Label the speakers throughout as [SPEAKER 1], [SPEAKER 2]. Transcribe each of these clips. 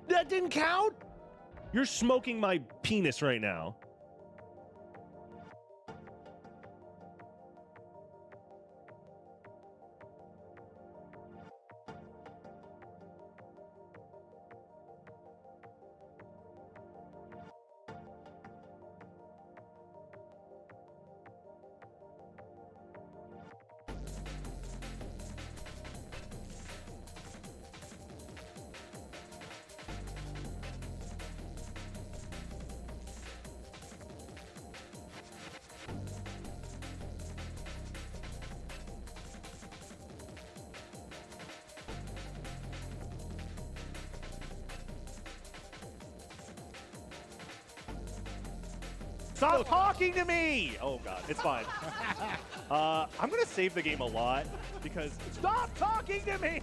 [SPEAKER 1] That didn't count? You're smoking my penis right now. Stop talking to me! Oh god, it's fine. I'm gonna save the game a lot because stop talking to me!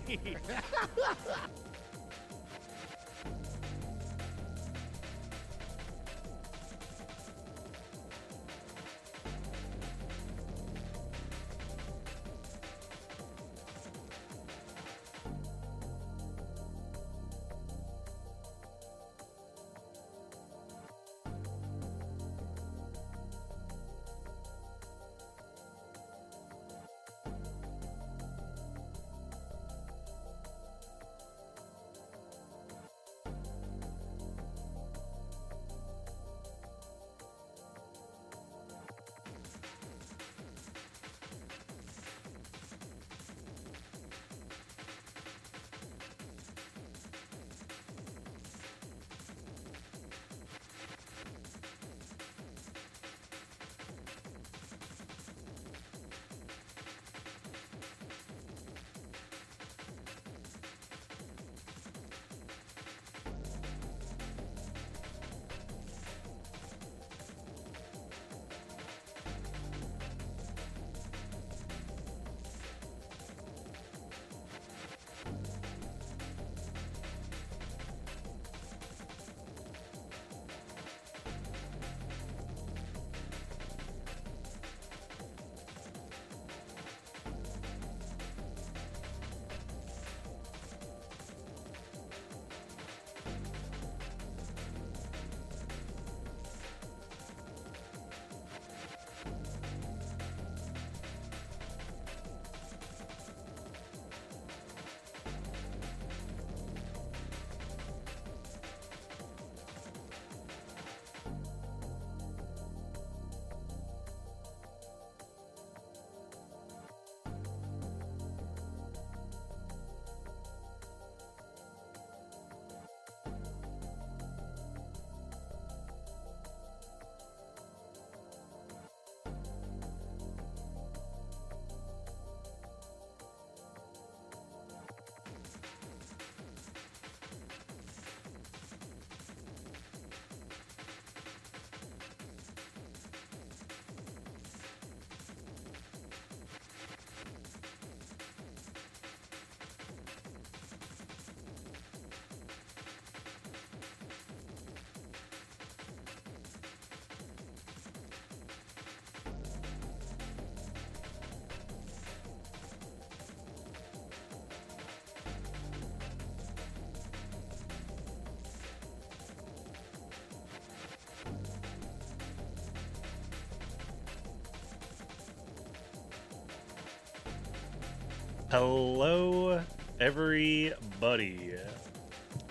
[SPEAKER 1] Hello, everybody.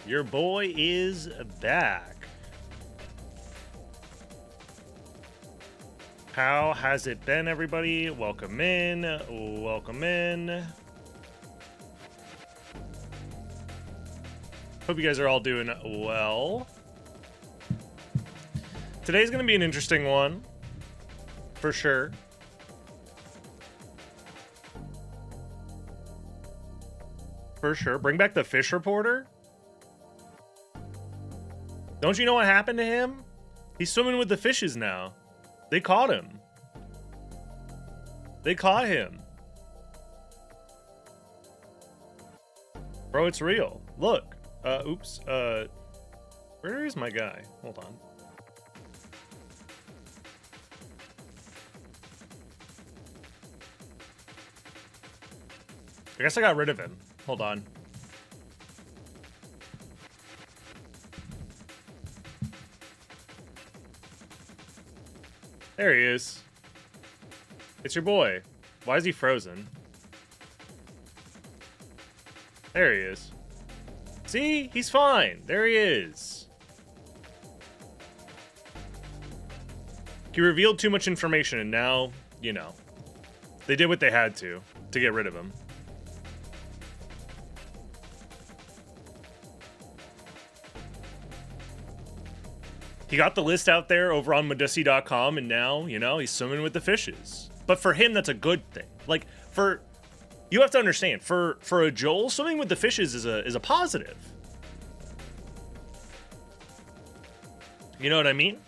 [SPEAKER 1] Your boy is back. How has it been, everybody? Welcome in. Welcome in. Hope you guys are all doing well. Today's going to be an interesting one, for sure. For sure. Bring back the fish reporter? Don't you know what happened to him? He's swimming with the fishes now. They caught him. They caught him. Bro, it's real. Look. Oops. Where is my guy? Hold on. I guess I got rid of him. Hold on.
[SPEAKER 2] There he is. It's your boy. Why is he frozen? There he is. See? He's fine. There he is. He revealed too much information, and now, you know, they did what they had to get rid of him. He got the list out there over on Medusi.com, and now, you know, he's swimming with the fishes. But for him, that's a good thing. Like, you have to understand, for a Joel, swimming with the fishes is a positive. You know what I mean?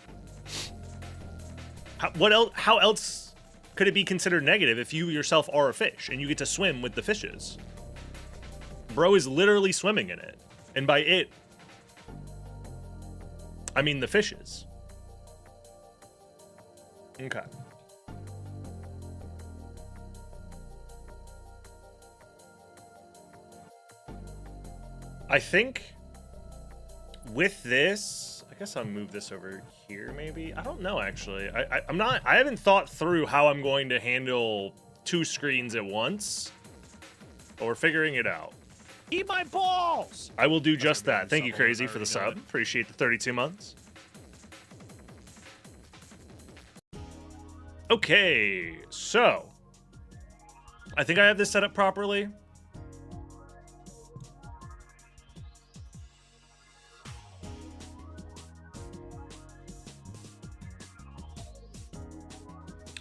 [SPEAKER 2] How else could it be considered negative if you yourself are a fish and you get to swim with the fishes? Bro is literally swimming in it. And by it, I mean the fishes. Okay. I think with this, I guess I'll move this over here maybe. I don't know actually. I haven't thought through how I'm going to handle two screens at once. But we're figuring it out.
[SPEAKER 1] Eat my balls!
[SPEAKER 2] I will do just that. Thank you, Crazy, for the sub. Appreciate the 32 months. Okay, so I think I have this set up properly.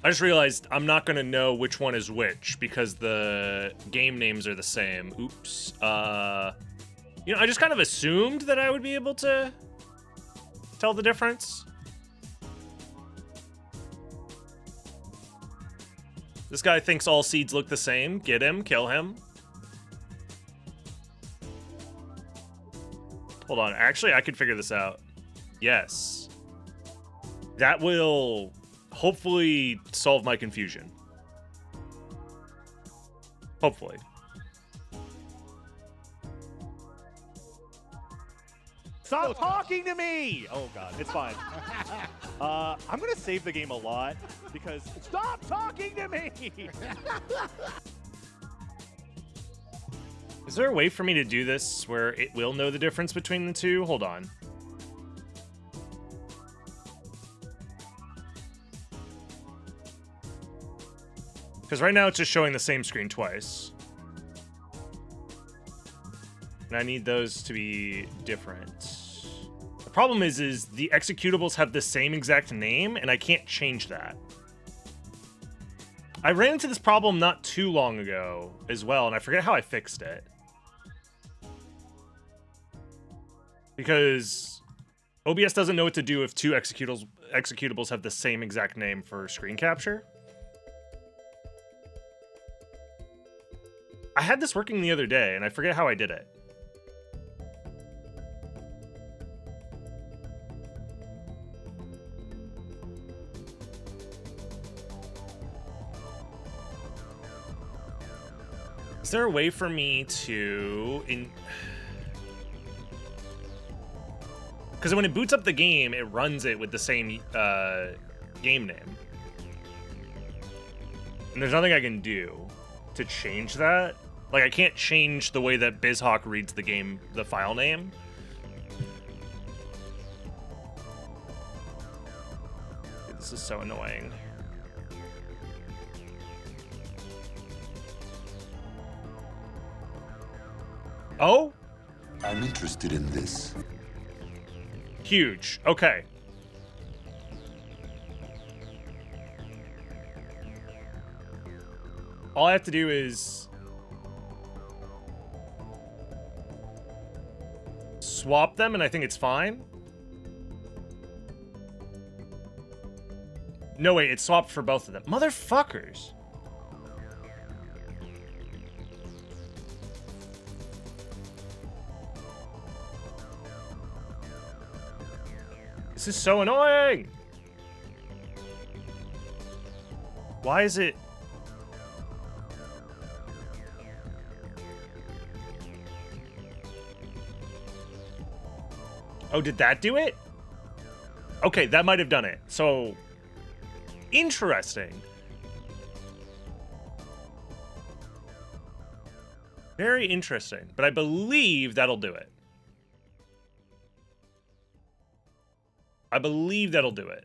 [SPEAKER 2] I just realized I'm not going to know which one is which because the game names are the same. Oops. You know, I just kind of assumed that I would be able to tell the difference. This guy thinks all seeds look the same. Get him, kill him. Hold on. Actually, I could figure this out. Yes. That will hopefully solve my confusion. Hopefully.
[SPEAKER 1] Stop talking to me! Oh god, it's fine. I'm gonna save the game a lot because stop talking to me!
[SPEAKER 2] Is there a way for me to do this where it will know the difference between the two? Hold on. Because right now it's just showing the same screen twice. And I need those to be different. The problem is the executables have the same exact name, and I can't change that. I ran into this problem not too long ago as well, and I forget how I fixed it. Because OBS doesn't know what to do if two executables have the same exact name for screen capture. I had this working the other day, and I forget how I did it. Is there a way for me to... Because when it boots up the game, it runs it with the same game name. And there's nothing I can do to change that. Like, I can't change the way that BizHawk reads the file name. Dude, this is so annoying. Oh?
[SPEAKER 3] I'm interested in this.
[SPEAKER 2] Huge. Okay. All I have to do is swap them, and I think it's fine. No, wait, it's swapped for both of them. Motherfuckers. This is so annoying. Why is it... Oh, did that do it? Okay, that might have done it. So Interesting. Very interesting. But I believe that'll do it. I believe that'll do it.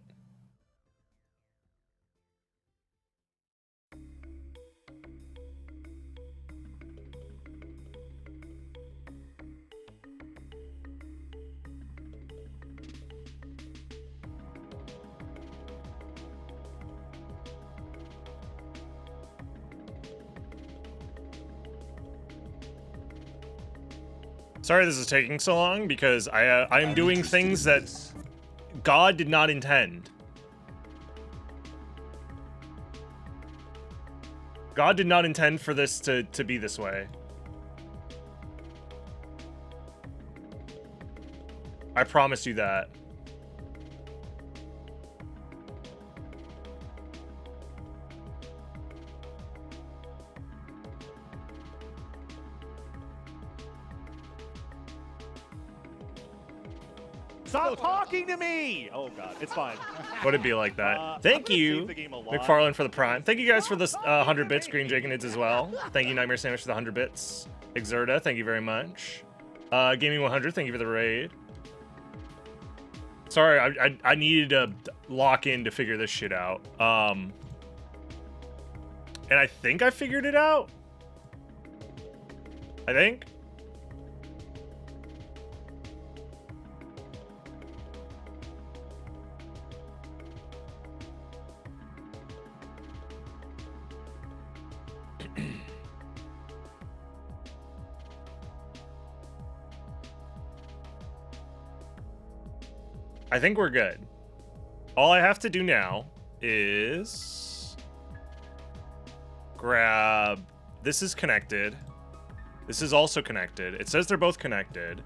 [SPEAKER 2] Sorry this is taking so long, because I am doing things that God did not intend. God did not intend for this to be this way. I promise you that.
[SPEAKER 1] Stop talking to me! Oh god, it's fine.
[SPEAKER 2] Would it be like that? Thank you, McFarlane, for the prime. Thank you guys for the 100 bits, Green Jakenids as well. Thank you, Nightmare Sandwich, for the 100 bits. Exerta, thank you very much. Gaming 100, thank you for the raid. Sorry, I needed to lock in to figure this shit out. And I think I figured it out. I think. I think we're good. All I have to do now is grab... This is connected. This is also connected. It says they're both connected.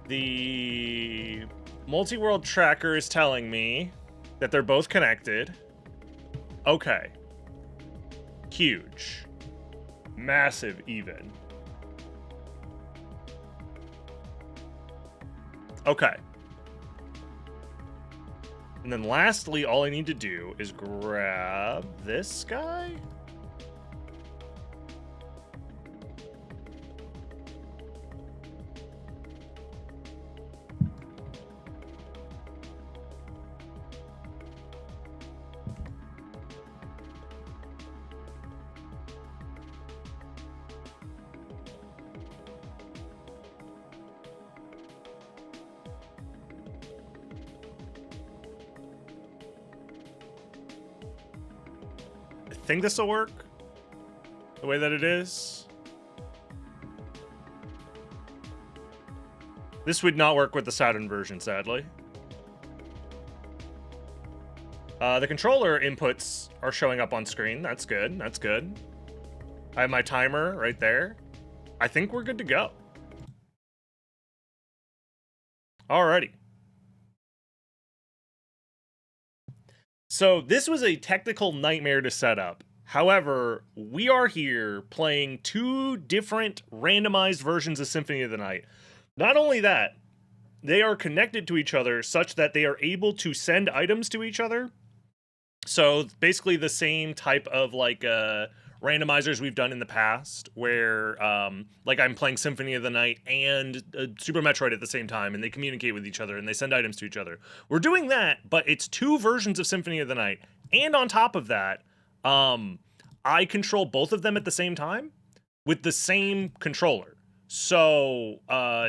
[SPEAKER 2] The multi-world tracker is telling me that they're both connected. Okay. Huge. Massive even. Okay. And then lastly, all I need to do is grab this guy. I think this will work the way that it is. This would not work with the SotN version, sadly. The controller inputs are showing up on screen. That's good. That's good. I have my timer right there. I think we're good to go. Alrighty. So this was a technical nightmare to set up. However, we are here playing two different randomized versions of Symphony of the Night. Not only that, they are connected to each other such that they are able to send items to each other. So basically the same type of like randomizers we've done in the past, where like I'm playing Symphony of the Night and Super Metroid at the same time, and they communicate with each other and they send items to each other. We're doing that, but it's two versions of Symphony of the Night, and on top of that, I control both of them at the same time with the same controller. So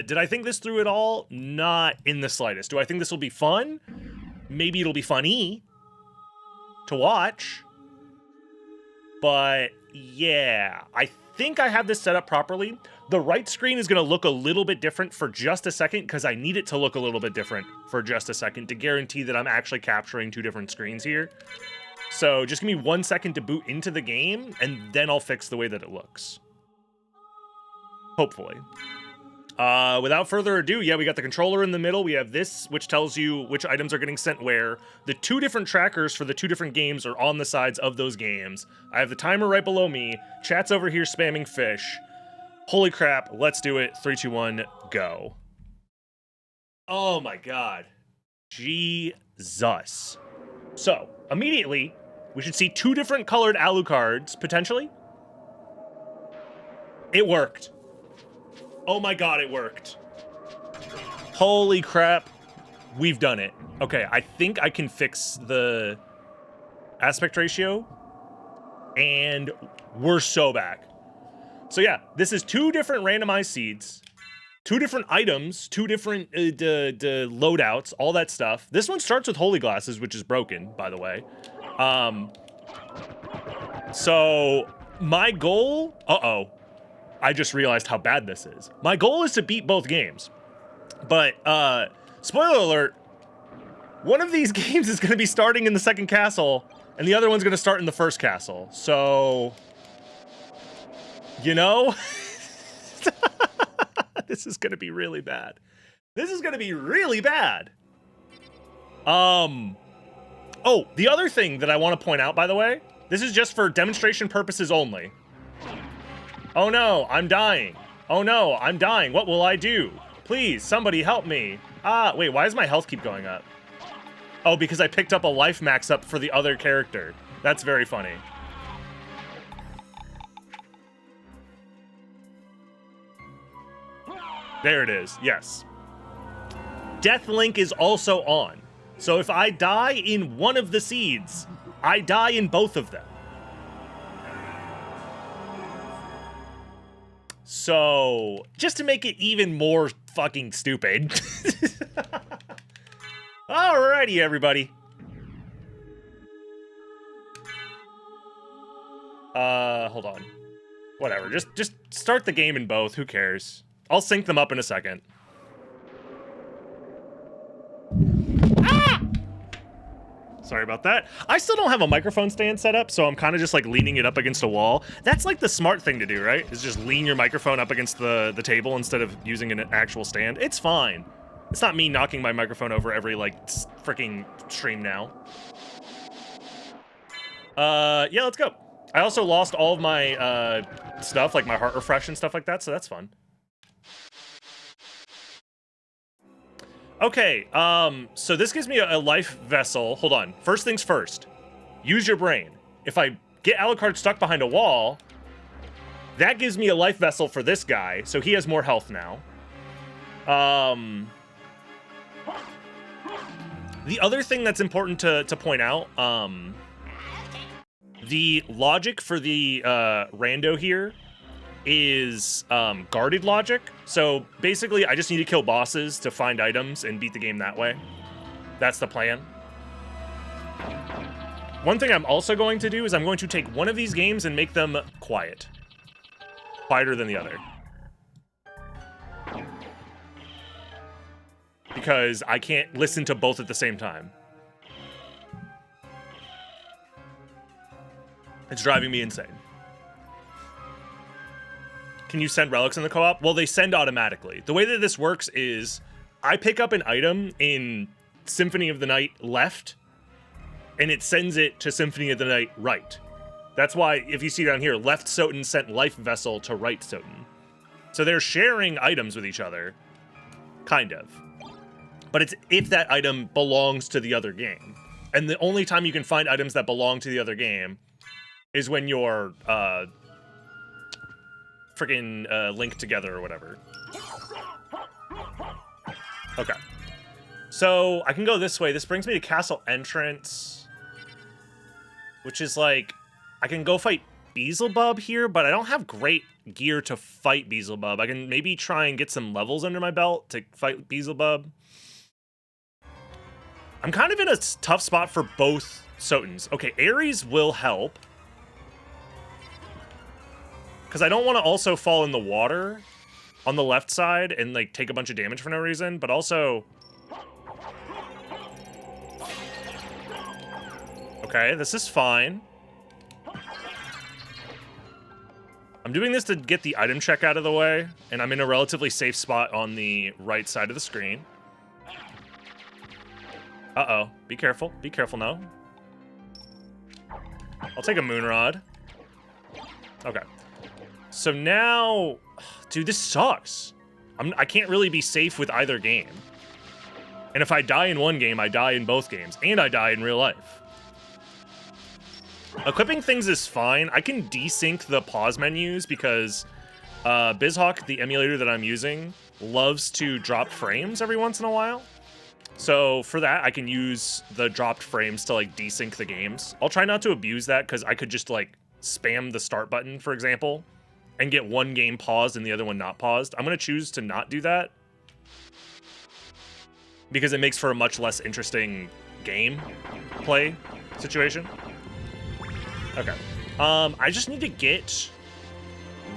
[SPEAKER 2] did I think this through at all? Not in the slightest. Do I think this will be fun? Maybe it'll be funny to watch. But yeah, I think I have this set up properly. The right screen is going to look a little bit different for just a second, because I need it to look a little bit different for just a second to guarantee that I'm actually capturing two different screens here. So just give me 1 second to boot into the game, and then I'll fix the way that it looks. Hopefully. Without further ado, yeah, we got the controller in the middle. We have this, which tells you which items are getting sent where. The two different trackers for the two different games are on the sides of those games. I have the timer right below me. Chat's over here spamming fish. Holy crap, let's do it. 3, 2, 1, go. Oh my god. Jesus. So, immediately, we should see 2 different colored Alucards, potentially. It worked. Oh my god, it worked. Holy crap. We've done it. Okay, I think I can fix the aspect ratio. And we're so back. So yeah, this is 2 different randomized seeds. 2 different items, 2 different loadouts, all that stuff. This one starts with holy glasses, which is broken, by the way. So my goal, I just realized how bad this is. My goal is to beat both games. But, spoiler alert, one of these games is going to be starting in the second castle, and the other one's going to start in the first castle. So, you know, this is going to be really bad. This is going to be really bad. Oh, the other thing that I want to point out, by the way, this is just for demonstration purposes only. Oh no, I'm dying. Oh no, I'm dying. What will I do? Please, somebody help me. Wait, why does my health keep going up? Oh, because I picked up a life max up for the other character. That's very funny. There it is, yes. Death Link is also on. So if I die in one of the seeds, I die in both of them. So, just to make it even more fucking stupid. Alrighty, everybody. Hold on. Whatever, just start the game in both, who cares? I'll sync them up in a second. Sorry about that. I still don't have a microphone stand set up, so I'm kind of just like leaning it up against a wall. That's like the smart thing to do, right? Is just lean your microphone up against the table instead of using an actual stand. It's fine. It's not me knocking my microphone over every like freaking stream now. Yeah, let's go. I also lost all of my stuff, like my heart refresh and stuff like that, so that's fun. Okay, so this gives me a life vessel. Hold on. First things first. Use your brain. If I get Alucard stuck behind a wall, that gives me a life vessel for this guy, so he has more health now. The other thing that's important to point out, the logic for the rando here is guarded logic. So basically, I just need to kill bosses to find items and beat the game that way. That's the plan. One thing I'm also going to do is I'm going to take one of these games and make them quiet. Quieter than the other. Because I can't listen to both at the same time. It's driving me insane. Can you send relics in the co-op? Well, they send automatically. The way that this works is I pick up an item in Symphony of the Night left, and it sends it to Symphony of the Night right. That's why, if you see down here, left SotN sent life vessel to right SotN. So they're sharing items with each other, kind of. But it's if that item belongs to the other game. And the only time you can find items that belong to the other game is when you're freaking linked together or whatever. Okay. So I can go this way. This brings me to castle entrance, which is like, I can go fight Beelzebub here, but I don't have great gear to fight Beelzebub. I can maybe try and get some levels under my belt to fight Beelzebub. I'm kind of in a tough spot for both SotNs. Okay, Ares will help. Because I don't want to also fall in the water on the left side and like take a bunch of damage for no reason, but also... Okay, this is fine. I'm doing this to get the item check out of the way, and I'm in a relatively safe spot on the right side of the screen. Uh-oh. Be careful. Be careful now. I'll take a Moonrod. Okay. So now... Dude, this sucks. I can't really be safe with either game. And if I die in one game, I die in both games. And I die in real life. Equipping things is fine. I can desync the pause menus because BizHawk, the emulator that I'm using, loves to drop frames every once in a while. So for that, I can use the dropped frames to like desync the games. I'll try not to abuse that because I could just like spam the start button, for example, and get one game paused and the other one not paused. I'm going to choose to not do that because it makes for a much less interesting game play situation. Okay. I just need to get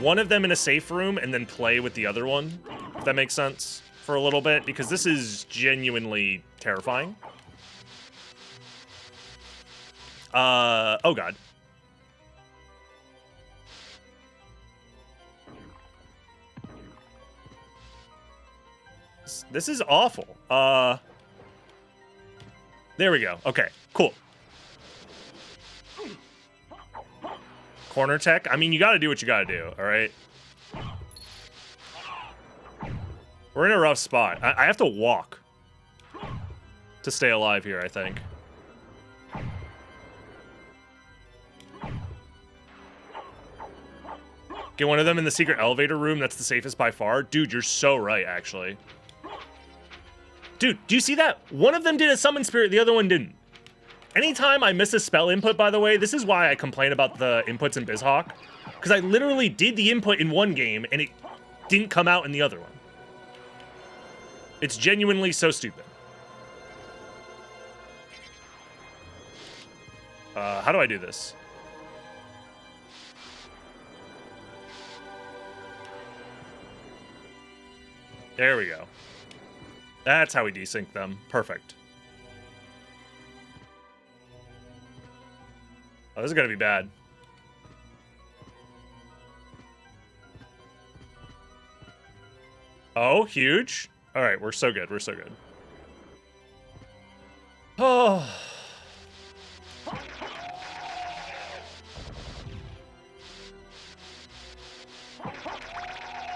[SPEAKER 2] one of them in a safe room and then play with the other one, if that makes sense, for a little bit, because this is genuinely terrifying. Oh god. This is awful. There we go. Okay, cool. Corner tech. I mean, you got to do what you got to do, all right? We're in a rough spot. I have to walk to stay alive here, I think. Get one of them in the secret elevator room. That's the safest by far. Dude, you're so right, actually. Dude, do you see that? One of them did a summon spirit, the other one didn't. Anytime I miss a spell input, by the way, this is why I complain about the inputs in BizHawk. Because I literally did the input in one game, and it didn't come out in the other one. It's genuinely so stupid. How do I do this? There we go. That's how we desync them. Perfect. Oh, this is gonna be bad. Oh, huge. All right, we're so good. We're so good. Oh.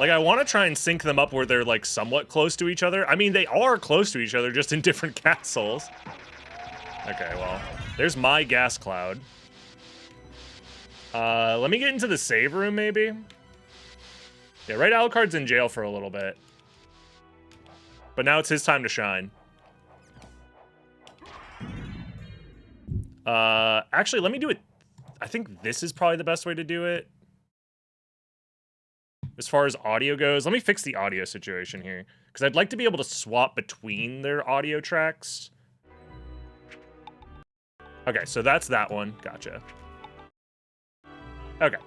[SPEAKER 2] Like, I want to try and sync them up where they're, like, somewhat close to each other. I mean, they are close to each other, just in different castles. Okay, well, there's my gas cloud. Let me get into the save room, maybe. Yeah, right, Alucard's in jail for a little bit. But now it's his time to shine. Actually, let me do it. I think this is probably the best way to do it. As far as audio goes, let me fix the audio situation here. Because I'd like to be able to swap between their audio tracks. Okay, so that's that one. Gotcha. Okay.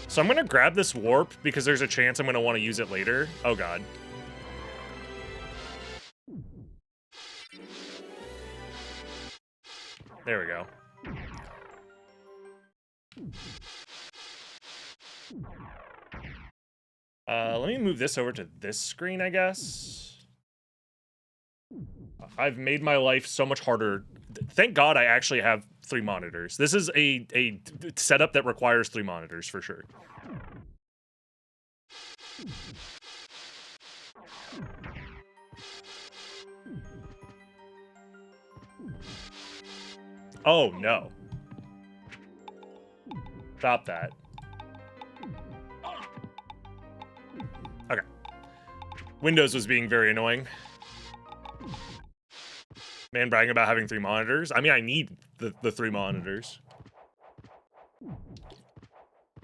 [SPEAKER 2] So I'm going to grab this warp because there's a chance I'm going to want to use it later. Oh, God. There we go. Let me move this over to this screen, I guess. I've made my life so much harder. Thank God I actually have 3 monitors. This is a setup that requires 3 monitors for sure. Oh, no. Stop that. Okay. Windows was being very annoying. Man bragging about having 3 monitors. I mean, I need the 3 monitors.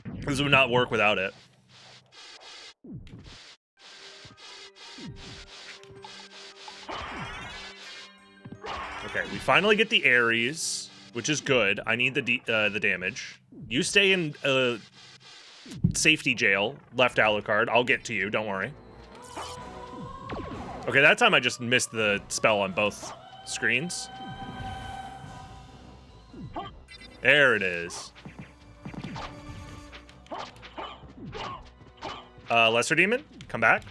[SPEAKER 2] This would not work without it. Okay, we finally get the Ares, which is good. I need the damage. You stay in safety jail, left Alucard. I'll get to you, don't worry. Okay, that time I just missed the spell on both screens. There it is. Lesser Demon, come back.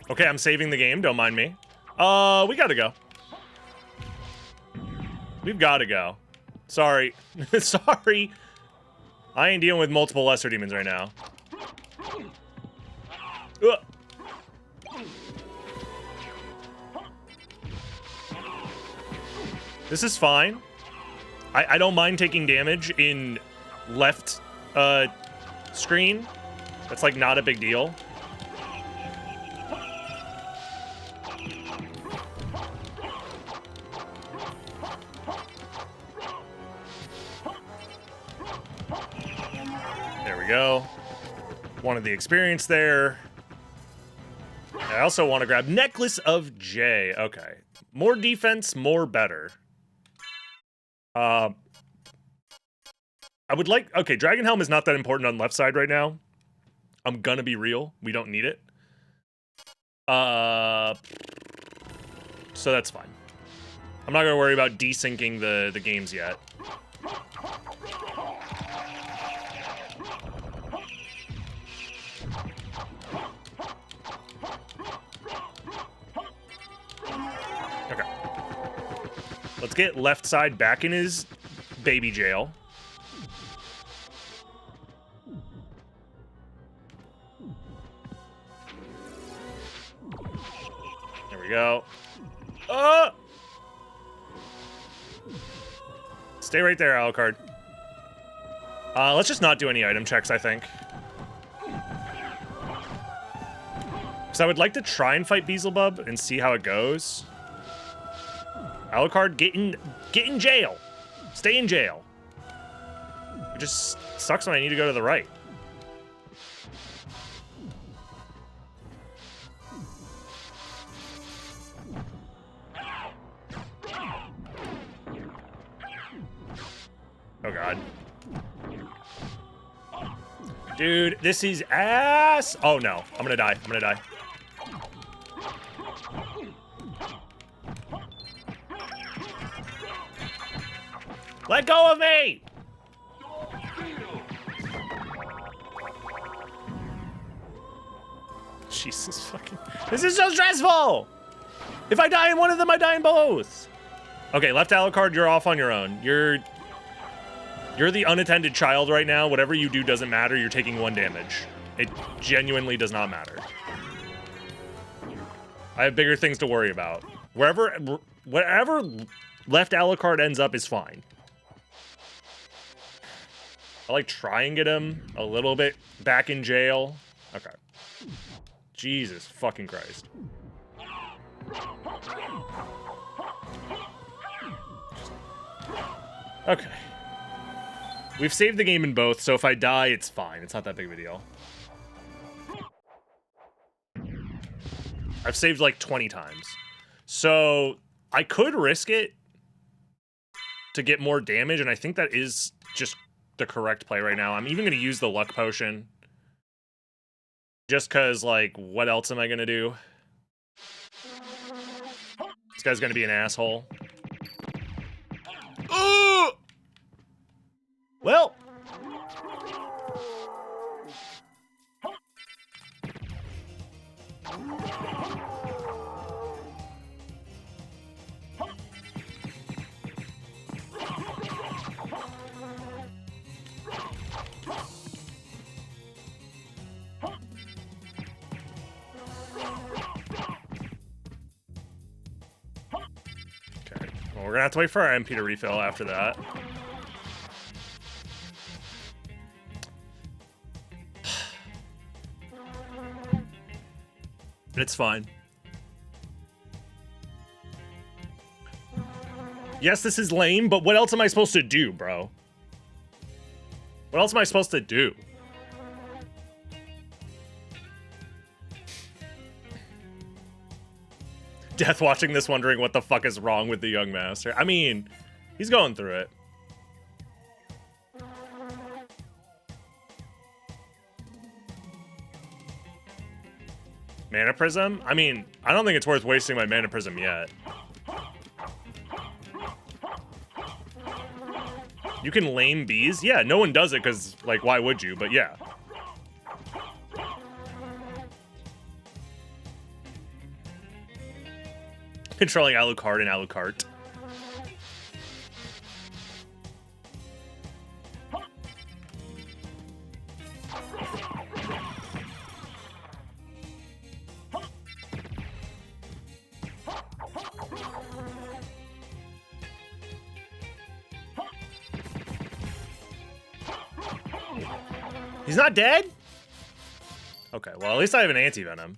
[SPEAKER 2] Okay, I'm saving the game, don't mind me. We gotta go. We've gotta go. Sorry. Sorry. I ain't dealing with multiple Lesser Demons right now. Ugh. This is fine. I don't mind taking damage in left screen. That's like not a big deal. There we go. Wanted the experience there. I also want to grab Necklace of J. Okay. More defense, more better. I would like... Okay, Dragon Helm is not that important on left side right now. I'm gonna be real. We don't need it. So that's fine. I'm not gonna worry about desyncing the games yet. Okay. Let's get left side back in his baby jail. There we go. Stay right there, Alucard. Let's just not do any item checks, I think. Because I would like to try and fight Beelzebub and see how it goes. Alucard, get in jail. Stay in jail. It just sucks when I need to go to the right. Oh god. Dude, this is ass. Oh no, I'm gonna die. I'm gonna die. Let go of me! Jesus fucking... This is so stressful! If I die in one of them, I die in both! Okay, left Alucard, you're off on your own. You're the unattended child right now. Whatever you do doesn't matter. You're taking 1 damage. It genuinely does not matter. I have bigger things to worry about. Wherever left Alucard ends up is fine. I like try and get him a little bit back in jail. Okay. Jesus fucking Christ. Okay. We've saved the game in both, so if I die, it's fine. It's not that big of a deal. I've saved like 20 times. So I could risk it to get more damage, and I think that is just the correct play right now. I'm even going to use the luck potion. Just because, like, what else am I going to do? This guy's going to be an asshole. Ooh! Well. Okay. Well, we're gonna have to wait for our MP to refill after that. It's fine. Yes, this is lame, but what else am I supposed to do, bro? What else am I supposed to do? Death watching this wondering what the fuck is wrong with the young master. I mean, he's going through it. Mana Prism? I mean, I don't think it's worth wasting my Mana Prism yet. You can lame bees? Yeah, no one does it because, like, why would you? But yeah. Controlling Alucard and Alucard. He's not dead? Okay, well, at least I have an anti-venom.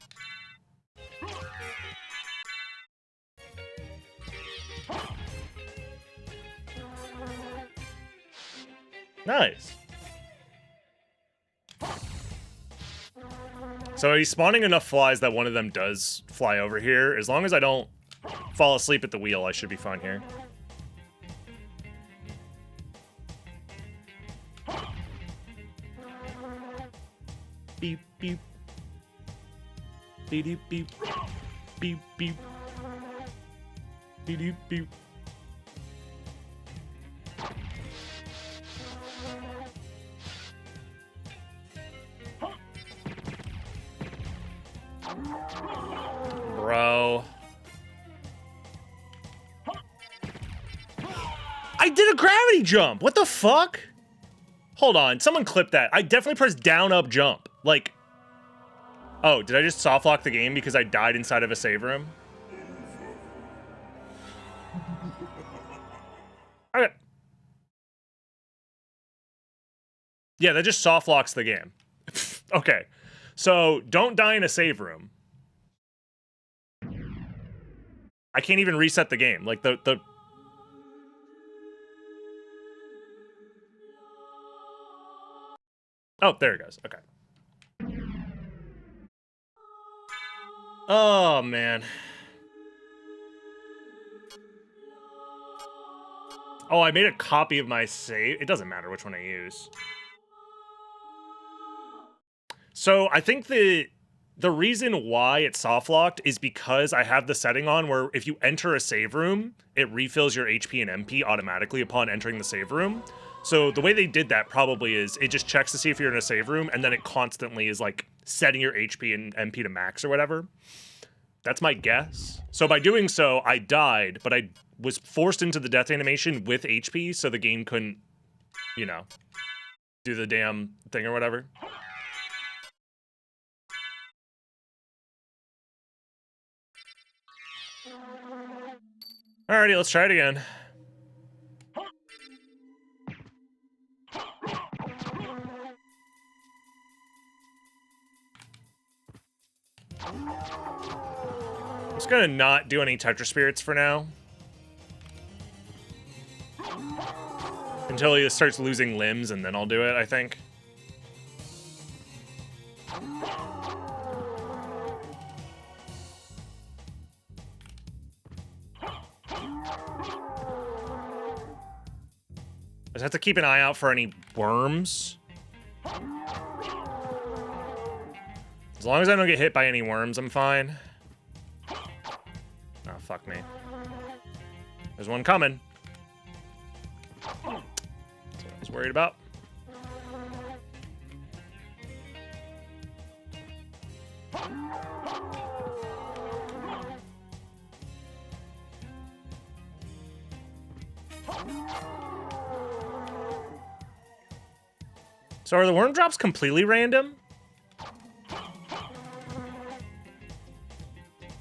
[SPEAKER 2] Nice. So he's spawning enough flies that one of them does fly over here. As long as I don't fall asleep at the wheel, I should be fine here. Beep, beep. Beep, beep, beep. Beep, beep. Beep, beep, beep. Bro. I did a gravity jump. What the fuck? Hold on. Someone clip that. I definitely pressed down, up, jump. Like, oh, did I just soft lock the game because I died inside of a save room? Okay. Yeah, that just soft locks the game. Okay. So, don't die in a save room. I can't even reset the game. Like, the... Oh, there it goes. Okay. Oh, man. Oh, I made a copy of my save. It doesn't matter which one I use. So, I think the reason why it's soft locked is because I have the setting on where if you enter a save room, it refills your HP and MP automatically upon entering the save room. So the way they did that probably is it just checks to see if you're in a save room, and then it constantly is like setting your HP and MP to max or whatever. That's my guess. So by doing so, I died, but I was forced into the death animation with HP, so the game couldn't, you know, do the damn thing or whatever. Alrighty, let's try it again. I'm just gonna not do any Tetra Spirits for now. Until he starts losing limbs, and then I'll do it, I think. I just have to keep an eye out for any worms. As long as I don't get hit by any worms, I'm fine. Oh, fuck me. There's one coming. That's what I was worried about. So are the worm drops completely random?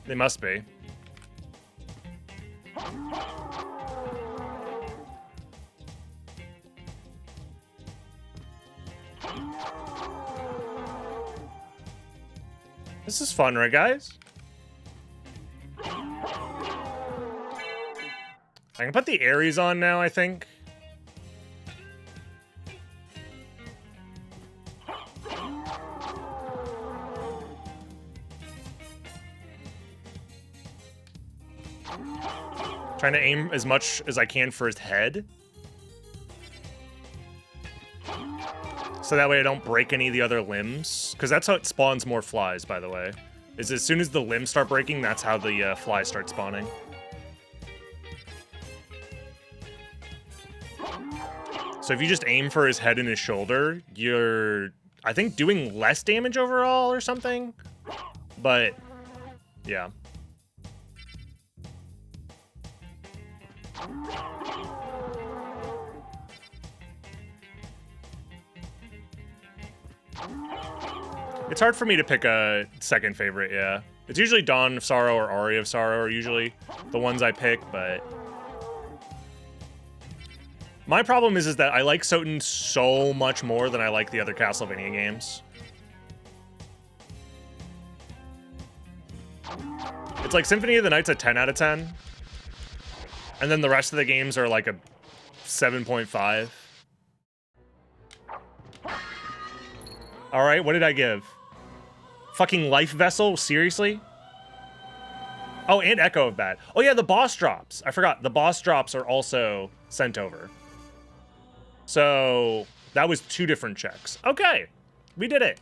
[SPEAKER 2] They must be. This is fun, right, guys? I can put the Aries on now, I think. Trying to aim as much as I can for his head. So that way I don't break any of the other limbs. Because that's how it spawns more flies, by the way. Is as soon as the limbs start breaking, that's how the flies start spawning. So if you just aim for his head and his shoulder, you're, I think, doing less damage overall or something. But, yeah. It's hard for me to pick a second favorite, yeah. It's usually Dawn of Sorrow or Aria of Sorrow are usually the ones I pick, but... My problem is that I like SotN so much more than I like the other Castlevania games. It's like Symphony of the Night's a 10 out of 10. And then the rest of the games are like a 7.5. Alright, what did I give? Fucking Life Vessel? Seriously? Oh, and Echo of Bad. Oh yeah, the boss drops. I forgot. The boss drops are also sent over. So that was 2 different checks. Okay, we did it.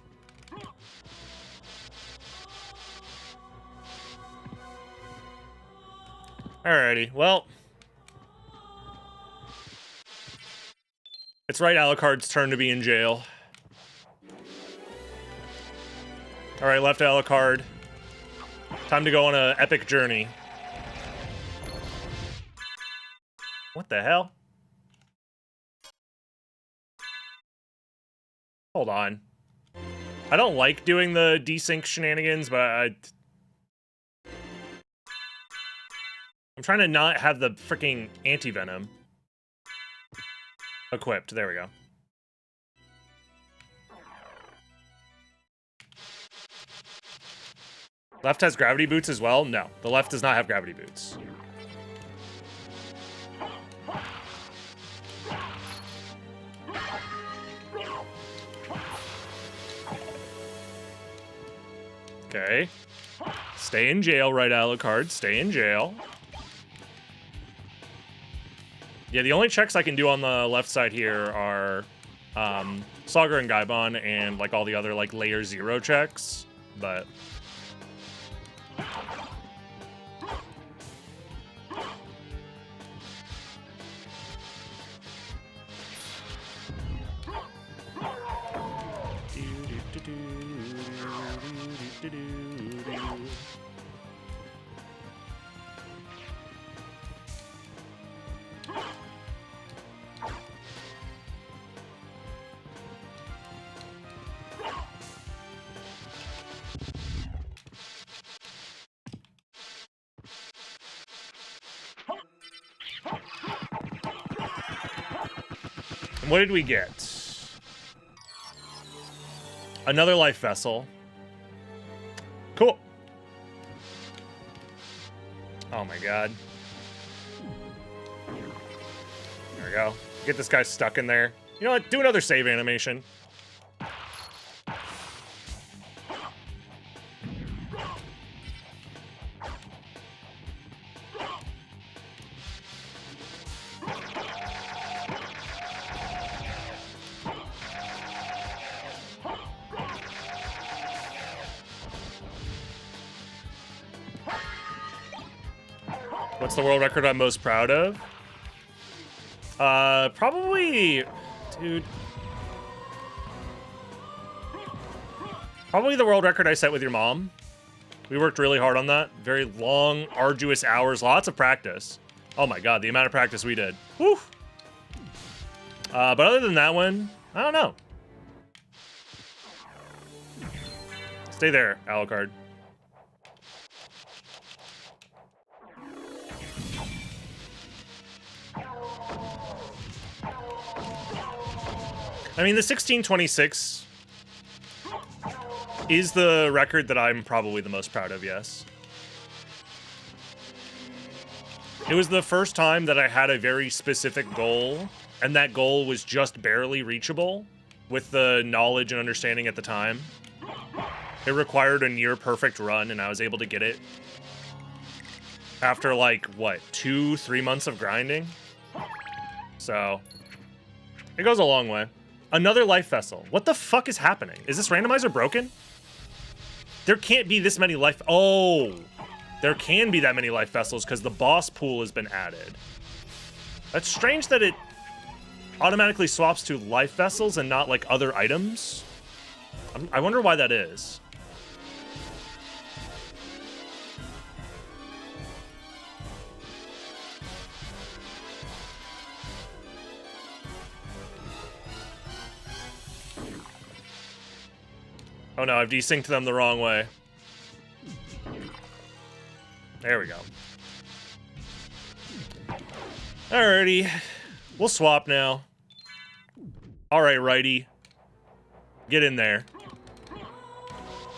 [SPEAKER 2] Alrighty, well. It's right Alucard's turn to be in jail. Alright, left Alucard. Time to go on an epic journey. What the hell? Hold on. I don't like doing the desync shenanigans, but I'm trying to not have the freaking anti-venom equipped. There we go. Left has gravity boots as well? No, the left does not have gravity boots. Okay. Stay in jail, right, Alucard. Stay in jail. Yeah, the only checks I can do on the left side here are Sagar and Gaibon and like all the other like layer 0 checks, but what did we get? Another life vessel. Cool. Oh my god. There we go. Get this guy stuck in there. You know what? Do another save animation. What's the world record I'm most proud of? Probably, dude. Probably the world record I set with your mom. We worked really hard on that. Very long, arduous hours, lots of practice. Oh my god, the amount of practice we did. Whew. But other than that one, I don't know. Stay there, Alucard. I mean, the 1626 is the record that I'm probably the most proud of, yes. It was the first time that I had a very specific goal, and that goal was just barely reachable with the knowledge and understanding at the time. It required a near-perfect run, and I was able to get it after, like, what, 2-3 months of grinding? So, it goes a long way. Another life vessel. What the fuck is happening? Is this randomizer broken? There can't be this many life... Oh! There can be that many life vessels because the boss pool has been added. That's strange that it automatically swaps to life vessels and not, like, other items. I wonder why that is. Oh no, I've desynced them the wrong way. There we go. Alrighty. We'll swap now. All right, righty. Get in there.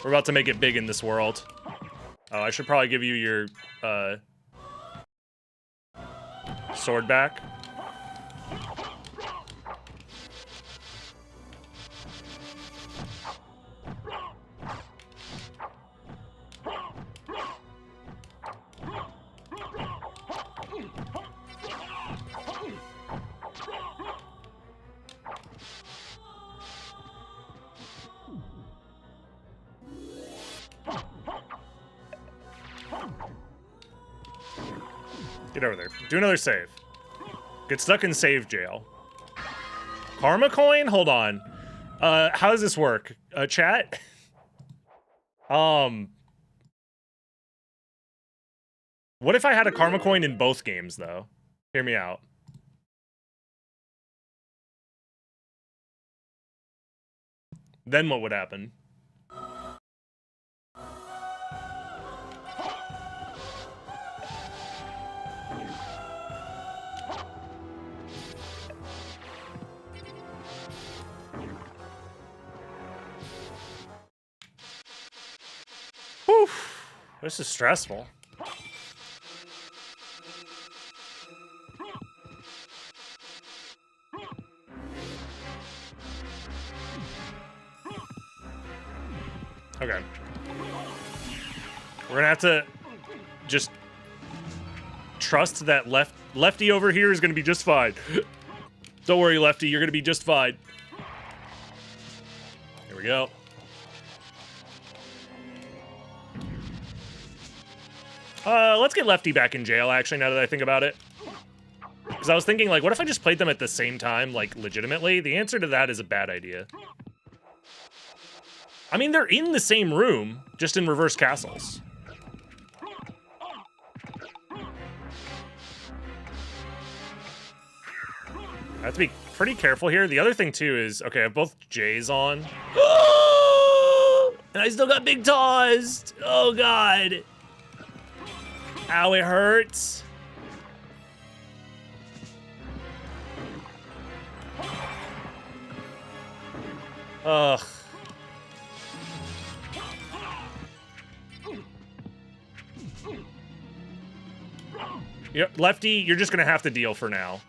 [SPEAKER 2] We're about to make it big in this world. Oh, I should probably give you your sword back. Get over there. Do another save. Get stuck in save jail. Karma coin? Hold on. How does this work? Chat? What if I had a karma coin in both games, though? Hear me out. Then what would happen? Whew. This is stressful. Okay. We're gonna have to just trust that Lefty over here is gonna be just fine. Don't worry, Lefty, you're gonna be just fine. Here we go. Let's get Lefty back in jail, actually, now that I think about it. Because I was thinking, like, what if I just played them at the same time, like, legitimately? The answer to that is a bad idea. I mean, they're in the same room, just in reverse castles. I have to be pretty careful here. The other thing, too, is, okay, I have both J's on. And I still got big tossed. Oh, God. Ow, it hurts. Ugh. Lefty, you're just gonna have to deal for now.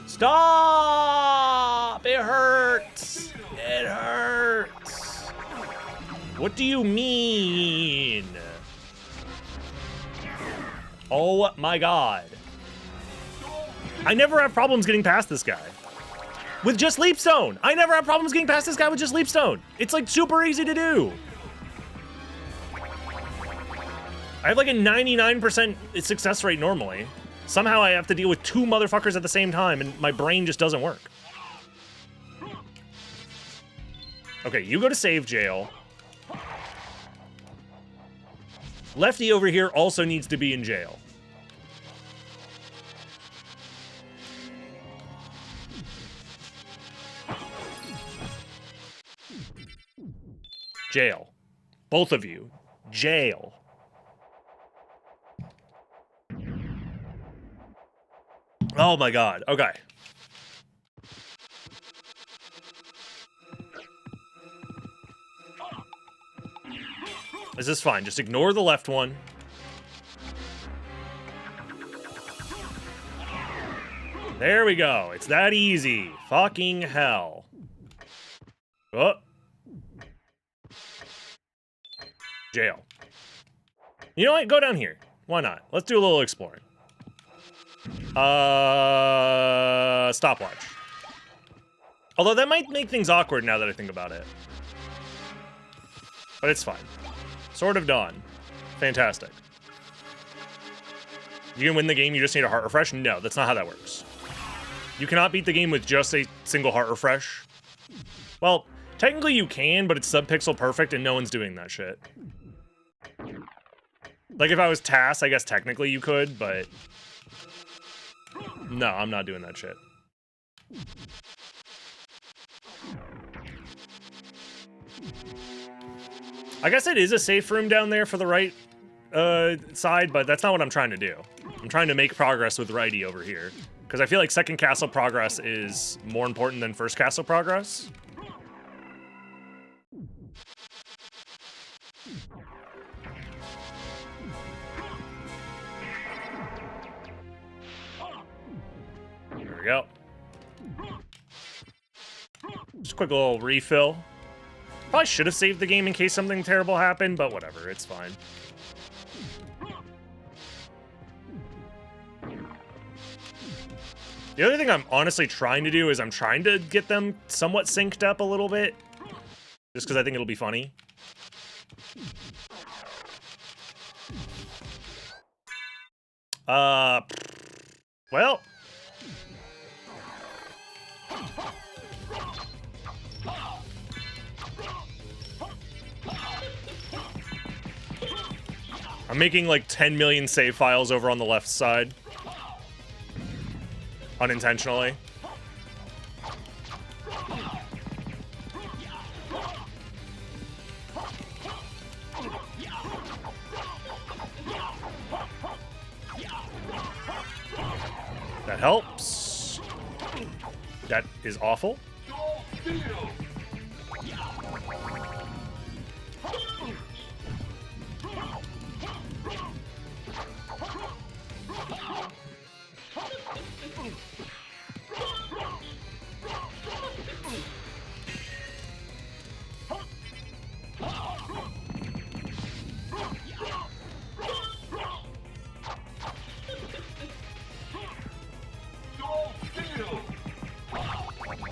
[SPEAKER 2] Stop! It hurts! It hurts! What do you mean? Oh my god. I never have problems getting past this guy. With just Leapstone! I never have problems getting past this guy with just Leapstone! It's like super easy to do! I have like a 99% success rate normally. Somehow I have to deal with two motherfuckers at the same time and my brain just doesn't work. Okay, you go to save jail. Lefty over here also needs to be in jail. Jail. Both of you. Jail. Oh my god. Okay. Is this fine? Just ignore the left one. There we go. It's that easy. Fucking hell. Oh. Jail. You know what? Go down here. Why not? Let's do a little exploring. Stopwatch. Although that might make things awkward now that I think about it. But it's fine. Sword of Dawn. Fantastic. You can win the game, you just need a heart refresh? No, that's not how that works. You cannot beat the game with just a single heart refresh. Well, technically you can, but it's subpixel perfect and no one's doing that shit. Like if I was TAS, I guess technically you could, but... No, I'm not doing that shit. I guess it is a safe room down there for the right side, but that's not what I'm trying to do. I'm trying to make progress with righty over here. Because I feel like second castle progress is more important than first castle progress. There we go. Just a quick little refill. Probably should have saved the game in case something terrible happened, but whatever, it's fine. The other thing I'm honestly trying to do is I'm trying to get them somewhat synced up a little bit. Just because I think it'll be funny. Well. I'm making like 10 million save files over on the left side. Unintentionally. That helps. That is awful.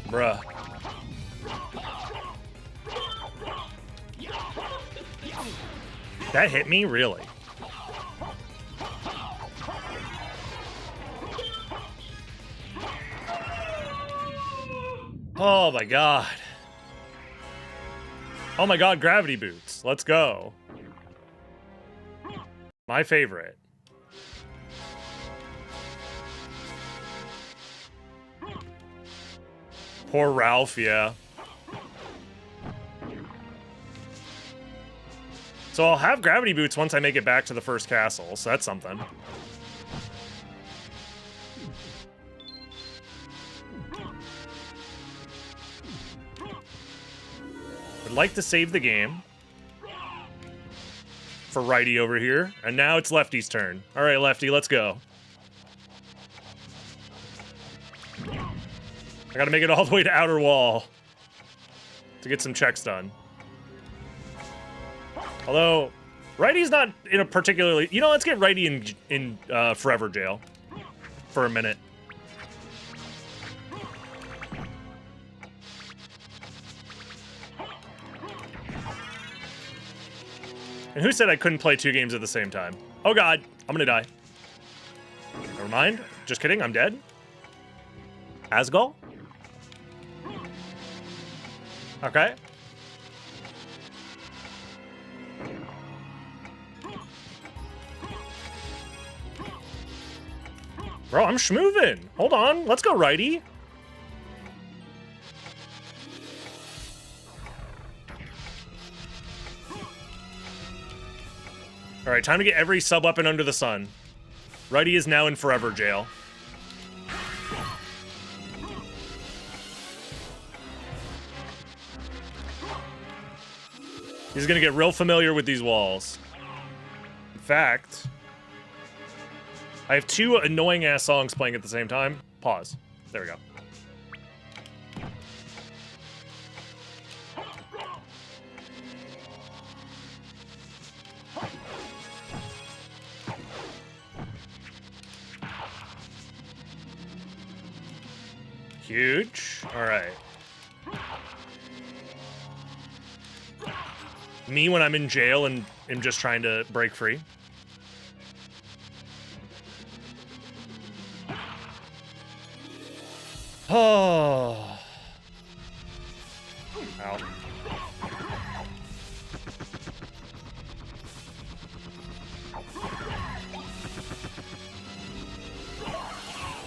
[SPEAKER 2] Bruh. That hit me? Really? Oh my god. Oh my god, gravity boots. Let's go. My favorite. Poor Ralph, yeah. So I'll have gravity boots once I make it back to the first castle, so that's something. Would like to save the game for righty over here, and now it's lefty's turn. All right, lefty, let's go. I gotta make it all the way to outer wall to get some checks done. Although, righty's not in a particularly... You know, let's get righty in forever jail for a minute. And who said I couldn't play 2 games at the same time? Oh god, I'm gonna die. Never mind. Just kidding, I'm dead. Asgol? Okay. Bro, I'm schmoovin'. Hold on. Let's go righty. All right, time to get every sub-weapon under the sun. Righty is now in forever jail. He's gonna get real familiar with these walls. In fact, I have 2 annoying-ass songs playing at the same time. Pause. There we go. Huge. All right. Me when I'm in jail and am just trying to break free. Oh. Ow.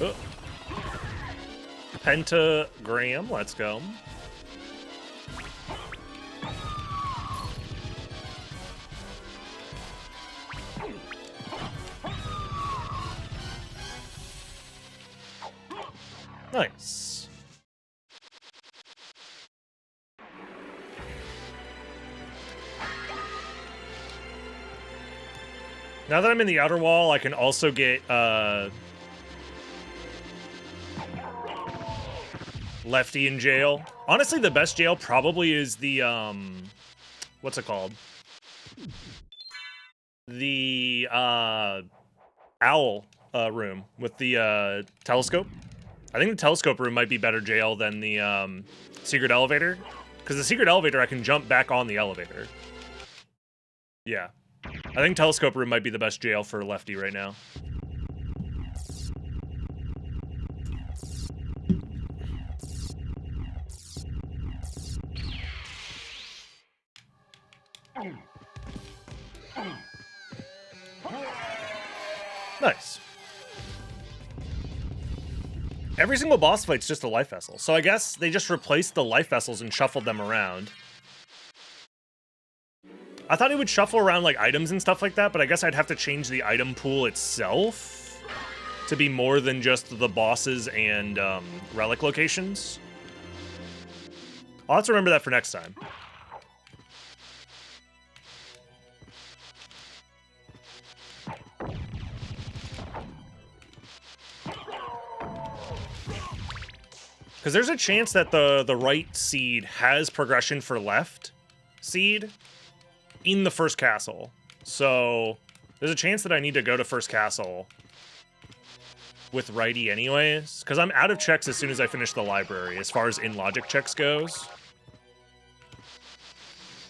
[SPEAKER 2] Oh. Pentagram, let's go. Nice. Now that I'm in the outer wall, I can also get Lefty in jail. Honestly, the best jail probably is the what's it called? The owl room with the telescope. I think the telescope room might be better jail than the secret elevator, because the secret elevator I can jump back on the elevator. Yeah, I think telescope room might be the best jail for Lefty right now. Nice. Every single boss fight's just a life vessel, so I guess they just replaced the life vessels and shuffled them around. I thought it would shuffle around like items and stuff like that, but I guess I'd have to change the item pool itself to be more than just the bosses and relic locations. I'll have to remember that for next time. Because there's a chance that the right seed has progression for left seed in the first castle. So there's a chance that I need to go to first castle with righty anyways. Because I'm out of checks as soon as I finish the library, as far as in-logic checks goes.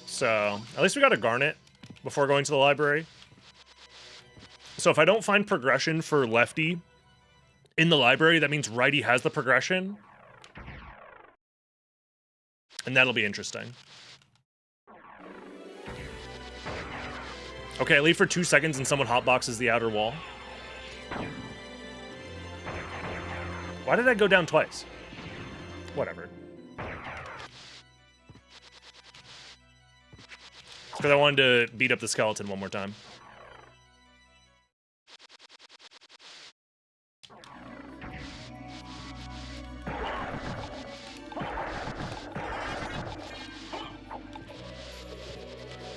[SPEAKER 2] So at least we got a garnet before going to the library. So if I don't find progression for lefty in the library, that means righty has the progression. And that'll be interesting. Okay, I leave for 2 seconds and someone hotboxes the outer wall. Why did I go down twice? Whatever. It's because I wanted to beat up the skeleton one more time.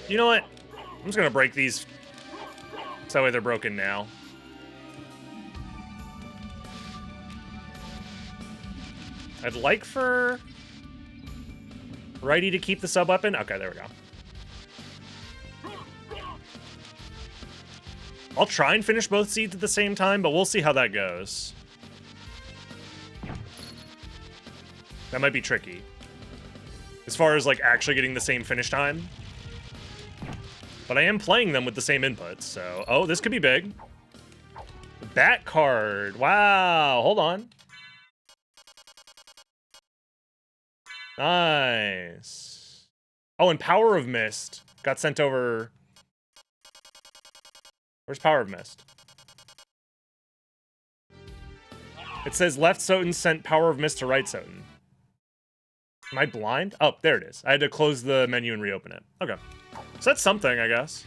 [SPEAKER 2] You know what? I'm just gonna break these so that way they're broken now. I'd like for righty to keep the sub weapon. Okay, there we go. I'll try and finish both seeds at the same time, but we'll see how that goes. That might be tricky. As far as like actually getting the same finish time. But I am playing them with the same inputs, so... Oh, this could be big. Bat card. Wow, hold on. Nice. Oh, and Power of Mist got sent over... Where's Power of Mist? It says left SotN sent Power of Mist to right SotN. Am I blind? Oh, there it is. I had to close the menu and reopen it. Okay. So that's something, I guess.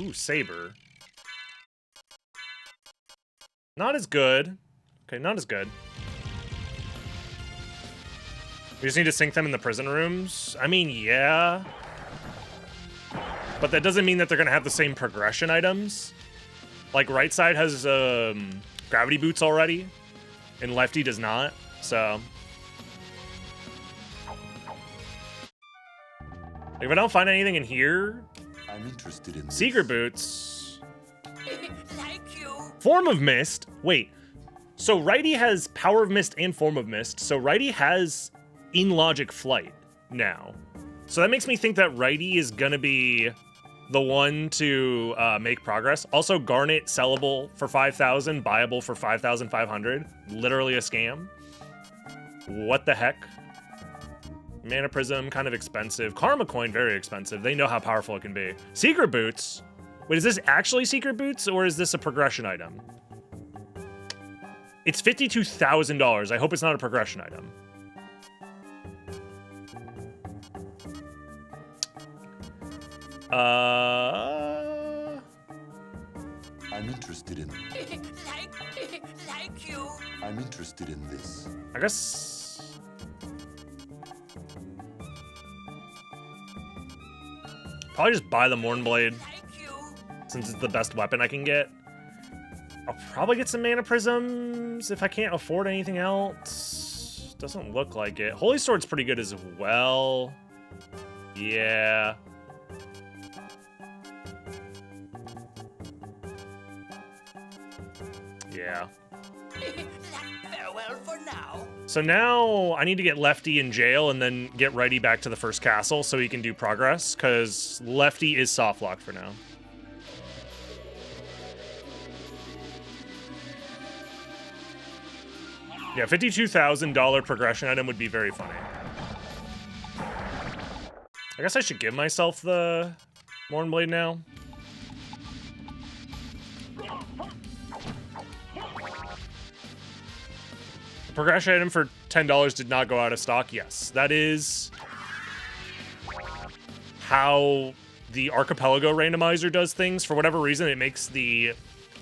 [SPEAKER 2] Ooh, Saber. Not as good. Okay, not as good. We just need to sync them in the prison rooms? I mean, yeah. But that doesn't mean that they're going to have the same progression items. Like, right side has gravity boots already, and lefty does not, so... Like, if I don't find anything in here...
[SPEAKER 3] I'm interested in
[SPEAKER 2] Secret boots...
[SPEAKER 4] Thank you.
[SPEAKER 2] Form of Mist? Wait. So righty has Power of Mist and Form of Mist, so righty has in-logic flight now. So that makes me think that righty is gonna be the one to make progress. Also, Garnet sellable for 5,000, buyable for 5,500. Literally a scam. What the heck? Mana Prism, kind of expensive. Karma Coin, very expensive. They know how powerful it can be. Secret Boots. Wait, is this actually Secret Boots, or is this a progression item? It's $52,000. I hope it's not a progression item.
[SPEAKER 3] interested in.
[SPEAKER 4] Thank you.
[SPEAKER 3] I'm interested in this.
[SPEAKER 2] I guess. Probably just buy the Mournblade
[SPEAKER 4] Thank you.
[SPEAKER 2] since it's the best weapon I can get. I'll probably get some mana prisms if I can't afford anything else. Doesn't look like it. Holy Sword's pretty good as well. Yeah. Yeah.
[SPEAKER 4] Farewell for now.
[SPEAKER 2] So now I need to get Lefty in jail and then get Righty back to the first castle so he can do progress, because Lefty is soft locked for now. Yeah, $52,000 progression item would be very funny. I guess I should give myself the Mournblade now. The progression item for $10 did not go out of stock. Yes, that is how the Archipelago Randomizer does things. For whatever reason, it makes the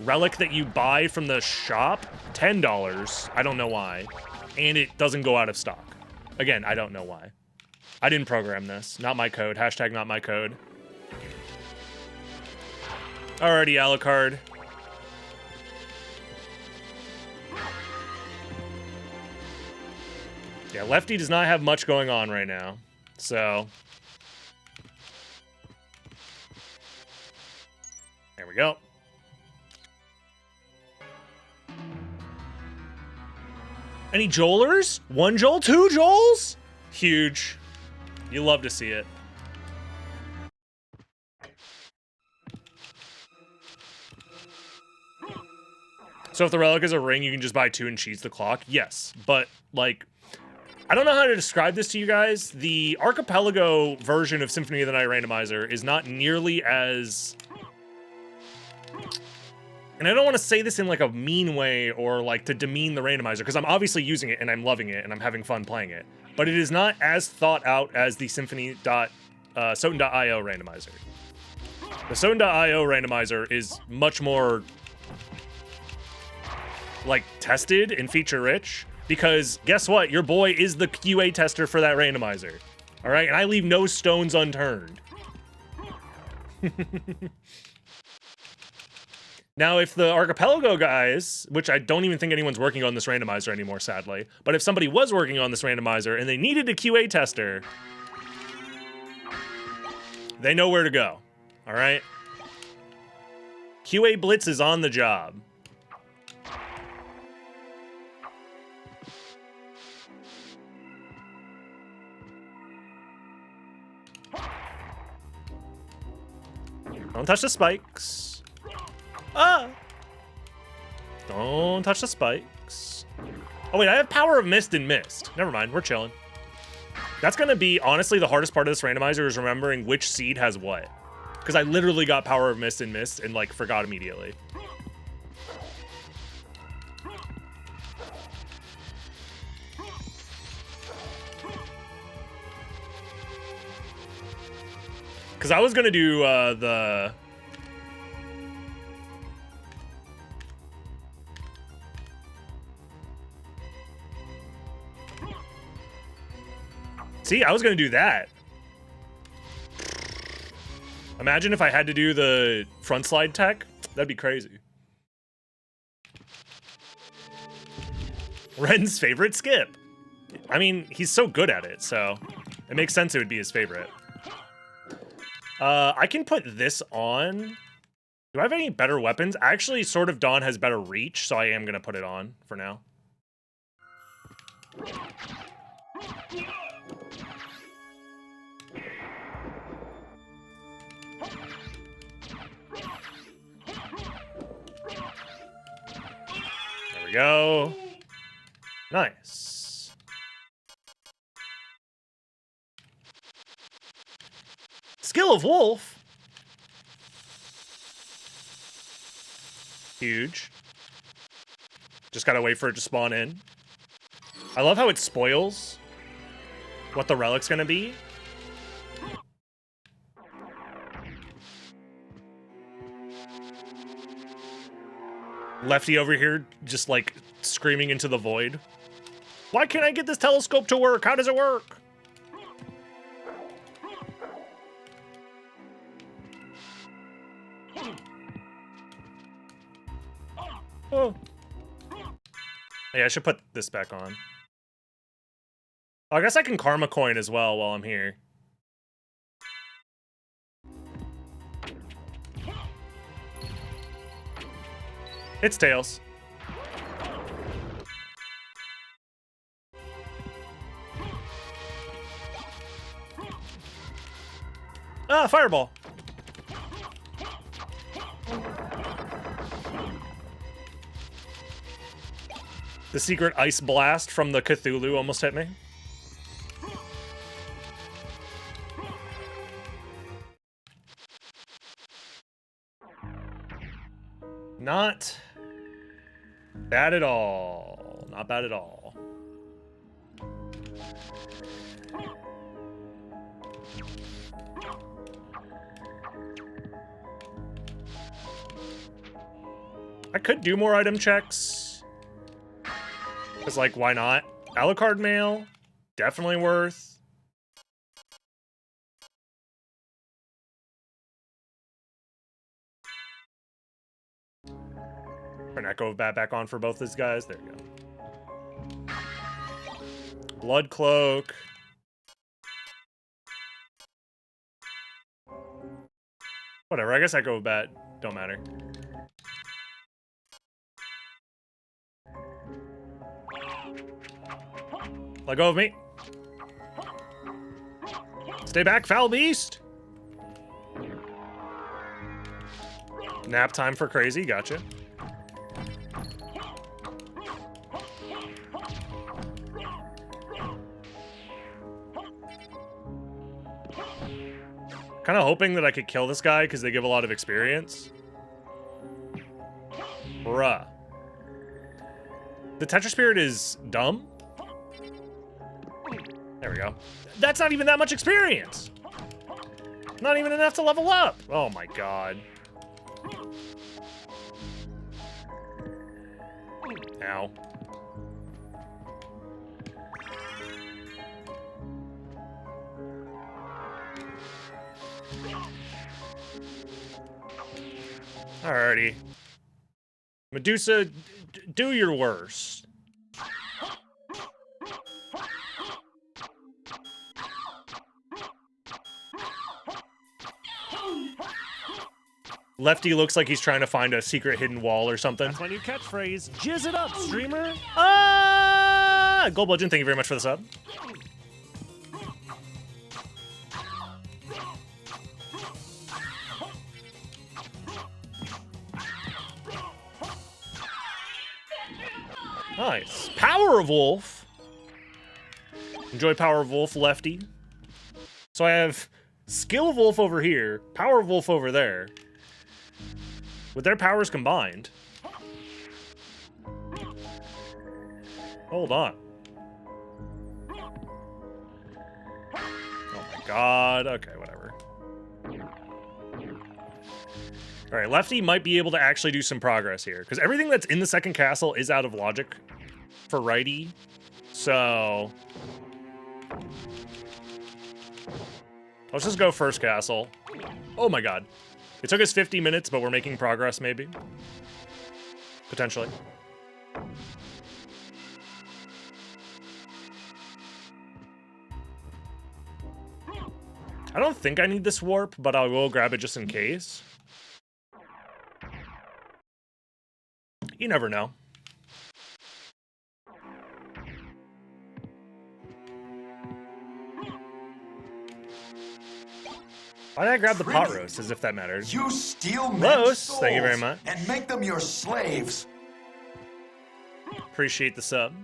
[SPEAKER 2] relic that you buy from the shop $10. I don't know why. And it doesn't go out of stock. Again, I don't know why. I didn't program this. Not my code. Hashtag not my code. Alrighty, Alucard. Yeah, Lefty does not have much going on right now. So. There we go. Any Joelers? 1 Joel? 2 Joels? Huge. You love to see it. So if the relic is a ring, you can just buy 2 and cheese the clock? Yes, but, like, I don't know how to describe this to you guys. The Archipelago version of Symphony of the Night Randomizer is not nearly as... And I don't want to say this in, like, a mean way or, like, to demean the randomizer, because I'm obviously using it and I'm loving it and I'm having fun playing it. But it is not as thought out as the SotN.io randomizer. The SotN.io randomizer is much more, like, tested and feature-rich, because guess what? Your boy is the QA tester for that randomizer. All right? And I leave no stones unturned. Now, if the Archipelago guys, which I don't even think anyone's working on this randomizer anymore, sadly, but if somebody was working on this randomizer and they needed a QA tester, they know where to go, all right? QA Blitz is on the job. Don't touch the spikes. Ah! Don't touch the spikes. Oh, wait, I have Power of Mist and Mist. Never mind, we're chilling. That's going to be, honestly, the hardest part of this randomizer is remembering which seed has what. Because I literally got Power of Mist and Mist and, like, forgot immediately. Because I was going to do the... See, I was going to do that. Imagine if I had to do the front slide tech. That'd be crazy. Ren's favorite skip. I mean, he's so good at it, so it makes sense it would be his favorite. I can put this on. Do I have any better weapons? Actually, Sword of Dawn has better reach, so I am going to put it on for now. There we go. Nice. Skill of Wolf. Huge. Just gotta wait for it to spawn in. I love how it spoils what the relic's gonna be. Lefty over here just like screaming into the void. Why can't I get this telescope to work? How does it work? Oh. Yeah, I should put this back on. Oh, I guess I can karma coin as well while I'm here. It's Tails. Ah, fireball. The secret ice blast from the Cthulhu almost hit me. Not bad at all. Not bad at all. I could do more item checks. Because, like, why not? Alucard mail, definitely worth. An Echo of Bat back on for both these guys. There you go. Blood Cloak. Whatever, I guess Echo of Bat don't matter. Let go of me. Stay back, foul beast. Nap time for crazy, gotcha. Kind of hoping that I could kill this guy because they give a lot of experience. Bruh. The Tetra Spirit is dumb. There we go. That's not even that much experience. Not even enough to level up. Oh my god. Ow. Alrighty. Medusa, do your worst. Lefty looks like he's trying to find a secret hidden wall or something.
[SPEAKER 1] That's my new catchphrase. Jizz it up, streamer.
[SPEAKER 2] Ah! Gold Bludgeon, thank you very much for the sub. Nice. Power of Wolf. Enjoy Power of Wolf, Lefty. So I have Skill of Wolf over here, Power of Wolf over there. With their powers combined. Hold on. Oh my god. Okay, whatever. Alright, Lefty might be able to actually do some progress here. Because everything that's in the second castle is out of logic for righty. So... let's just go first castle. Oh my god. It took us 50 minutes, but we're making progress, maybe. Potentially. I don't think I need this warp, but I will grab it just in case. You never know. Why did I grab the pot roast, as if that mattered?
[SPEAKER 3] You steal men's
[SPEAKER 2] Los,
[SPEAKER 3] souls
[SPEAKER 2] thank you very much.
[SPEAKER 3] and make them your slaves.
[SPEAKER 2] Appreciate the sub.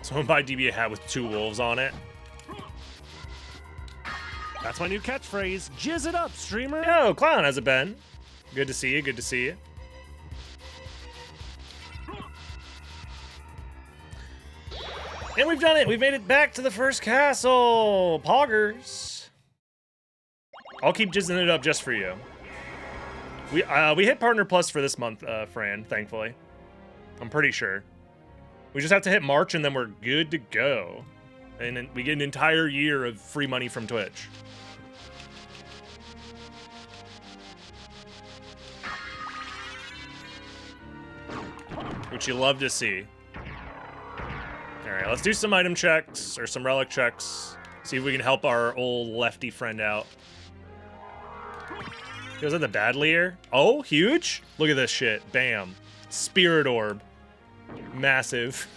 [SPEAKER 2] Someone buy DB a hat with 2 wolves on it.
[SPEAKER 1] That's my new catchphrase. Jizz it up, streamer.
[SPEAKER 2] Yo, Clown, how's it been? Good to see you, good to see you. And we've done it. We've made it back to the first castle. Poggers. I'll keep jizzing it up just for you. We hit Partner Plus for this month, Fran, thankfully. I'm pretty sure. We just have to hit March and then we're good to go. And then we get an entire year of free money from Twitch. Which you love to see. Alright, let's do some item checks, or some relic checks. See if we can help our old lefty friend out. Was that the Badlier? Oh, huge? Look at this shit. Bam. Spirit Orb. Massive.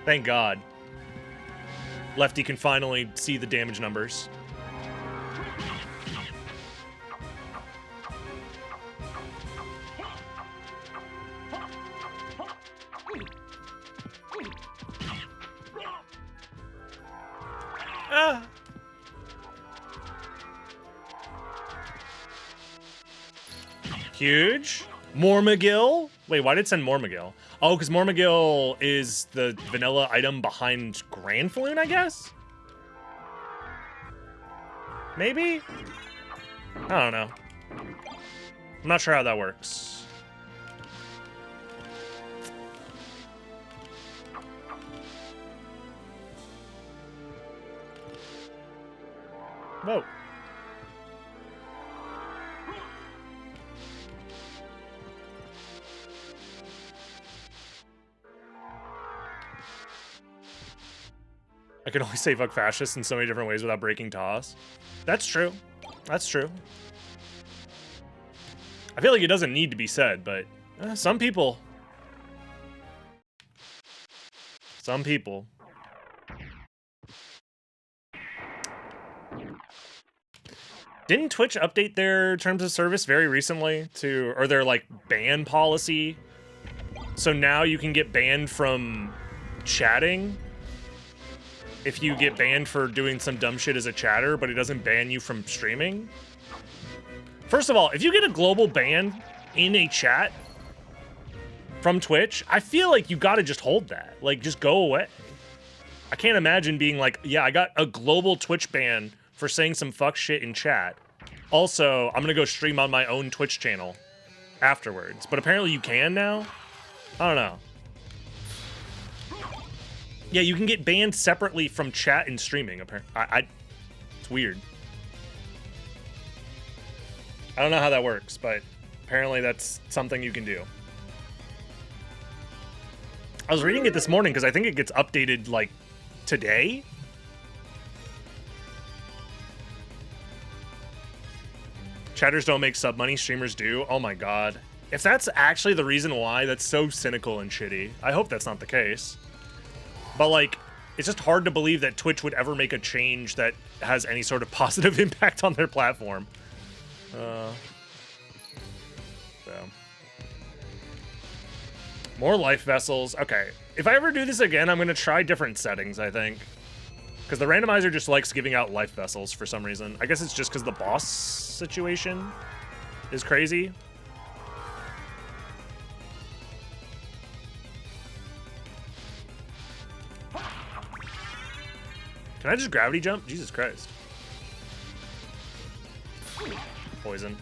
[SPEAKER 2] Thank God. Lefty can finally see the damage numbers. Ah. Huge. Mormagil? Wait, why did it send Mormagil? Oh, because Mormagil is the vanilla item behind Granfloon, I guess? Maybe? I don't know. I'm not sure how that works. Whoa. I can only say fuck fascists in so many different ways without breaking toss. That's true. That's true. I feel like it doesn't need to be said, but some people. Some people. Didn't Twitch update their terms of service very recently to, or their like ban policy? So now you can get banned from chatting if you get banned for doing some dumb shit as a chatter, but it doesn't ban you from streaming. First of all, if you get a global ban in a chat from Twitch, I feel like you gotta just hold that. Like, just go away. I can't imagine being like, yeah, I got a global Twitch ban for saying some fuck shit in chat. Also, I'm gonna go stream on my own Twitch channel afterwards. But apparently you can now? I don't know. Yeah, you can get banned separately from chat and streaming, apparently. It's weird. I don't know how that works, but apparently that's something you can do. I was reading it this morning because I think it gets updated, like, today? Chatters don't make sub money, streamers do. Oh my god. If that's actually the reason why, that's so cynical and shitty. I hope that's not the case. But, like, it's just hard to believe that Twitch would ever make a change that has any sort of positive impact on their platform. So. More life vessels. Okay. If I ever do this again, I'm going to try different settings, I think. Because the randomizer just likes giving out life vessels for some reason. I guess it's just because the boss situation is crazy. Can I just gravity jump? Jesus Christ. Poison.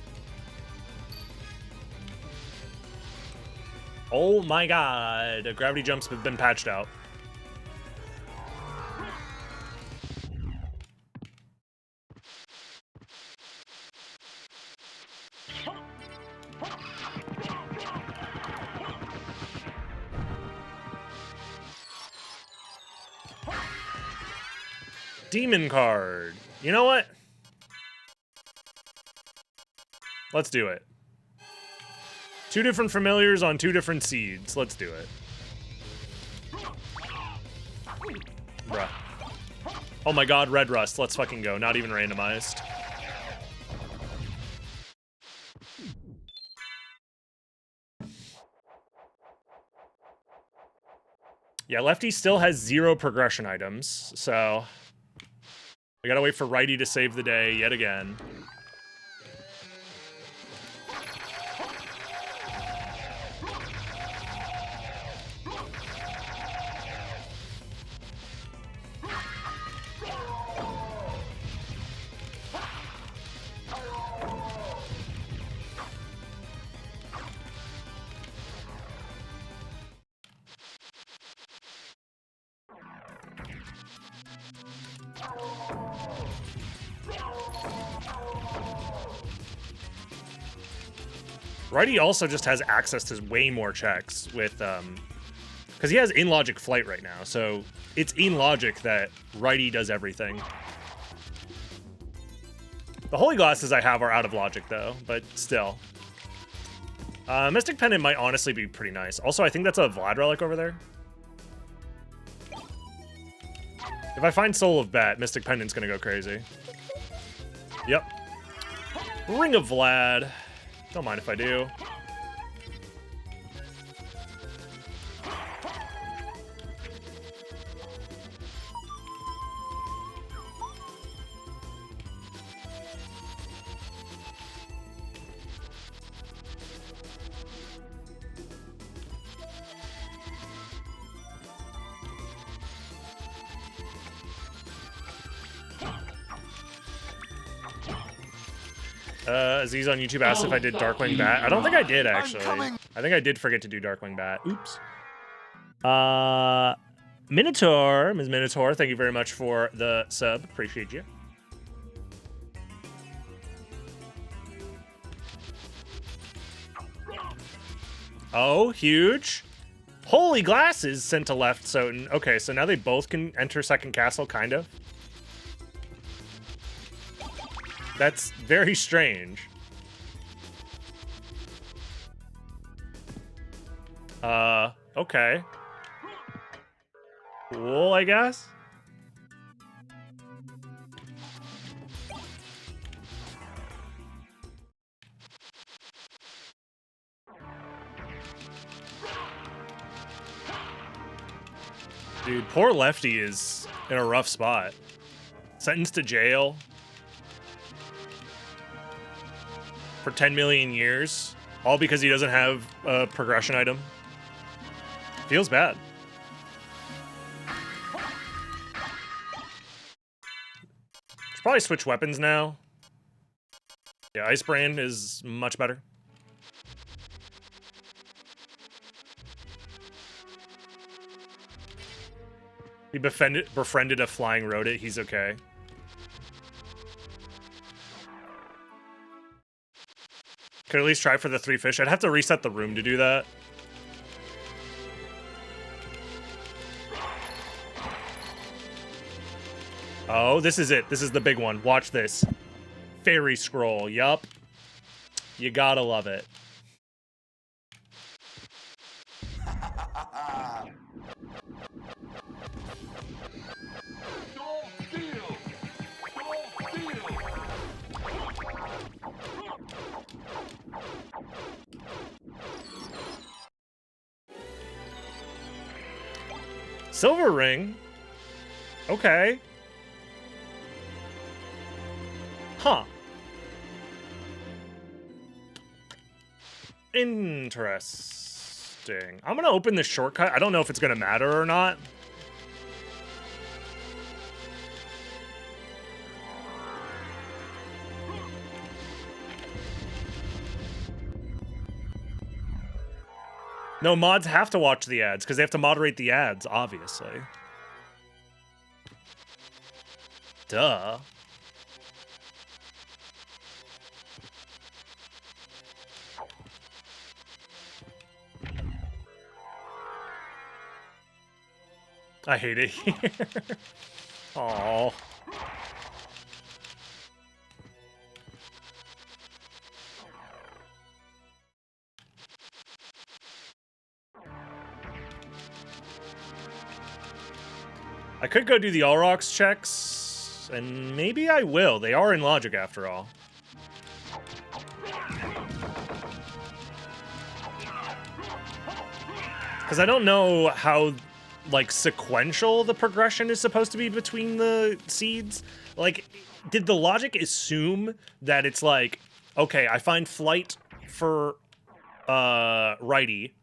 [SPEAKER 2] Oh my god. Gravity jumps have been patched out. Demon card. You know what? Let's do it. 2 different familiars on 2 different seeds. Let's do it. Bruh. Oh my god, red rust. Let's fucking go. Not even randomized. Yeah, lefty still has 0 progression items, so we gotta wait for righty to save the day yet again. Righty also just has access to way more checks with, because he has in-logic flight right now, so it's in logic that righty does everything. The holy glasses I have are out of logic though, but still. Mystic Pendant might honestly be pretty nice. Also, I think that's a Vlad relic over there. If I find Soul of Bat, Mystic Pendant's gonna go crazy. Yep. Ring of Vlad. Don't mind if I do. Aziz on YouTube asked if I did Darkwing Bat. I don't think I did, actually. I think I did forget to do Darkwing Bat. Oops. Minotaur, Ms. Minotaur, thank you very much for the sub. Appreciate you. Oh, huge. Holy glasses sent to left SotN. Okay, so now they both can enter second castle, kind of. That's very strange. Okay. Cool, I guess. Dude, poor Lefty is in a rough spot. Sentenced to jail for 10 million years, all because he doesn't have a progression item. Feels bad. Should probably switch weapons now. Yeah, Ice Brand is much better. He befriended a flying rodent. He's okay. Could at least try for the 3 fish. I'd have to reset the room to do that. Oh, this is it. This is the big one. Watch this. Fairy scroll. Yup. You gotta love it. Silver ring. Okay. Huh. Interesting. I'm gonna open this shortcut. I don't know if it's gonna matter or not. No, mods have to watch the ads because they have to moderate the ads, obviously. Duh. I hate it here. Aww. I could go do the All Rocks checks, and maybe I will. They are in logic after all. Because I don't know how, like, sequential the progression is supposed to be between the seeds. Like, did the logic assume that it's like, okay, I find flight for righty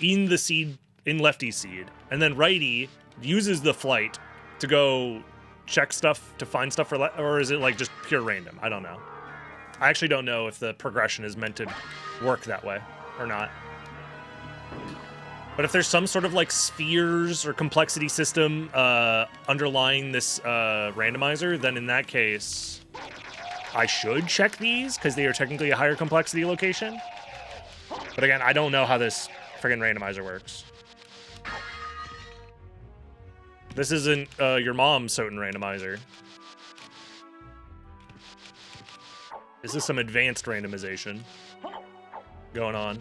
[SPEAKER 2] in the seed, in lefty seed, and then righty uses the flight to go check stuff to find stuff for or is it like just pure random? I don't know. I actually don't know if the progression is meant to work that way or not. But if there's some sort of like spheres or complexity system underlying this randomizer, then in that case, I should check these because they are technically a higher complexity location. But again, I don't know how this friggin' randomizer works. This isn't your mom's SotN randomizer. This is some advanced randomization going on.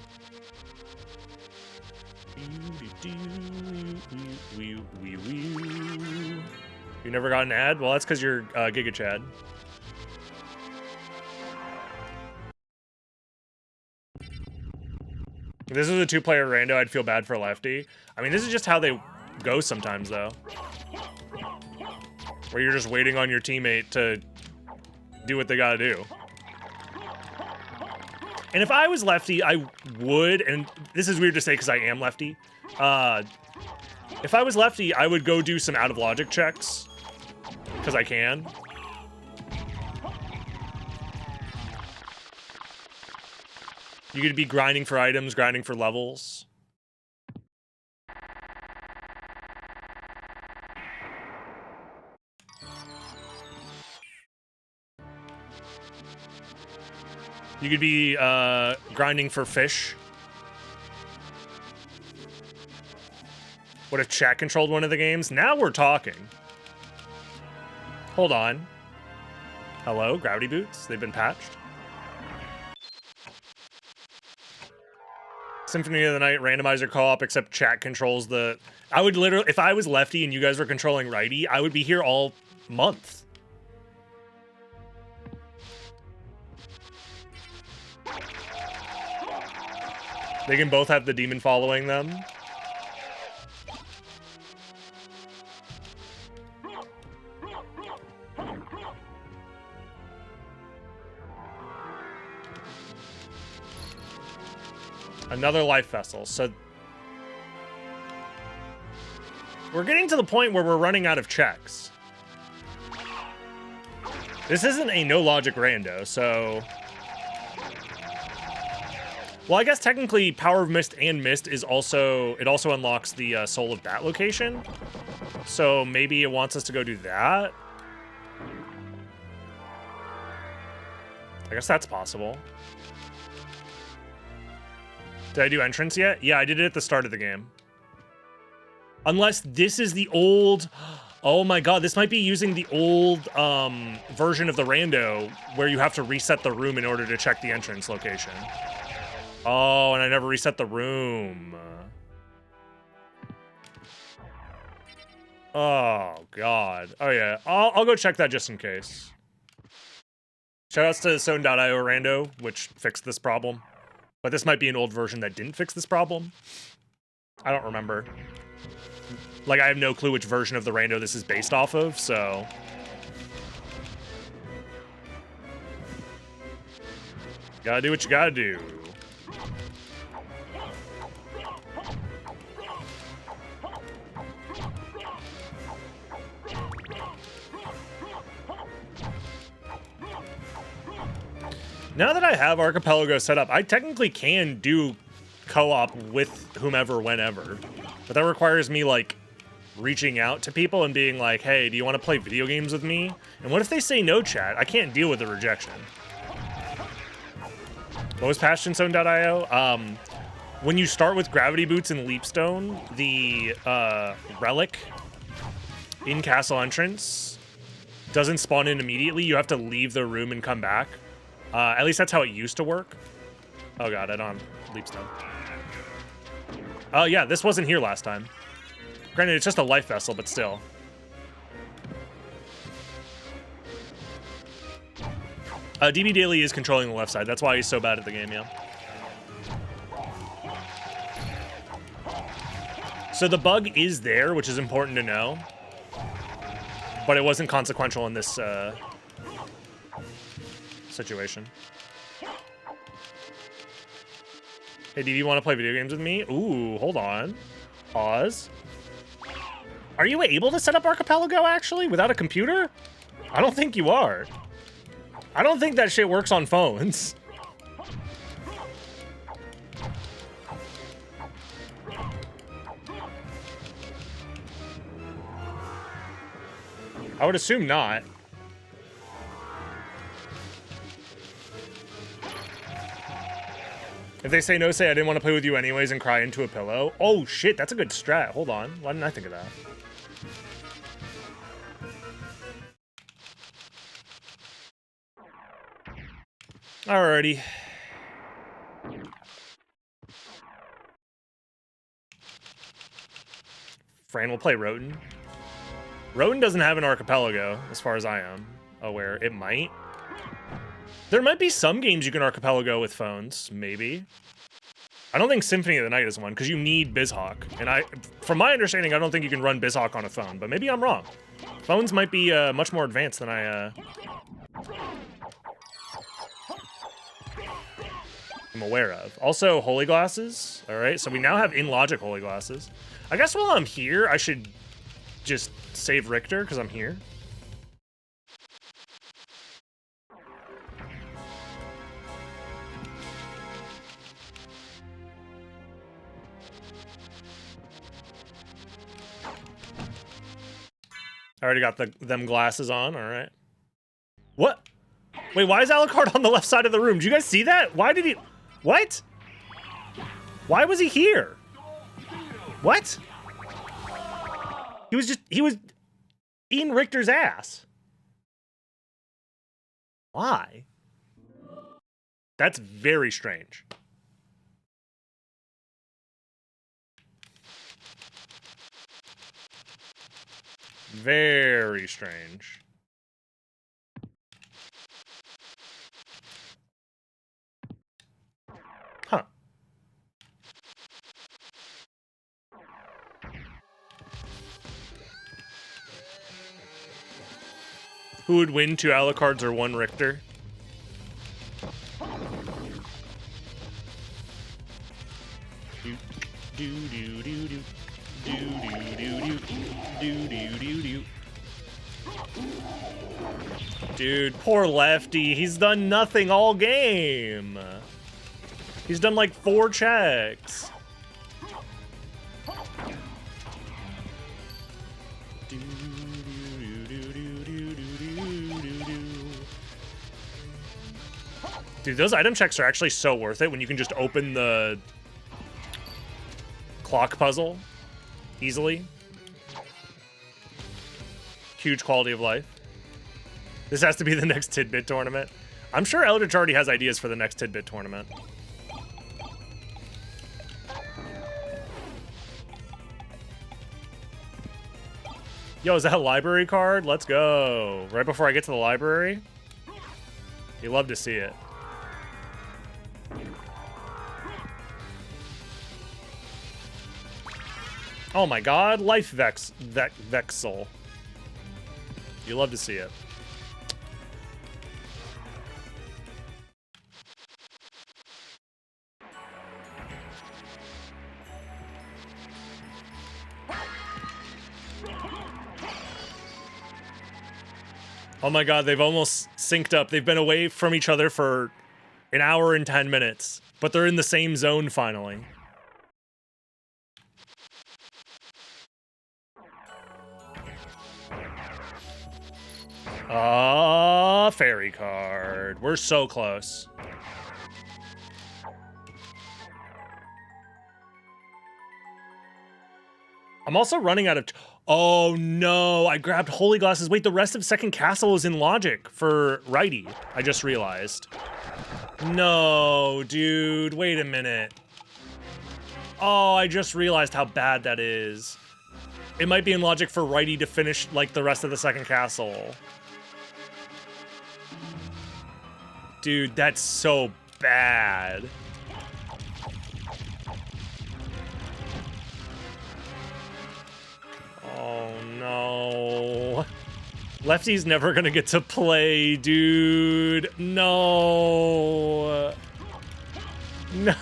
[SPEAKER 2] You never got an ad? Well, that's because you're Giga Chad. If this was a two-player rando, I'd feel bad for Lefty. I mean, this is just how they go sometimes, though. Where you're just waiting on your teammate to do what they gotta do. And if I was Lefty, I would, and this is weird to say because I am Lefty. If I was Lefty, I would go do some out-of-logic checks. Because I can. You could be grinding for items, grinding for levels. You could be grinding for fish. What if chat controlled one of the games? Now we're talking. Hold on. Hello, Gravity Boots. They've been patched. Symphony of the Night randomizer co-op, except chat controls the... I would literally... If I was lefty and you guys were controlling righty, I would be here all month. They can both have the demon following them. Another life vessel. So we're getting to the point where we're running out of checks. This isn't a no logic rando, so... Well, I guess technically Power of Mist and Mist is also... It also unlocks the Soul of Bat location. So maybe it wants us to go do that. I guess that's possible. Did I do entrance yet? Yeah, I did it at the start of the game. Unless this is the old... Oh my god, this might be using the old version of the rando where you have to reset the room in order to check the entrance location. Oh, and I never reset the room. Oh, God. Oh, yeah. I'll go check that just in case. Shoutouts to SotN.io rando, which fixed this problem. But this might be an old version that didn't fix this problem. I don't remember. Like, I have no clue which version of the rando this is based off of, so... Gotta do what you gotta do. Now that I have Archipelago set up, I technically can do co-op with whomever, whenever. But that requires me, like, reaching out to people and being like, hey, do you want to play video games with me? And what if they say no, chat? I can't deal with the rejection. What was patched in SotN.io? When you start with Gravity Boots and Leapstone, the relic in Castle Entrance doesn't spawn in immediately. You have to leave the room and come back. At least that's how it used to work. Oh god, I don't have Leapstone. Oh yeah, this wasn't here last time. Granted, it's just a life vessel, but still. DB Daily is controlling the left side. That's why he's so bad at the game, yeah. So the bug is there, which is important to know. But it wasn't consequential in this situation. Hey, do you want to play video games with me? Ooh, hold on. Pause. Are you able to set up Archipelago, actually, without a computer? I don't think you are. I don't think that shit works on phones. I would assume not. If they say no, say I didn't want to play with you anyways and cry into a pillow. Oh shit, that's a good strat. Hold on. Why didn't I think of that? Alrighty. Fran will play Roten. Roten doesn't have an archipelago, as far as I am aware. It might. There might be some games you can archipelago with phones, maybe. I don't think Symphony of the Night is one, because you need BizHawk. And from my understanding, I don't think you can run BizHawk on a phone, but maybe I'm wrong. Phones might be much more advanced than I'm aware of. Also, Holy Glasses. All right, so we now have in-logic Holy Glasses. I guess while I'm here, I should just save Richter, because I'm here. I already got them glasses on, all right. What? Wait, why is Alucard on the left side of the room? Did you guys see that? Why did he... What? Why was he here? What? He was eating Richter's ass. Why? That's very strange. Very strange. Huh. Who would win, 2 Alucards or 1 Richter? Dude, poor Lefty. He's done nothing all game. He's done like 4 checks. Dude, those item checks are actually so worth it when you can just open the clock puzzle easily. Huge quality of life. This has to be the next Tidbit tournament. I'm sure Eldritch already has ideas for the next Tidbit tournament. Yo, is that a library card? Let's go. Right before I get to the library? You love to see it. Oh my god, Life Vexel. You love to see it. Oh my god, they've almost synced up. They've been away from each other for an hour and 10 minutes, but they're in the same zone finally. Fairy card. We're so close. I'm also running out of... Oh no, I grabbed Holy Glasses. Wait, the rest of Second Castle is in Logic for Righty. I just realized. No, dude, wait a minute. Oh, I just realized how bad that is. It might be in Logic for Righty to finish like the rest of the Second Castle. Dude, that's so bad. Oh no. Lefty's never gonna get to play, dude. No. No.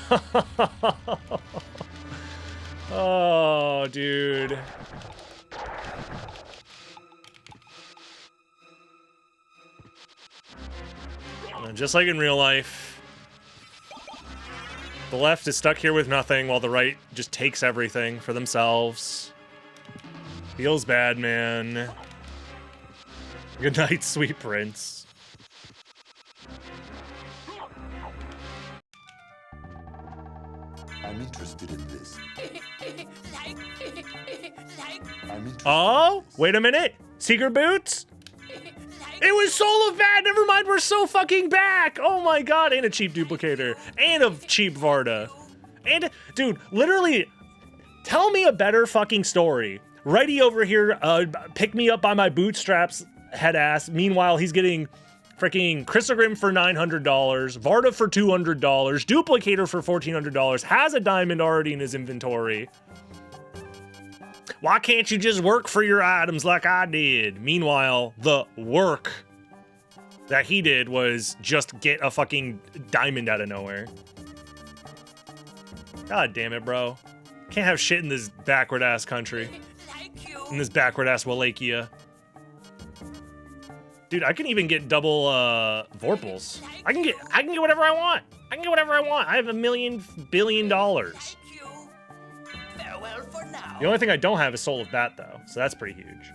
[SPEAKER 2] Oh, dude. Just like in real life, the left is stuck here with nothing while the right just takes everything for themselves. Feels bad, man. Good night, sweet prince.
[SPEAKER 3] I'm interested in this.
[SPEAKER 4] Like,
[SPEAKER 3] I'm interested.
[SPEAKER 2] Oh, wait a minute. Secret boots? It was Soul of Bat. Never mind, we're so fucking back. Oh my god, and a cheap duplicator. And a cheap Varda. And, dude, literally, tell me a better fucking story. Righty over here, pick me up by my bootstraps, head ass. Meanwhile, he's getting freaking Chrysogrim for $900, Varda for $200, Duplicator for $1,400, has a diamond already in his inventory. Why can't you just work for your items like I did? Meanwhile, the work that he did was just get a fucking diamond out of nowhere. God damn it, bro. Can't have shit in this backward ass country.
[SPEAKER 4] like you.
[SPEAKER 2] In this backward ass Wallachia. Dude, I can even get double Vorpals. I can get whatever I want. I can get whatever I want. I have $1 billion.
[SPEAKER 4] Thank you. Farewell for now.
[SPEAKER 2] The only thing I don't have is Soul of Bat, though, so that's pretty huge.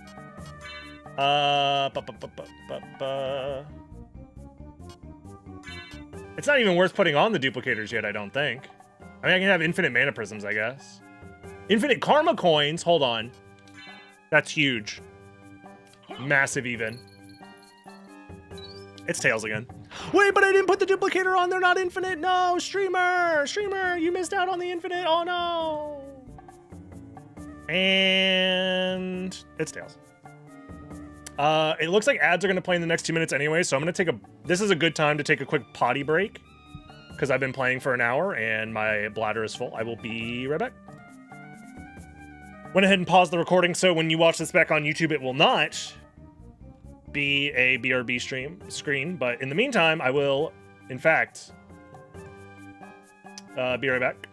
[SPEAKER 2] It's not even worth putting on the duplicators yet, I don't think. I mean, I can have infinite mana prisms, I guess. Infinite karma coins, hold on. That's huge. Massive even. It's Tails again. Wait, but I didn't put the duplicator on, they're not infinite. No, streamer, you missed out on the infinite, oh no. And it's Tails. It looks like ads are gonna play in the next 2 minutes anyway, so I'm gonna take this is a good time to take a quick potty break because I've been playing for an hour and my bladder is full. I will be right back. Went ahead and paused the recording, so when you watch this back on YouTube, it will not be a BRB screen, but in the meantime, I will, in fact, be right back.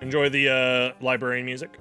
[SPEAKER 2] Enjoy the librarian music.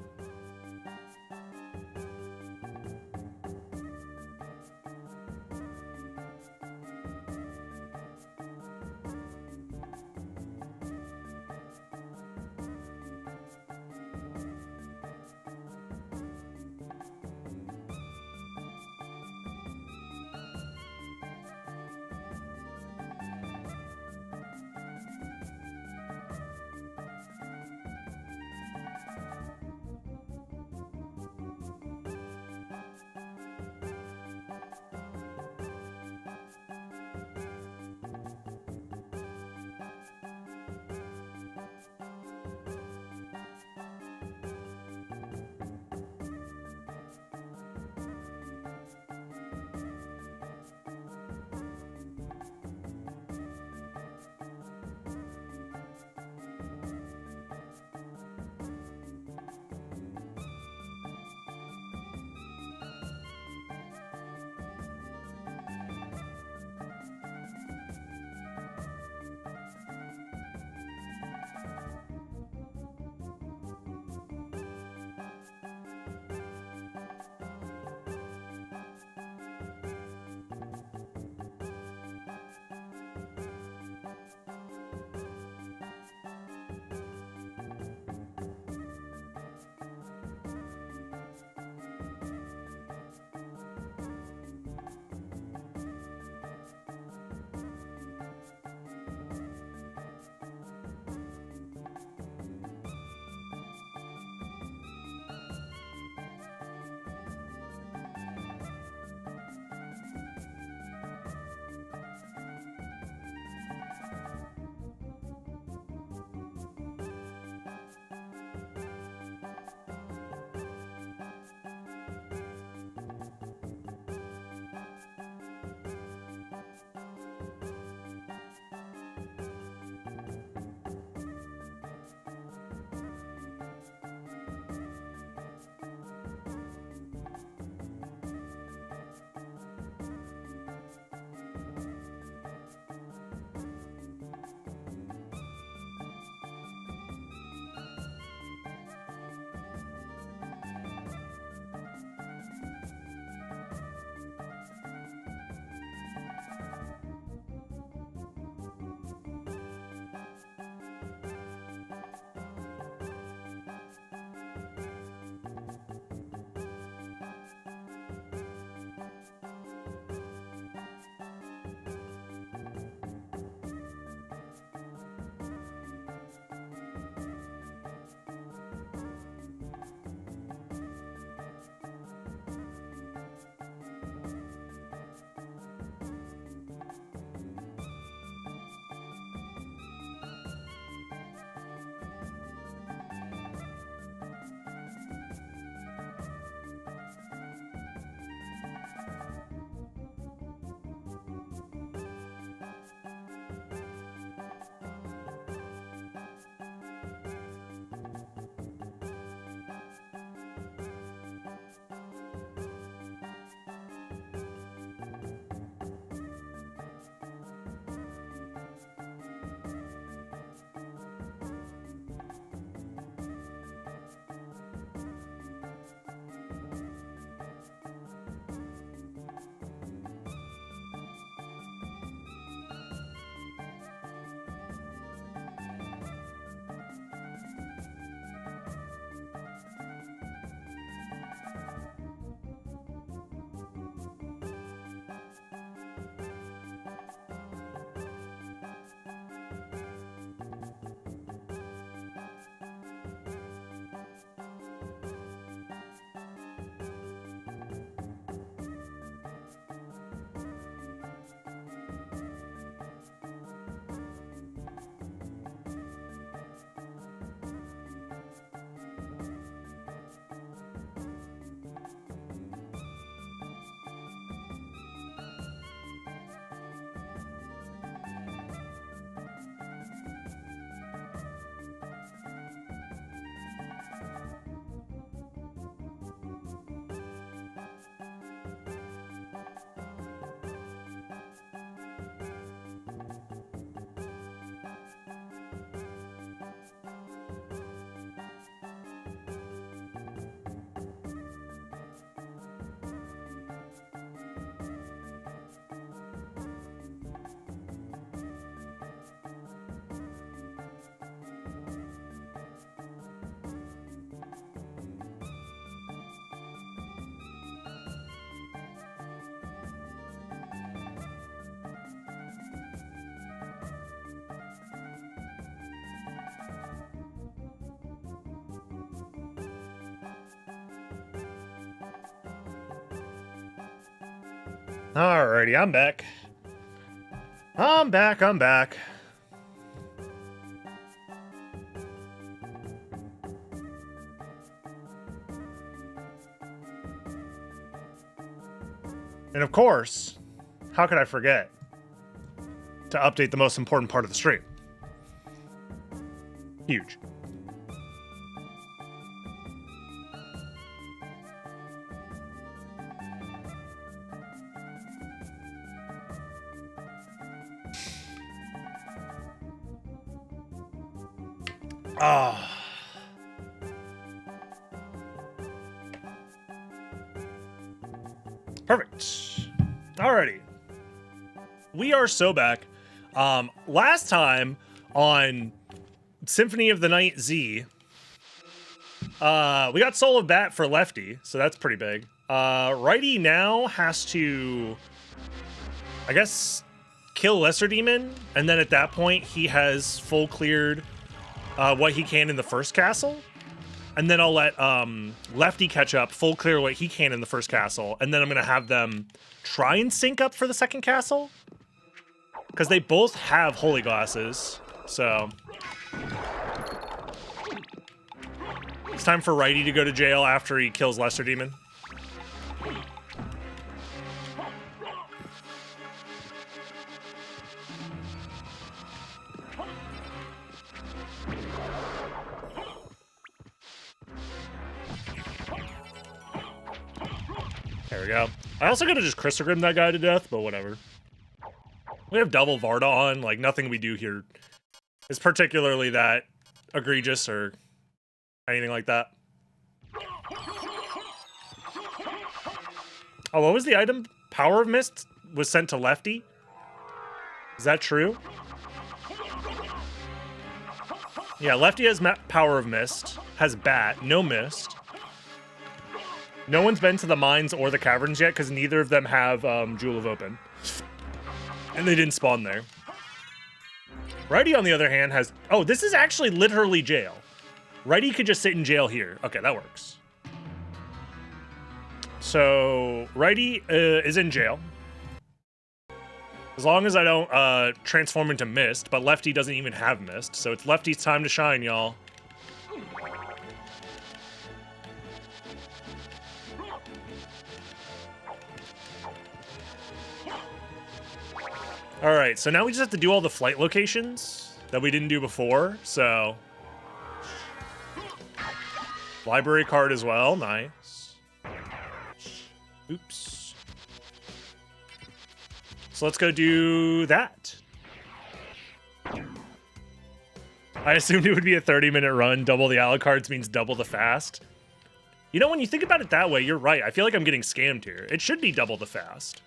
[SPEAKER 2] Alrighty, I'm back. I'm back. And of course, how could I forget to update the most important part of the stream? Huge. Ah. Perfect. Alrighty. We are so back. Last time on Symphony of the Night Z, we got Soul of Bat for Lefty, so that's pretty big. Righty now has to, I guess, kill Lesser Demon, and then at that point he has full cleared what he can in the first castle. And then I'll let Lefty catch up, full clear what he can in the first castle, and then I'm going to have them try and sync up for the second castle. Because they both have Holy Glasses, so... It's time for Righty to go to jail after he kills Lesser Demon. There we go. I also could have just Crystal Grim that guy to death, but whatever. We have double Varda on, like nothing we do here is particularly that egregious or anything like that. Oh, what was the item? Power of Mist was sent to Lefty? Is that true? Yeah, Lefty has Power of Mist, has Bat, no Mist. No one's been to the mines or the caverns yet because neither of them have Jewel of Open. And they didn't spawn there. Righty, on the other hand, has... Oh, this is actually literally jail. Righty could just sit in jail here. Okay, that works. So, Righty is in jail. As long as I don't transform into Mist, but Lefty doesn't even have Mist. So it's Lefty's time to shine, y'all. All right, so now we just have to do all the flight locations that we didn't do before, so... Library card as well, nice. Oops. So let's go do that. I assumed it would be a 30-minute run. Double the Alucards means double the fast. You know, when you think about it that way, you're right. I feel like I'm getting scammed here. It should be double the fast.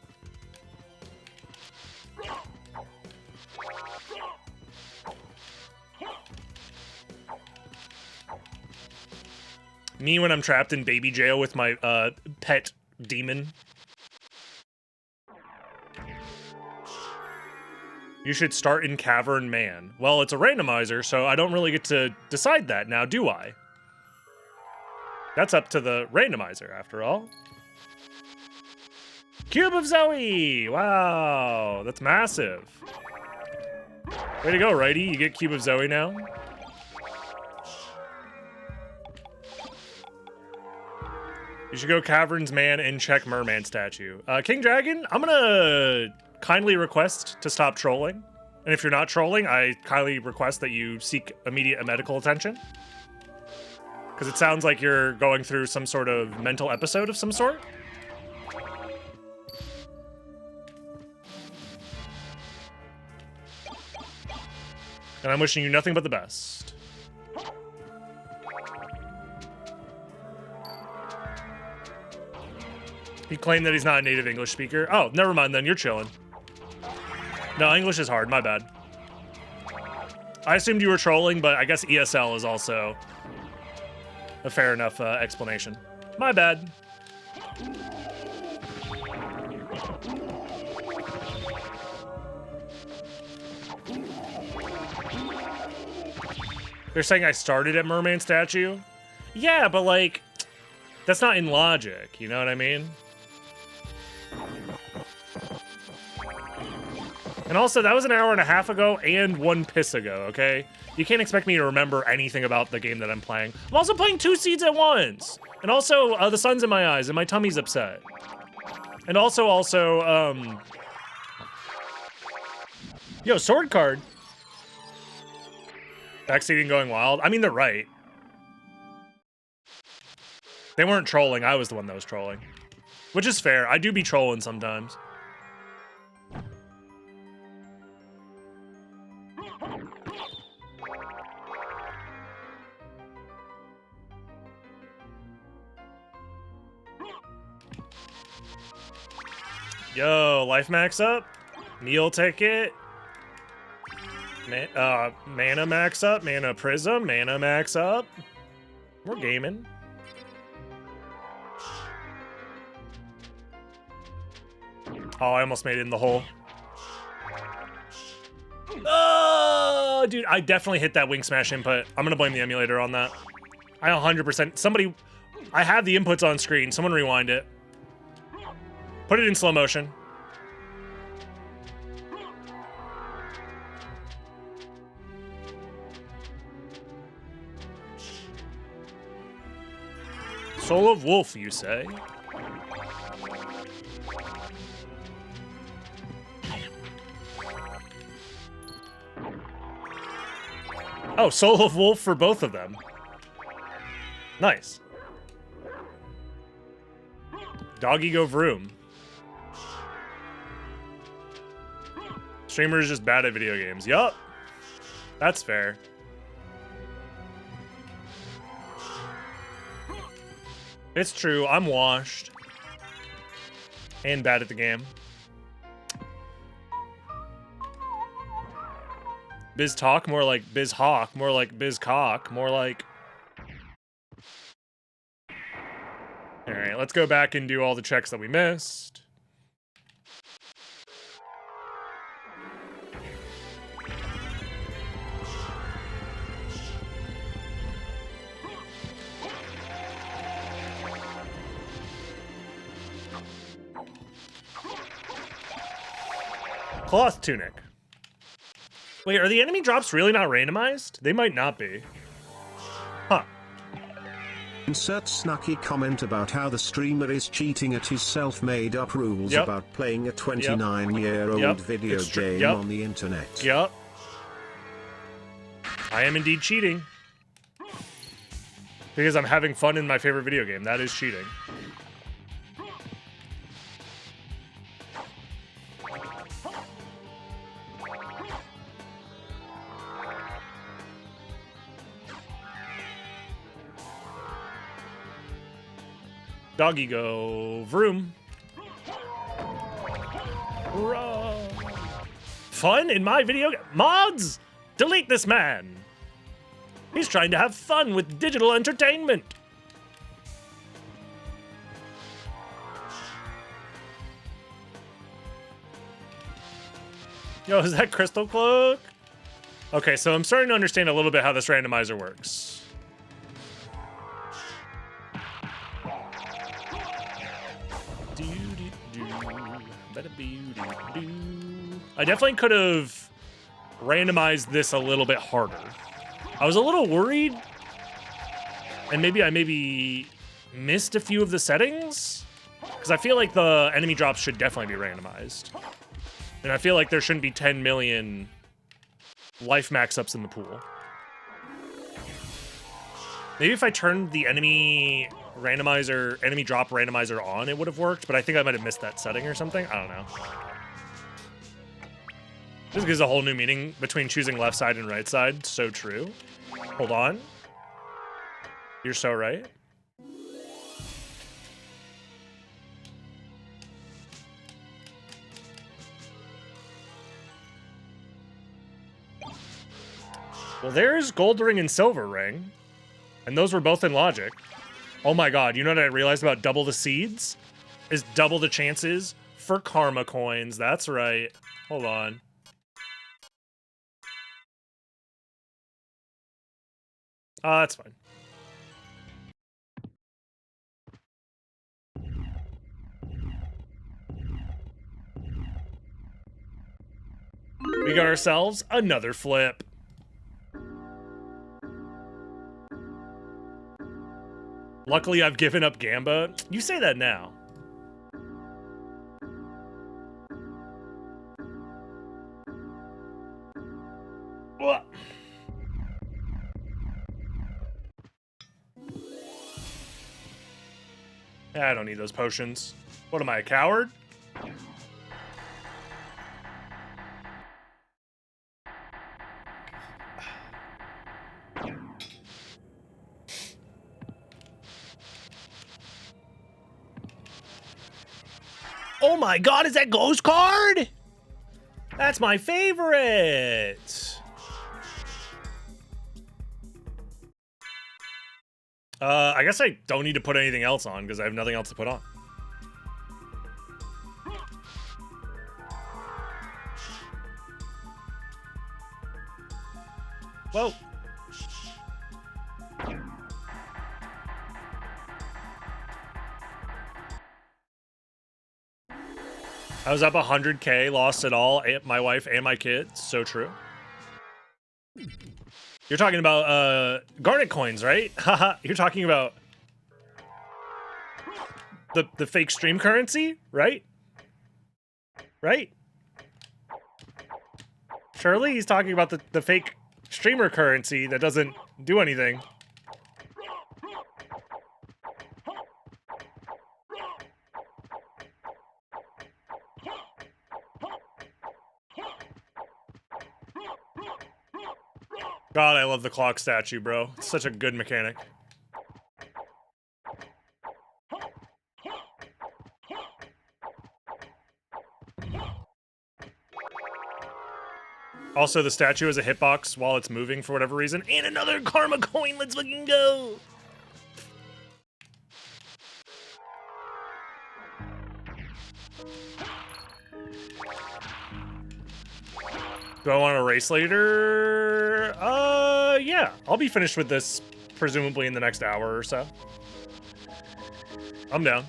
[SPEAKER 2] Me when I'm trapped in baby jail with my pet demon. You should start in Cavern Man. Well, it's a randomizer, so I don't really get to decide that now, do I? That's up to the randomizer, after all. Cube of Zoe! Wow, that's massive. Way to go, Righty. You get Cube of Zoe now. You should go Caverns Man and check Merman statue. King Dragon, I'm gonna kindly request to stop trolling. And if you're not trolling, I kindly request that you seek immediate medical attention. Because it sounds like you're going through some sort of mental episode of some sort. And I'm wishing you nothing but the best. He claimed that he's not a native English speaker. Oh, never mind then. You're chilling. No, English is hard. My bad. I assumed you were trolling, but I guess ESL is also a fair enough explanation. My bad. They're saying I started at Merman statue? Yeah, but like, that's not in logic. You know what I mean? And also, that was an hour and a half ago and 1 piss ago, okay? You can't expect me to remember anything about the game that I'm playing. I'm also playing 2 seeds at once! And also, the sun's in my eyes and my tummy's upset. And also, yo, sword card. Backseating going wild. I mean, they're right. They weren't trolling, I was the one that was trolling. Which is fair, I do be trolling sometimes. Yo, life max up. Meal ticket. Mana max up. Mana prism. Mana max up. We're gaming. Oh, I almost made it in the hole. Oh, dude, I definitely hit that wing smash input. I'm gonna blame the emulator on that. I 100%. Somebody, I have the inputs on screen. Someone rewind it. Put it in slow motion. Soul of Wolf, you say? Oh, Soul of Wolf for both of them. Nice. Doggy go vroom. Streamer is just bad at video games. Yup. That's fair. It's true, I'm washed. And bad at the game. Biz talk, more like biz hawk, more like biz cock, more like... Alright, let's go back and do all the checks that we missed. Cloth tunic. Wait, are the enemy drops really not randomized? They might not be. Huh.
[SPEAKER 5] Insert snarky comment about how the streamer is cheating at his self-made up rules about playing a 29-year-old video game on the internet.
[SPEAKER 2] Yup. I am indeed cheating. Because I'm having fun in my favorite video game. That is cheating. Doggy go vroom. Hurrah. Fun in my video game. Mods! Delete this man! He's trying to have fun with digital entertainment. Yo, is that Crystal Cloak? Okay, so I'm starting to understand a little bit how this randomizer works. I definitely could have randomized this a little bit harder. I was a little worried, and maybe I missed a few of the settings, because I feel like the enemy drops should definitely be randomized. And I feel like there shouldn't be 10 million life max ups in the pool. Maybe if I turned the enemy drop randomizer on, it would have worked, but I think I might have missed that setting or something. I don't know. This gives a whole new meaning between choosing left side and right side. So true. Hold on. You're so right. Well, there's gold ring and silver ring. And those were both in logic. Oh my god, you know what I realized about double the seeds? Is double the chances for karma coins. That's right. Hold on. That's fine. We got ourselves another flip. Luckily, I've given up Gamba. You say that now. What? I don't need those potions. What am I, a coward? Oh my god, is that Ghost card? That's my favorite. I guess I don't need to put anything else on because I have nothing else to put on. Whoa. I was up 100K, lost it all, my wife and my kids. So true. You're talking about garnet coins, right? Haha, you're talking about the fake stream currency, right? Right? Surely he's talking about the fake streamer currency that doesn't do anything. God, I love the clock statue, bro. It's such a good mechanic. Also, the statue has a hitbox while it's moving for whatever reason. And another karma coin. Let's fucking go. Do I want to race later? Yeah. I'll be finished with this presumably in the next hour or so. I'm down.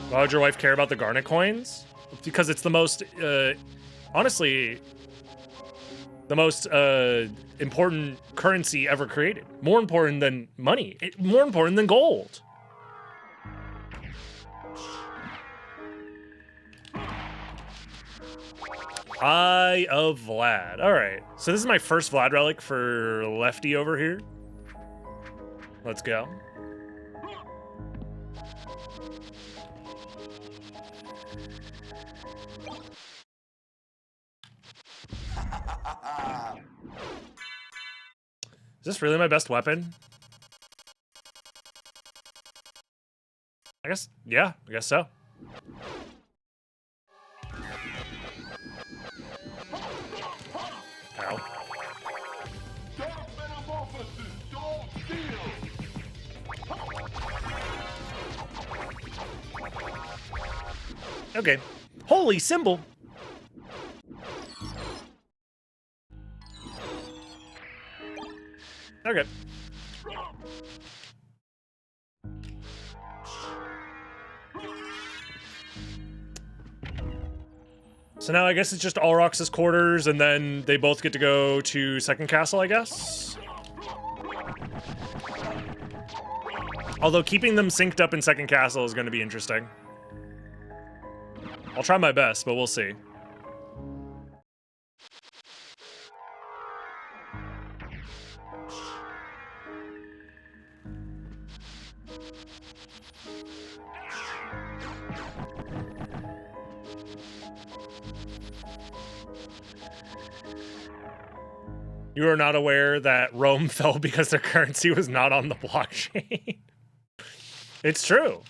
[SPEAKER 2] Why would your wife care about the garnet coins? Because it's the most, honestly, the most important currency ever created. More important than money. More important than gold. Eye of Vlad. All right. So this is my first Vlad relic for Lefty over here. Let's go. Is this really my best weapon? I guess, yeah, I guess so. Ow. Okay. Holy symbol. Okay. So now I guess it's just Alrox's quarters, and then they both get to go to second castle, I guess? Although keeping them synced up in second castle is going to be interesting. I'll try my best, but we'll see. You are not aware that Rome fell because their currency was not on the blockchain. It's true.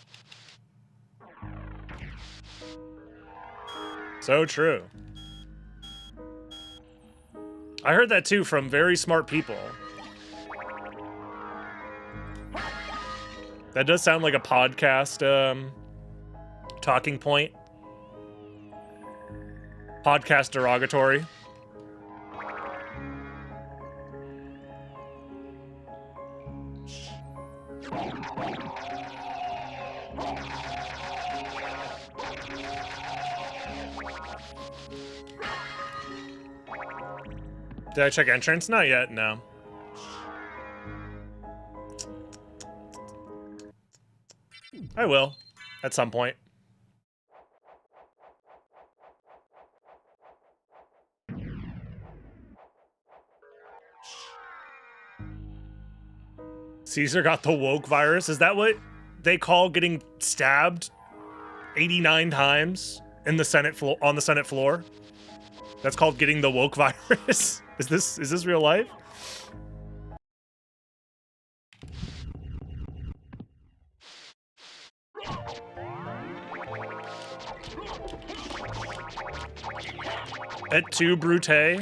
[SPEAKER 2] So true. I heard that too from very smart people. That does sound like a podcast talking point. Podcast derogatory. Did I check entrance? Not yet, no. I will, at some point. Caesar got the woke virus. Is that what they call getting stabbed 89 times in the Senate on the Senate floor? That's called getting the woke virus. Is this real life? Et tu, Brute?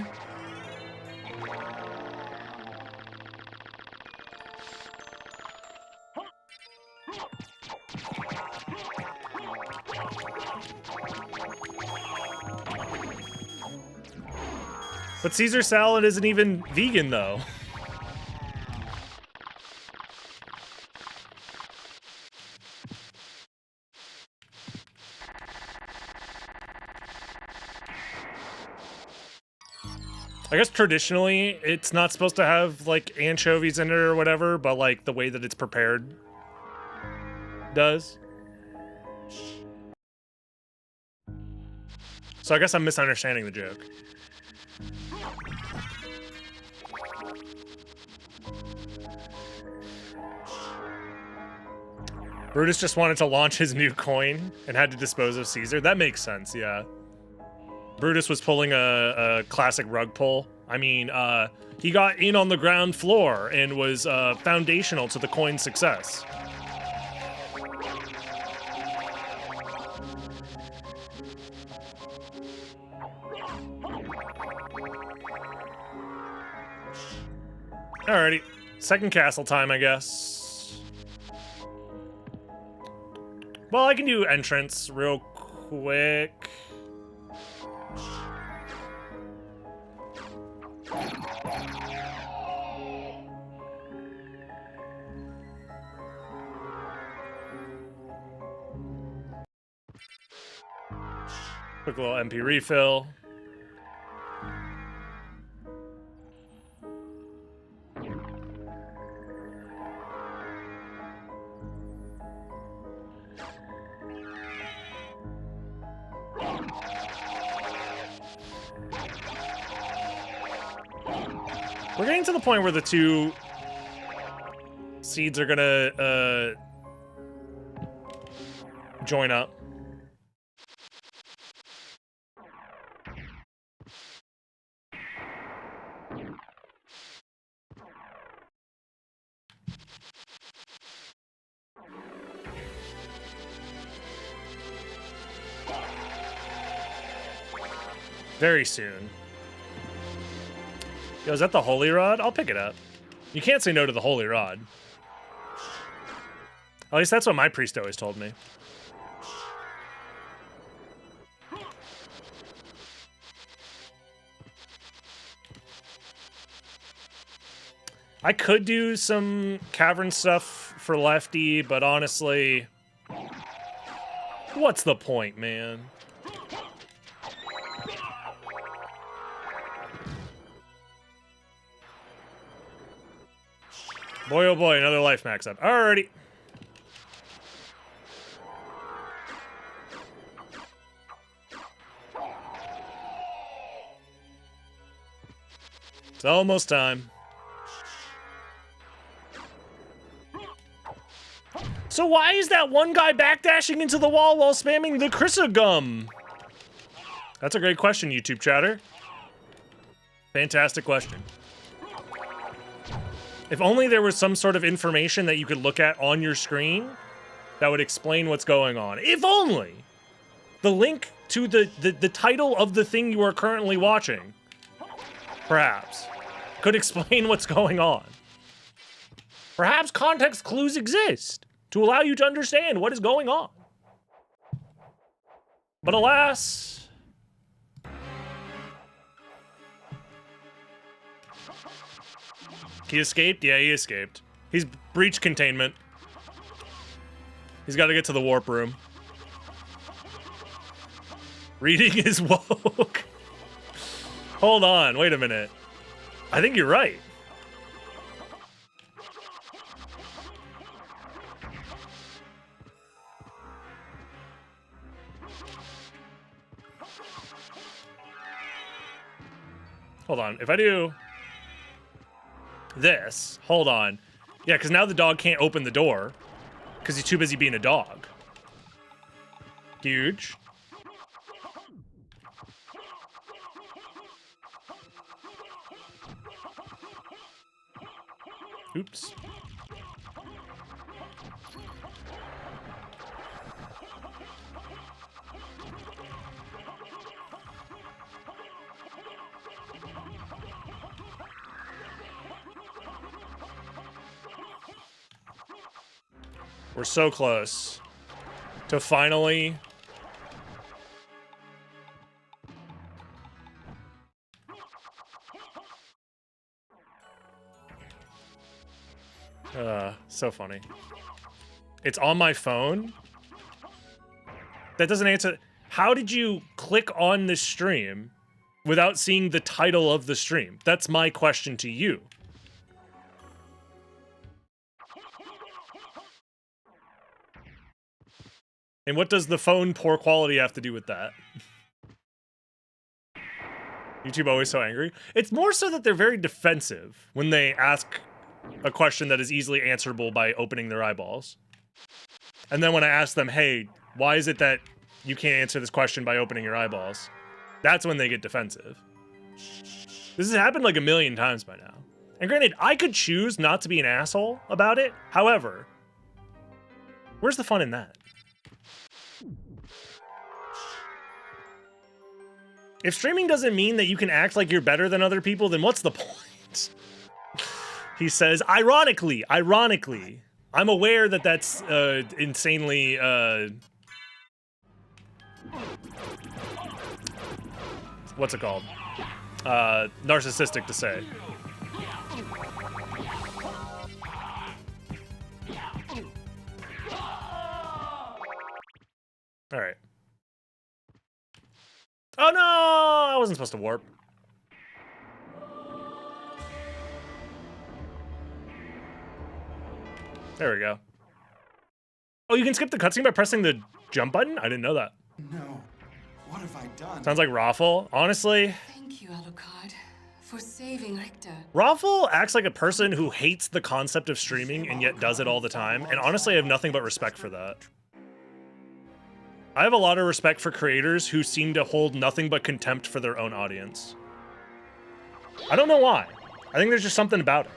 [SPEAKER 2] But Caesar salad isn't even vegan, though. I guess traditionally it's not supposed to have like anchovies in it or whatever, but like the way that it's prepared does. So I guess I'm misunderstanding the joke. Brutus just wanted to launch his new coin and had to dispose of Caesar. That makes sense, yeah. Brutus was pulling a classic rug pull. I mean, he got in on the ground floor and was foundational to the coin's success. Alrighty, second castle time, I guess. Well, I can do entrance real quick. Quick little MP refill. We're getting to the point where the two seeds are gonna join up. Very soon. Yo, is that the Holy Rod? I'll pick it up. You can't say no to the Holy Rod. At least that's what my priest always told me. I could do some cavern stuff for Lefty, but honestly, what's the point, man? Boy, oh boy, another life max up. Alrighty. It's almost time. So why is that one guy backdashing into the wall while spamming the Chrysogum? That's a great question, YouTube chatter. Fantastic question. If only there was some sort of information that you could look at on your screen that would explain what's going on. If only! The link to the title of the thing you are currently watching, perhaps, could explain what's going on. Perhaps context clues exist to allow you to understand what is going on. But alas... He escaped? Yeah, he escaped. He's breached containment. He's got to get to the warp room. Reading is woke. Hold on, wait a minute. I think you're right. Hold on, if I do this, hold on. Yeah, because now the dog can't open the door because he's too busy being a dog. Huge. Oops. We're so close to finally so funny. It's on my phone. That doesn't answer. How did you click on this stream without seeing the title of the stream? That's my question to you. And what does the phone poor quality have to do with that? YouTube always so angry. It's more so that they're very defensive when they ask a question that is easily answerable by opening their eyeballs. And then when I ask them, hey, why is it that you can't answer this question by opening your eyeballs? That's when they get defensive. This has happened like a million times by now. And granted, I could choose not to be an asshole about it. However, where's the fun in that? If streaming doesn't mean that you can act like you're better than other people, then what's the point? He says, ironically, I'm aware that that's insanely, what's it called? Narcissistic to say. All right. Oh no, I wasn't supposed to warp. There we go. Oh, you can skip the cutscene by pressing the jump button? I didn't know that.
[SPEAKER 6] No. What have I done?
[SPEAKER 2] Sounds like Raffle. Honestly,
[SPEAKER 7] Thank you, Alucard, for saving Richter.
[SPEAKER 2] Raffle acts like a person who hates the concept of streaming and yet does it all the time. And honestly, I have nothing but respect for that. I have a lot of respect for creators who seem to hold nothing but contempt for their own audience. I don't know why. I think there's just something about it.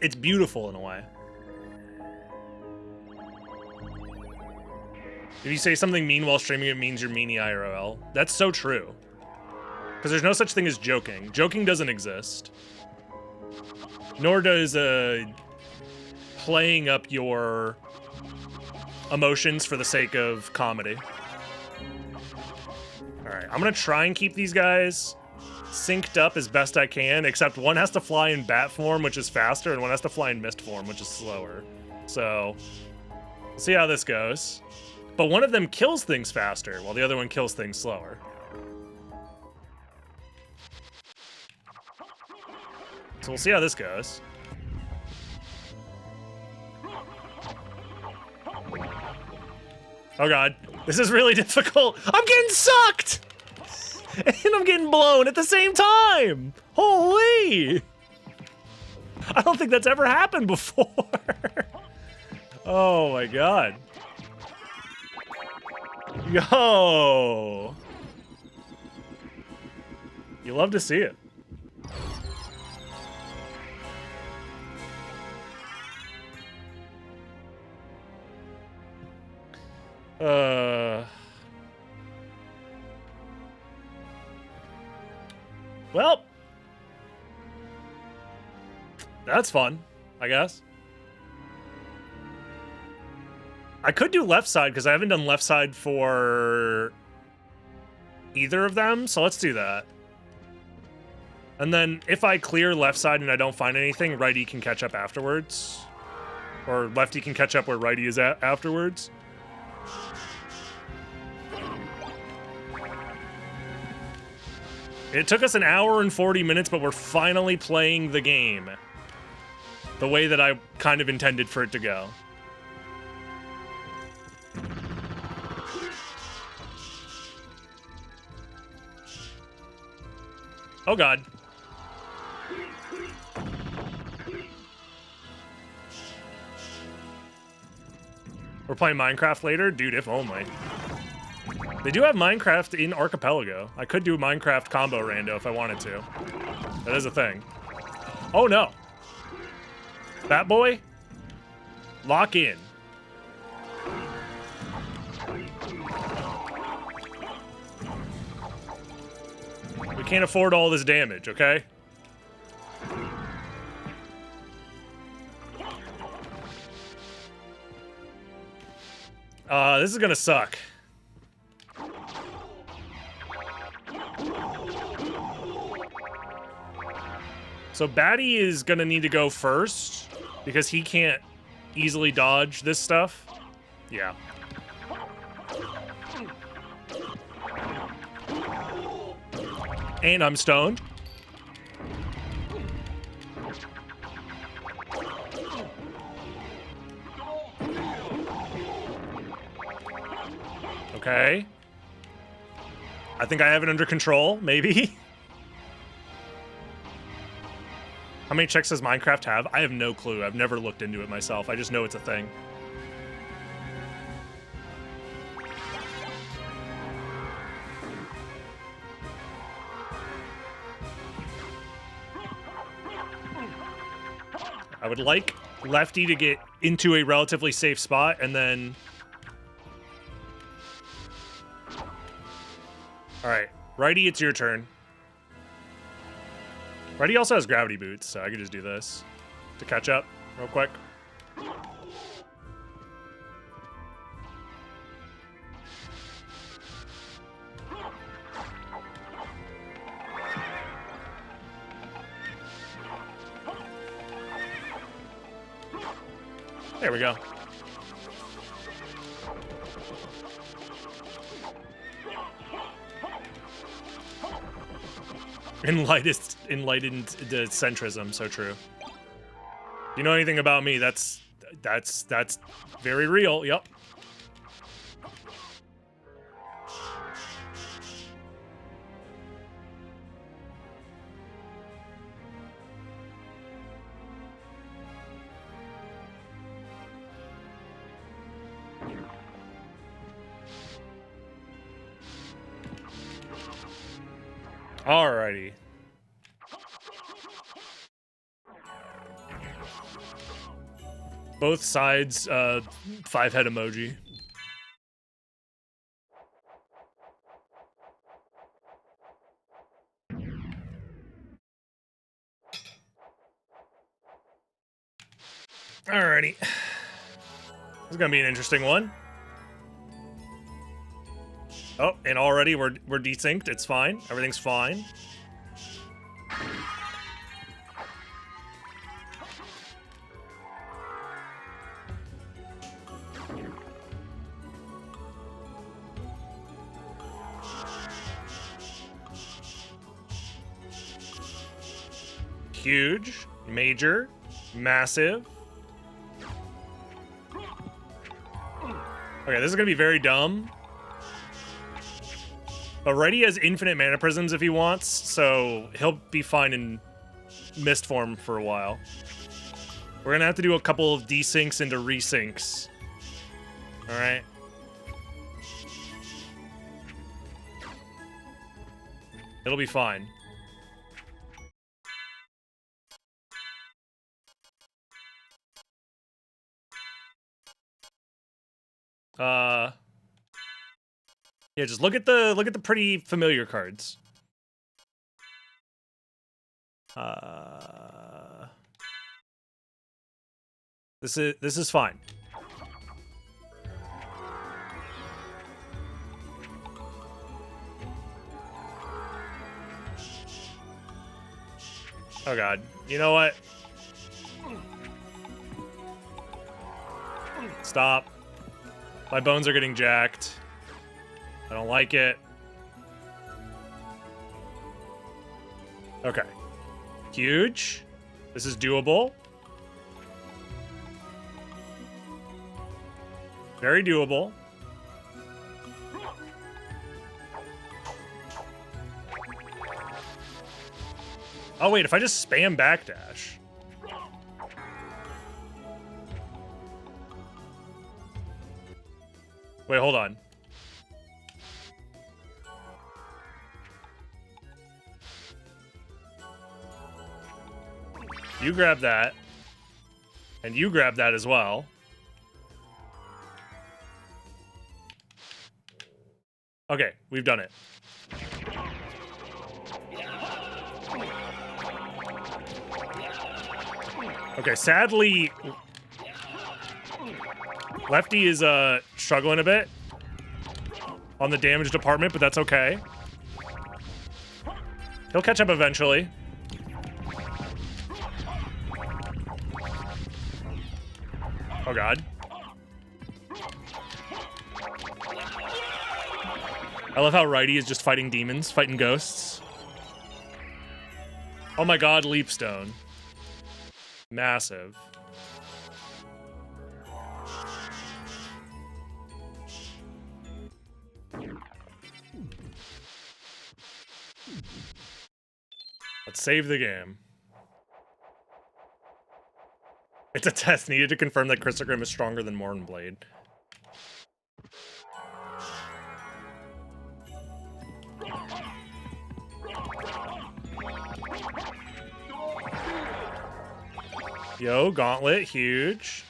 [SPEAKER 2] It's beautiful in a way. If you say something mean while streaming, it means you're meanie IRL. That's so true. Because there's no such thing as joking. Joking doesn't exist. Nor does playing up your emotions for the sake of comedy. Alright, I'm gonna try and keep these guys synced up as best I can, except one has to fly in bat form, which is faster, and one has to fly in mist form, which is slower. So, we'll see how this goes. But one of them kills things faster, while the other one kills things slower. So we'll see how this goes. Oh god, this is really difficult. I'm getting sucked! And I'm getting blown at the same time! Holy! I don't think that's ever happened before. Oh my god. Yo! You love to see it. Well, that's fun, I guess. I could do left side because I haven't done left side for either of them, so let's do that. And then if I clear left side and I don't find anything, righty can catch up afterwards. Or lefty can catch up where righty is at afterwards. It took us an hour and 40 minutes, but we're finally playing the game the way that I kind of intended for it to go. Oh god. We're playing Minecraft later? Dude, if only. They do have Minecraft in Archipelago. I could do Minecraft combo rando if I wanted to. That is a thing. Oh no. Bat boy? Lock in. We can't afford all this damage, okay? This is gonna suck. So Batty is gonna need to go first because he can't easily dodge this stuff. Yeah. And I'm stoned. Okay. I think I have it under control, maybe. How many checks does Minecraft have? I have no clue. I've never looked into it myself. I just know it's a thing. I would like Lefty to get into a relatively safe spot and then... Alright, Righty, it's your turn. Righty also has gravity boots, so I could just do this to catch up real quick. There we go. Enlightened centrism, so true. You know anything about me? That's very real. Yep. Alrighty. Both sides, 5-head emoji. Alrighty. This is gonna be an interesting one. Oh, and already we're desynced. It's fine. Everything's fine. Huge, major, massive. Okay, this is gonna be very dumb. But Reddy has infinite mana prisms if he wants, so he'll be fine in mist form for a while. We're gonna have to do a couple of desyncs into resyncs. Alright. It'll be fine. Yeah, just look at the pretty familiar cards. This is fine. Oh god. You know what? Stop. My bones are getting jacked. I don't like it. Okay. Huge. This is doable. Very doable. Oh wait, if I just spam backdash. Wait, hold on. You grab that. And you grab that as well. Okay, we've done it. Okay, sadly, Lefty is struggling a bit on the damage department, but that's okay. He'll catch up eventually. Oh god. I love how Righty is just fighting demons, fighting ghosts. Oh my god, Leapstone. Massive. Let's save the game. It's a test needed to confirm that Crystogrim is stronger than Mornblade. Yo, Gauntlet, huge.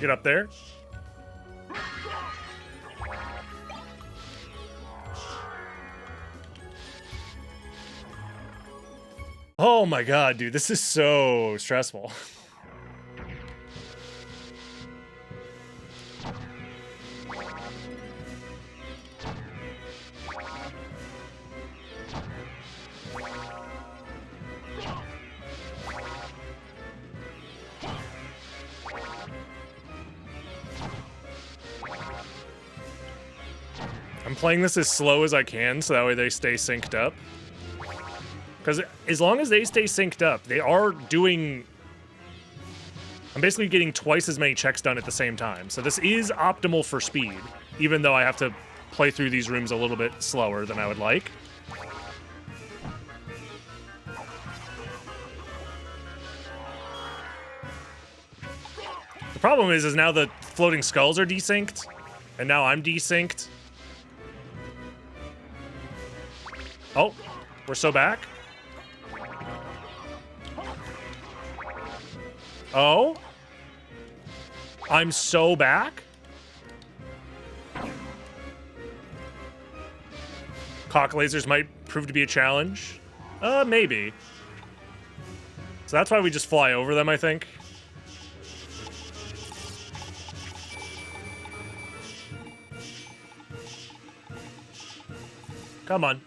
[SPEAKER 2] Get up there. Oh my god, dude, this is so stressful. I'm playing this as slow as I can so that way they stay synced up. Because as long as they stay synced up, they are doing... I'm basically getting twice as many checks done at the same time. So this is optimal for speed, even though I have to play through these rooms a little bit slower than I would like. The problem is now the floating skulls are desynced, and now I'm desynced. Oh, we're so back. Oh, I'm so back. Cock lasers might prove to be a challenge. Maybe. So that's why we just fly over them, I think. Come on.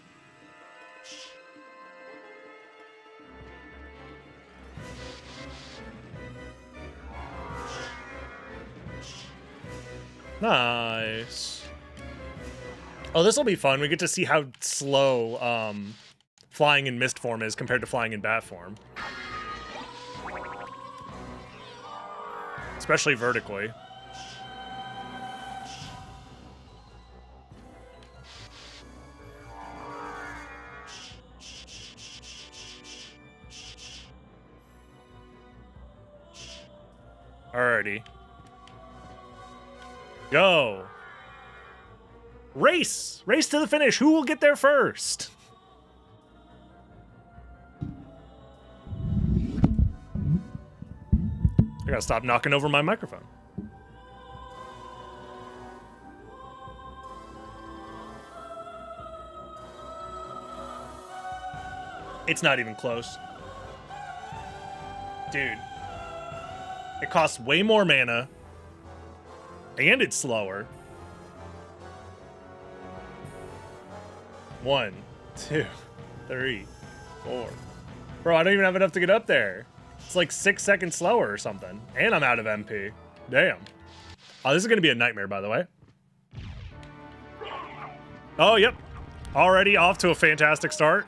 [SPEAKER 2] Nice. Oh, this will be fun. We get to see how slow flying in mist form is compared to flying in bat form. Especially vertically. Alrighty. Go. Race! Race to the finish. Who will get there first? I gotta stop knocking over my microphone. It's not even close. Dude. It costs way more mana. And it's slower. 1, 2, 3, 4. Bro, I don't even have enough to get up there. It's like 6 seconds slower or something. And I'm out of MP. Damn. Oh, this is going to be a nightmare, by the way. Oh, yep. Already off to a fantastic start.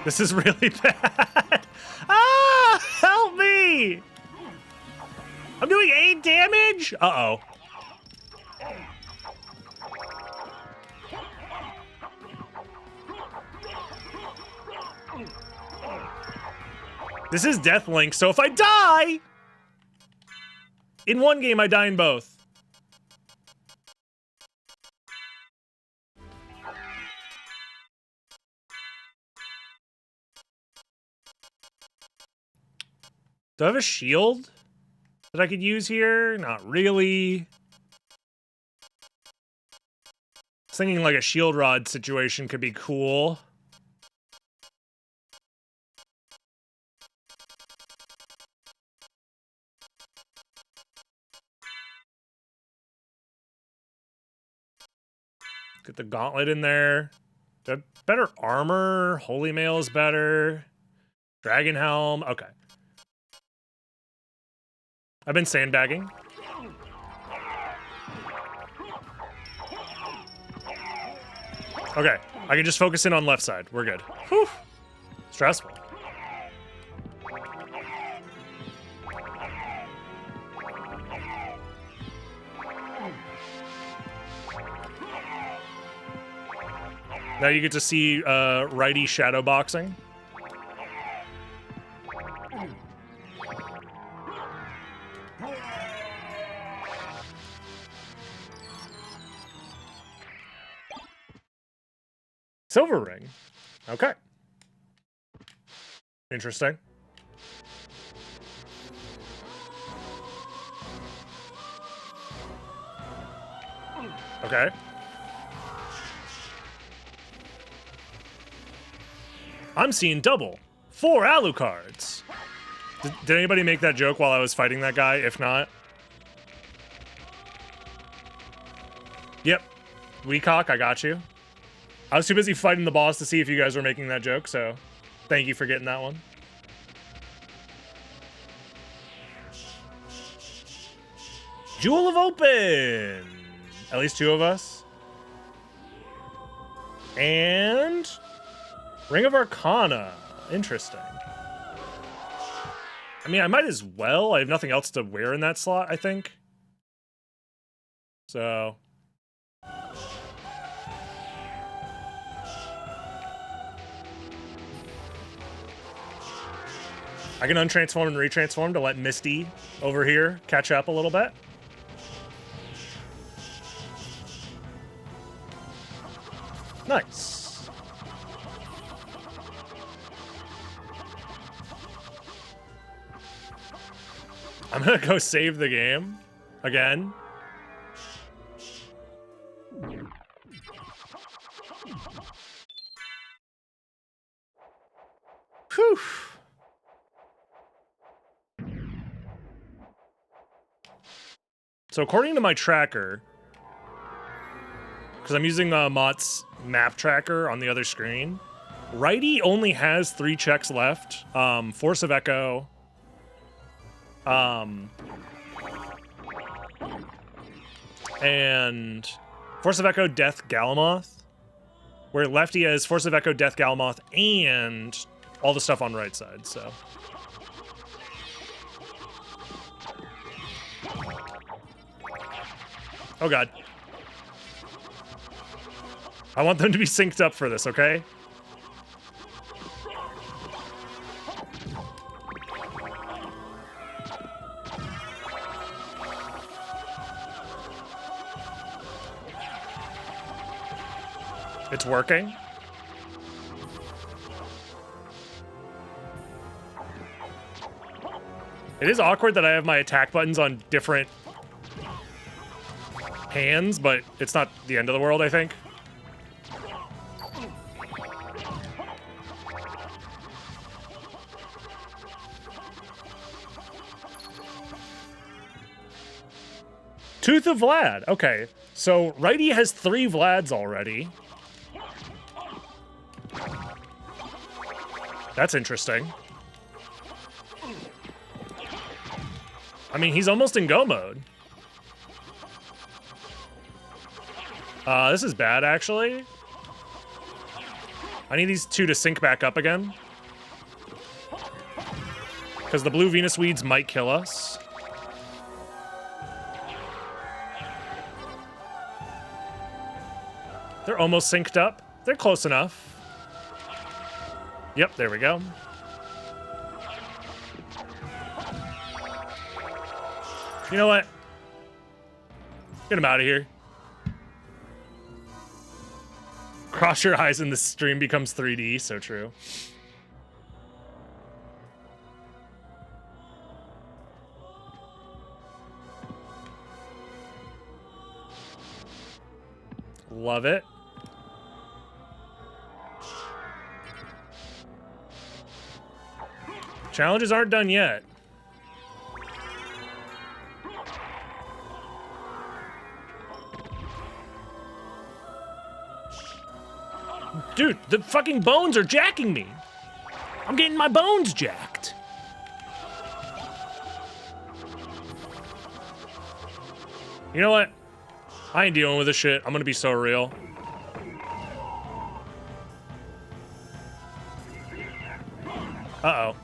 [SPEAKER 2] This is really bad. Ah! Help me! I'm doing 8 damage? Uh-oh. This is Deathlink, so if I die... In one game, I die in both. Do I have a shield that I could use here? Not really. I was thinking like a shield rod situation could be cool. Get the gauntlet in there. Better armor. Holy Mail is better. Dragon Helm. Okay. I've been sandbagging. Okay, I can just focus in on left side. We're good. Whew. Stressful. Now you get to see righty shadow boxing. Silver ring. Okay. Interesting. Okay. I'm seeing double. 4 Alucards. Did anybody make that joke while I was fighting that guy? If not. Yep. Weacock, I got you. I was too busy fighting the boss to see if you guys were making that joke, so thank you for getting that one. Jewel of Open! At least 2 of us. And Ring of Arcana. Interesting. I mean, I might as well. I have nothing else to wear in that slot, I think. So... I can untransform and retransform to let Misty over here catch up a little bit. Nice. I'm gonna go save the game again. Whew. So according to my tracker, because I'm using Mott's map tracker on the other screen, righty only has 3 checks left. Force of Echo, and Force of Echo, Death, Galamoth, where lefty has Force of Echo, Death, Galamoth, and all the stuff on right side, so... Oh god. I want them to be synced up for this, okay? It's working. It is awkward that I have my attack buttons on different hands, but it's not the end of the world, I think. Tooth of Vlad. Okay, so Righty has 3 Vlads already. That's interesting. I mean, he's almost in go mode. This is bad, actually. I need these 2 to sync back up again. Because the blue Venus Weeds might kill us. They're almost synced up. They're close enough. Yep, there we go. You know what? Get him out of here. Cross your eyes and the stream becomes 3D. So true. Love it. Challenges aren't done yet. Dude, the fucking bones are jacking me. I'm getting my bones jacked. You know what? I ain't dealing with this shit. I'm gonna be so real. Uh-oh.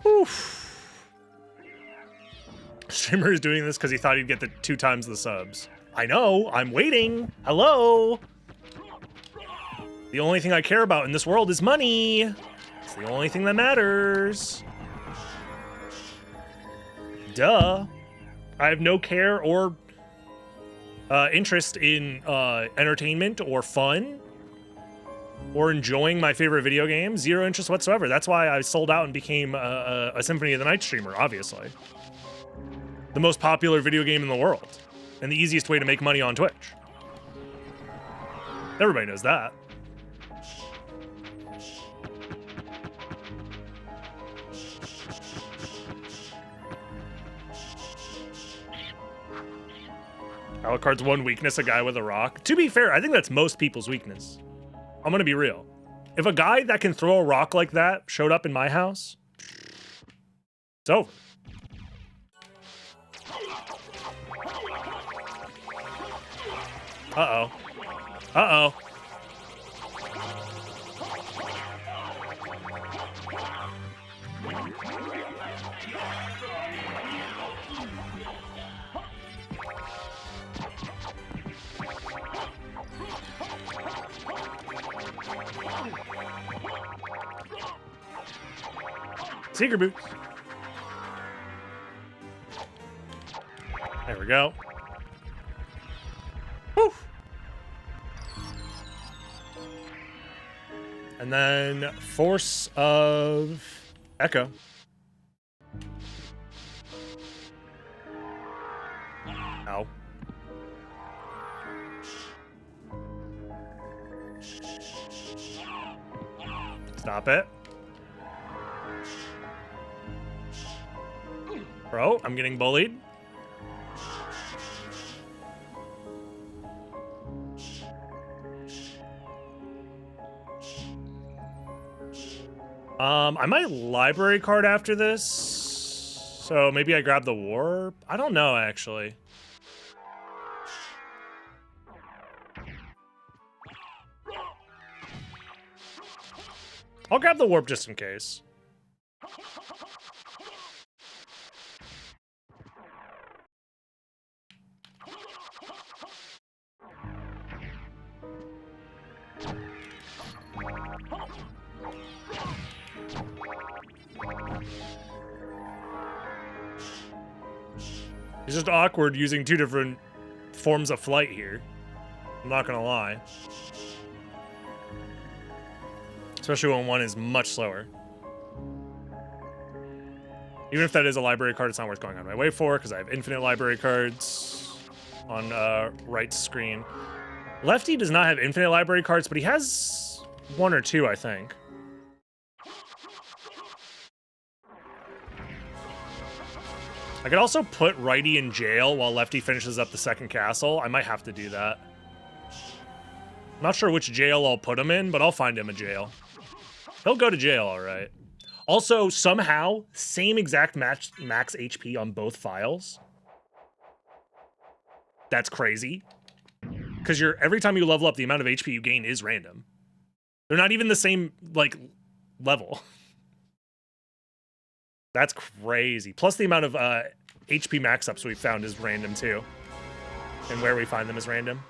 [SPEAKER 2] Oof. Streamer is doing this because he thought he'd get the 2 times the subs. I know, I'm waiting. Hello. The only thing I care about in this world is money. It's the only thing that matters. Duh. I have no care or interest in entertainment or fun or enjoying my favorite video game. Zero interest whatsoever. That's why I sold out and became a Symphony of the Night streamer, obviously. The most popular video game in the world. And the easiest way to make money on Twitch. Everybody knows that. Alucard's one weakness, a guy with a rock. To be fair, I think that's most people's weakness. I'm gonna be real. If a guy that can throw a rock like that showed up in my house, it's over. Uh-oh. Uh-oh. Secret boots. There we go. Woo. And then Force of Echo. Ow. Stop it. Bro, I'm getting bullied. I might library card after this. So maybe I grab the warp. I don't know, actually. I'll grab the warp just in case. It's just awkward using two different forms of flight here. I'm not gonna lie. Especially when one is much slower. Even if that is a library card, it's not worth going on my way for, because I have infinite library cards on right screen. Lefty does not have infinite library cards, but he has one or two, I think. I could also put righty in jail while lefty finishes up the second castle. I might have to do that. I'm not sure which jail I'll put him in, but I'll find him a jail. He'll go to jail, all right. Also, somehow, same exact max HP on both files. That's crazy. Because every time you level up, the amount of HP you gain is random. They're not even the same, like, level. That's crazy. Plus the amount of HP max ups we found is random, too. And where we find them is random.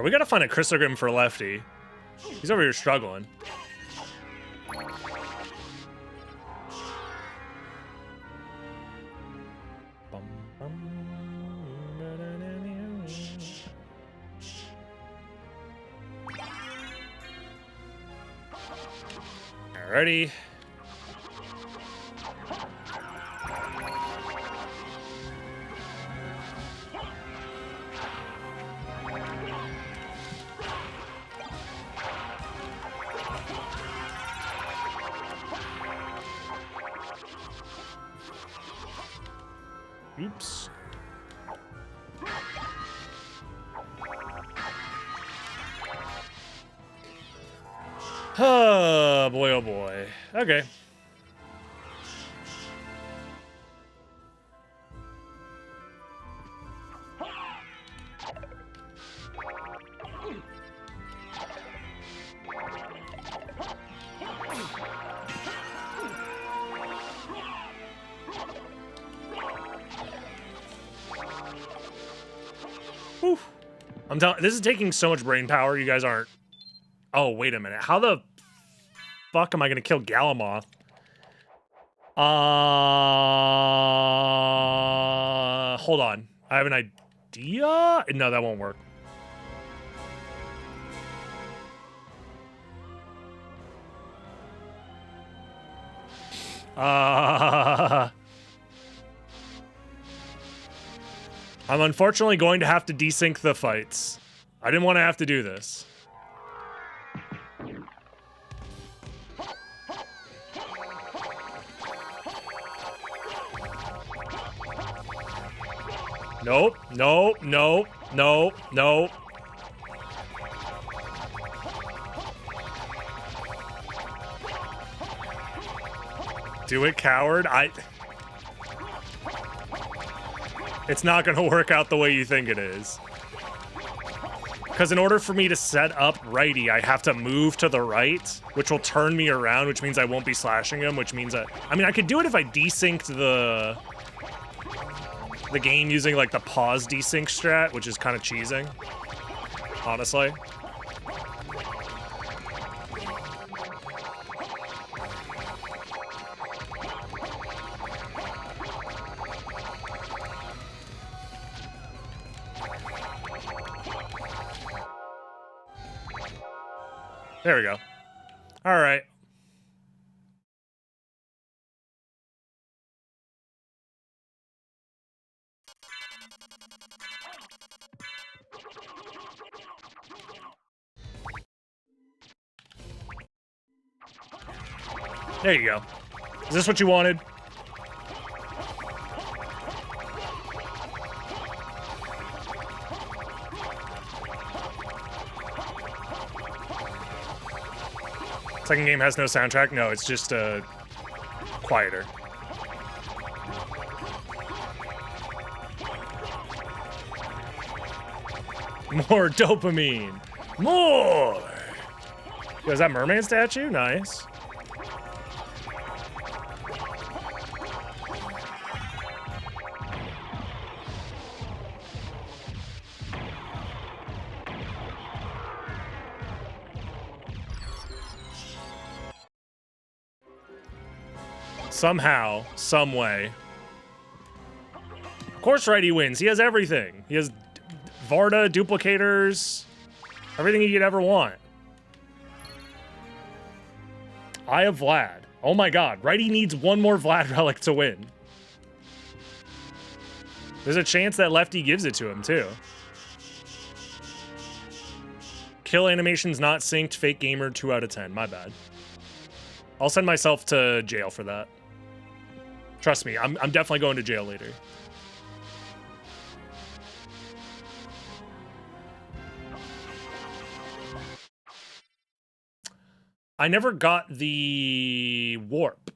[SPEAKER 2] We gotta find a Chrysogrim for lefty. He's over here struggling. Alrighty. Oops. Oh boy, oh boy. Okay. Whew. I'm telling, this is taking so much brain power. You guys aren't. Oh, wait a minute. How the fuck am I gonna kill Galamoth? Hold on. I have an idea. No, that won't work. I'm unfortunately going to have to desync the fights. I didn't want to have to do this. Nope, nope, nope, nope, nope. Do it, coward. It's not going to work out the way you think it is. Because in order for me to set up righty, I have to move to the right, which will turn me around, which means I won't be slashing him, which means that... I mean, I could do it if I desynced the game using, like, the pause desync strat, which is kind of cheesing, honestly. There we go. All right. There you go. Is this what you wanted? Second game has no soundtrack? No, it's just quieter. More dopamine. More! Yo, is that mermaid statue? Nice. Somehow, some way. Of course Righty wins. He has everything. He has Varda, duplicators, everything he could ever want. Eye of Vlad. Oh my god. Righty needs one more Vlad relic to win. There's a chance that Lefty gives it to him, too. Kill animation's not synced. Fake gamer, 2 out of 10. My bad. I'll send myself to jail for that. Trust me, I'm definitely going to jail later. I never got the warp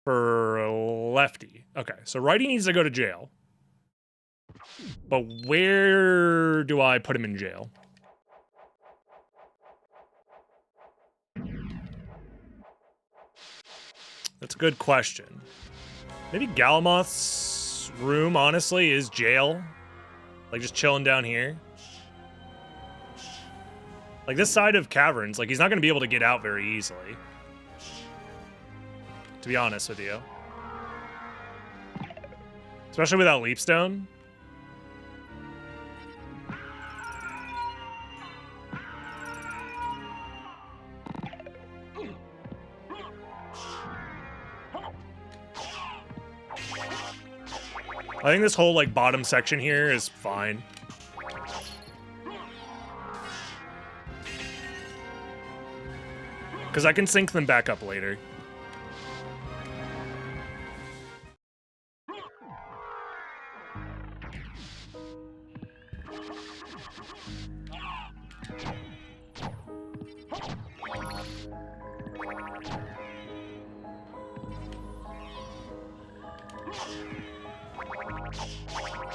[SPEAKER 2] for Lefty. Okay, so Righty needs to go to jail. But where do I put him in jail? That's a good question. Maybe Galamoth's room, honestly, is jail. Like, just chilling down here. Like, this side of caverns, like, he's not going to be able to get out very easily. To be honest with you. Especially without Leapstone. I think this whole, like, bottom section here is fine. Because I can sync them back up later.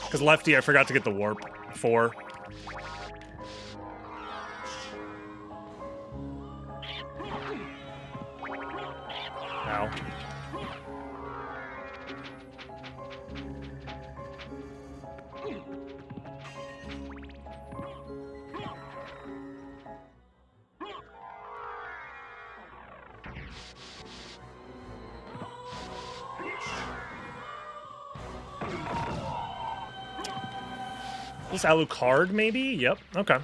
[SPEAKER 2] Because Lefty, I forgot to get the warp for. Ow. This Alucard, maybe? Yep, okay.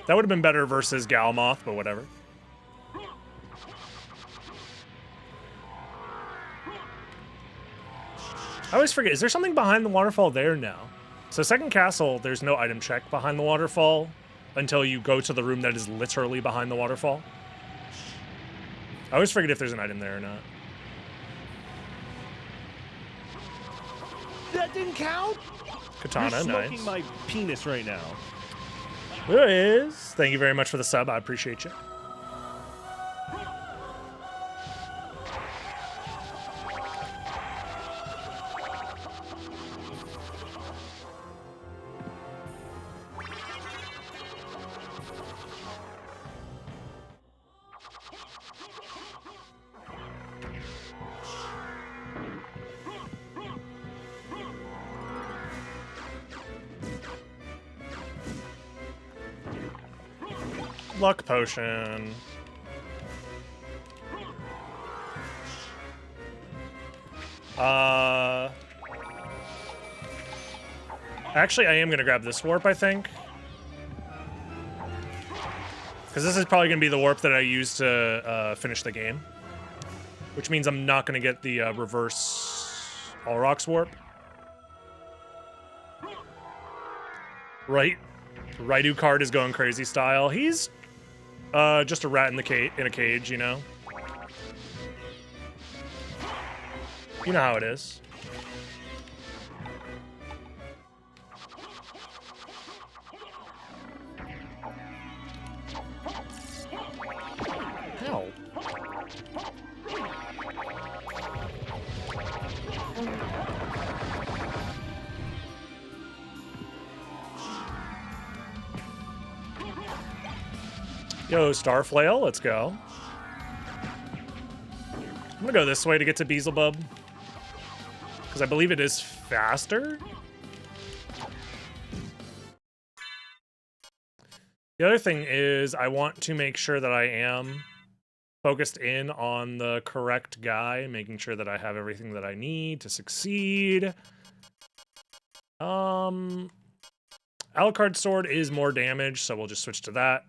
[SPEAKER 2] That would have been better versus Galamoth, but whatever. I always forget, is there something behind the waterfall there? No. So second castle, there's no item check behind the waterfall until you go to the room that is literally behind the waterfall. I always forget if there's an item there or not.
[SPEAKER 1] That didn't count?
[SPEAKER 2] Katana,
[SPEAKER 1] You're
[SPEAKER 2] nice.
[SPEAKER 1] smoking my penis right now.
[SPEAKER 2] There is. Thank you very much for the sub. I appreciate you. Luck potion. Actually, I am going to grab this warp, I think. Because this is probably going to be the warp that I use to finish the game. Which means I'm not going to get the reverse All Rocks warp. Right. Raidu card is going crazy style. He's just a rat in a cage, you know? You know how it is. How? Yo, Starflail, let's go. I'm gonna go this way to get to Beelzebub. Because I believe it is faster. The other thing is I want to make sure that I am focused in on the correct guy, making sure that I have everything that I need to succeed. Alucard sword is more damage, so we'll just switch to that.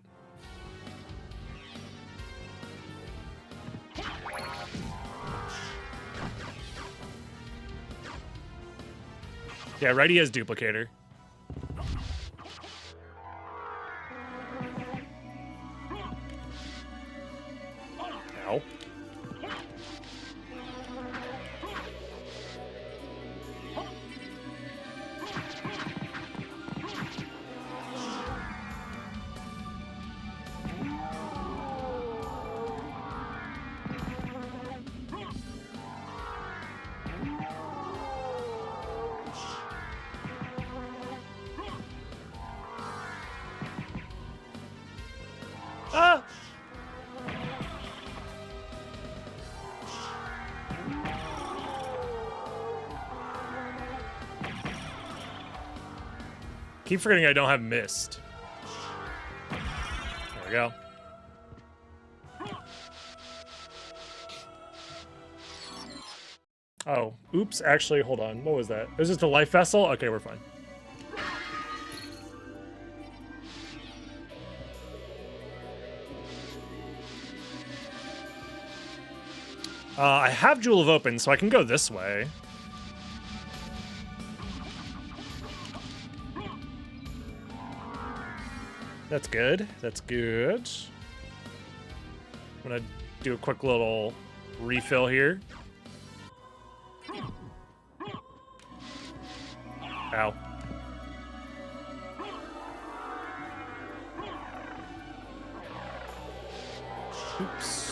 [SPEAKER 2] Yeah, ready as duplicator. Ow. Ah! Keep forgetting I don't have mist. There we go. Oh, oops, actually, hold on. What was that? It was just a life vessel? Okay, we're fine. I have Jewel of Open, so I can go this way. That's good. That's good. I'm gonna do a quick little refill here. Ow. Oops.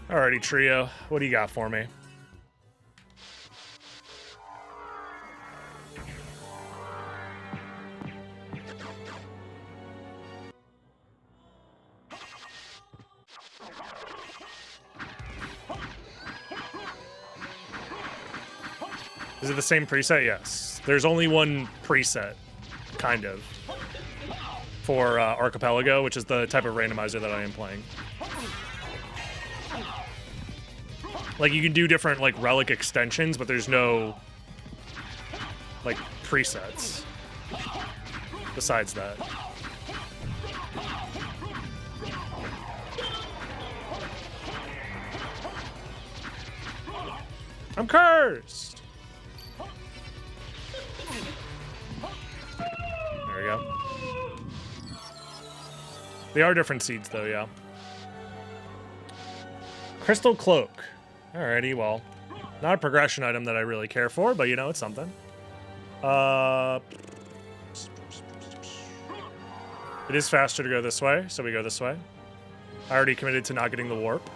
[SPEAKER 2] Alrighty, trio. What do you got for me? Is it the same preset? Yes. There's only one preset, kind of, for Archipelago, which is the type of randomizer that I am playing. Like, you can do different, like, relic extensions, but there's no, like, presets besides that. I'm cursed! There we go. They are different seeds, though, yeah. Crystal Cloak. Alrighty, well, not a progression item that I really care for, but you know, it's something. It is faster to go this way, so we go this way. I already committed to not getting the warp.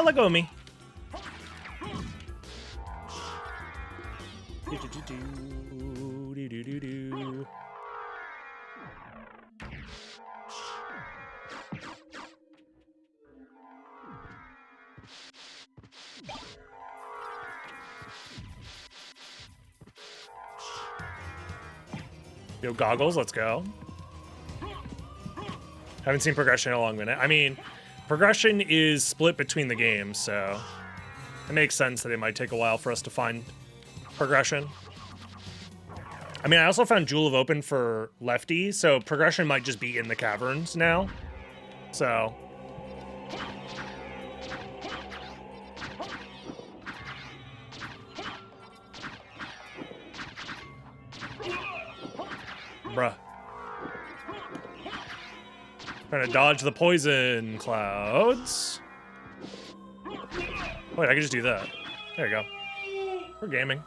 [SPEAKER 2] Let go of me. Yo, goggles, let's go. Haven't seen progression in a long minute. I mean, progression is split between the games, so it makes sense that it might take a while for us to find progression. I mean, I also found Jewel of Open for Lefty, so progression might just be in the caverns now. So bruh. Trying to dodge the poison clouds. Wait, I can just do that. There you go. We're gaming.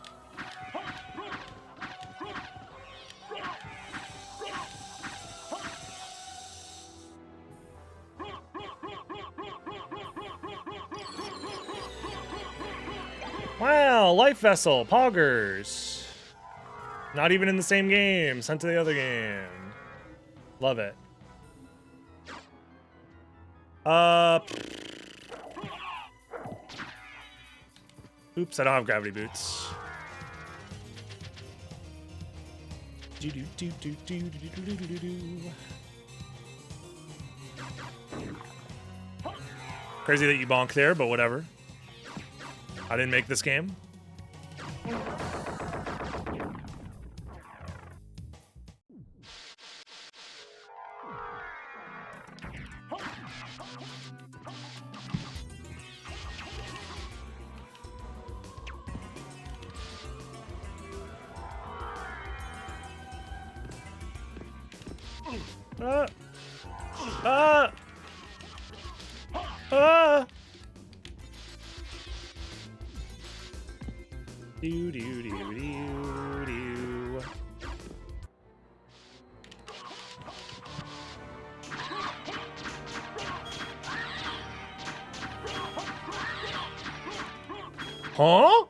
[SPEAKER 2] Wow, Life Vessel, Poggers. Not even in the same game, sent to the other game. Love it. Oops, I don't have gravity boots. Crazy that you bonk there, but whatever. I didn't make this game. Do do do do do. Huh?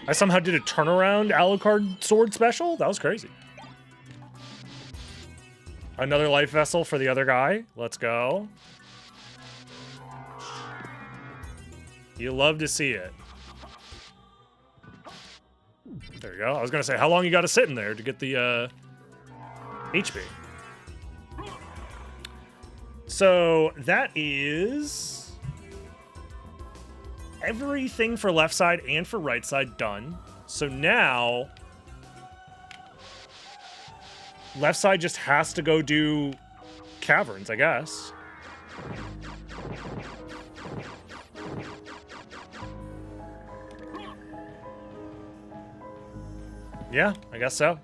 [SPEAKER 2] I somehow did a turnaround Alucard sword special? That was crazy. Another life vessel for the other guy. Let's go. You love to see it. There you go. I was gonna say, how long you gotta sit in there to get the HP? So that is everything for left side and for right side done. So now left side just has to go do caverns, I guess. Yeah, I guess so.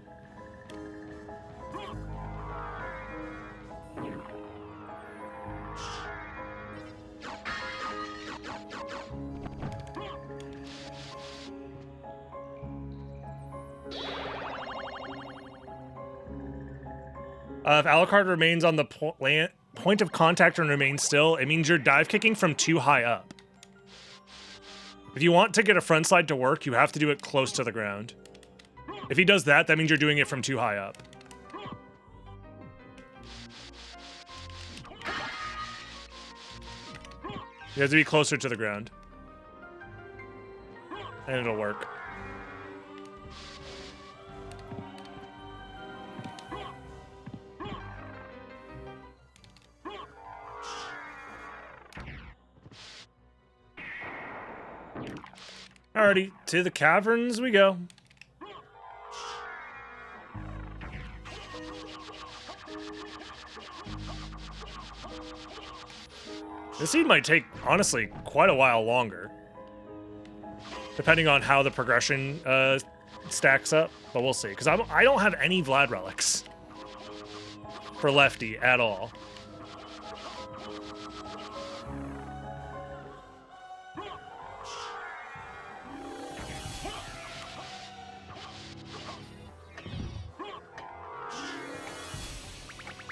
[SPEAKER 2] If Alucard remains on the point of contact and remains still, it means you're dive kicking from too high up. If you want to get a front slide to work, you have to do it close to the ground. If he does that, that means you're doing it from too high up. You have to be closer to the ground. And it'll work. Alrighty, to the caverns we go. This seed might take, honestly, quite a while longer. Depending on how the progression stacks up, but we'll see. Because I don't have any Vlad relics for Lefty at all.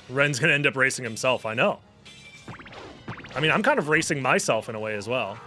[SPEAKER 2] Ren's gonna end up racing himself, I know. I mean, I'm kind of racing myself in a way as well.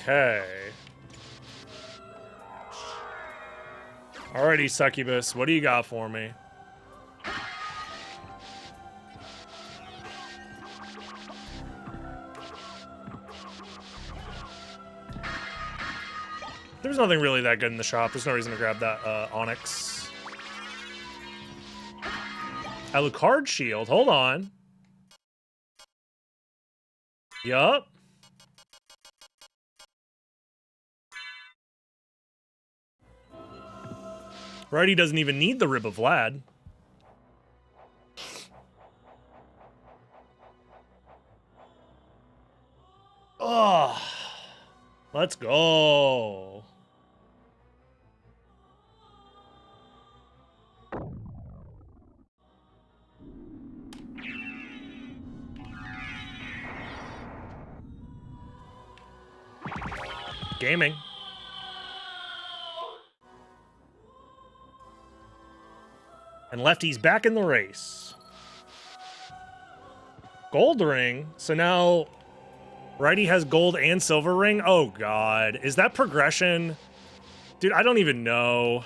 [SPEAKER 2] Okay. Alrighty, Succubus, what do you got for me? There's nothing really that good in the shop. There's no reason to grab that Onyx. Alucard shield, hold on. Yup. Right, he doesn't even need the Rib of Vlad. Let's go. Gaming. And Lefty's back in the race. Gold ring. So now Righty has gold and silver ring. Oh, God. Is that progression? Dude, I don't even know.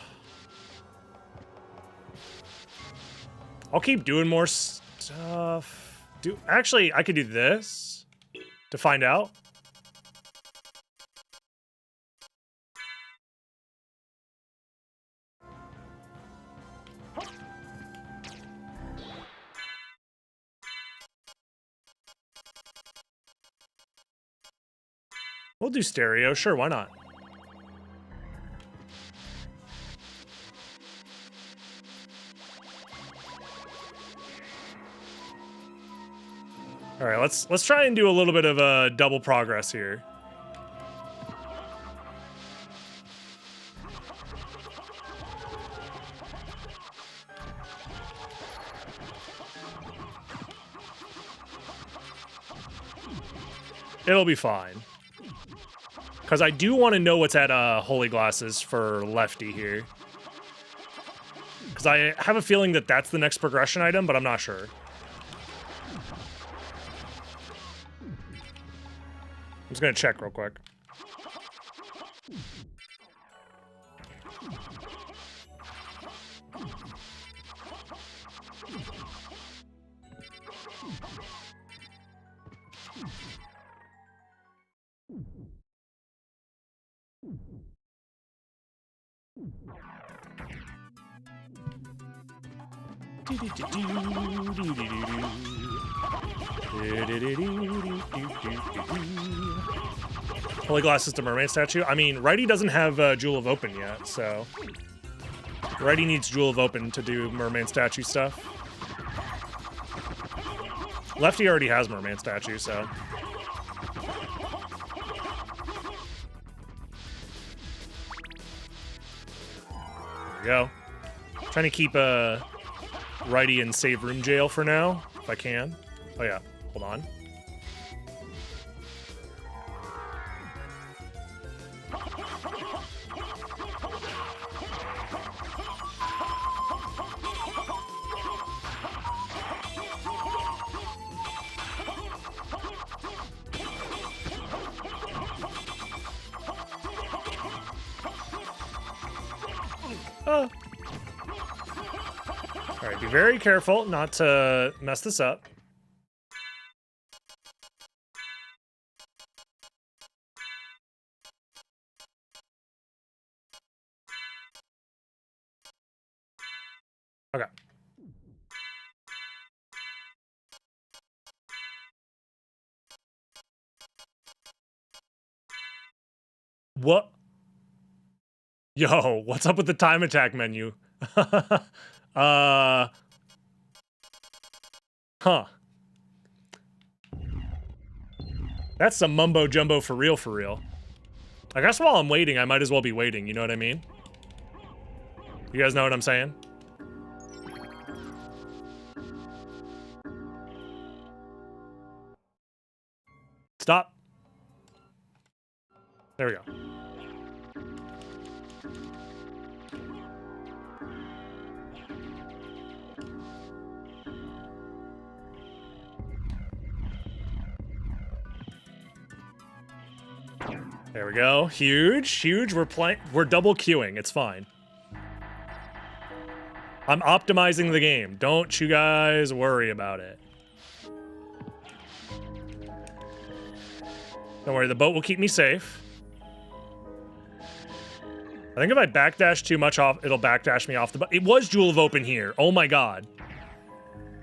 [SPEAKER 2] I'll keep doing more stuff. Actually, I could do this to find out. We'll do stereo. Sure, why not? All right, let's try and do a little bit of a double progress here. It'll be fine. Because I do want to know what's at Holy Glasses for Lefty here. Because I have a feeling that that's the next progression item, but I'm not sure. I'm just going to check real quick. Holy Glasses to Mermaid Statue. I mean, Righty doesn't have Jewel of Open yet, so Righty needs Jewel of Open to do Mermaid Statue stuff. Lefty already has Mermaid Statue, so there we go. Trying to keep Righty in save room jail for now, if I can. Oh yeah, hold on. All right, be very careful not to mess this up. Okay. What? Yo, what's up with the time attack menu? Huh. That's some mumbo jumbo for real, for real. I guess while I'm waiting, I might as well be waiting, you know what I mean? You guys know what I'm saying? Stop. There we go. There we go. Huge, huge. We're double queuing. It's fine. I'm optimizing the game. Don't you guys worry about it. Don't worry, the boat will keep me safe. I think if I backdash too much off, it'll backdash me off the boat. It was Jewel of Open here. Oh my god.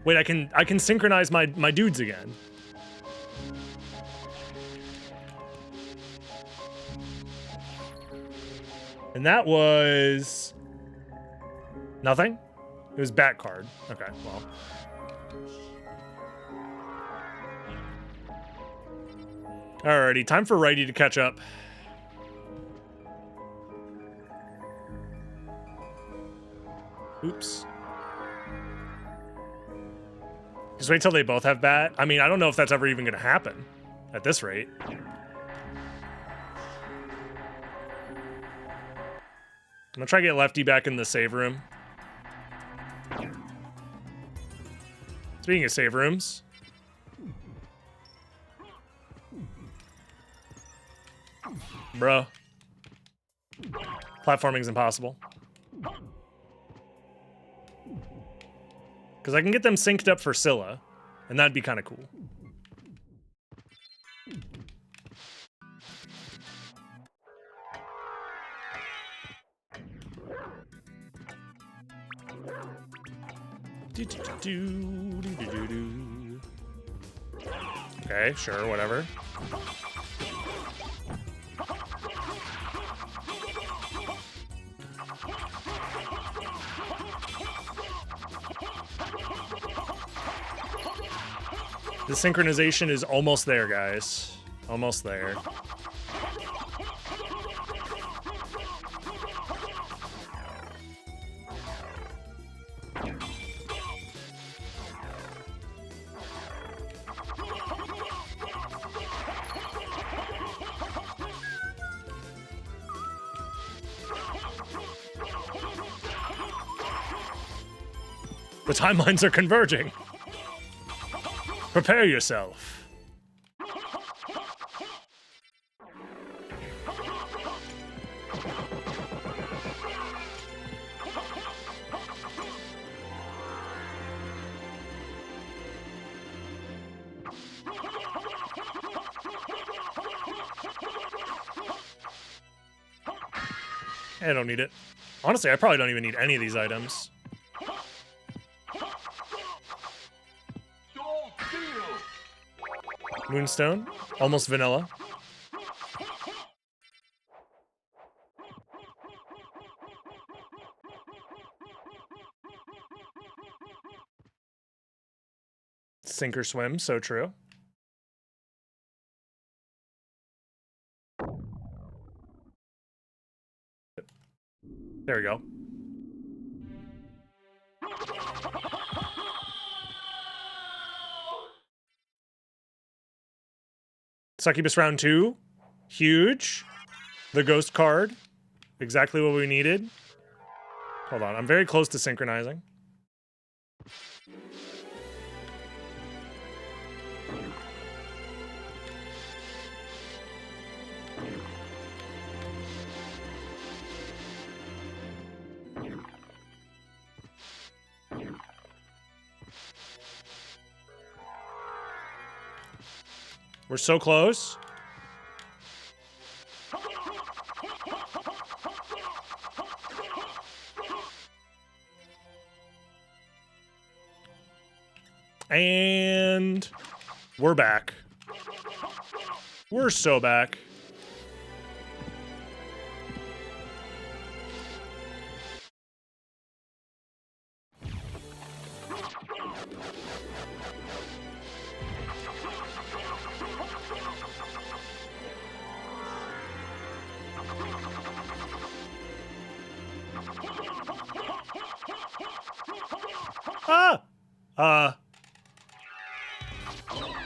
[SPEAKER 2] Wait, I can synchronize my dudes again. And that was nothing? It was bat card. Okay, well. Alrighty, time for Righty to catch up. Oops. Just wait till they both have bat. I mean, I don't know if that's ever even going to happen at this rate. I'm going to try to get Lefty back in the save room. Speaking of save rooms. Bro. Platforming's impossible. Because I can get them synced up for Scylla, and that'd be kind of cool. Okay, sure, whatever. The synchronization is almost there, guys. Almost there. The timelines are converging. Prepare yourself. I don't need it. Honestly, I probably don't even need any of these items. Moonstone, almost vanilla. Sink or swim, so true. There we go. Succubus round 2. Huge. The ghost card. Exactly what we needed. Hold on. I'm very close to synchronizing. We're so close. And we're back. We're so back.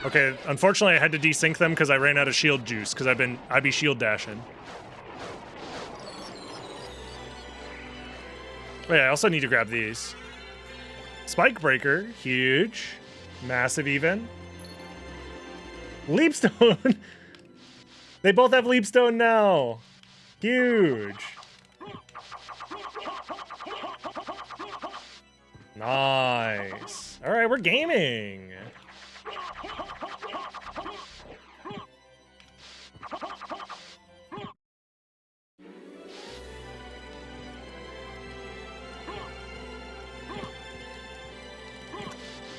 [SPEAKER 2] Okay, unfortunately I had to desync them because I ran out of shield juice because I'd be shield dashing. Oh yeah, I also need to grab these. Spike breaker, huge. Massive even. Leapstone! They both have Leapstone now. Huge. Nice. All right, we're gaming.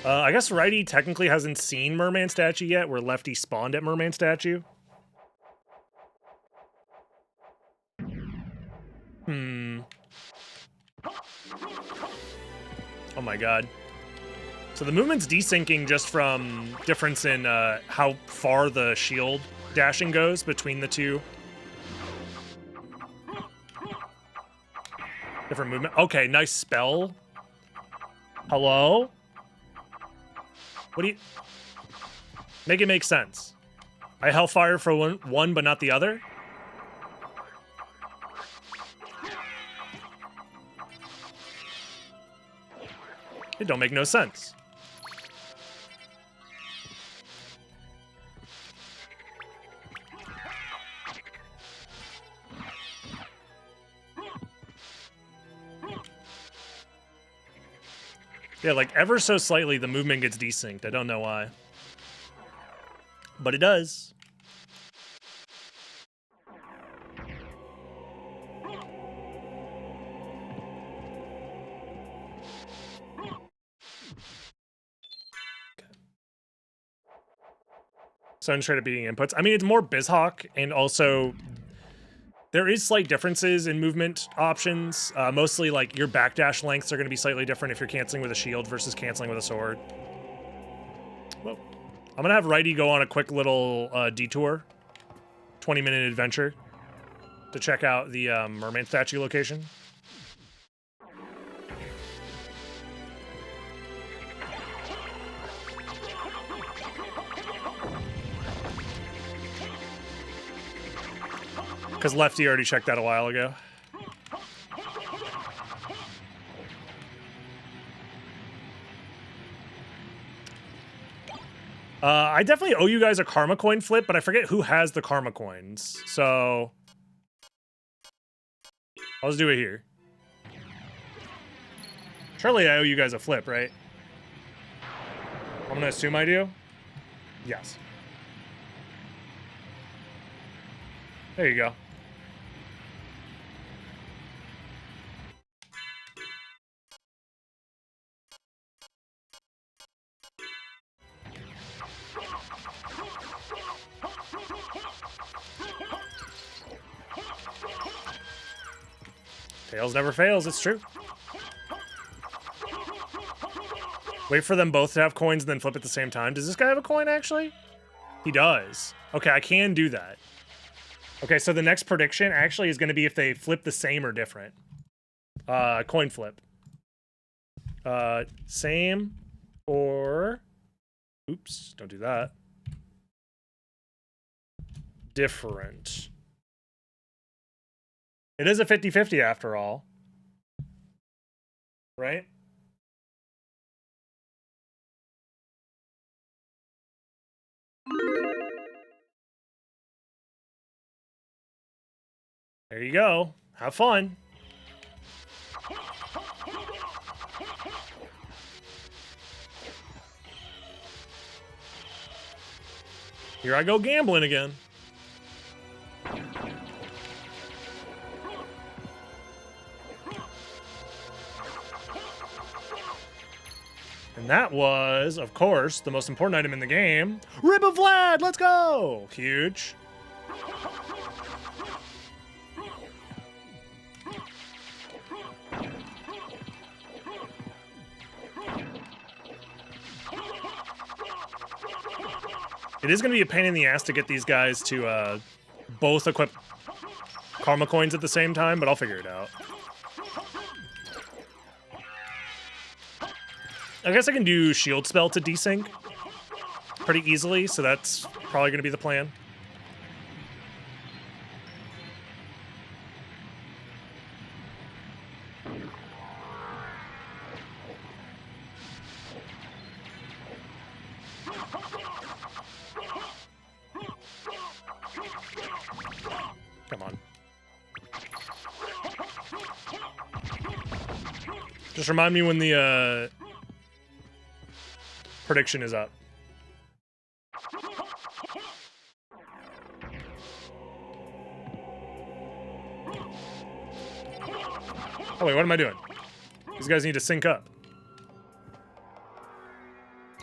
[SPEAKER 2] I guess Righty technically hasn't seen Merman Statue yet, where Lefty spawned at Merman Statue. Oh my god. So the movement's desyncing just from difference in how far the shield dashing goes between the two. Different movement. Okay, nice spell Hello? What do you... Make it make sense. I hellfire for one but not the other? It don't make no sense. Yeah, like ever so slightly the movement gets desynced. I don't know why. But it does. So I'm straight up beating inputs. I mean, it's more BizHawk, and also there is slight differences in movement options. Mostly like your backdash lengths are going to be slightly different if you're canceling with a shield versus canceling with a sword. Whoa. I'm going to have Righty go on a quick little detour, 20-minute adventure, to check out the mermaid statue location. Because Lefty already checked that a while ago. I definitely owe you guys a karma coin flip, but I forget who has the karma coins. So I'll just do it here. Surely I owe you guys a flip, right? I'm gonna assume I do. Yes. There you go. Tails never fails, it's true. Wait for them both to have coins and then flip at the same time. Does this guy have a coin, actually? He does. Okay, I can do that. Okay, so the next prediction actually is going to be if they flip the same or different. Coin flip. Same or... Oops, don't do that. Different. It is a 50-50 after all. Right? There you go. Have fun. Here I go gambling again. And that was, of course, the most important item in the game. Rib of Vlad, let's go! Huge. It is going to be a pain in the ass to get these guys to both equip karma coins at the same time, but I'll figure it out. I guess I can do shield spell to desync pretty easily, so that's probably going to be the plan. Come on. Just remind me when the prediction is up. Oh wait, what am I doing? These guys need to sync up.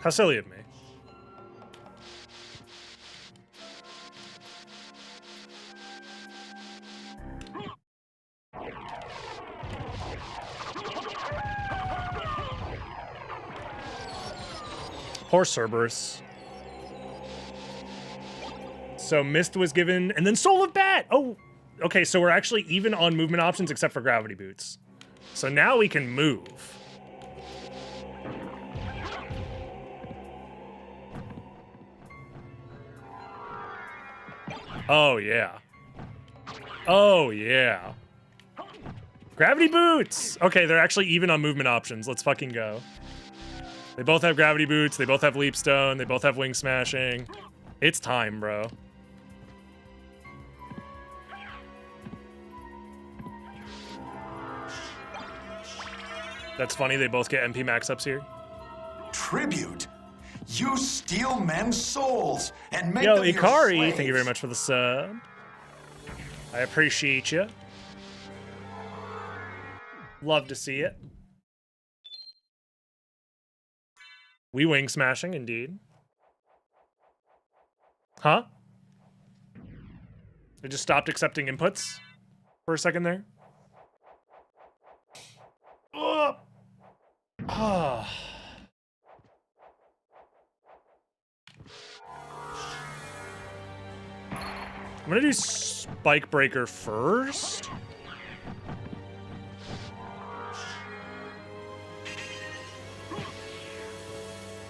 [SPEAKER 2] How silly of me. Poor Cerberus. So Mist was given, and then Soul of Bat! Oh, okay, so we're actually even on movement options except for Gravity Boots. So now we can move. Oh, yeah. Oh, yeah. Gravity boots! Okay, they're actually even on movement options. Let's fucking go. They both have gravity boots. They both have leap stone. They both have wing smashing. It's time, bro. That's funny. They both get MP max ups here.
[SPEAKER 6] Tribute? You steal men's souls and make
[SPEAKER 2] Yo,
[SPEAKER 6] them your
[SPEAKER 2] Ikari,
[SPEAKER 6] slaves.
[SPEAKER 2] thank you very much for the sub. I appreciate you. Love to see it. We wing smashing, indeed. Huh? I just stopped accepting inputs for a second there. Oh. Oh. I'm gonna do Spike Breaker first.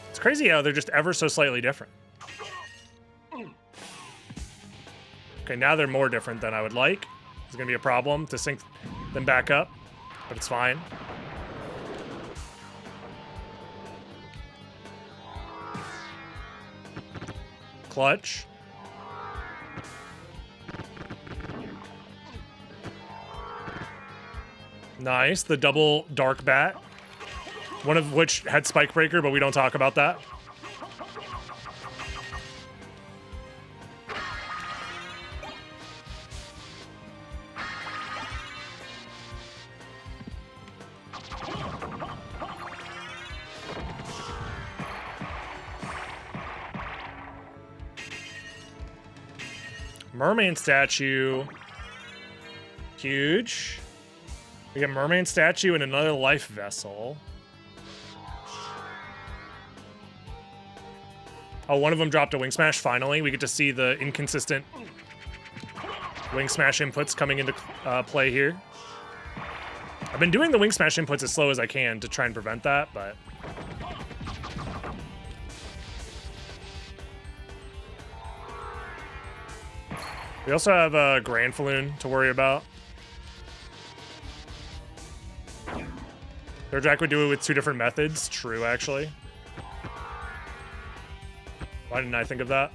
[SPEAKER 2] It's crazy how they're just ever so slightly different. Okay, now they're more different than I would like. It's gonna be a problem to sync them back up, but it's fine. Clutch. Nice, the double dark bat. One of which had Spike Breaker, but we don't talk about that. Mermaid statue. Huge. We get mermaid statue and another life vessel. Oh, one of them dropped a wing smash, finally. We get to see the inconsistent wing smash inputs coming into play here. I've been doing the wing smash inputs as slow as I can to try and prevent that, but... We also have a Grand Falloon to worry about. Their Jack would do it with two different methods. True, actually. Why didn't I think of that?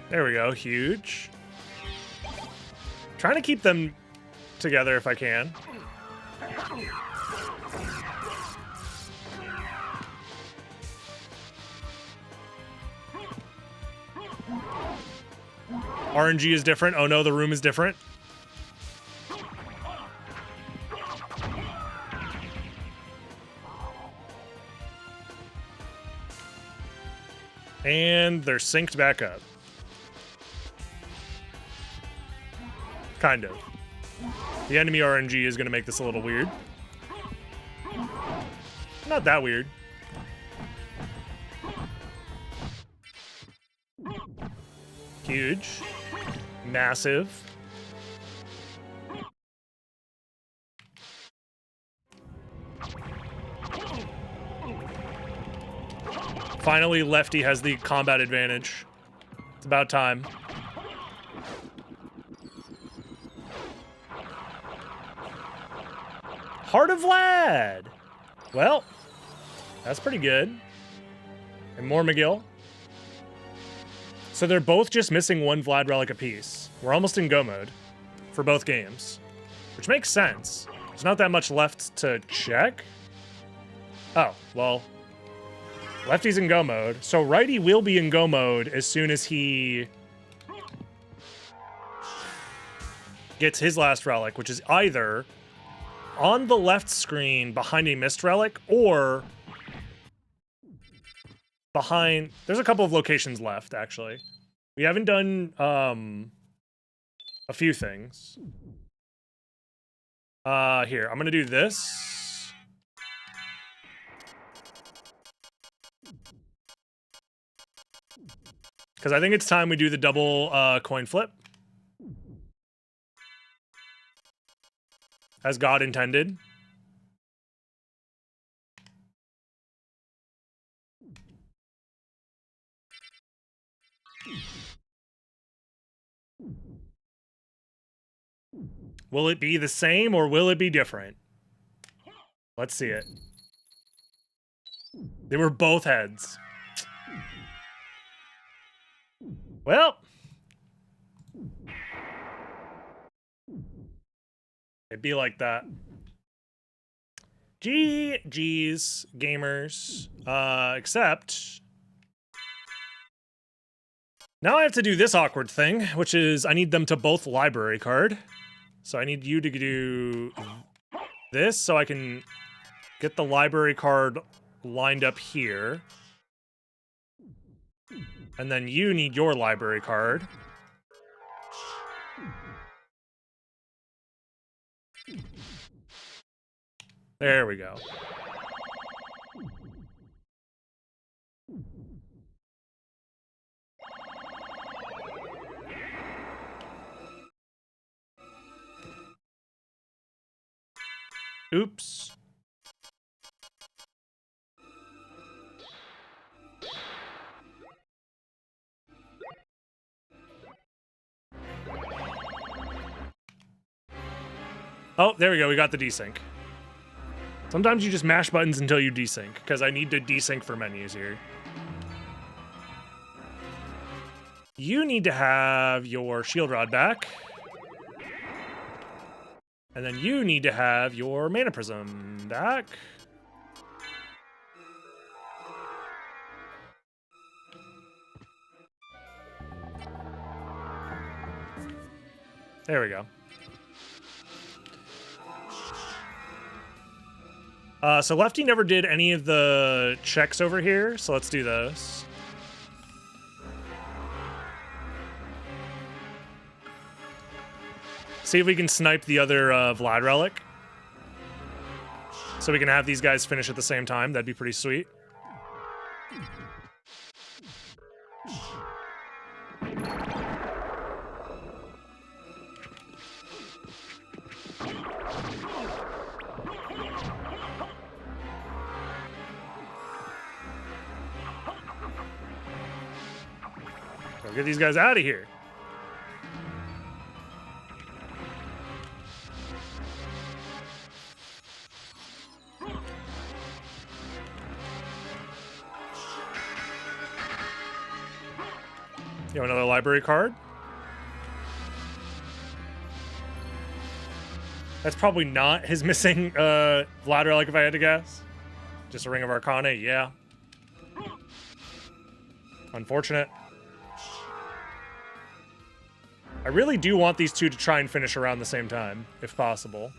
[SPEAKER 2] There we go, huge. Trying to keep them together if I can. RNG is different. Oh no, the room is different. And they're synced back up. Kind of. The enemy RNG is going to make this a little weird. Not that weird. Huge. Massive. Finally, Lefty has the combat advantage. It's about time. Heart of Vlad! Well, that's pretty good. And more McGill. So they're both just missing one Vlad relic apiece. We're almost in go mode for both games, which makes sense. There's not that much left to check. Oh, well, Lefty's in go mode. So Righty will be in go mode as soon as he gets his last relic, which is either on the left screen behind a missed relic or behind. There's a couple of locations left, actually. We haven't done a few things. Here, I'm gonna do this. Because I think it's time we do the double coin flip. As God intended. Will it be the same or will it be different? Let's see it. They were both heads. Well. It'd be like that. GG's, gamers. Except... now I have to do this awkward thing, which is I need them to both library card. So I need you to do this so I can get the library card lined up here. And then you need your library card. There we go. Oops. Oh, there we go. We got the desync. Sometimes you just mash buttons until you desync, because I need to desync for menus here. You need to have your shield rod back. And then you need to have your mana prism back. There we go. So Lefty never did any of the checks over here, so let's do those. See if we can snipe the other Vlad relic. So we can have these guys finish at the same time. That'd be pretty sweet. So get these guys out of here. You have another library card? That's probably not his missing Vlad relic, if I had to guess. Just a Ring of Arcana, yeah. Unfortunate. I really do want these two to try and finish around the same time, if possible.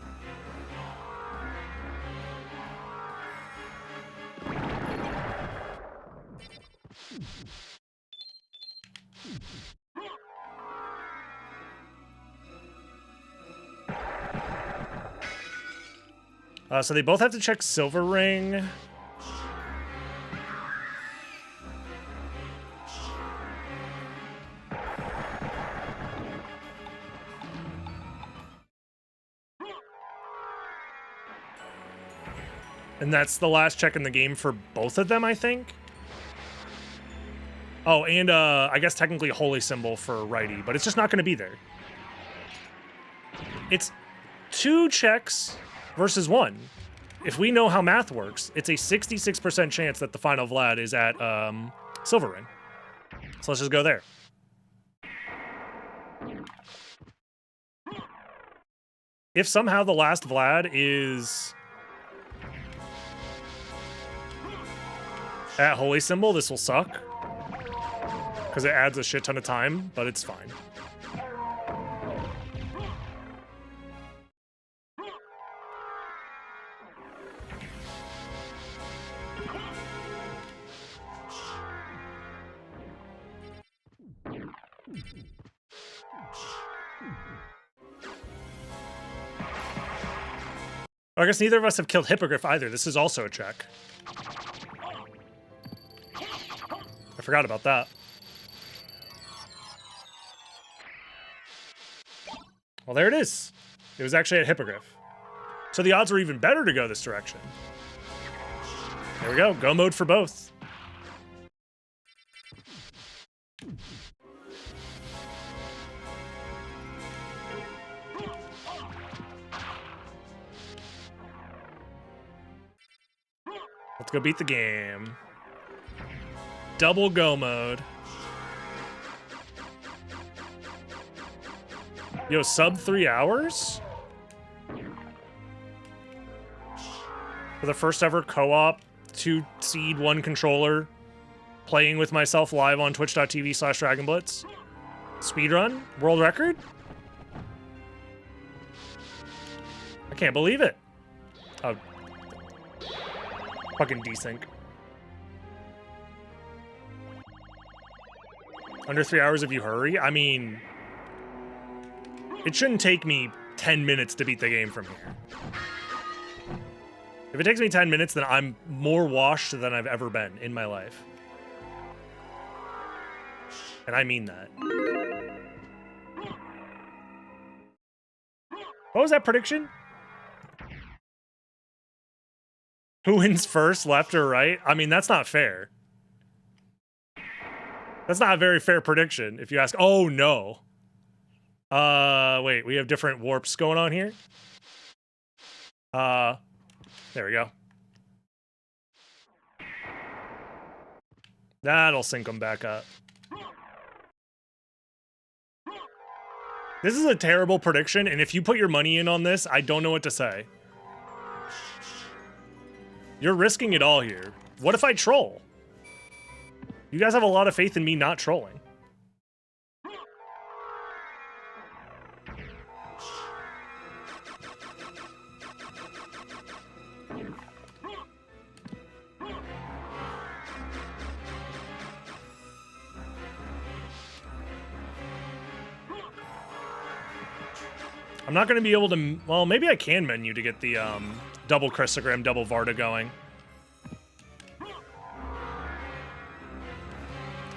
[SPEAKER 2] So they both have to check Silver Ring. And that's the last check in the game for both of them, I think. Oh, and I guess technically a holy symbol for righty, but it's just not going to be there. It's 2 checks versus 1. If we know how math works, it's a 66% chance that the final Vlad is at Silver Ring. So let's just go there. If somehow the last Vlad is at holy symbol, this will suck. Because it adds a shit ton of time, but it's fine. I guess neither of us have killed Hippogriff either. This is also a check. I forgot about that. Well, there it is. It was actually at Hippogriff. So the odds were even better to go this direction. There we go. Go mode for both. Let's go beat the game. Double go mode. Yo, sub 3 hours? For the first ever co-op, 2 seed, 1 controller, playing with myself live on twitch.tv/DragonBlitz. Speedrun? World record? I can't believe it. Oh. Fucking desync. Under 3 hours if you hurry? I mean, it shouldn't take me 10 minutes to beat the game from here. If it takes me 10 minutes, then I'm more washed than I've ever been in my life. And I mean that. What was that prediction? Who wins first, left or right? I mean, that's not fair. That's not a very fair prediction if you ask. Oh, no. Wait, we have different warps going on here. There we go. That'll sync them back up. This is a terrible prediction, and if you put your money in on this, I don't know what to say. You're risking it all here. What if I troll? You guys have a lot of faith in me not trolling. I'm not going to be able to... Well, maybe I can menu to get the double Christogram, double Varda going.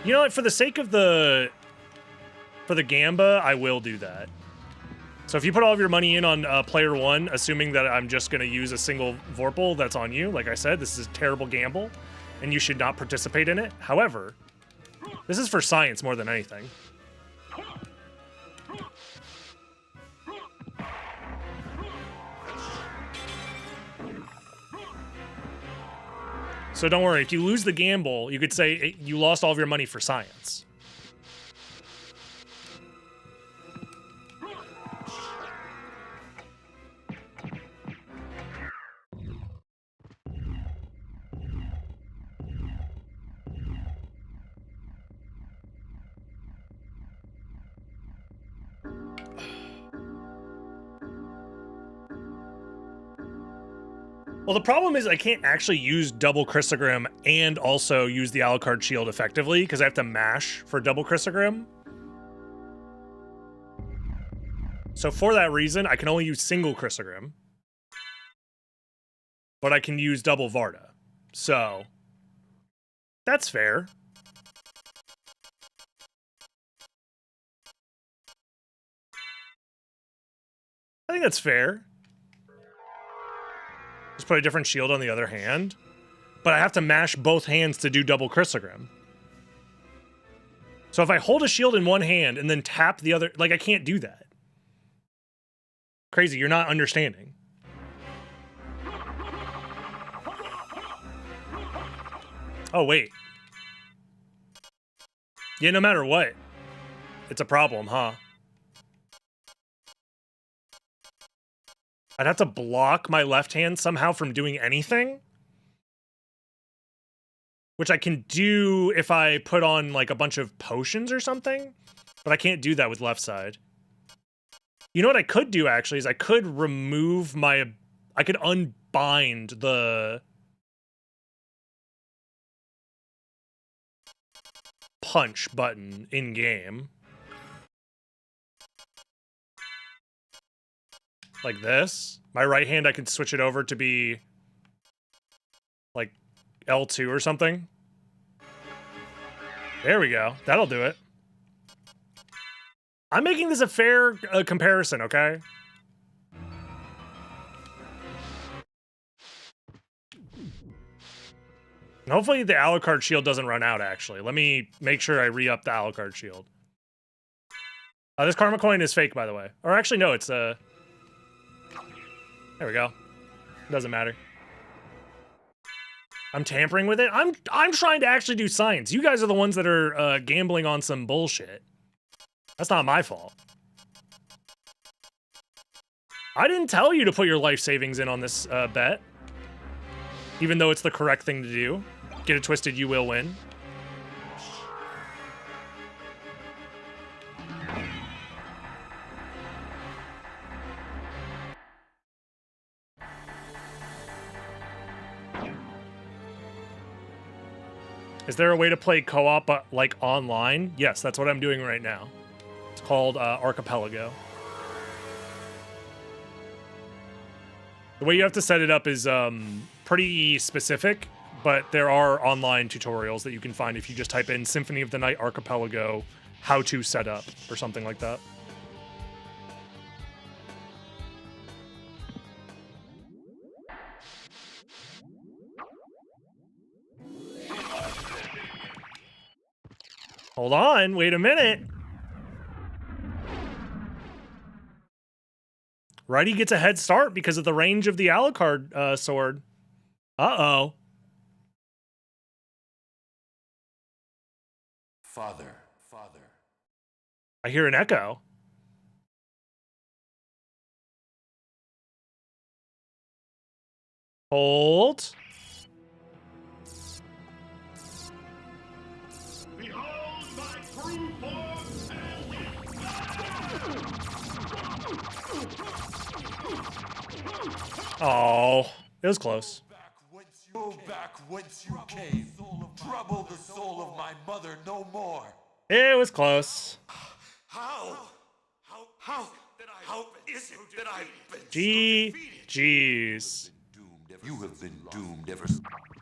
[SPEAKER 2] You know what? For the sake of the... For the Gamba, I will do that. So if you put all of your money in on player 1, assuming that I'm just going to use a single Vorpal, that's on you. Like I said, this is a terrible gamble, and you should not participate in it. However, this is for science more than anything. So don't worry, if you lose the gamble, you could say you lost all of your money for science. Well, the problem is I can't actually use double Christogram and also use the Alucard shield effectively because I have to mash for double Christogram. So for that reason, I can only use single Christogram. But I can use double Varda. So that's fair. I think that's fair. Just put a different shield on the other hand. But I have to mash both hands to do double Christogram. So if I hold a shield in one hand and then tap the other... Like, I can't do that. Crazy, you're not understanding. Oh, wait. Yeah, no matter what. It's a problem, huh? I'd have to block my left hand somehow from doing anything. Which I can do if I put on like a bunch of potions or something. But I can't do that with left side. You know what I could do actually is I could remove my... I could unbind the... punch button in game. like this. My right hand, I can switch it over to be like L2 or something. There we go. That'll do it. I'm making this a fair comparison, okay? And hopefully the Alucard shield doesn't run out, actually. Let me make sure I re-up the Alucard shield. This karma coin is fake, by the way. Or actually, no, it's there we go. Doesn't matter. I'm tampering with it. I'm trying to actually do science. You guys are the ones that are gambling on some bullshit. That's not my fault. I didn't tell you to put your life savings in on this bet. Even though it's the correct thing to do. Get it twisted, you will win. Is there a way to play co-op like online? Yes, that's what I'm doing right now. It's called Archipelago. The way you have to set it up is pretty specific, but there are online tutorials that you can find if you just type in Symphony of the Night Archipelago how to set up or something like that. Hold on, wait a minute. Righty gets a head start because of the range of the Alucard sword. Uh-oh.
[SPEAKER 3] Father.
[SPEAKER 2] I hear an echo. Hold. Oh, it was close.
[SPEAKER 3] Go back whence you came. Trouble the soul of my mother no more.
[SPEAKER 2] It was close.
[SPEAKER 3] How is it that I've been
[SPEAKER 2] GG's.
[SPEAKER 3] You have been doomed ever.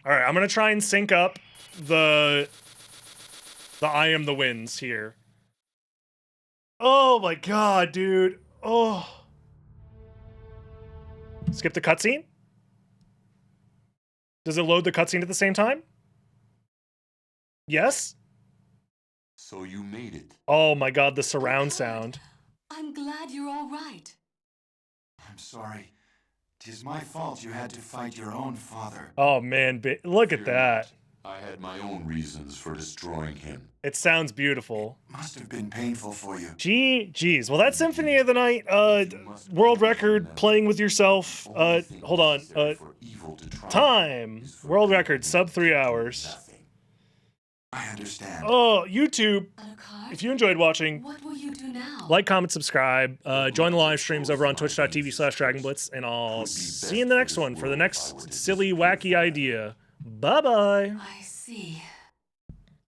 [SPEAKER 2] All right, I'm gonna try and sync up the I am the wins here. Oh my god, dude. Oh. Skip the cutscene? Does it load the cutscene at the same time? Yes?
[SPEAKER 3] So you made it.
[SPEAKER 2] Oh my god, the surround sound.
[SPEAKER 7] I'm glad you're all right.
[SPEAKER 6] I'm sorry. 'Tis my fault you had to fight your own father.
[SPEAKER 2] Oh man, look at that.
[SPEAKER 3] I had my own reasons for destroying him.
[SPEAKER 2] It sounds beautiful.
[SPEAKER 6] Must have been painful for you.
[SPEAKER 2] GG's. Well, that's Symphony of the Night, world record, playing with yourself. Hold on. Time. World record, sub 3 hours.
[SPEAKER 6] I understand.
[SPEAKER 2] Oh, YouTube.
[SPEAKER 7] Alucard,
[SPEAKER 2] If you enjoyed watching,
[SPEAKER 7] what will you do now?
[SPEAKER 2] like, comment, subscribe. Join the live streams over on twitch.tv/DragonBlitz, and I'll see you in the next one for the next silly, wacky idea. Bye-bye.
[SPEAKER 7] I see.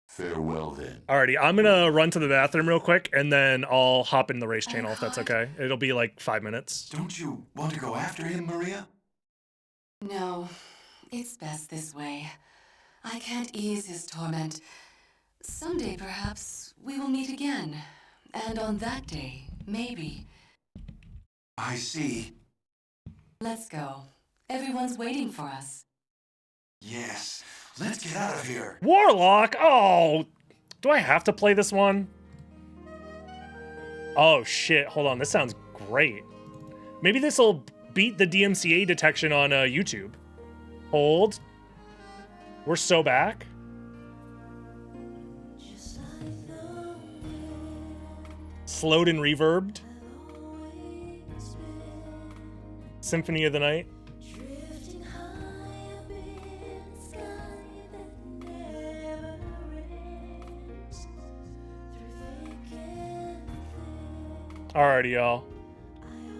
[SPEAKER 3] Farewell then.
[SPEAKER 2] Alrighty, I'm gonna run to the bathroom real quick, and then I'll hop in the race channel if that's okay. It'll be like 5 minutes.
[SPEAKER 6] Don't you want to go after him, Maria?
[SPEAKER 7] No, it's best this way. I can't ease his torment. Someday, perhaps, we will meet again. And on that day, maybe.
[SPEAKER 6] I see.
[SPEAKER 7] Let's go. Everyone's waiting for us.
[SPEAKER 6] Yes. Let's get out of here.
[SPEAKER 2] Warlock? Oh, do I have to play this one? Oh shit, hold on, this sounds great. Maybe this will beat the DMCA detection on YouTube. Hold. We're so back. Slowed and reverbed. Symphony of the Night. Alrighty, y'all.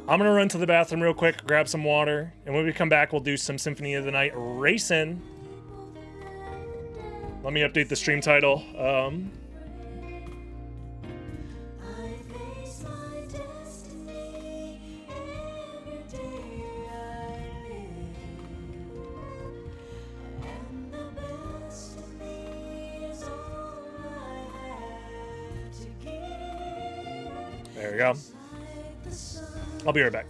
[SPEAKER 2] I'm gonna run to the bathroom real quick, grab some water, and when we come back, we'll do some Symphony of the Night racing. Let me update the stream title. There we go. I'll be right back.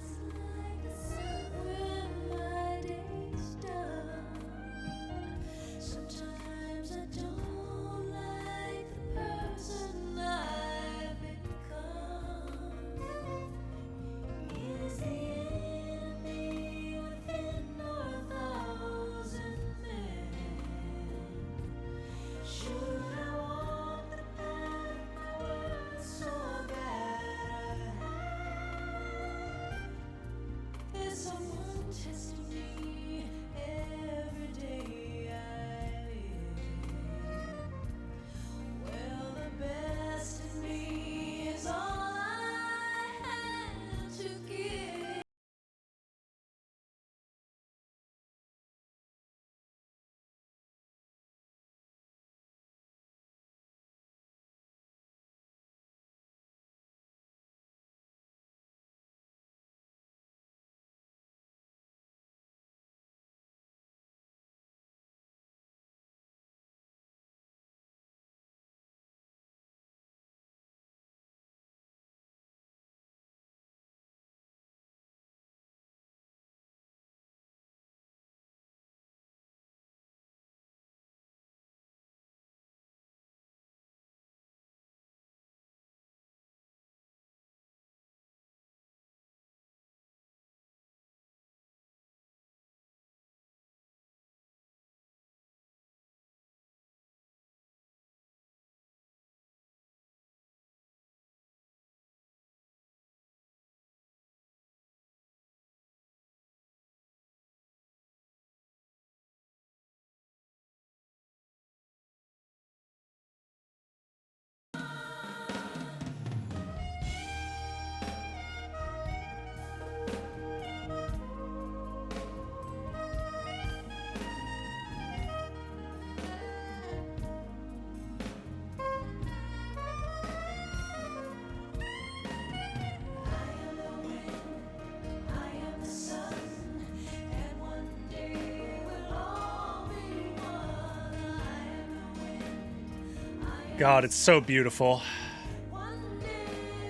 [SPEAKER 2] God, it's so beautiful.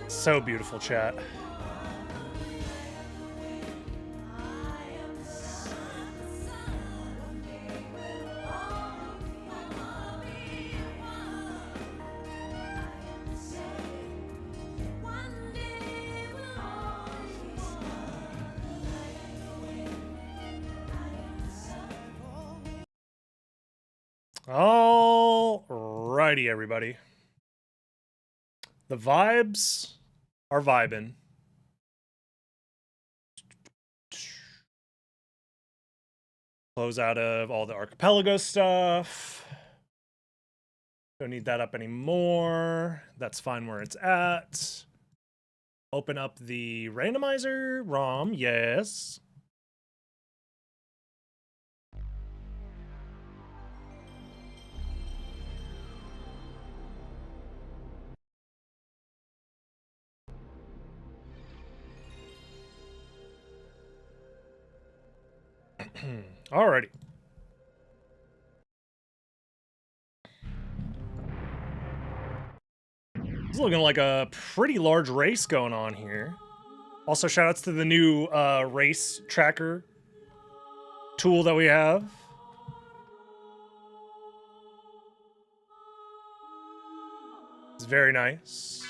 [SPEAKER 2] So beautiful, chat. Alrighty, everybody. The vibes are vibing. Close out of all the archipelago stuff. Don't need that up anymore. That's fine where it's at. Open up the randomizer ROM. Yes. Alrighty. It's looking like a pretty large race going on here. Also, shoutouts to the new race tracker tool that we have. It's very nice.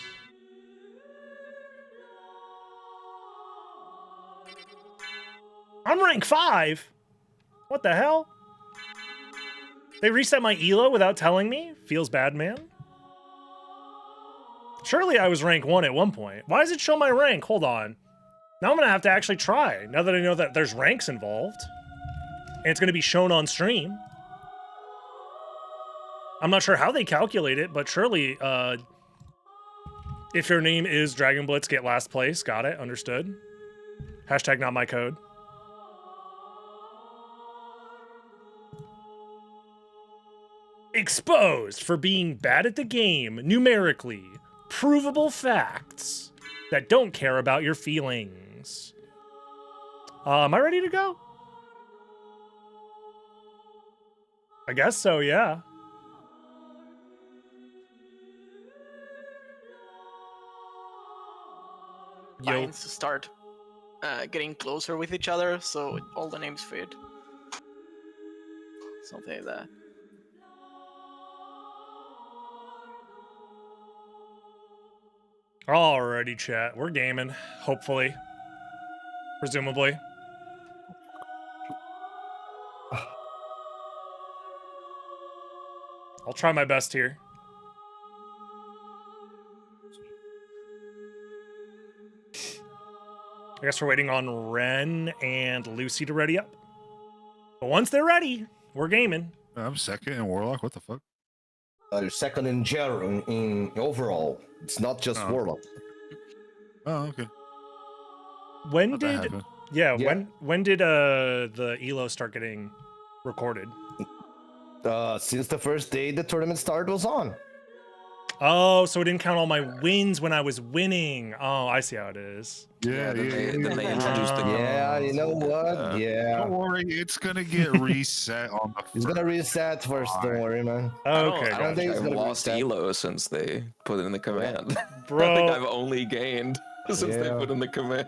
[SPEAKER 2] I'm rank 5. What the hell? They reset my elo without telling me? Feels bad, man. Surely I was rank 1 at one point. Why does it show my rank? Hold on. Now I'm gonna have to actually try, now that I know that there's ranks involved. And it's gonna be shown on stream. I'm not sure how they calculate it, but surely, if your name is Dragon Blitz, get last place. Got it, understood. Hashtag not my code. Exposed for being bad at the game, numerically. Provable facts that don't care about your feelings. Am I ready to go? I guess so, yeah.
[SPEAKER 8] lines start getting closer with each other, so all the names fit. Something like that.
[SPEAKER 2] Alrighty, chat. We're gaming, hopefully. Presumably. I'll try my best here. I guess we're waiting on Ren and Lucy to ready up. But once they're ready, we're gaming.
[SPEAKER 9] I'm second in Warlock. What the fuck?
[SPEAKER 10] You're second in general, in overall. It's not just Warlock.
[SPEAKER 9] Oh, okay.
[SPEAKER 2] When
[SPEAKER 9] How'd that happen?
[SPEAKER 2] when did the ELO start getting recorded?
[SPEAKER 10] Since the first day the tournament start was on.
[SPEAKER 2] Oh, so it didn't count all my wins when I was winning. Oh, I see how it is.
[SPEAKER 9] Yeah,
[SPEAKER 11] Then they introduced the
[SPEAKER 10] Yeah, you know what? Yeah.
[SPEAKER 9] Don't worry, it's gonna get reset on the.
[SPEAKER 10] It's gonna reset first. Don't worry, man.
[SPEAKER 2] Okay.
[SPEAKER 11] I don't think
[SPEAKER 10] it's
[SPEAKER 11] I've
[SPEAKER 10] gonna
[SPEAKER 11] lost
[SPEAKER 10] reset.
[SPEAKER 11] elo since they put it in the command.
[SPEAKER 2] Bro.
[SPEAKER 11] I think I've only gained since they put in the command.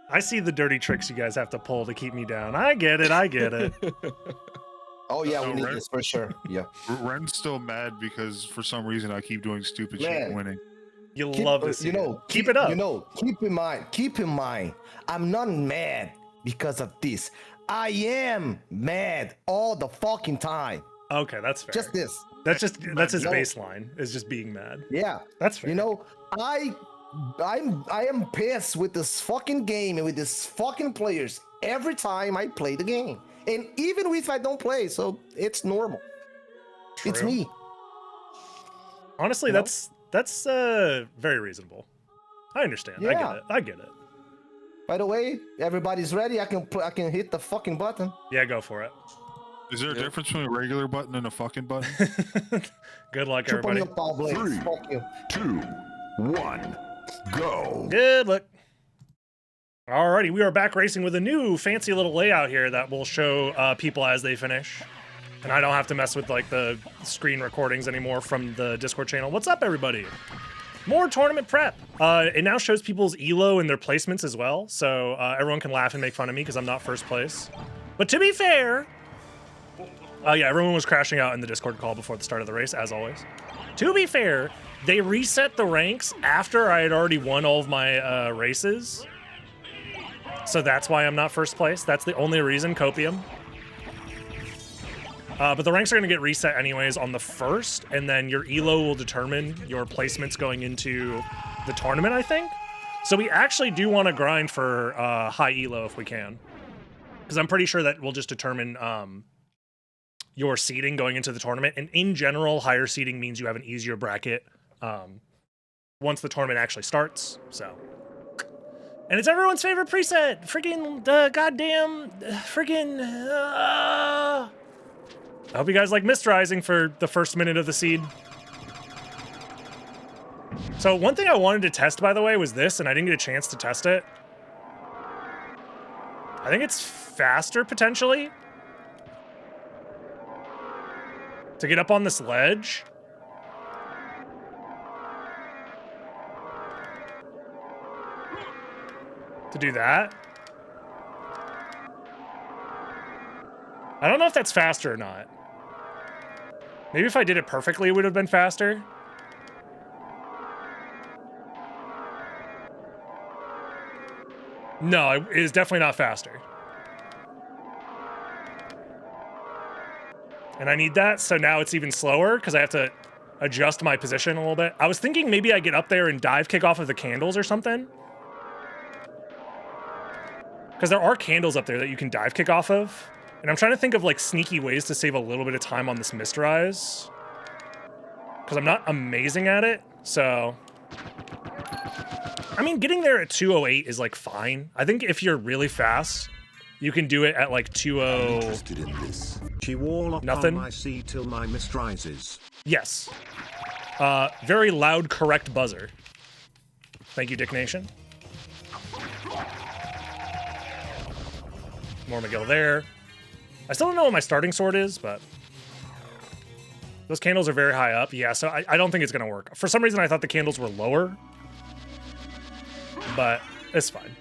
[SPEAKER 2] I see the dirty tricks you guys have to pull to keep me down. I get it. I get it.
[SPEAKER 10] Oh yeah,
[SPEAKER 9] So
[SPEAKER 10] we need
[SPEAKER 9] Ren-
[SPEAKER 10] this for sure. Yeah.
[SPEAKER 9] Ren's still mad because for some reason I keep doing stupid shit and winning.
[SPEAKER 2] You love to see it. Keep it up.
[SPEAKER 10] Keep in mind, I'm not mad because of this. I am mad all the fucking time.
[SPEAKER 2] Okay, that's fair.
[SPEAKER 10] Just this.
[SPEAKER 2] That's his
[SPEAKER 10] No.
[SPEAKER 2] baseline, is just being mad.
[SPEAKER 10] Yeah.
[SPEAKER 2] That's fair.
[SPEAKER 10] You know, I am pissed with this fucking game and with these fucking players every time I play the game. And even if I don't play, so it's normal. It's
[SPEAKER 2] True.
[SPEAKER 10] me.
[SPEAKER 2] Honestly,
[SPEAKER 10] You know?
[SPEAKER 2] that's very reasonable. I understand.
[SPEAKER 10] Yeah.
[SPEAKER 2] I get it.
[SPEAKER 10] By the way, everybody's ready. I can hit the fucking button.
[SPEAKER 2] Yeah, go for it.
[SPEAKER 9] Is there a difference between a regular button and a fucking button?
[SPEAKER 2] Good luck,
[SPEAKER 10] Chup on
[SPEAKER 2] everybody.
[SPEAKER 10] your paw blades.
[SPEAKER 3] 3,
[SPEAKER 10] Fuck you.
[SPEAKER 3] 2, 1, go.
[SPEAKER 2] Good luck. Alrighty, we are back racing with a new fancy little layout here that will show people as they finish. And I don't have to mess with like the screen recordings anymore from the Discord channel. What's up, everybody? More tournament prep. It now shows people's elo and their placements as well, so everyone can laugh and make fun of me because I'm not first place. But to be fair, yeah, everyone was crashing out in the Discord call before the start of the race, as always. To be fair, they reset the ranks after I had already won all of my races. So that's why I'm not first place. That's the only reason, Copium. But the ranks are going to get reset anyways on the 1st, and then your elo will determine your placements going into the tournament, I think. So we actually do want to grind for high elo if we can. Because I'm pretty sure that will just determine your seeding going into the tournament. And in general, higher seeding means you have an easier bracket once the tournament actually starts. So... And it's everyone's favorite preset. Freaking goddamn freaking. I hope you guys like Misterizing for the first minute of the seed. So one thing I wanted to test, by the way, was this, and I didn't get a chance to test it. I think it's faster potentially to get up on this ledge. To do that. I don't know if that's faster or not. Maybe if I did it perfectly, it would have been faster. No, it is definitely not faster. And I need that, so now it's even slower because I have to adjust my position a little bit. I was thinking maybe I get up there and dive kick off of the candles or something. Because there are candles up there that you can dive kick off of. And I'm trying to think of like sneaky ways to save a little bit of time on this Misterize. Because I'm not amazing at it, so... I mean, getting there at 2:08 is like fine. I think if you're really fast, you can do it at like 2:0...
[SPEAKER 5] She Warlock
[SPEAKER 2] Nothing?
[SPEAKER 5] on my seat till my mistrizes.
[SPEAKER 2] Yes. Very loud, correct buzzer. Thank you, Dick Nation. More McGill there. I still don't know what my starting sword is, but those candles are very high up. Yeah, so I don't think it's going to work. For some reason, I thought the candles were lower. but it's fine.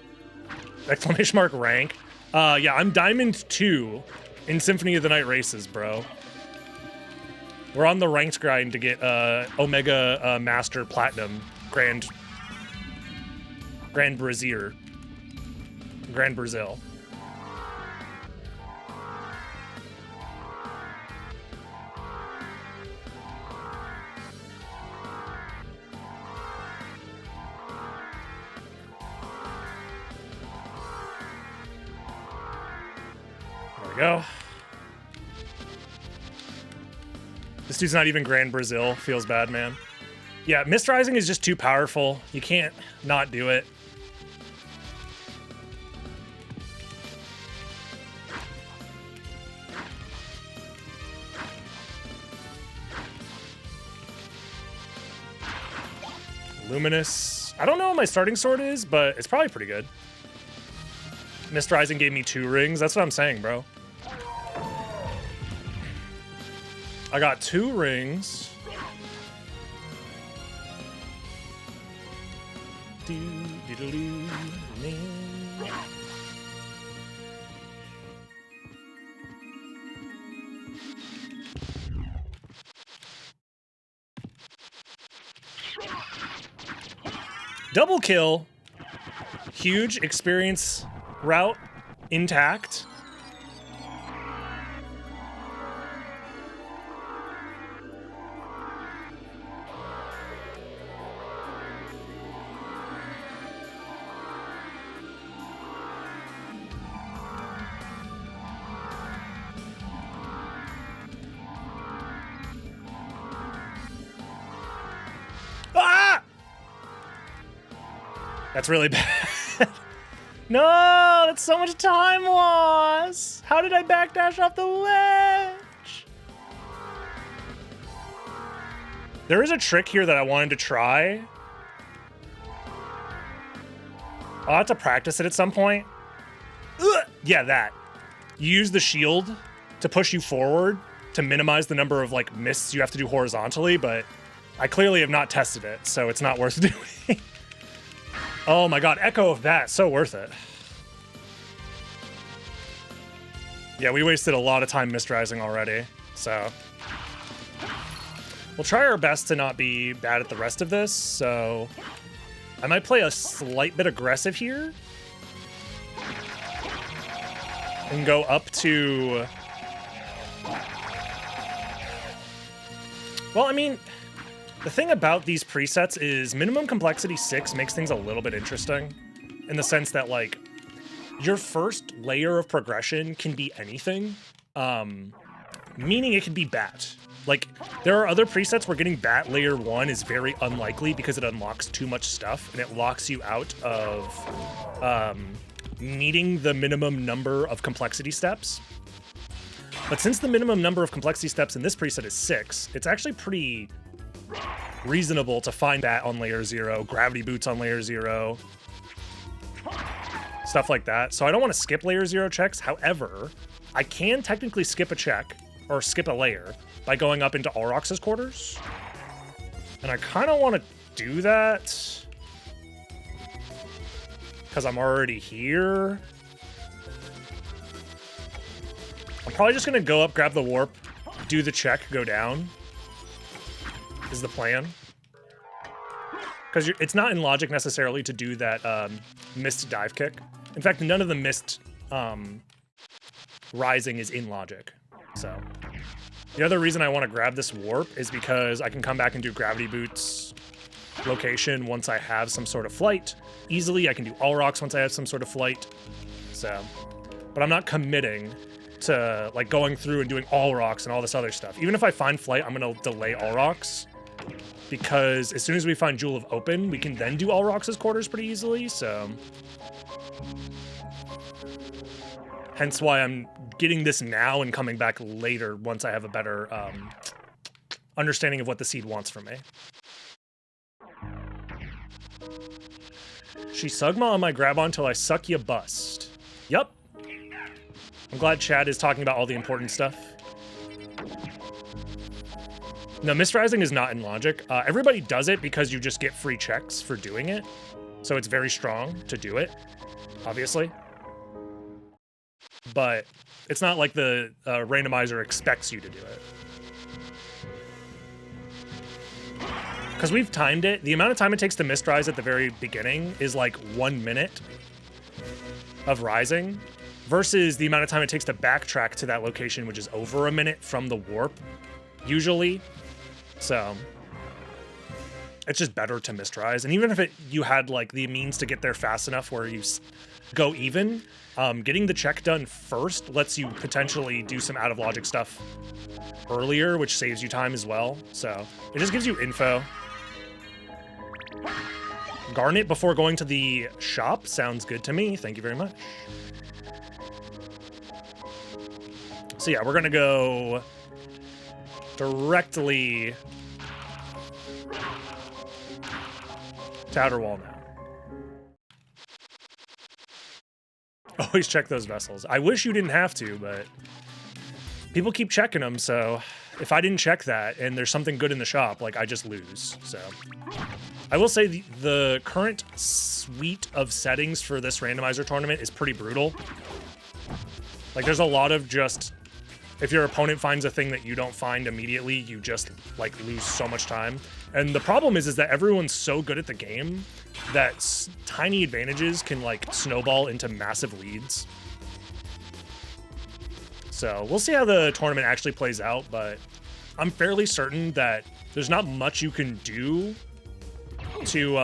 [SPEAKER 2] Exclamation mark rank. Yeah, I'm Diamond 2 in Symphony of the Night races, bro. We're on the ranked grind to get Omega Master Platinum Grand Brazil. Grand Brazil. There we go. This dude's not even Grand Brazil. Feels bad, man. Yeah, Mist Rising is just too powerful. You can't not do it. Luminous. I don't know what my starting sword is, but it's probably pretty good. Mist Rising gave me 2 rings. That's what I'm saying, bro. I got 2 rings. Double kill. Huge experience route intact. Ah! That's really bad. No, that's so much time loss. How did I backdash off the ledge? There is a trick here that I wanted to try. I'll have to practice it at some point. Ugh! Yeah, that. You use the shield to push you forward to minimize the number of like mists you have to do horizontally, but I clearly have not tested it, so it's not worth doing. Oh my god, echo of that, so worth it. Yeah, we wasted a lot of time Mist Rising already, so. We'll try our best to not be bad at the rest of this, so. I might play a slight bit aggressive here. And go up to... Well, I mean... The thing about these presets is minimum complexity 6 makes things a little bit interesting in the sense that like your first layer of progression can be anything, meaning it can be bat. Like there are other presets where getting bat layer 1 is very unlikely because it unlocks too much stuff and it locks you out of needing the minimum number of complexity steps. But since the minimum number of complexity steps in this preset is 6, it's actually pretty reasonable to find that on layer 0, gravity boots on layer 0, stuff like that. So I don't want to skip layer 0 checks. However, I can technically skip a check or skip a layer by going up into Alrox's quarters. And I kind of want to do that because I'm already here. I'm probably just going to go up, grab the warp, do the check, go down. Is the plan. Because it's not in logic necessarily to do that mist dive kick. In fact, none of the mist rising is in logic. So the other reason I want to grab this warp is because I can come back and do gravity boots location once I have some sort of flight. Easily, I can do all rocks once I have some sort of flight. So, but I'm not committing to like going through and doing all rocks and all this other stuff. Even if I find flight, I'm gonna delay all rocks because as soon as we find Jewel of Open, we can then do all rocks' quarters pretty easily. So, hence why I'm getting this now and coming back later once I have a better understanding of what the seed wants from me. She sugma on my grab on till I suck ya bust. Yup. I'm glad Chad is talking about all the important stuff. No, Mist Rising is not in logic. Everybody does it because you just get free checks for doing it. so it's very strong to do it, obviously. But it's not like the randomizer expects you to do it. Because we've timed it. The amount of time it takes to mist rise at the very beginning is like 1 minute of rising versus the amount of time it takes to backtrack to that location, which is over a minute from the warp, usually. So it's just better to mist rise. And even if you had like the means to get there fast enough where you go even, getting the check done first lets you potentially do some out of logic stuff earlier, which saves you time as well. So it just gives you info. Garnet before going to the shop sounds good to me. Thank you very much. So yeah, we're gonna go directly to Outer Wall now. Always check those vessels. I wish you didn't have to, but people keep checking them, so if I didn't check that and there's something good in the shop, like, I just lose, so. I will say the current suite of settings for this randomizer tournament is pretty brutal. Like, there's a lot of just, if your opponent finds a thing that you don't find immediately, you just, like, lose so much time. And the problem is that everyone's so good at the game that tiny advantages can, like, snowball into massive leads. So we'll see how the tournament actually plays out, but I'm fairly certain that there's not much you can do to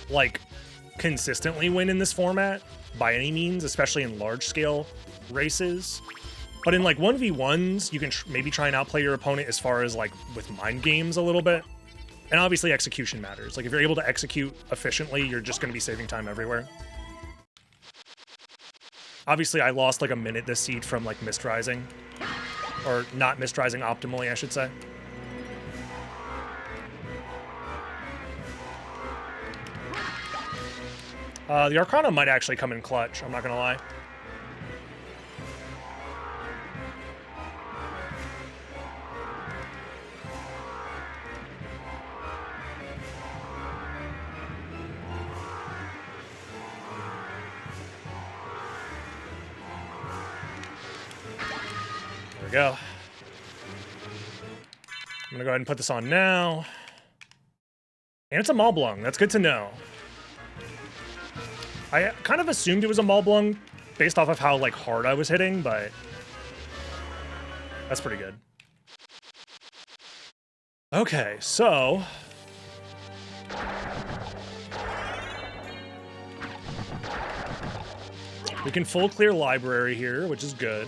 [SPEAKER 2] like consistently win in this format by any means, especially in large scale races. But in like 1v1s, you can maybe try and outplay your opponent as far as like with mind games a little bit. And obviously execution matters. Like if you're able to execute efficiently, you're just going to be saving time everywhere. Obviously I lost like a minute this seed from like mist rising. Or not mist rising optimally, I should say. The Arcana might actually come in clutch, I'm not gonna lie. There we go. I'm gonna go ahead and put this on now. And it's a Mablung, that's good to know. I kind of assumed it was a Mablung based off of how like hard I was hitting, but that's pretty good. Okay, so we can full clear library here, which is good.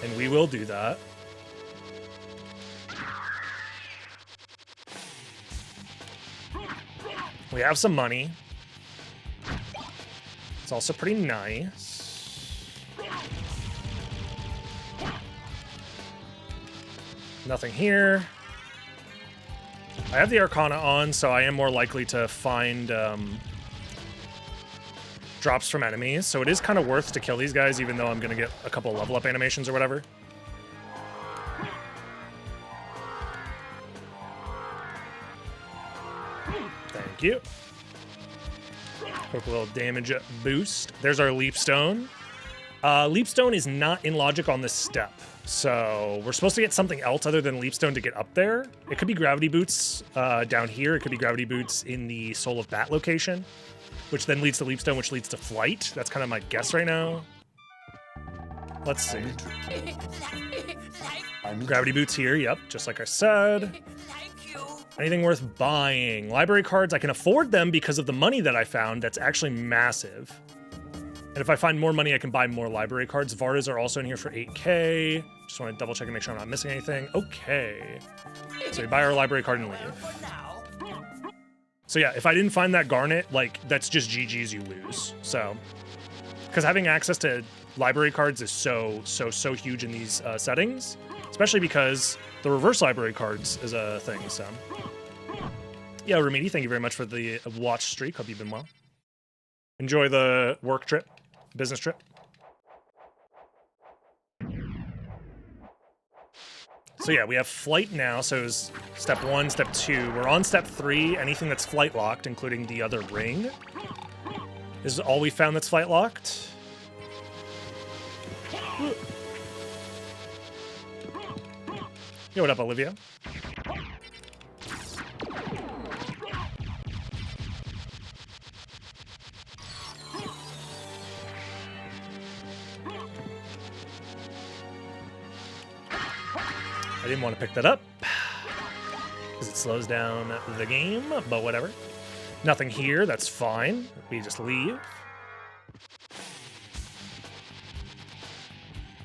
[SPEAKER 2] And we will do that. We have some money. It's also pretty nice. Nothing here. I have the Arcana on, so I am more likely to find drops from enemies. So it is kind of worth to kill these guys, even though I'm going to get a couple level up animations or whatever. Thank you. Quick little damage boost. There's our Leapstone. Leapstone is not in logic on this step, so we're supposed to get something else other than Leapstone to get up there. It could be Gravity Boots down here. It could be Gravity Boots in the Soul of Bat location, which then leads to Leapstone, which leads to Flight. That's kind of my guess right now. Let's see. Gravity Boots here, yep, just like I said. Anything worth buying? Library cards, I can afford them because of the money that I found. That's actually massive. And if I find more money, I can buy more library cards. Vardas are also in here for 8K. Just want to double check and make sure I'm not missing anything. Okay. So we buy our library card and leave. So yeah, if I didn't find that Garnet, like, that's just GG's, you lose. So, because having access to library cards is so huge in these settings, especially because the reverse library cards is a thing, so. Yeah, Remedy, thank you very much for the watch streak. Hope you've been well. Enjoy the work trip, business trip. So So yeah, we have flight now, so it's step 1, step 2. We're on step 3. Anything that's flight locked, including the other ring, is all we found that's flight locked. Yo, what up, Olivia? I didn't want to pick that up because it slows down the game, but whatever. Nothing here, that's fine. We just leave.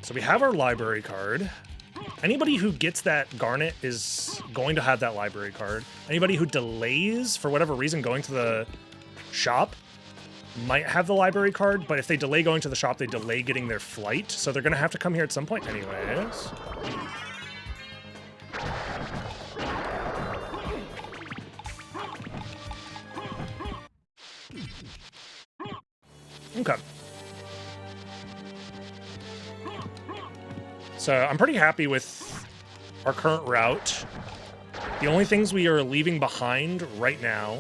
[SPEAKER 2] So we have our library card. Anybody who gets that garnet is going to have that library card. Anybody who delays, for whatever reason, going to the shop might have the library card, but if they delay going to the shop, they delay getting their flight. So they're going to have to come here at some point anyways. Okay. So I'm pretty happy with our current route. The only things we are leaving behind right now,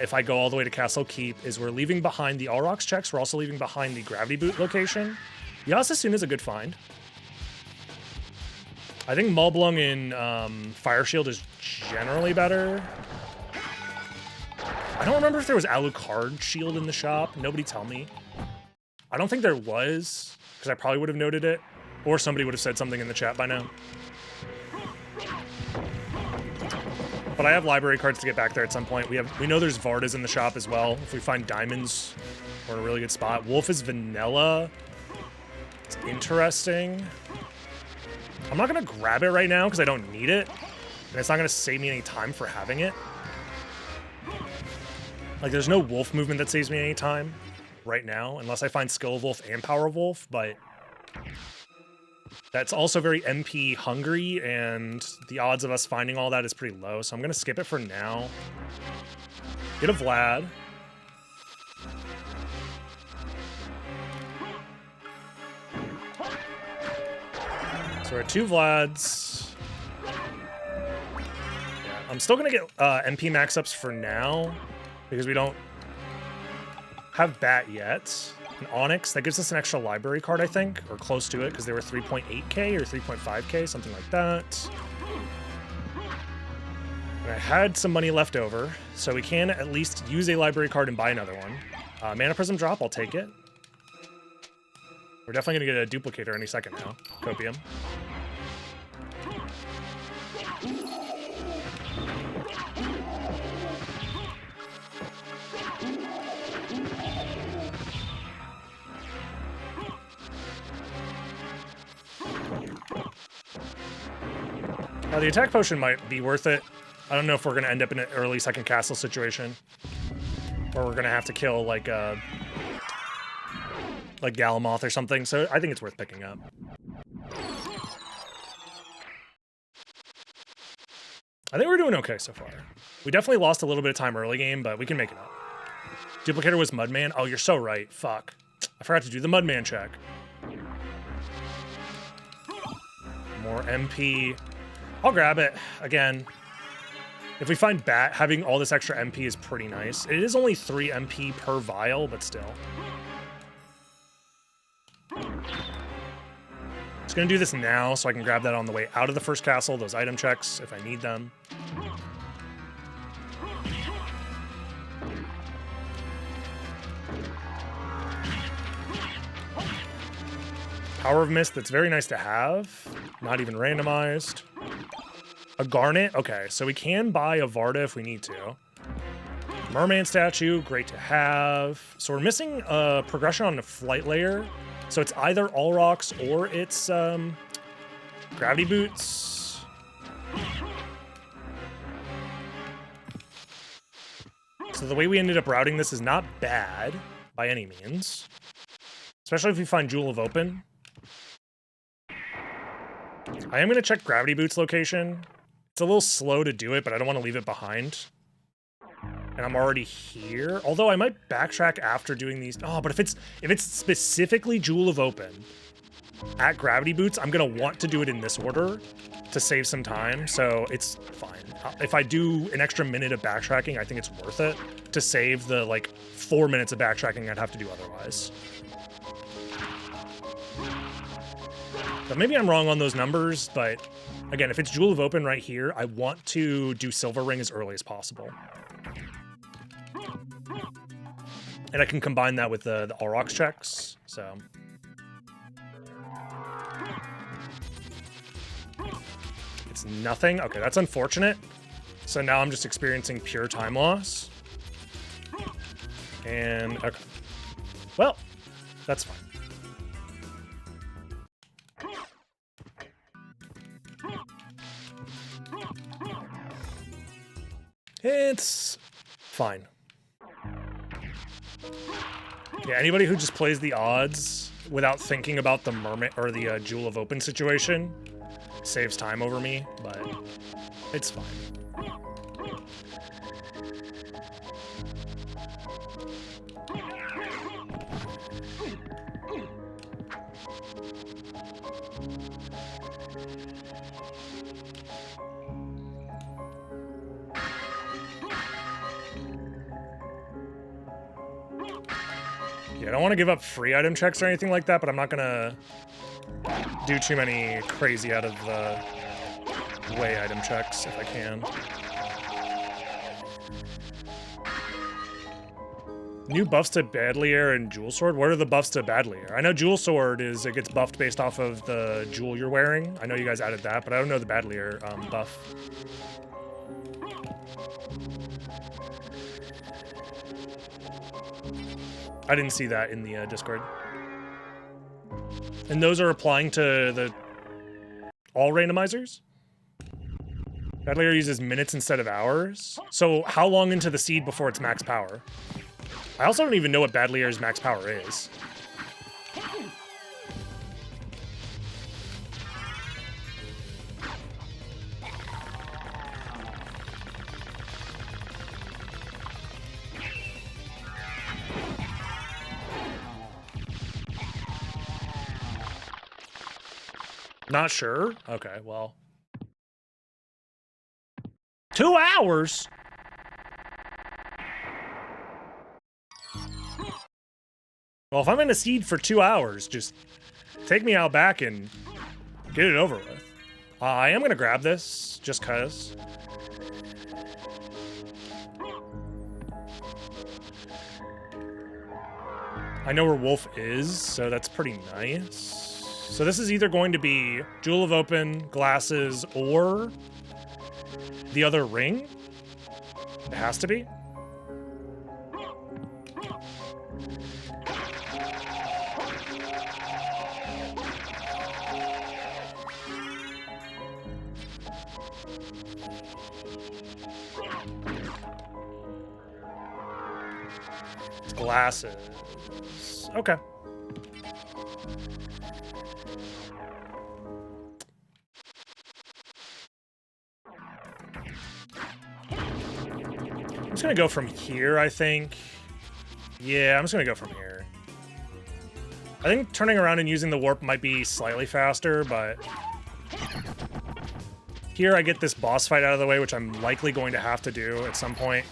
[SPEAKER 2] if I go all the way to Castle Keep, is we're leaving behind the All Rocks checks. We're also leaving behind the Gravity Boot location. Yasasuna is a good find. I think Mulblung in Fire Shield is generally better. I don't remember if there was Alucard Shield in the shop. Nobody tell me. I don't think there was, because I probably would have noted it, or somebody would have said something in the chat by now. But I have library cards to get back there at some point. We know there's Vardas in the shop as well. If we find diamonds, we're in a really good spot. Wolf is vanilla. It's interesting. I'm not gonna grab it right now because I don't need it, and it's not gonna save me any time for having it. Like, there's no wolf movement that saves me any time right now, unless I find Skill of Wolf and Power of Wolf, but that's also very MP hungry, and the odds of us finding all that is pretty low, so I'm going to skip it for now. Get a Vlad. So we're at 2 Vlads. Yeah, I'm still going to get MP max-ups for now, because we don't have Bat yet. An Onyx, that gives us an extra library card, I think, or close to it, because they were 3.8k or 3.5k, something like that. And I had some money left over, so we can at least use a library card and buy another one. Mana Prism drop, I'll take it. We're definitely going to get a duplicator any second now. Copium. The attack potion might be worth it. I don't know if we're going to end up in an early second castle situation, or we're going to have to kill like Galamoth or something, so I think it's worth picking up. I think we're doing okay so far. We definitely lost a little bit of time early game, but we can make it up. Duplicator was Mudman. Oh, you're so right. Fuck. I forgot to do the Mudman check. More MP. I'll grab it. Again, if we find Bat, having all this extra MP is pretty nice. It is only 3 MP per vial, but still. Just gonna do this now so I can grab that on the way out of the first castle, those item checks, if I need them. Power of Mist, that's very nice to have. Not even randomized. A Garnet, okay, so we can buy a Varda if we need to. Merman statue, great to have. So we're missing a progression on the flight layer. So it's either All Rocks or it's Gravity Boots. So the way we ended up routing this is not bad by any means. Especially if we find Jewel of Open. I am going to check Gravity Boots location. It's a little slow to do it, but I don't want to leave it behind. And I'm already here. Although I might backtrack after doing these. Oh, but if it's specifically Jewel of Open, at gravity boots, I'm gonna want to do it in this order to save some time, so it's fine. If I do an extra minute of backtracking, I think it's worth it to save the like 4 minutes of backtracking I'd have to do otherwise. But maybe I'm wrong on those numbers, but again, if it's Jewel of Open right here, I want to do Silver Ring as early as possible. And I can combine that with the Aurochs checks, so. It's nothing. Okay, that's unfortunate. So now I'm just experiencing pure time loss. And, okay. Well, that's fine. It's fine. Yeah, anybody who just plays the odds without thinking about the Mermaid or the Jewel of Open situation saves time over me, but it's fine. Yeah, I don't want to give up free item checks or anything like that, but I'm not gonna do too many crazy out of the way item checks if I can. New buffs to Badlier and Jewel Sword? What are the buffs to Badlier? I know Jewel Sword is, it gets buffed based off of the jewel you're wearing. I know you guys added that, but I don't know the Badlier buff. I didn't see that in the Discord. And those are applying to the all randomizers? Badlier uses minutes instead of hours. So how long into the seed before it's max power? I also don't even know what Badlier's max power is. Not sure? Okay, well. 2 hours? Well, if I'm in a seed for 2 hours, just take me out back and get it over with. I am gonna grab this, just cause. I know where Wolf is, so that's pretty nice. So this is either going to be Jewel of Open, Glasses, or the other ring. It has to be. Glasses. Okay. I'm just gonna go from here, I think. Yeah, I'm just gonna go from here. I think turning around and using the warp might be slightly faster, but here I get this boss fight out of the way, which I'm likely going to have to do at some point.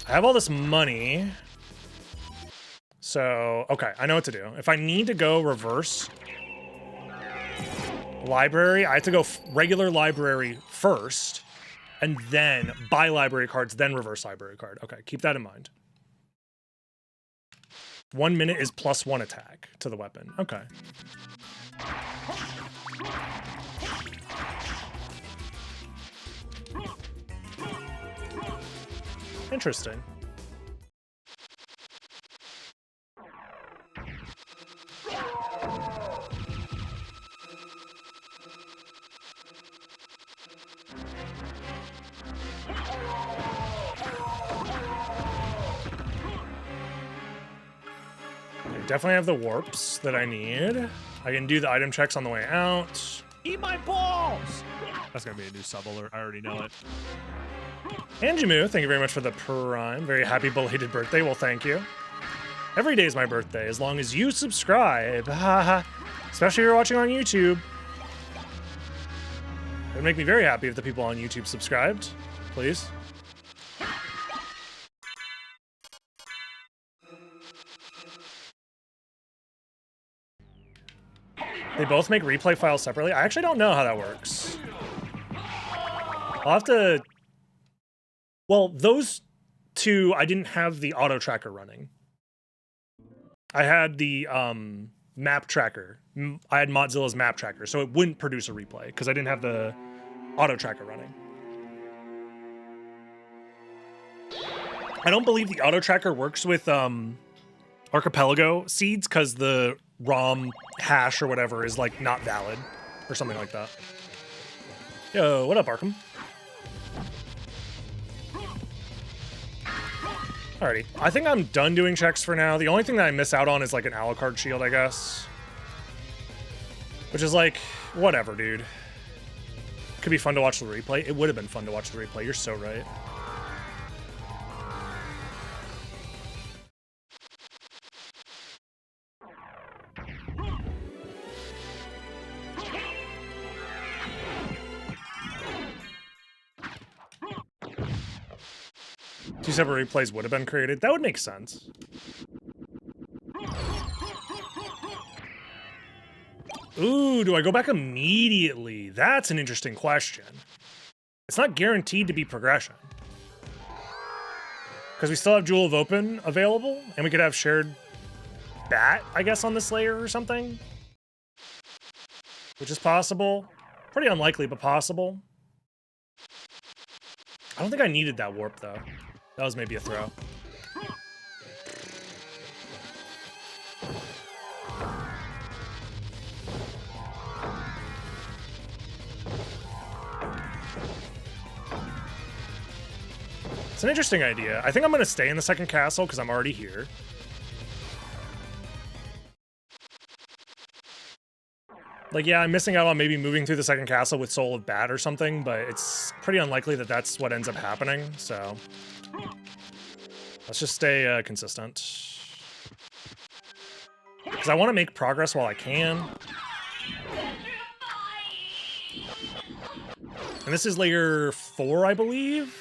[SPEAKER 2] I have all this money. So, okay, I know what to do. If I need to go reverse library, I have to go regular library first, and then buy library cards, then reverse library card. Okay, keep that in mind. 1 minute is +1 attack to the weapon. Okay. Interesting. Definitely have the warps that I need. I can do the item checks on the way out.
[SPEAKER 1] Eat my balls! That's gonna be a new sub alert. I already know it.
[SPEAKER 2] Anjimu, thank you very much for the Prime. Very happy belated birthday. Well, thank you. Every day is my birthday, as long as you subscribe. Especially if you're watching on YouTube. It would make me very happy if the people on YouTube subscribed. Please. They both make replay files separately? I actually don't know how that works. I'll have to... Well, those two, I didn't have the auto tracker running. I had the map tracker. I had Mozilla's map tracker, so it wouldn't produce a replay because I didn't have the auto tracker running. I don't believe the auto tracker works with Archipelago seeds because the ROM hash or whatever is like not valid or something like that. Yo, what up, Arkham? Alrighty, I think I'm done doing checks for now. The only thing that I miss out on is like an Alucard shield, I guess. Which is like, whatever, dude. Could be fun to watch the replay. It would have been fun to watch the replay, you're so right. Two separate replays would have been created. That would make sense. Ooh, do I go back immediately? That's an interesting question. It's not guaranteed to be progression. Because we still have Jewel of Open available, and we could have shared bat, I guess, on this layer or something. Which is possible. Pretty unlikely, but possible. I don't think I needed that warp, though. That was maybe a throw. It's an interesting idea. I think I'm going to stay in the second castle because I'm already here. Like, yeah, I'm missing out on maybe moving through the second castle with Soul of Bat or something, but it's pretty unlikely that that's what ends up happening, so... Let's just stay consistent. Because I want to make progress while I can. And this is layer 4, I believe?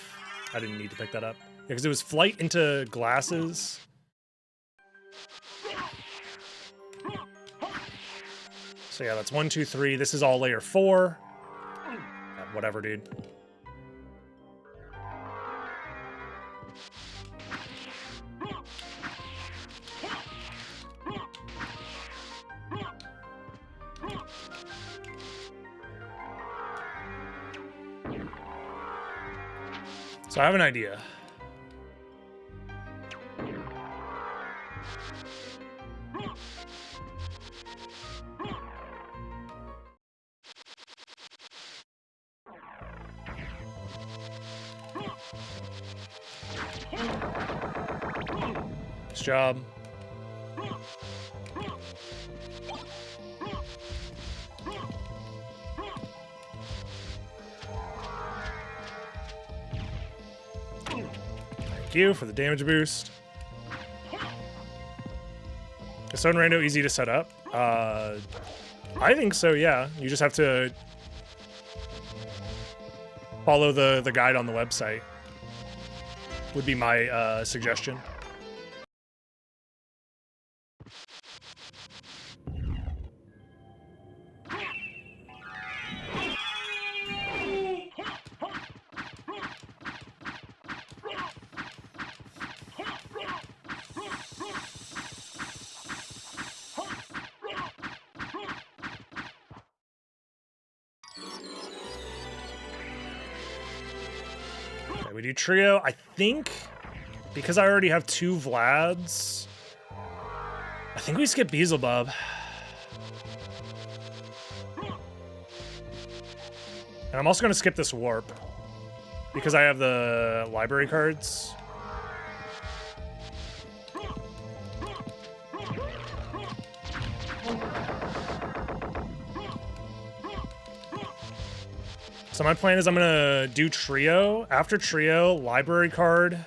[SPEAKER 2] I didn't need to pick that up. Yeah, because it was flight into glasses. So yeah, that's 1, 2, 3. This is all layer 4. Yeah, whatever, dude. So I have an idea. Nice job. Thank you for the damage boost. Is SotN Rando easy to set up? I think so, yeah. You just have to follow the guide on the website. Would be my suggestion. We do trio. I think because I already have 2 Vlads, I think we skip Beelzebub. And I'm also going to skip this warp because I have the library cards. So my plan is I'm gonna do trio. After trio, library card.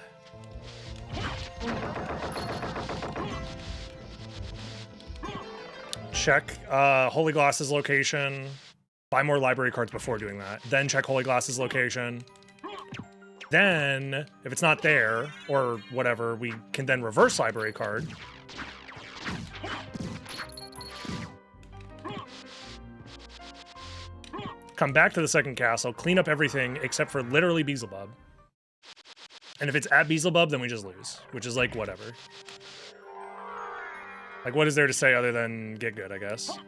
[SPEAKER 2] Check Holy Glass's location. Buy more library cards before doing that. Then check Holy Glass's location. Then, if it's not there, or whatever, we can then reverse library card. Come back to the second castle, clean up everything except for literally Beelzebub. And if it's at Beelzebub, then we just lose, which is like whatever. Like, what is there to say other than get good, I guess?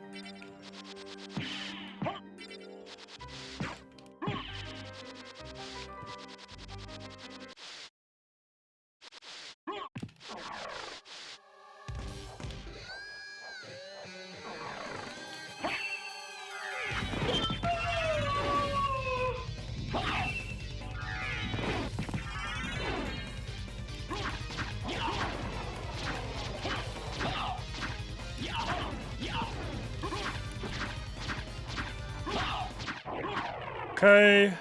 [SPEAKER 2] Okay.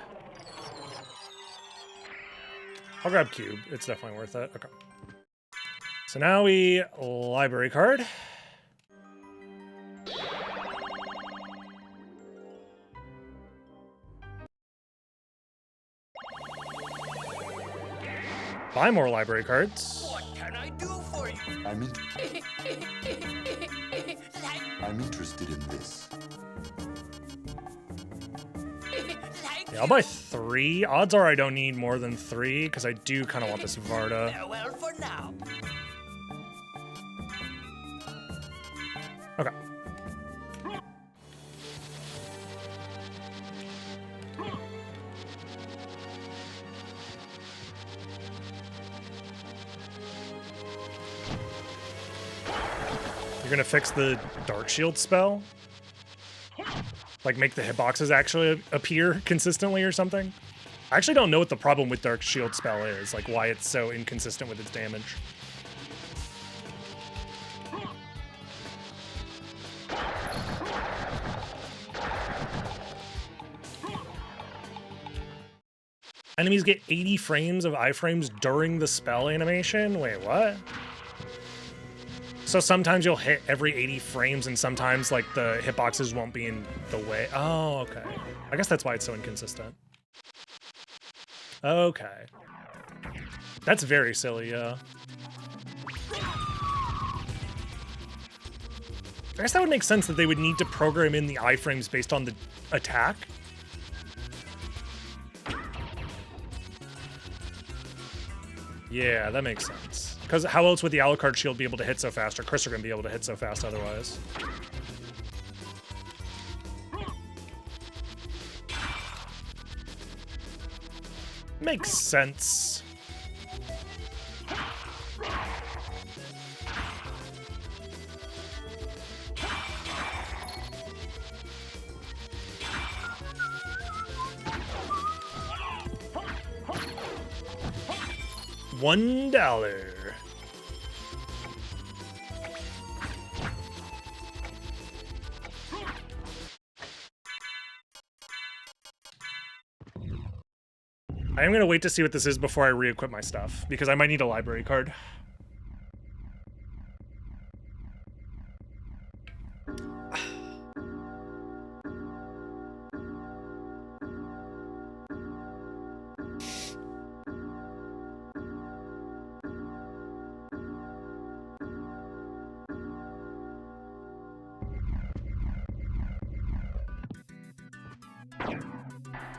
[SPEAKER 2] I'll grab cube. It's definitely worth it. Okay. So now we library card. Buy more library cards.
[SPEAKER 4] What can I do for you?
[SPEAKER 3] I'm interested in this.
[SPEAKER 2] Yeah, I'll buy 3. Odds are I don't need more than 3, because I do kind of want this Varda.
[SPEAKER 4] Farewell for now.
[SPEAKER 2] Okay. You're gonna fix the Dark Shield spell? Like make the hitboxes actually appear consistently or something? I actually don't know what the problem with Dark Shield spell is, like why it's so inconsistent with its damage. Enemies get 80 frames of iframes during the spell animation? Wait, what? So sometimes you'll hit every 80 frames and sometimes like the hitboxes won't be in the way. Oh, okay. I guess that's why it's so inconsistent. Okay. That's very silly, yeah. I guess that would make sense that they would need to program in the iframes based on the attack. Yeah, that makes sense. Because how else would the Alucard shield be able to hit so fast, or Chris are going to be able to hit so fast otherwise? Makes sense. $1. I am going to wait to see what this is before I re-equip my stuff, because I might need a library card.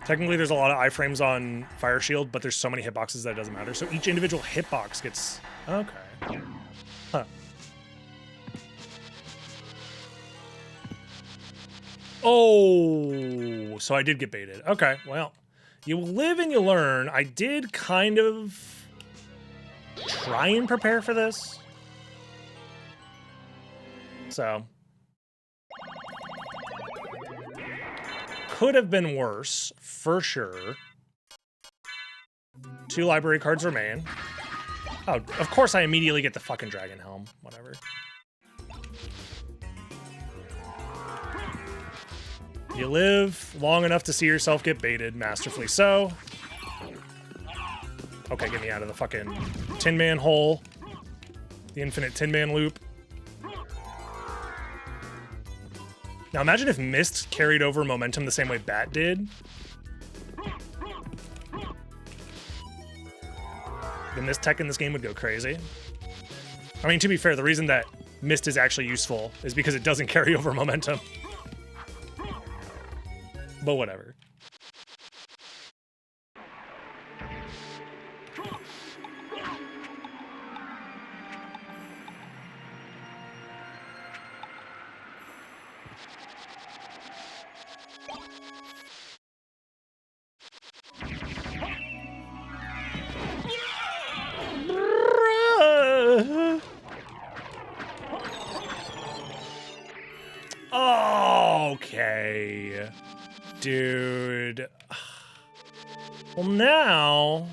[SPEAKER 2] Technically, there's a lot of iframes on Fire Shield, but there's so many hitboxes that it doesn't matter. So each individual hitbox gets... Okay. Huh. Oh, so I did get baited. Okay, well, you live and you learn. I did kind of try and prepare for this. So... could have been worse, for sure. 2 library cards remain. Oh, of course I immediately get the fucking Dragon Helm. Whatever. You live long enough to see yourself get baited, masterfully so. Okay, get me out of the fucking Tin Man hole. The infinite Tin Man loop. Now imagine if Mist carried over momentum the same way Bat did. The Mist tech in this game would go crazy. I mean, to be fair, the reason that Mist is actually useful is because it doesn't carry over momentum. But whatever. Okay. Dude. Well, now...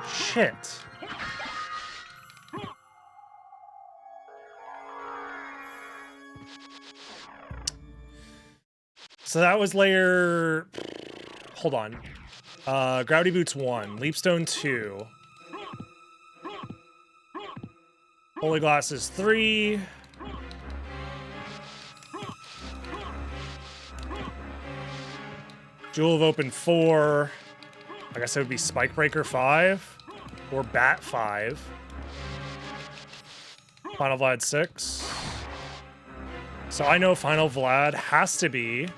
[SPEAKER 2] Shit. So that was layer... Hold on. Gravity Boots 1. Leapstone 2. Holy Glasses 3. Jewel of Open 4. I guess it would be Spike Breaker 5. Or Bat 5. Final Vlad 6. So I know Final Vlad has to be...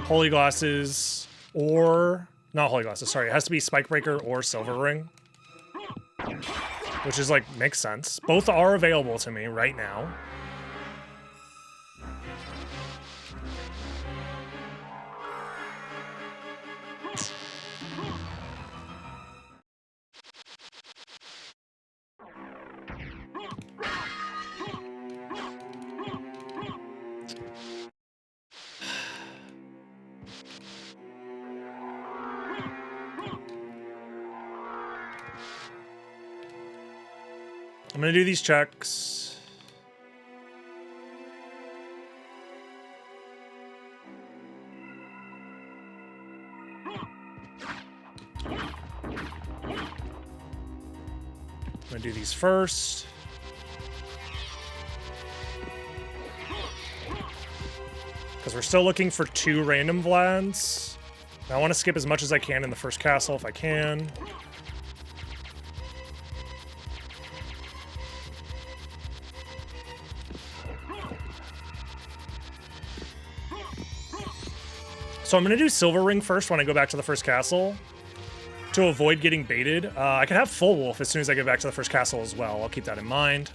[SPEAKER 2] Holy Glasses, or... Not Holy Glasses, sorry. It has to be Spike Breaker or Silver Ring. Which is, like, makes sense. Both are available to me right now. I'm gonna do these checks. I'm gonna do these first. Because we're still looking for 2 random Vlads. Now, I want to skip as much as I can in the first castle if I can. So I'm going to do Silver Ring first when I go back to the first castle to avoid getting baited. I can have Full Wolf as soon as I get back to the first castle as well. I'll keep that in mind.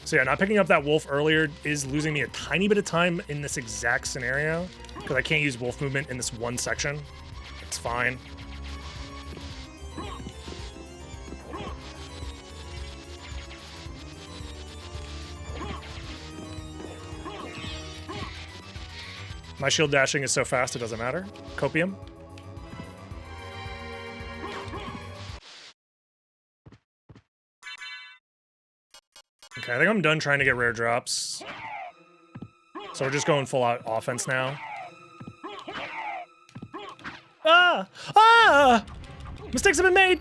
[SPEAKER 2] So yeah, not picking up that wolf earlier is losing me a tiny bit of time in this exact scenario because I can't use wolf movement in this one section. It's fine. My shield dashing is so fast it doesn't matter. Copium. Okay, I think I'm done trying to get rare drops. So we're just going full out offense now. Ah! Ah! Mistakes have been made!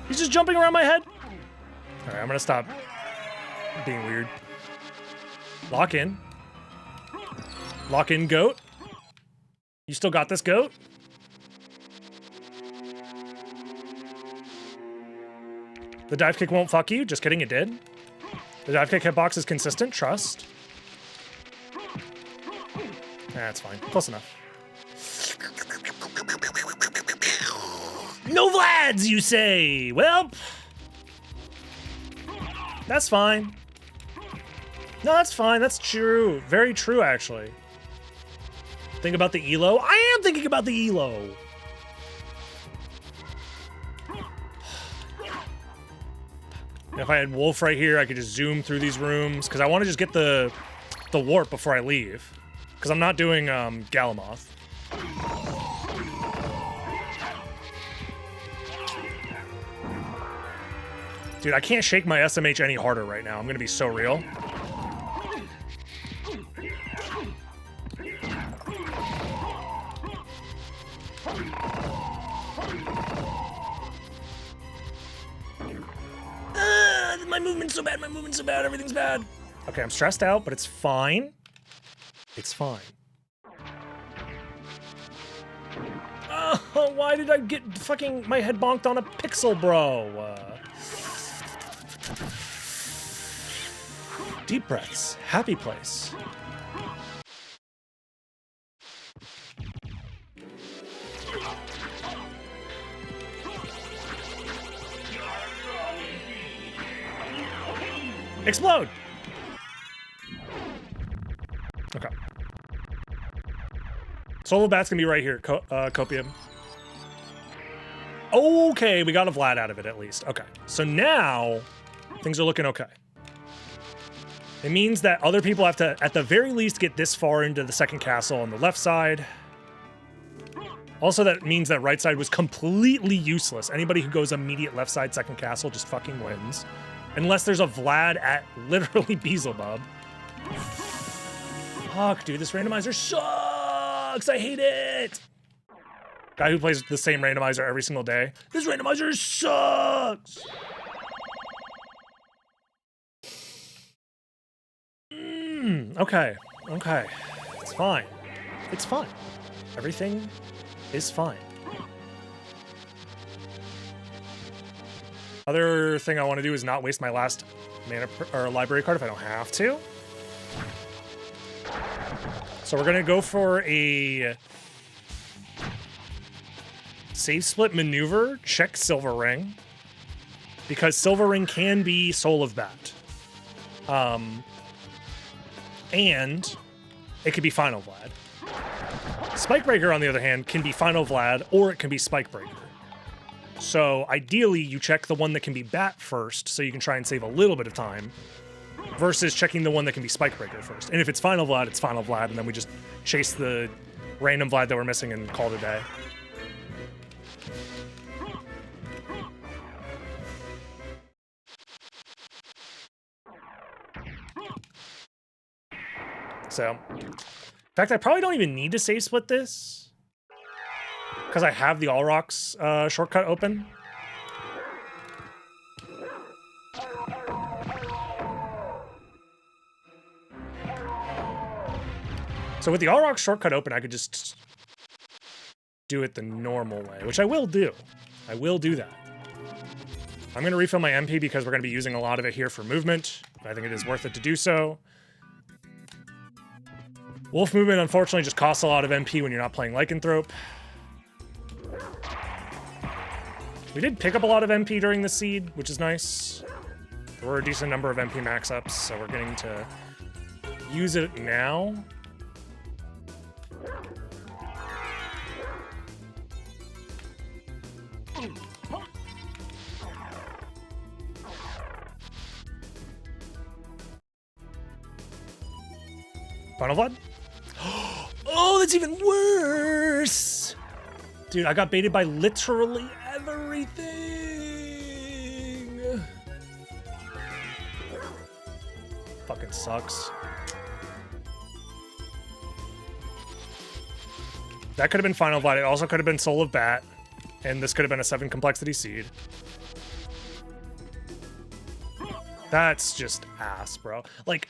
[SPEAKER 2] He's just jumping around my head. Alright, I'm gonna stop being weird. Lock in. Lock in, goat. You still got this, goat? The dive kick won't fuck you. Just kidding, it did. The dive kick hitbox is consistent. Trust. That's fine. Close enough. No Vlads, you say? Well, that's fine. No, that's fine. That's true. Very true, actually. Think about the elo? I am thinking about the elo. If I had Wolf right here, I could just zoom through these rooms because I want to just get the the warp before I leave. Because I'm not doing Galamoth. Dude, I can't shake my SMH any harder right now. I'm gonna be so real. My movement's so bad, my movement's so bad, everything's bad. Okay, I'm stressed out, but it's fine. It's fine. Oh, why did I get fucking my head bonked on a pixel, bro? Deep breaths. Happy place. Explode! Okay. Solo Bat's gonna be right here, Copium. Okay, we got a Vlad out of it at least. Okay, so now things are looking okay. It means that other people have to, at the very least, get this far into the second castle on the left side. Also, that means that right side was completely useless. Anybody who goes immediate left side second castle just fucking wins. Unless there's a Vlad at literally Beelzebub. Fuck, dude, this randomizer sucks! I hate it! Guy who plays the same randomizer every single day. This randomizer sucks! Okay, okay. It's fine. It's fine. Everything is fine. Other thing I want to do is not waste my last mana or library card if I don't have to. So we're gonna go for a save split maneuver, check Silver Ring, because Silver Ring can be Soul of Bat. And it could be Final Vlad. Spikebreaker, on the other hand, can be Final Vlad or it can be Spikebreaker. So ideally, you check the one that can be Bat first, so you can try and save a little bit of time, versus checking the one that can be Spikebreaker first. And if it's Final Vlad, it's Final Vlad, and then we just chase the random Vlad that we're missing and call it a day. So, in fact, I probably don't even need to save split this, because I have the All Rocks shortcut open. So with the All Rocks shortcut open, I could just do it the normal way, which I will do. I will do that. I'm going to refill my MP because we're going to be using a lot of it here for movement. I think it is worth it to do so. Wolf movement, unfortunately, just costs a lot of MP when you're not playing Lycanthrope. We did pick up a lot of MP during the seed, which is nice. There were a decent number of MP max-ups, so we're getting to use it now. Final Vlad? Oh, that's even worse! Dude, I got baited by literally everything! Fucking sucks. That could have been Final Vlad. It also could have been Soul of Bat. And this could have been a 7 complexity seed. That's just ass, bro. Like,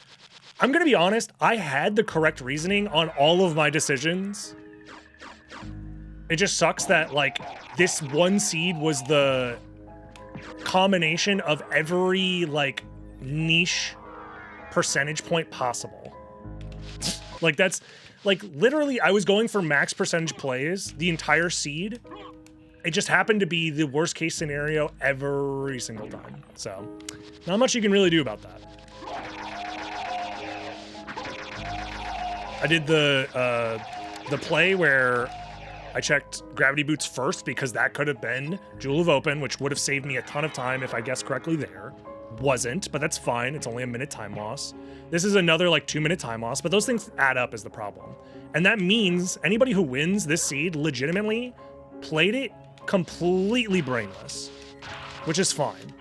[SPEAKER 2] I'm gonna be honest, I had the correct reasoning on all of my decisions. It just sucks that, like, this one seed was the combination of every, like, niche percentage point possible. Like, that's, like, literally, I was going for max percentage plays the entire seed. It just happened to be the worst case scenario every single time. So, not much you can really do about that. I did the play where I checked Gravity Boots first because that could have been Jewel of Open, which would have saved me a ton of time if I guessed correctly there. wasn't, but that's fine. It's only a minute time loss. This is another like 2-minute time loss, but those things add up is the problem. And that means anybody who wins this seed legitimately played it completely brainless, which is fine.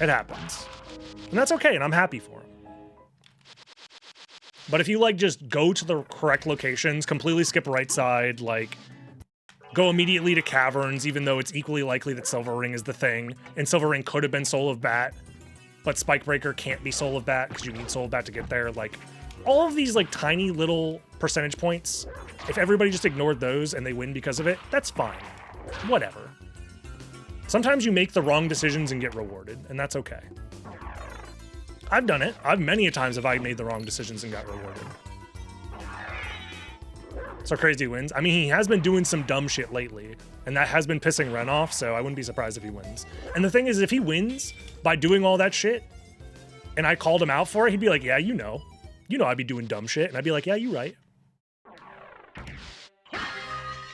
[SPEAKER 2] It happens. And that's okay, and I'm happy for him. But if you like just go to the correct locations, completely skip right side, like go immediately to caverns, even though it's equally likely that Silver Ring is the thing, and Silver Ring could have been Soul of Bat, but Spike Breaker can't be Soul of Bat because you need Soul of Bat to get there. Like, all of these like tiny little percentage points, if everybody just ignored those and they win because of it, that's fine. Whatever. Sometimes you make the wrong decisions and get rewarded, and that's okay. I've done it. Many a times have I made the wrong decisions and got rewarded. So Crazy wins. I mean, he has been doing some dumb shit lately, and that has been pissing Ren off, so I wouldn't be surprised if he wins. And the thing is, if he wins by doing all that shit, and I called him out for it, he'd be like, yeah, you know I'd be doing dumb shit, and I'd be like, yeah, you're right.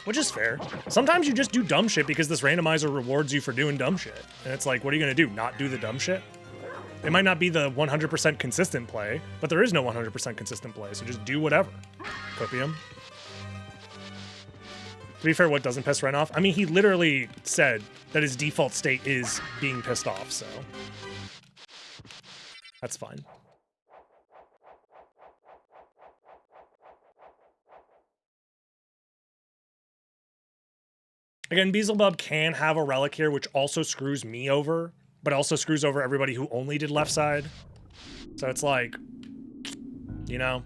[SPEAKER 2] Which is fair. Sometimes you just do dumb shit because this randomizer rewards you for doing dumb shit. And it's like, what are you gonna do, not do the dumb shit? It might not be the 100% consistent play, but there is no 100% consistent play, so just do whatever. Copium. To be fair, what doesn't piss Ren off? I mean, he literally said that his default state is being pissed off, so that's fine. Again, Beelzebub can have a relic here, which also screws me over, but also screws over everybody who only did left side. So it's like, you know.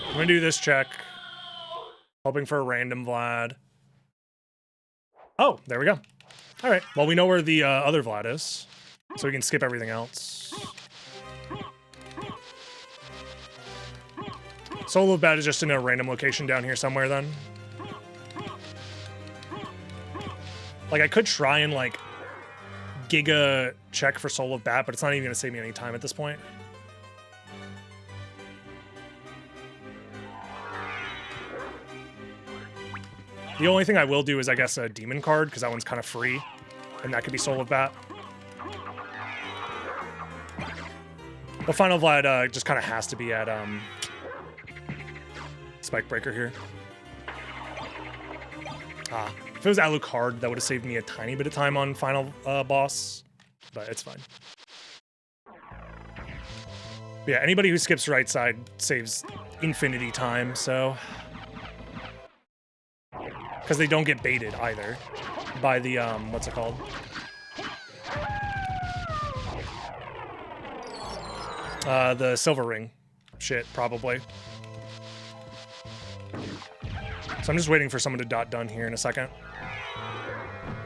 [SPEAKER 2] I'm gonna do this check. Hoping for a random Vlad. Oh, there we go. All right, well, we know where the other Vlad is, so we can skip everything else. Soul of Bat is just in a random location down here somewhere then. Like, I could try and, like, Giga check for Soul of Bat, but it's not even going to save me any time at this point. The only thing I will do is, I guess, a Demon card, because that one's kind of free, and that could be Soul of Bat. The final Vlad just kind of has to be at Spike Breaker here. Ah, if it was Alucard, that would have saved me a tiny bit of time on final boss, but it's fine. But yeah, anybody who skips right side saves infinity time, so... Because they don't get baited either by the, what's it called? The Silver Ring shit, probably. So I'm just waiting for someone to dot done here in a second.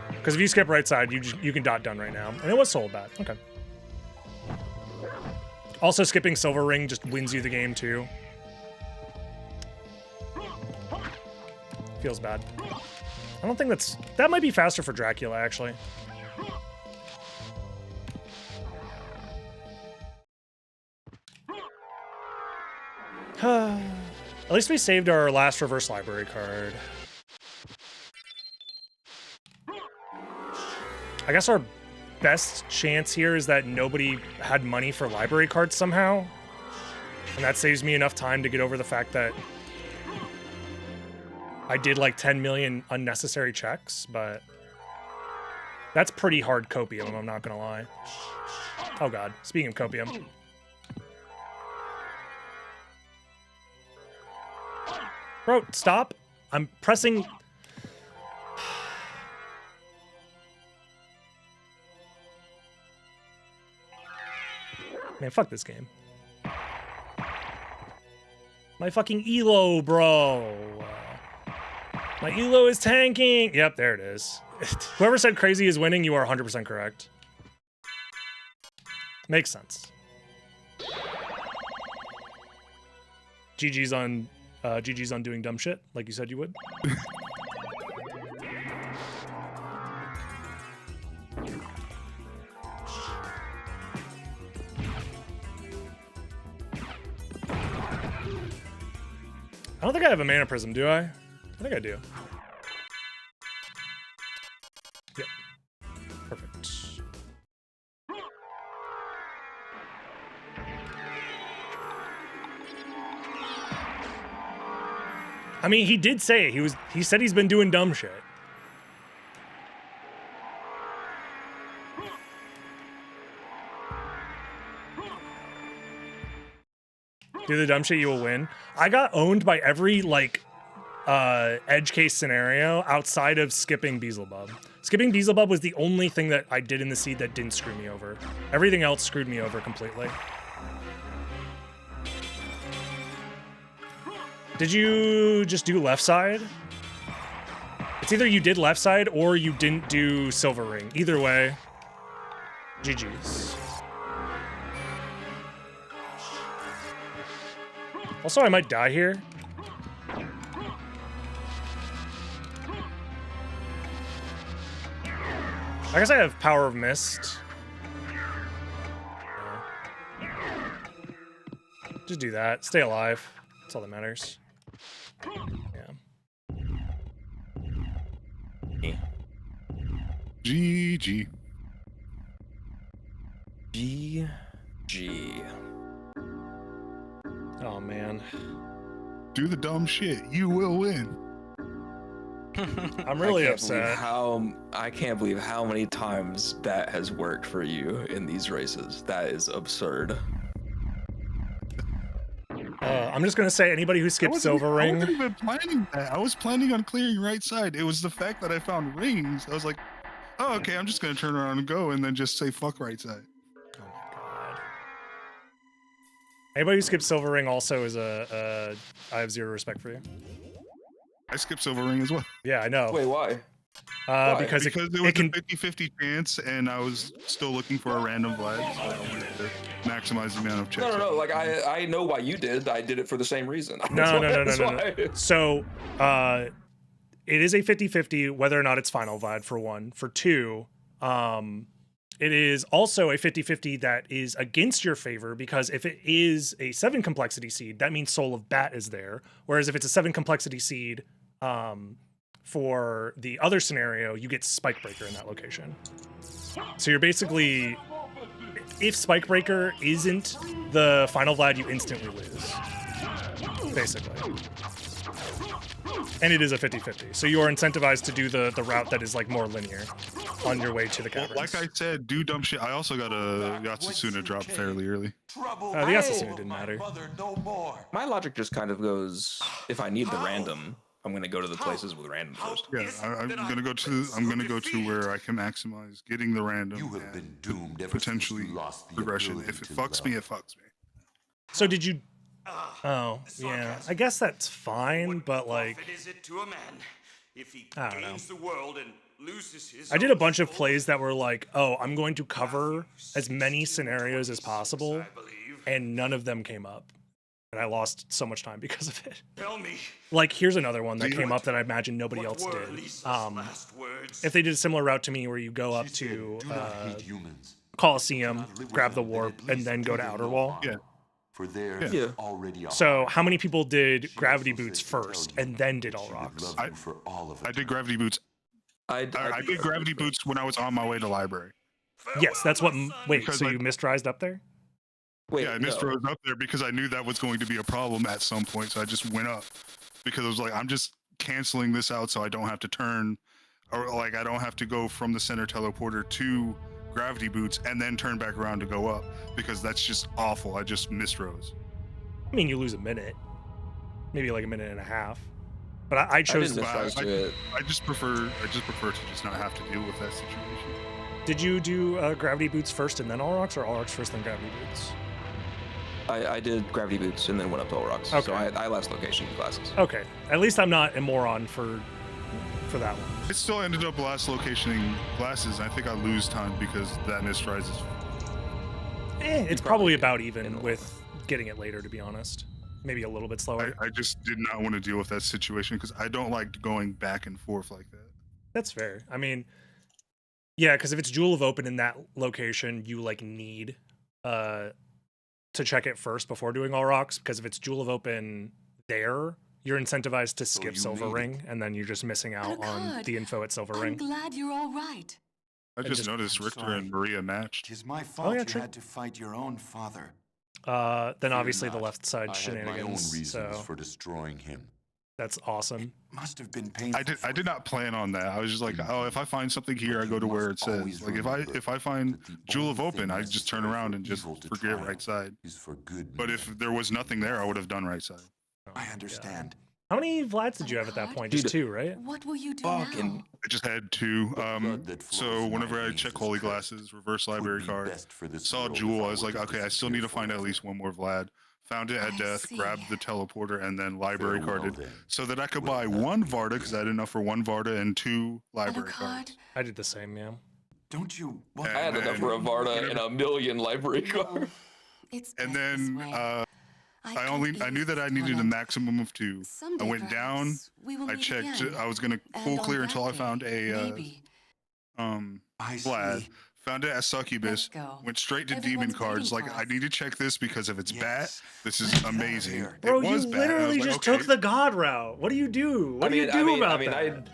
[SPEAKER 2] Because if you skip right side, you can dot done right now. And it was Soul Bat. Okay. Also, skipping Silver Ring just wins you the game, too. Feels bad. I don't think that's... That might be faster for Dracula, actually. At least we saved our last reverse library card. I guess our best chance here is that nobody had money for library cards somehow. And that saves me enough time to get over the fact that I did like 10 million unnecessary checks, but that's pretty hard copium, I'm not gonna lie. Oh god, speaking of copium. Bro, stop. I'm pressing... Man, fuck this game. My fucking Elo, bro. My Elo is tanking. Yep, there it is. Whoever said crazy is winning, you are 100% correct. Makes sense. GG's on doing dumb shit, like you said you would. I don't think I have a mana prism, do I? I think I do. Yep. Perfect. I mean, he did say it. He said he's been doing dumb shit. Do the dumb shit, you will win. I got owned by every like edge case scenario outside of skipping Beelzebub. Skipping Beelzebub was the only thing that I did in the seed that didn't screw me over. Everything else screwed me over completely. Did you just do left side? It's either you did left side or you didn't do silver ring. Either way, GG's. Also, I might die here. I guess I have Power of Mist. Just do that. Stay alive. That's all that matters. Yeah.
[SPEAKER 9] GG.
[SPEAKER 11] GG.
[SPEAKER 2] Oh, man.
[SPEAKER 9] Do the dumb shit. You will win.
[SPEAKER 2] I'm really upset.
[SPEAKER 11] I can't believe how many times that has worked for you in these races. That is absurd.
[SPEAKER 2] I'm just gonna say anybody who skipped silver ring.
[SPEAKER 9] I wasn't even planning that. I was planning on clearing right side. It was the fact that I found rings. I was like, oh, okay, I'm just gonna turn around and go, and then just say fuck right side.
[SPEAKER 2] Oh my god. Anybody who skipped silver ring also is I have zero respect for you.
[SPEAKER 9] I skipped silver ring as well.
[SPEAKER 2] Yeah, I know.
[SPEAKER 11] Wait, why?
[SPEAKER 2] Because
[SPEAKER 9] it was a 50-50 chance, and I was still looking for a random Vlad, so I wanted to maximize the amount of checks.
[SPEAKER 11] No. Like I know why you did. I did it for the same reason.
[SPEAKER 2] No. So, it is a 50-50 whether or not it's final Vlad, for one. For two, it is also a 50-50 that is against your favor, because if it is a 7 complexity seed, that means Soul of Bat is there. Whereas if it's a 7 complexity seed, for the other scenario, you get Spike Breaker in that location. So you're basically, if Spike Breaker isn't the final Vlad, you instantly lose. Basically. And it is a 50-50. So you are incentivized to do the route that is like more linear on your way to the caverns.
[SPEAKER 9] Like I said, do dumb shit. I also got a Yatsasuna drop fairly early.
[SPEAKER 2] The Yatsasuna didn't matter.
[SPEAKER 11] My logic just kind of goes, if I need the random, I'm gonna go to the places with random first.
[SPEAKER 9] Yeah, I'm gonna go to where I can maximize getting the random.
[SPEAKER 3] You have been doomed ever
[SPEAKER 9] potentially
[SPEAKER 3] since you lost the
[SPEAKER 9] progression.
[SPEAKER 3] ability
[SPEAKER 9] If it
[SPEAKER 3] to
[SPEAKER 9] fucks me,
[SPEAKER 3] love.
[SPEAKER 9] it fucks me.
[SPEAKER 2] So did you? Oh, yeah. I guess that's fine, but like,
[SPEAKER 12] Is it to a man if he
[SPEAKER 2] I don't know.
[SPEAKER 12] gains the world and loses his
[SPEAKER 2] I did a
[SPEAKER 12] own
[SPEAKER 2] bunch of
[SPEAKER 12] soul?
[SPEAKER 2] plays that were like, oh, I'm going to cover as many scenarios as possible, and none of them came up. And I lost so much time because of it.
[SPEAKER 12] Tell me.
[SPEAKER 2] Like, here's another one that came up that I imagine nobody else did. If they did a similar route to me where you go up to Coliseum, grab the warp, and then go to Outer Wall.
[SPEAKER 9] Yeah.
[SPEAKER 3] For there already are.
[SPEAKER 2] So how many people did Gravity Boots first and then did All Rocks?
[SPEAKER 9] I did Gravity Boots. I did Gravity Boots when I was on my way to library.
[SPEAKER 2] Yes, that's what. Wait,
[SPEAKER 9] Because
[SPEAKER 2] so you misrised up there?
[SPEAKER 11] Wait,
[SPEAKER 9] yeah, I misrose up there because I knew that was going to be a problem at some point, so I just went up because I was like, I'm just canceling this out so I don't have to turn, or like I don't have to go from the center teleporter to Gravity Boots and then turn back around to go up, because that's just awful. I just misrose.
[SPEAKER 2] I mean, you lose a minute, maybe like a minute and a half. But I chose.
[SPEAKER 9] I just prefer to just not have to deal with that situation.
[SPEAKER 2] Did you do Gravity Boots first and then All Rocks, or All Rocks first then Gravity Boots?
[SPEAKER 11] I did Gravity Boots and then went up to All Rocks.
[SPEAKER 2] Okay.
[SPEAKER 11] So I last location classes.
[SPEAKER 2] Okay. At least I'm not a moron for that one.
[SPEAKER 9] I still ended up last locationing classes. I think I lose time because that misrises.
[SPEAKER 2] It's probably about even with getting it later, to be honest. Maybe a little bit slower.
[SPEAKER 9] I just did not want to deal with that situation because I don't like going back and forth like that.
[SPEAKER 2] That's fair. I mean, yeah, because if it's Jewel of Open in that location, you like need to check it first before doing All Rocks, because if it's Jewel of Open there, you're incentivized to skip Silver Ring, and then you're just missing out on the info at Silver Ring.
[SPEAKER 7] I'm glad you're all right.
[SPEAKER 9] I just noticed Richter and Maria matched.
[SPEAKER 6] Tis my fault you had to fight your own father.
[SPEAKER 2] Then obviously the left side
[SPEAKER 3] I had
[SPEAKER 2] shenanigans.
[SPEAKER 3] my own reasons
[SPEAKER 2] so
[SPEAKER 3] for destroying him.
[SPEAKER 2] That's awesome.
[SPEAKER 6] Must have been painful.
[SPEAKER 9] I did not plan on that. I was just like, oh, if I find something here, I go to where it says. Like if I find Jewel of Open, I just turn around and just forget right side. But if there was nothing there, I would have done right side.
[SPEAKER 6] I understand.
[SPEAKER 2] How many Vlads did you have at that point? Just 2, right?
[SPEAKER 7] What will you do now?
[SPEAKER 9] I just had 2. So whenever I check Holy Glasses, reverse library card, saw Jewel, I was like, okay, I still need to find at least one more Vlad. Found it at death, grabbed the teleporter, and then library carded, so that I could buy 1 Varda because I had enough for 1 Varda and 2 library cards.
[SPEAKER 2] I did the same, yeah.
[SPEAKER 6] Don't you?
[SPEAKER 11] I had enough for a Varda and a million librry cards.
[SPEAKER 9] And then I knew that I needed a maximum of 2. I went down. I checked. I was gonna full clear until I found a Vlad. Found it at Succubus. Went straight to demon cards. Like I need to check this because if it's Bat, this is amazing.
[SPEAKER 2] Bro,
[SPEAKER 9] it was
[SPEAKER 2] you
[SPEAKER 9] Bat.
[SPEAKER 2] literally
[SPEAKER 9] like,
[SPEAKER 2] just
[SPEAKER 9] okay.
[SPEAKER 2] took the God route. What do you do? What do you do about that?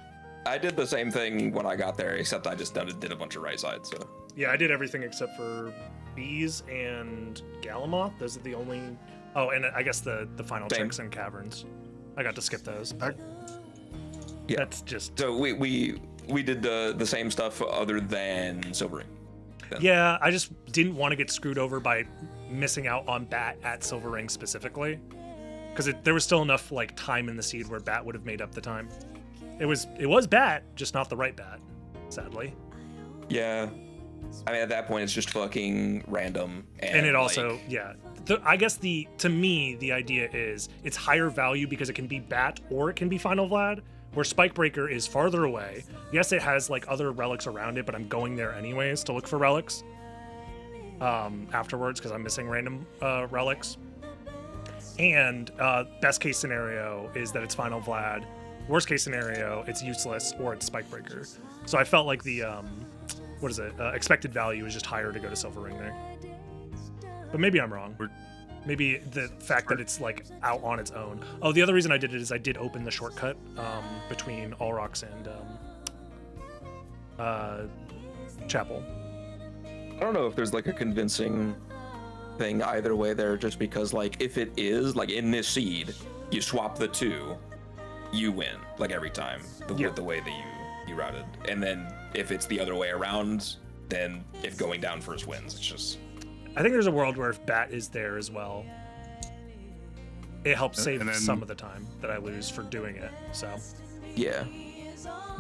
[SPEAKER 11] I did the same thing when I got there, except I just did a bunch of right side. So
[SPEAKER 2] yeah, I did everything except for Bees and Galamoth. Those are the only. Oh, and I guess the final checks and caverns. I got to skip those. But
[SPEAKER 11] yeah,
[SPEAKER 2] that's just.
[SPEAKER 11] So we did the same stuff other than Silver Ring. Then.
[SPEAKER 2] Yeah, I just didn't want to get screwed over by missing out on Bat at Silver Ring specifically, because there was still enough like time in the seed where Bat would have made up the time. It was Bat, just not the right Bat, sadly.
[SPEAKER 11] Yeah, I mean at that point it's just fucking random.
[SPEAKER 2] And it also I guess to me the idea is it's higher value because it can be Bat or it can be Final Vlad. Where Spikebreaker is farther away. Yes, it has like other relics around it, but I'm going there anyways to look for relics afterwards because I'm missing random relics. And best case scenario is that it's Final Vlad. Worst case scenario, it's useless or it's Spikebreaker. So I felt like the expected value is just higher to go to Silver Ring there. But maybe I'm wrong. Maybe the fact that it's like out on its own. Oh, the other reason I did it is I did open the shortcut between Allrocks and Chapel.
[SPEAKER 11] I don't know if there's like a convincing thing either way there, just because like if it is like in this seed, you swap the 2, you win like every time with the way that you routed. And then if it's the other way around, then if going down first wins, it's just.
[SPEAKER 2] I think there's a world where if Bat is there as well, it helps save some of the time that I lose for doing it. So
[SPEAKER 11] yeah.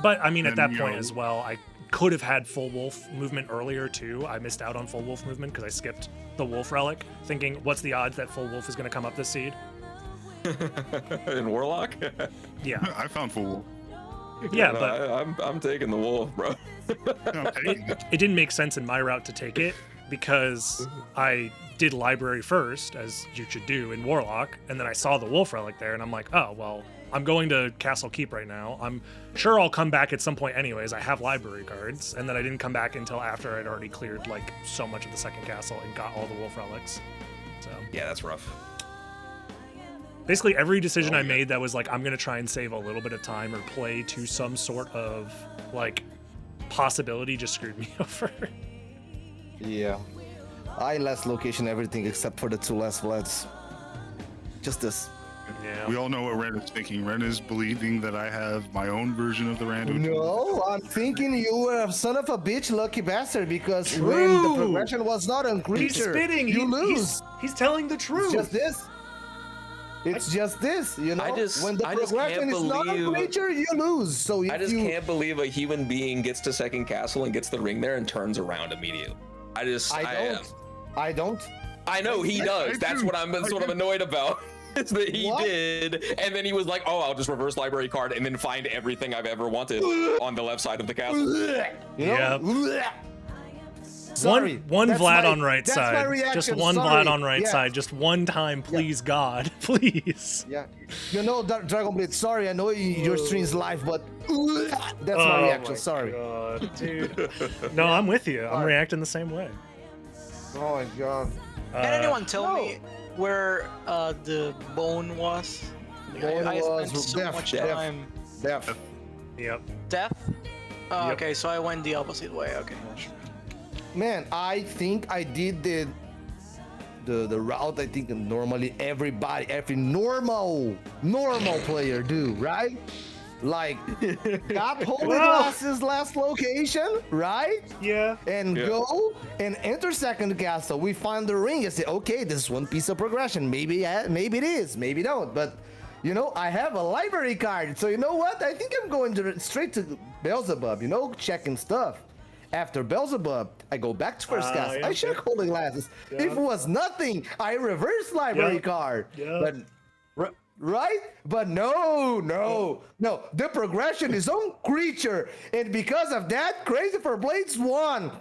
[SPEAKER 2] But I mean, at that point as well, I could have had full wolf movement earlier too. I missed out on full wolf movement because I skipped the wolf relic, thinking, what's the odds that full wolf is going to come up this seed?
[SPEAKER 11] In Warlock?
[SPEAKER 2] Yeah.
[SPEAKER 9] I found full wolf.
[SPEAKER 2] Yeah,
[SPEAKER 11] no,
[SPEAKER 2] but
[SPEAKER 11] I'm taking the wolf, bro.
[SPEAKER 2] it didn't make sense in my route to take it because I did library first, as you should do in Warlock, and then I saw the wolf relic there, and I'm like, oh, well, I'm going to Castle Keep right now. I'm sure I'll come back at some point anyways. I have library cards, and then I didn't come back until after I'd already cleared like so much of the second castle and got all the wolf relics. So
[SPEAKER 11] yeah, that's rough.
[SPEAKER 2] Basically, every decision I made that was like, I'm going to try and save a little bit of time or play to some sort of, like, possibility just screwed me over.
[SPEAKER 10] Yeah. I last location everything except for the 2 last Vlads. Just this.
[SPEAKER 2] Yeah.
[SPEAKER 9] We all know what Ren is thinking. Ren is believing that I have my own version of the random.
[SPEAKER 10] No, I'm thinking you were a son of a bitch, lucky bastard, because when the progression was not on creature,
[SPEAKER 2] he's spitting.
[SPEAKER 10] You lose.
[SPEAKER 2] He's telling the truth.
[SPEAKER 10] It's just this. It's just this, you know. When the progression is not a creature, you lose. So if
[SPEAKER 11] I just can't believe a human being gets to second castle and gets the ring there and turns around immediately. I
[SPEAKER 10] don't.
[SPEAKER 11] I know he does. That's what I'm annoyed about. Is that he did, and then he was like, "Oh, I'll just reverse library card and then find everything I've ever wanted on the left side of the castle."
[SPEAKER 2] Yeah.
[SPEAKER 10] Sorry,
[SPEAKER 2] one
[SPEAKER 10] that's
[SPEAKER 2] Vlad
[SPEAKER 10] my-
[SPEAKER 2] on right
[SPEAKER 10] that's my
[SPEAKER 2] side.
[SPEAKER 10] reaction,
[SPEAKER 2] Just one
[SPEAKER 10] sorry.
[SPEAKER 2] Vlad on right
[SPEAKER 10] Yeah.
[SPEAKER 2] side. Just one time, please, God, please.
[SPEAKER 10] Yeah. You know, Dragon Blade, sorry, I know your stream's live, but that's my reaction. Sorry.
[SPEAKER 2] God, dude. No, I'm with you. I'm reacting the same way.
[SPEAKER 10] Oh my God.
[SPEAKER 8] Can anyone tell me where the bone was?
[SPEAKER 10] Bone
[SPEAKER 8] I
[SPEAKER 10] was
[SPEAKER 8] spent so
[SPEAKER 10] death,
[SPEAKER 8] much
[SPEAKER 10] death.
[SPEAKER 8] time.
[SPEAKER 10] Death.
[SPEAKER 2] Yep.
[SPEAKER 8] Death? Oh,
[SPEAKER 2] Yep.
[SPEAKER 8] okay, so I went the opposite way. Okay.
[SPEAKER 10] Man, I think I did the route I think normally every normal player do, right? Like got holy glasses last location, right?
[SPEAKER 1] Yeah.
[SPEAKER 10] And go and enter second castle. We find the ring and say, okay, this is one piece of progression. Maybe it is, maybe don't. But you know, I have a library card, so you know what? I think I'm going straight to Beelzebub. You know, checking stuff. After Beelzebub, I go back to first castle. I check holy glasses. If it was nothing, I reverse library card. But right? But no. The progression is own creature, and because of that, Crazy for Blades won.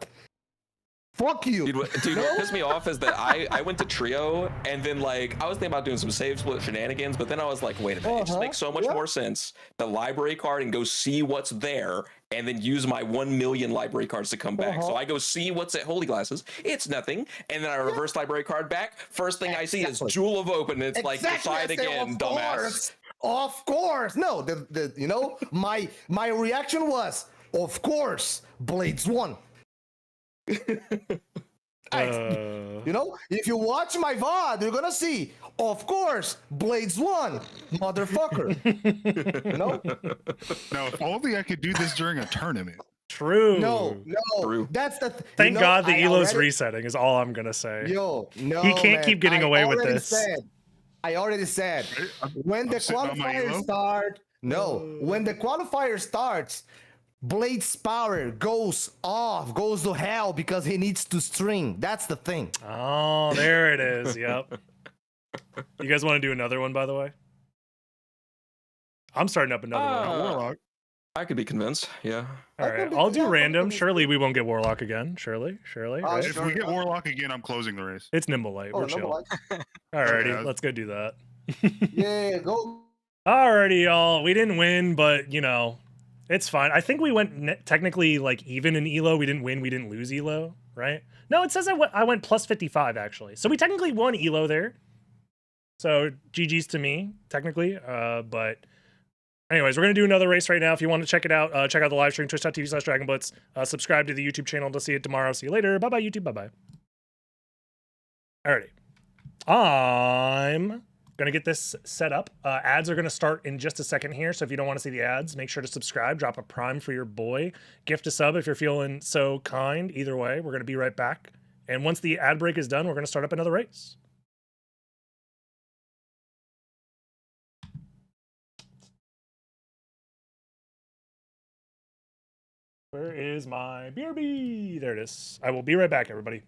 [SPEAKER 10] Fuck you.
[SPEAKER 11] Dude, what pissed me off is that I went to Trio, and then like I was thinking about doing some save split shenanigans, but then I was like, wait a minute, it just makes so much more sense. The library card and go see what's there, and then use my 1 million library cards to come back. So I go see what's at Holy Glasses. It's nothing, and then I reverse library card back. First thing I see is Jewel of Open. It's like decide again, dumbass.
[SPEAKER 10] Of course. No, the you know my reaction was, of course, Blades won. You know, if you watch my VOD, you're gonna see, of course, Blades won, motherfucker. You know?
[SPEAKER 9] Now, if only I could do this during a tournament.
[SPEAKER 2] True.
[SPEAKER 10] No.
[SPEAKER 11] True.
[SPEAKER 10] That's the.
[SPEAKER 2] Thank God the Elo's resetting is all I'm gonna say.
[SPEAKER 10] No.
[SPEAKER 2] He can't keep getting away with this.
[SPEAKER 10] I already said when the qualifiers start. No, when the qualifier starts, Blade's power goes off, goes to hell because he needs to string. That's the thing.
[SPEAKER 2] Oh, there it is. Yep. You guys want to do another one, by the way? I'm starting up another one.
[SPEAKER 11] Warlock. I could be convinced. Yeah.
[SPEAKER 2] All right. I'll do random. Surely we won't get Warlock again. Surely. Right?
[SPEAKER 9] If we get Warlock again, I'm closing the race.
[SPEAKER 2] It's Nimble Light. We're chill. Alrighty, let's go do that.
[SPEAKER 10] Yeah, go.
[SPEAKER 2] Alrighty, y'all. We didn't win, but you know, it's fine. I think we went technically like even in Elo. We didn't win. We didn't lose Elo, right? No, it says I went plus 55 actually. So we technically won Elo there. So GG's to me technically. But anyways, we're gonna do another race right now. If you want to check it out, check out the live stream twitch.tv/DragonBlitz. Subscribe to the YouTube channel to see it tomorrow. See you later. Bye bye YouTube. Bye bye. Alrighty. I'm gonna get this set up. Ads are gonna start in just a second here, so if you don't want to see the ads, make sure to subscribe, drop a prime for your boy, gift a sub if you're feeling so kind. Either way, we're gonna be right back. And once the ad break is done, we're gonna start up another race. Where is my BRB? There it is. I will be right back, everybody.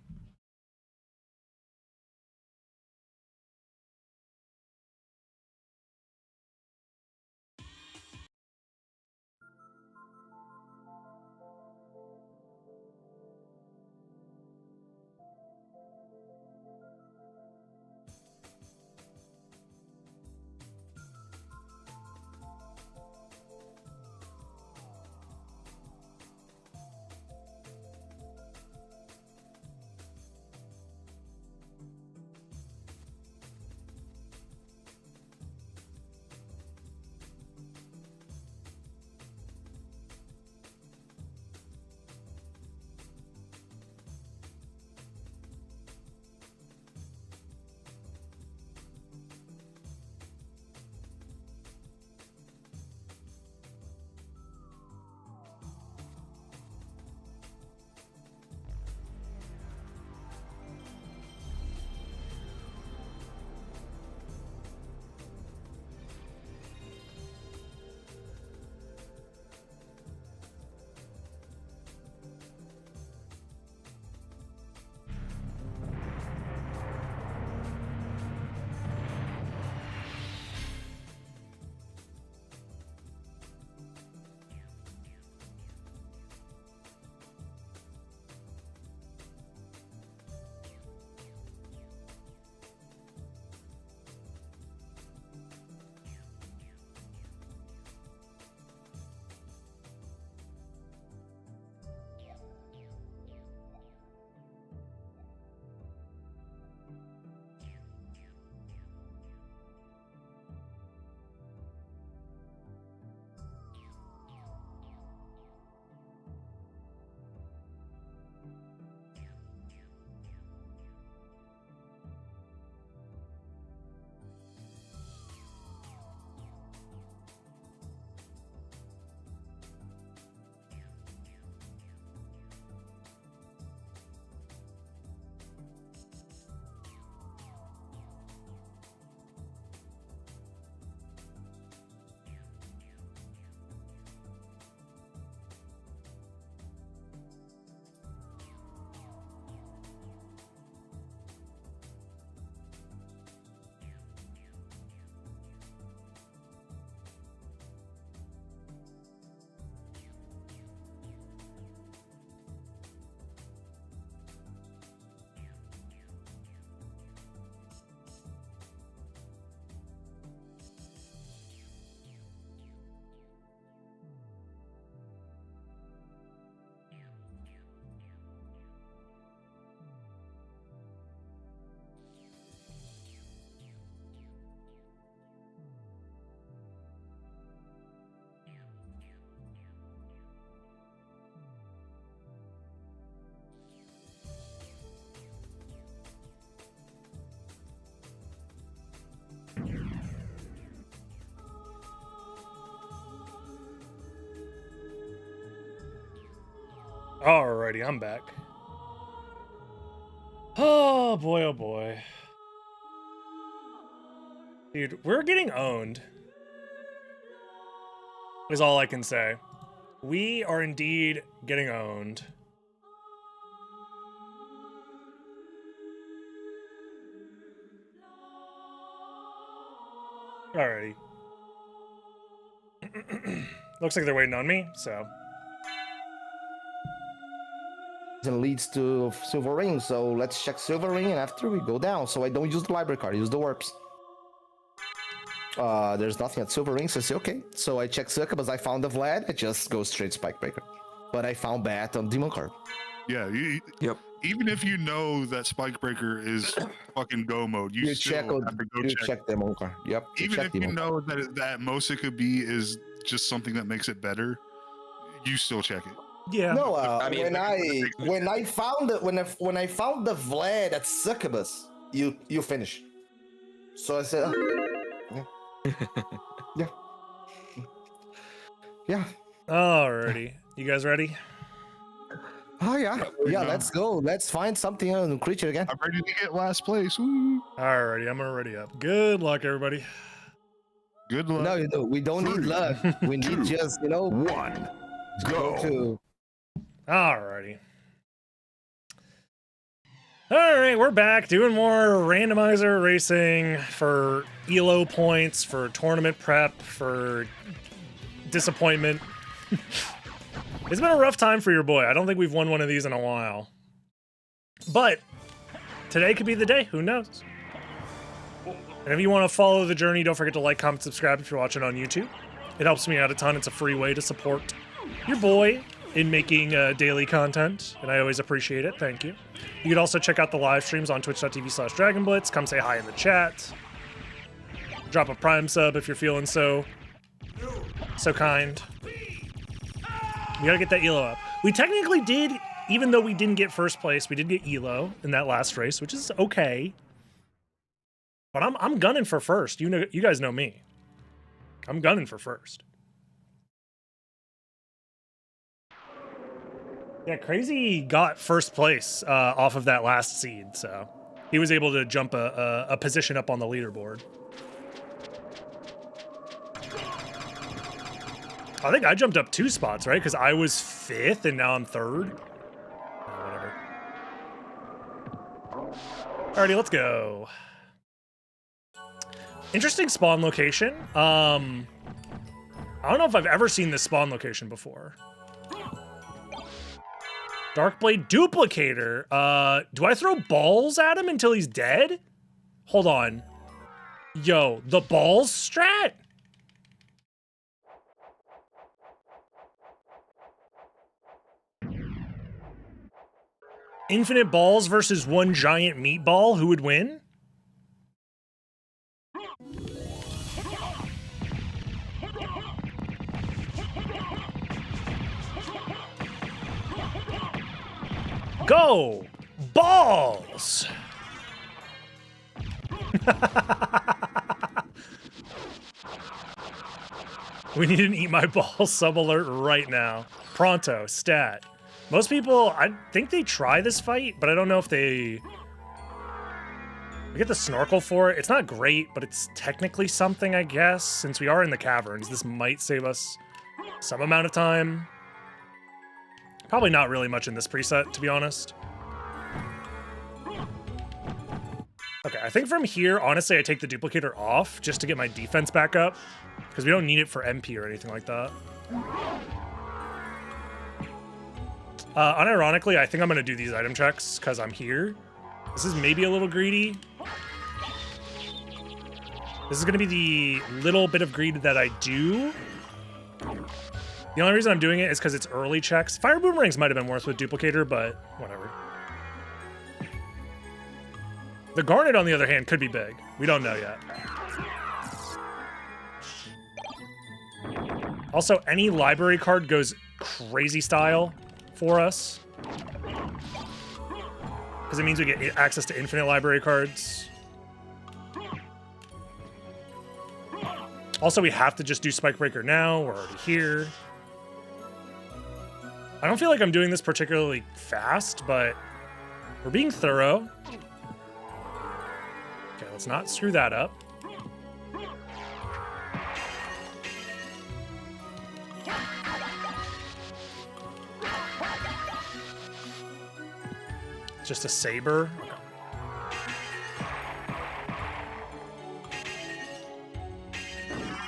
[SPEAKER 2] Alrighty, I'm back. Oh boy, oh boy. Dude, we're getting owned. Is all I can say. We are indeed getting owned. Alrighty. Looks like they're waiting on me, so.
[SPEAKER 10] It leads to Silver Ring, so let's check Silver Ring, and after we go down. So I don't use the library card, I use the warps. There's nothing at Silver Ring, so I say okay. So I check Succubus, I found the Vlad, I just go straight Spike Breaker. But I found Bat on Demon card.
[SPEAKER 9] Yeah, even if you know that Spike Breaker is fucking go mode, you still
[SPEAKER 10] check,
[SPEAKER 9] have to go
[SPEAKER 10] check Demon card. Yep.
[SPEAKER 9] Even if you know that Mosa B is just something that makes it better, you still check it.
[SPEAKER 2] Yeah.
[SPEAKER 10] No, when I found the Vlad at Succubus, you finish. So I said, yeah. Yeah.
[SPEAKER 2] Alrighty. You guys ready?
[SPEAKER 10] Oh yeah. Yeah, let's go. Let's find something on the creature again.
[SPEAKER 9] I'm ready to get last place. Woo.
[SPEAKER 2] Alrighty, I'm already up. Good luck, everybody.
[SPEAKER 9] Good luck.
[SPEAKER 10] No, we don't need luck. We need just,
[SPEAKER 3] one. Go.
[SPEAKER 2] Alrighty. Alright, we're back doing more randomizer racing for ELO points, for tournament prep, for disappointment. It's been a rough time for your boy. I don't think we've won one of these in a while. But today could be the day. Who knows? And if you want to follow the journey, don't forget to like, comment, subscribe if you're watching on YouTube. It helps me out a ton. It's a free way to support your boy in making daily content, and I always appreciate it. Thank you. You can also check out the live streams on twitch.tv/DragonBlitz. Come say hi in the chat. Drop a Prime sub if you're feeling so kind. We gotta get that ELO up. We technically did, even though we didn't get first place, we did get ELO in that last race, which is okay. But I'm gunning for first. You guys know me. I'm gunning for first. Yeah, Crazy got first place off of that last seed, so he was able to jump a position up on the leaderboard. I think I jumped up 2 spots, right? Because I was 5th and now I'm 3rd. Oh, whatever. Alrighty, let's go. Interesting spawn location. I don't know if I've ever seen this spawn location before. Darkblade Duplicator. Do I throw balls at him until he's dead? Hold on. Yo, the balls strat? Infinite balls versus one giant meatball. Who would win? Go! Balls! We need an Eat My Balls sub alert right now. Pronto, stat. Most people, I think they try this fight, but I don't know if they... We get the snorkel for it. It's not great, but it's technically something, I guess. Since we are in the caverns, this might save us some amount of time. Probably not really much in this preset, to be honest. Okay, I think from here, honestly, I take the duplicator off just to get my defense back up, because we don't need it for MP or anything like that. Unironically, I think I'm going to do these item checks because I'm here. This is maybe a little greedy. This is going to be the little bit of greed that I do. The only reason I'm doing it is because it's early checks. Fire Boomerangs might have been worth with Duplicator, but whatever. The Garnet, on the other hand, could be big. We don't know yet. Also, any library card goes crazy style for us. Because it means we get access to infinite library cards. Also, we have to just do Spike Breaker now. We're already here. I don't feel like I'm doing this particularly fast, but we're being thorough. Okay, let's not screw that up. Just a saber. Okay.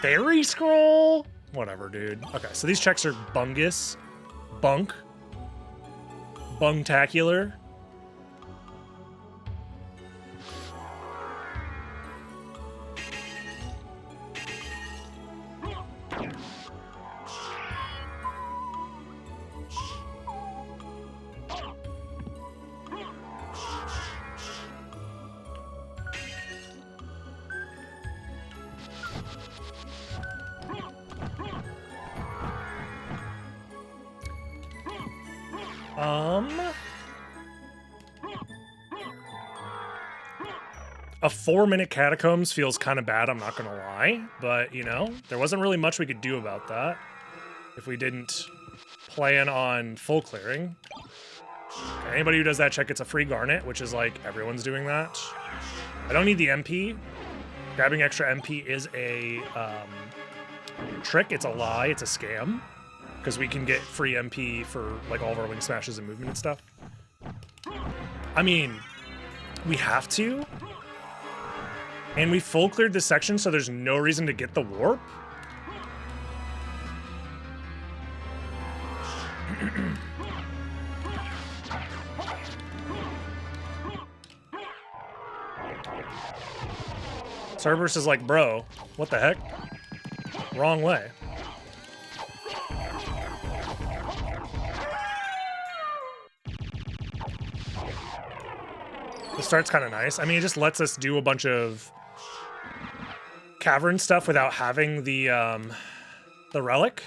[SPEAKER 2] Fairy scroll? Whatever, dude. Okay, so these checks are bungus. Bunk. Bungtacular. A 4-minute catacombs feels kind of bad, I'm not gonna lie, but you know, there wasn't really much we could do about that if we didn't plan on full clearing. Okay, anybody who does that check gets a free garnet, which is like everyone's doing that. I don't need the MP. Grabbing extra MP is a trick. It's a lie. It's a scam. Because we can get free MP for like all of our wing smashes and movement and stuff. I mean, we have to. And we full cleared this section, so there's no reason to get the warp. Cerberus is like, bro, what the heck? Wrong way. The start's kind of nice. I mean, it just lets us do a bunch of cavern stuff without having the relic,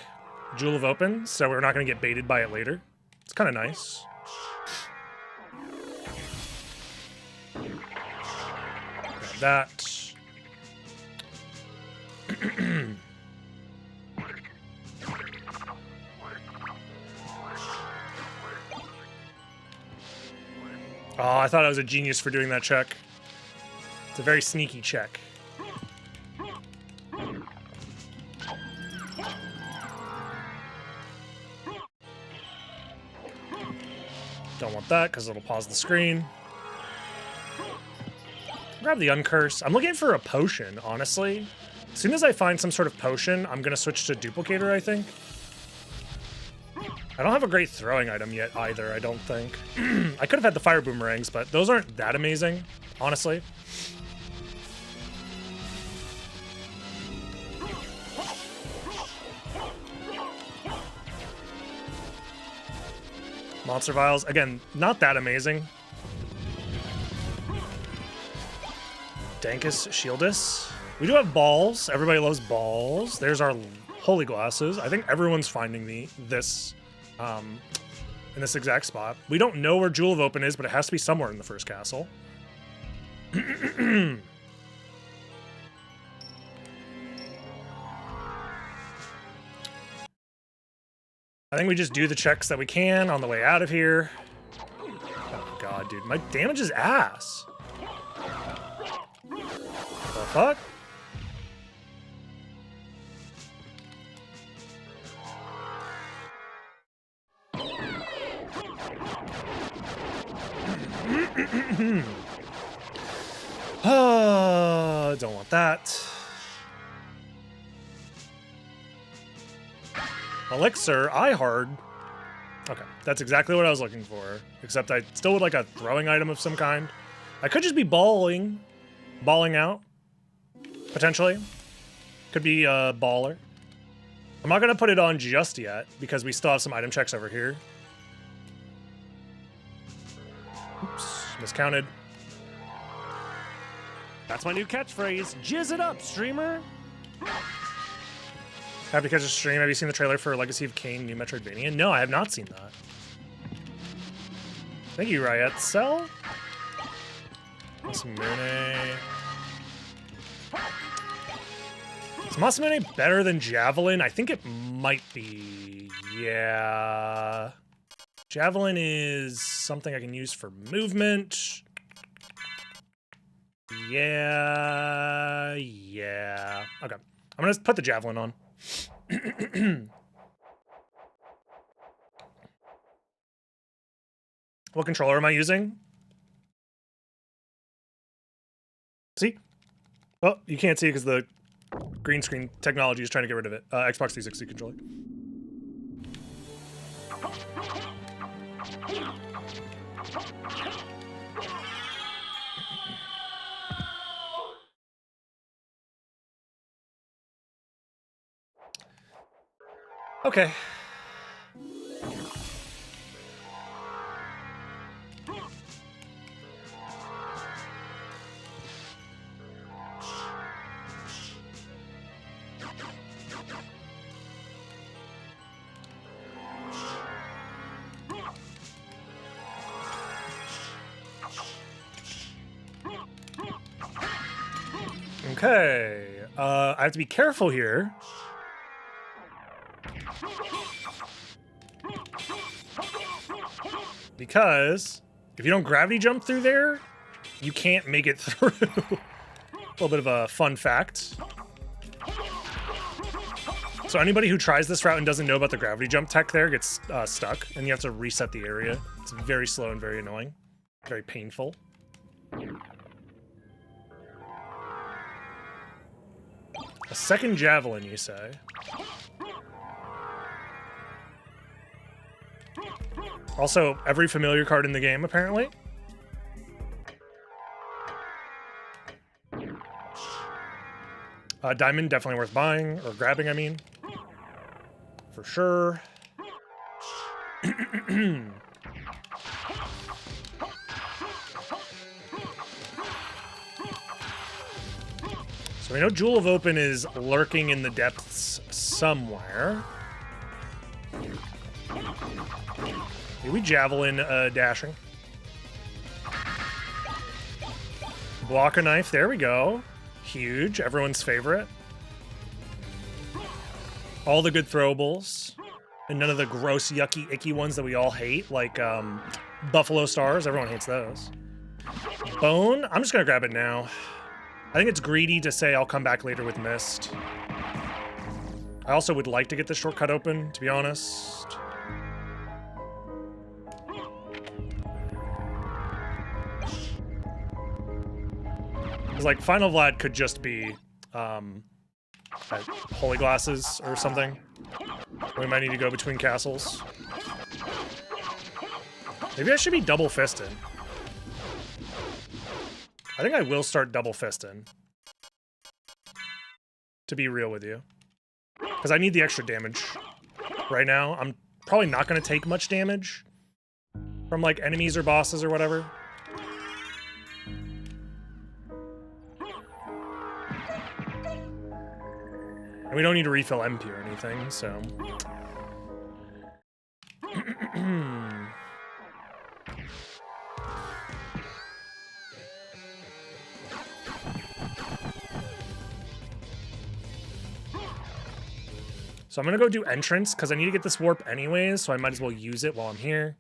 [SPEAKER 2] Jewel of Open, so we're not going to get baited by it later. It's kind of nice. Grab that. Oh, I thought I was a genius for doing that check. It's a very sneaky check. Don't want that because it'll pause the screen. Grab the uncurse. I'm looking for a potion, honestly. As soon as I find some sort of potion, I'm going to switch to duplicator, I think. I don't have a great throwing item yet either, I don't think. I could have had the fire boomerangs, but those aren't that amazing, honestly. Monster vials, again, not that amazing. Dankus Shieldus. We do have balls. Everybody loves balls. There's our holy glasses. I think everyone's finding this in this exact spot. We don't know where Jewel of Open is, but it has to be somewhere in the first castle. I think we just do the checks that we can on the way out of here. Oh god, dude, my damage is ass. The fuck? Oh, don't want that. Elixir, eye hard. Okay, that's exactly what I was looking for. Except I still would like a throwing item of some kind. I could just be balling out, potentially. Could be a baller. I'm not gonna put it on just yet because we still have some item checks over here. Oops, miscounted.
[SPEAKER 1] That's my new catchphrase. Jizz it up, streamer.
[SPEAKER 2] Happy to catch a stream. Have you seen the trailer for Legacy of Kain, New Metroidvania? No, I have not seen that. Thank you, Riot Cell. Masamune. Is Masamune better than Javelin? I think it might be. Yeah. Javelin is something I can use for movement. Yeah. Okay. I'm gonna put the javelin on. What controller am I using? See? Well, you can't see it because the green screen technology is trying to get rid of it. Xbox 360 controller. Okay. Okay. I have to be careful here. Because if you don't gravity jump through there, you can't make it through. A little bit of a fun fact. So anybody who tries this route and doesn't know about the gravity jump tech there gets stuck, and you have to reset the area. It's very slow and very annoying. Very painful. A second javelin, you say? Also, every familiar card in the game, apparently. Diamond, definitely worth buying, or grabbing, I mean. For sure. So we know Jewel of Open is lurking in the depths somewhere. Maybe javelin dashing. Block a knife, there we go. Huge, everyone's favorite. All the good throwables. And none of the gross, yucky, icky ones that we all hate, like Buffalo Stars. Everyone hates those. Bone, I'm just gonna grab it now. I think it's greedy to say I'll come back later with Mist. I also would like to get the shortcut open, to be honest. Because, like, Final Vlad could just be Holy Glasses or something. We might need to go between castles. Maybe I should be double fisted. I think I will start double fisting. To be real with you. Because I need the extra damage right now. I'm probably not going to take much damage from, like, enemies or bosses or whatever. And we don't need to refill MP or anything, so... So I'm gonna go do entrance, because I need to get this warp anyways, so I might as well use it while I'm here.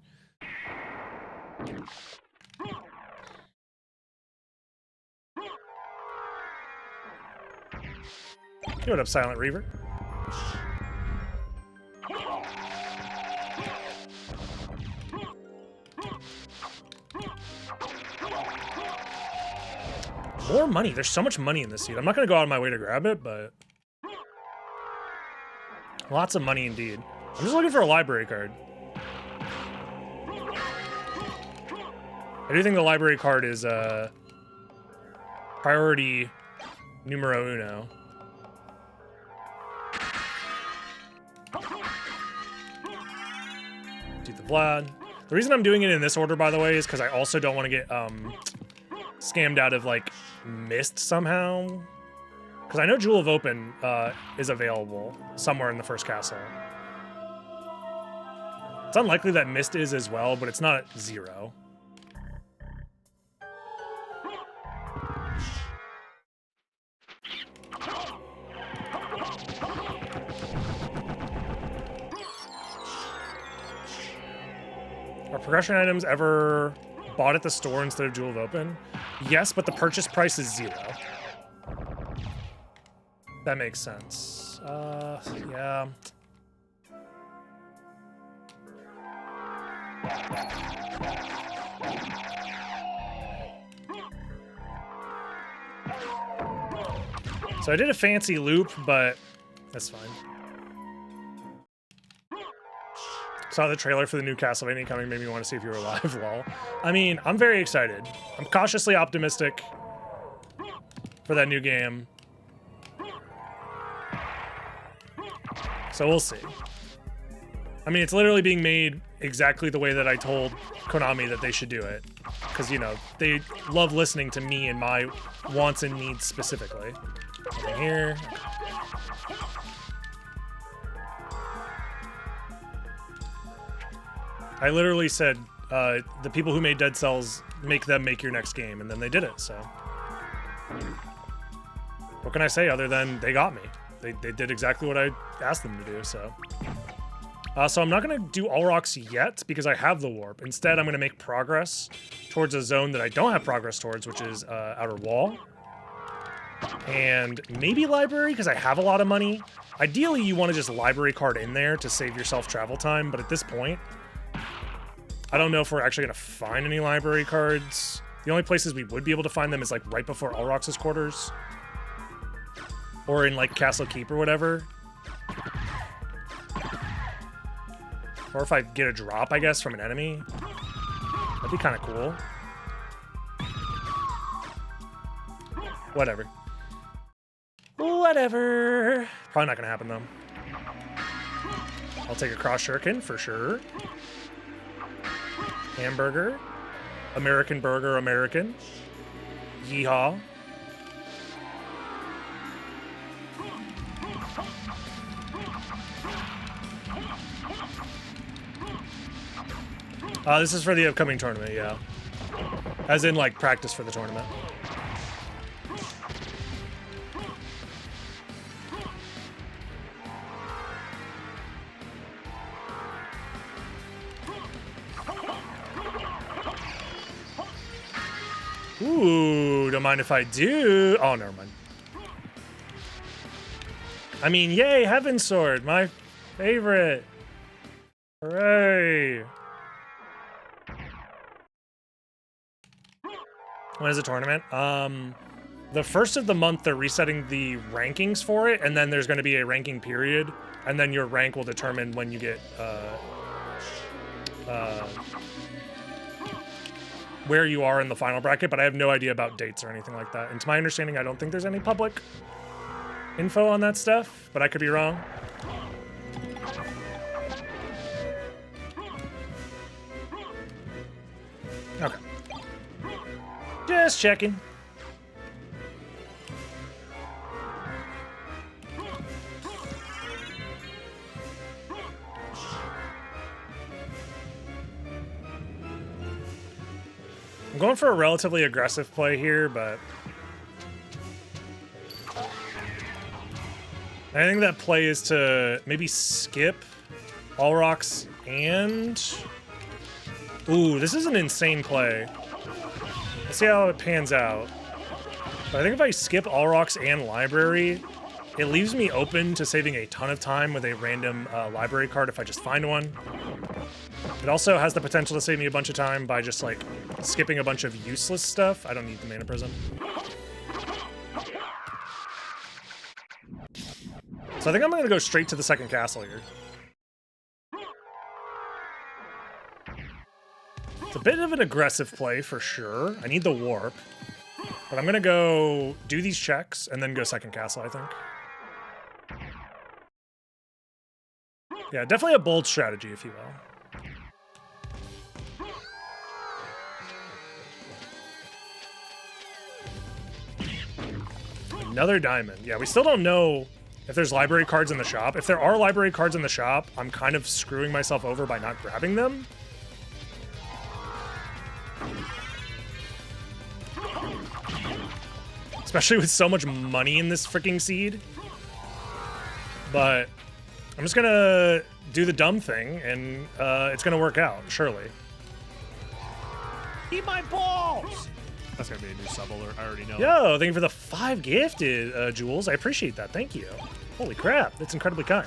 [SPEAKER 2] Hey, what up, Silent Reaver? More money. There's so much money in this seed. I'm not gonna go out of my way to grab it, but... Lots of money indeed. I'm just looking for a library card. I do think the library card is priority numero uno. Do the Vlad. The reason I'm doing it in this order, by the way, is because I also don't want to get scammed out of, like, Mist somehow. Because I know Jewel of Open is available somewhere in the first castle. It's unlikely that Mist is as well, but it's not at 0. Are progression items ever bought at the store instead of Jewel of Open? Yes, but the purchase price is 0. That makes sense. Yeah. So I did a fancy loop, but that's fine. Saw the trailer for the new Castlevania coming, made me want to see if you were alive, lol. I mean, I'm very excited. I'm cautiously optimistic for that new game. So we'll see. I mean, it's literally being made exactly the way that I told Konami that they should do it. Because, you know, they love listening to me and my wants and needs specifically. Nothing here. I literally said, the people who made Dead Cells, make them make your next game, and then they did it, so. What can I say other than they got me? They did exactly what I asked them to do, so. So I'm not going to do All Rocks yet, because I have the Warp. Instead, I'm going to make progress towards a zone that I don't have progress towards, which is Outer Wall. And maybe Library, because I have a lot of money. Ideally, you want to just Library card in there to save yourself travel time, but at this point, I don't know if we're actually going to find any Library cards. The only places we would be able to find them is, like, right before Alrox's quarters. Or in, like, Castle Keep or whatever. Or if I get a drop, I guess, from an enemy. That'd be kind of cool. Whatever. Whatever. Probably not going to happen, though. I'll take a cross shuriken for sure. Hamburger. American burger, American. Yeehaw. This is for the upcoming tournament, yeah. As in, like, practice for the tournament. Ooh, don't mind if I do. Oh, never mind. I mean, yay, Heaven Sword, my favorite. Hooray. When is the tournament? The first of the month, they're resetting the rankings for it, and then there's going to be a ranking period, and then your rank will determine when you get, where you are in the final bracket, but I have no idea about dates or anything like that. And to my understanding, I don't think there's any public info on that stuff, but I could be wrong. Okay. Just checking. I'm going for a relatively aggressive play here, but I think that play is to maybe skip All Rocks and... Ooh, this is an insane play. Let's see how it pans out. But I think if I skip All Rocks and Library, it leaves me open to saving a ton of time with a random Library card if I just find one. It also has the potential to save me a bunch of time by just, like, skipping a bunch of useless stuff. I don't need the Mana Prism. So I think I'm going to go straight to the second castle here. It's a bit of an aggressive play for sure. I need the warp. But I'm going to go do these checks and then go second castle, I think. Yeah, definitely a bold strategy, if you will. Another diamond. Yeah, we still don't know if there's library cards in the shop. If there are library cards in the shop, I'm kind of screwing myself over by not grabbing them. Especially with so much money in this freaking seed. But I'm just gonna do the dumb thing, and it's gonna work out, surely.
[SPEAKER 1] Eat my balls! That's gonna be a new sub alert. I already know.
[SPEAKER 2] Yo, thank you for the 5 gifted, Jules. I appreciate that. Thank you. Holy crap, that's incredibly kind.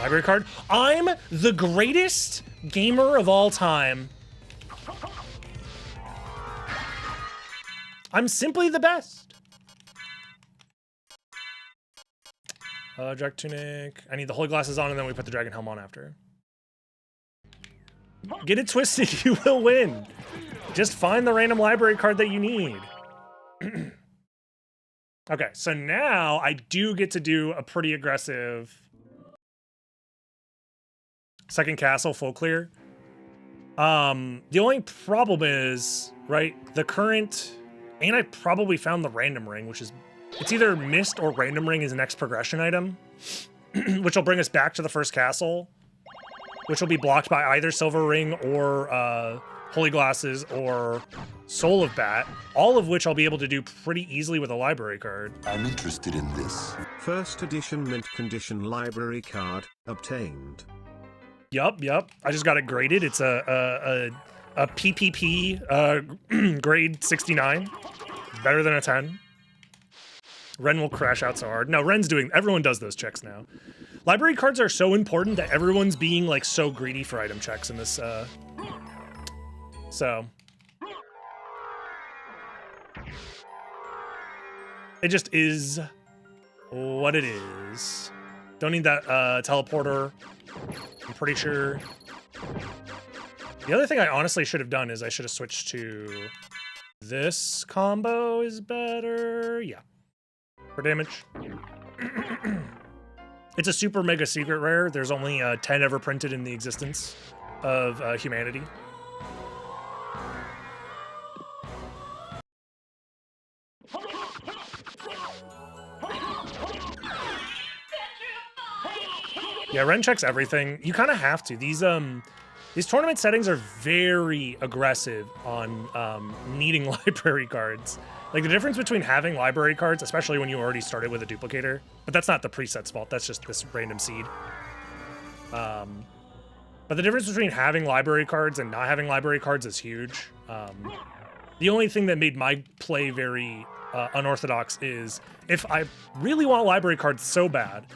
[SPEAKER 2] Library card. I'm the greatest gamer of all time. I'm simply the best. Drag tunic. I need the holy glasses on, and then we put the dragon helm on after. Get it twisted, you will win. Just find the random library card that you need. Okay, so now I do get to do a pretty aggressive second castle full clear. The only problem is, right, the current, and I probably found the random ring, which is, it's either mist or random ring is the next progression item, which will bring us back to the first castle, which will be blocked by either silver ring or holy glasses or soul of bat, all of which I'll be able to do pretty easily with a library card.
[SPEAKER 6] I'm interested in this.
[SPEAKER 5] First edition mint condition library card obtained.
[SPEAKER 2] Yup. I just got it graded. It's a PPP grade 69. Better than a 10. Ren will crash out so hard. No, Ren's doing, everyone does those checks now. Library cards are so important that everyone's being like so greedy for item checks in this, so. It just is what it is. Don't need that teleporter. I'm pretty sure. The other thing I honestly should have done is I should have switched to this combo is better. Yeah. For damage. It's a super mega secret rare. There's only 10 ever printed in the existence of humanity. Yeah, Ren checks everything. You kind of have to. These tournament settings are very aggressive on needing library cards. Like the difference between having library cards, especially when you already started with a duplicator, but that's not the preset's fault. That's just this random seed. But the difference between having library cards and not having library cards is huge. The only thing that made my play very unorthodox is if I really want library cards so bad,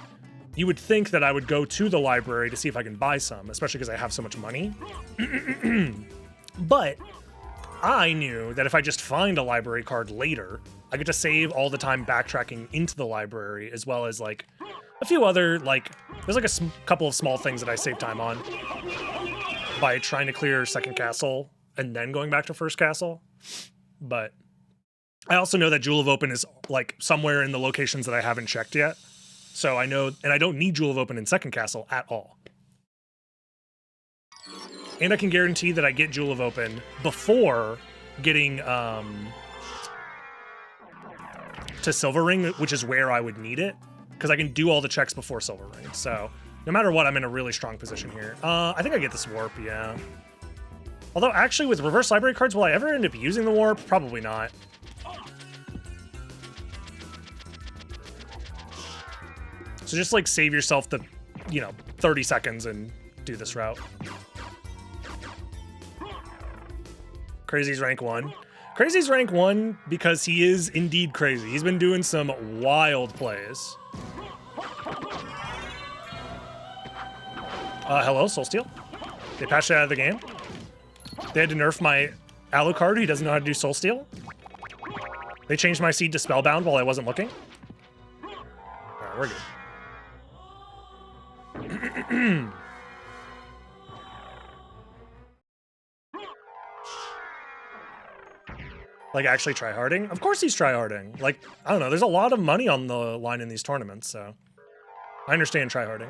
[SPEAKER 2] you would think that I would go to the library to see if I can buy some, especially because I have so much money. But I knew that if I just find a library card later, I get to save all the time backtracking into the library, as well as like a few other, like, there's like a couple of small things that I save time on by trying to clear second castle and then going back to first castle. But I also know that Jewel of Open is like somewhere in the locations that I haven't checked yet. So I know, and I don't need Jewel of Open in second castle at all. And I can guarantee that I get Jewel of Open before getting to Silver Ring, which is where I would need it, because I can do all the checks before Silver Ring. So no matter what, I'm in a really strong position here. I think I get this warp, yeah. Although actually with reverse library cards, will I ever end up using the warp? Probably not. So just like save yourself the, 30 seconds and do this route. Crazy's rank 1. Crazy's rank 1 because he is indeed crazy. He's been doing some wild plays. Hello, Soulsteel. They patched it out of the game. They had to nerf my Alucard. He doesn't know how to do Soulsteel. They changed my seed to Spellbound while I wasn't looking. Alright, we're good. Like actually tryharding? Of course he's tryharding. Like, I don't know, there's a lot of money on the line in these tournaments, so I understand tryharding.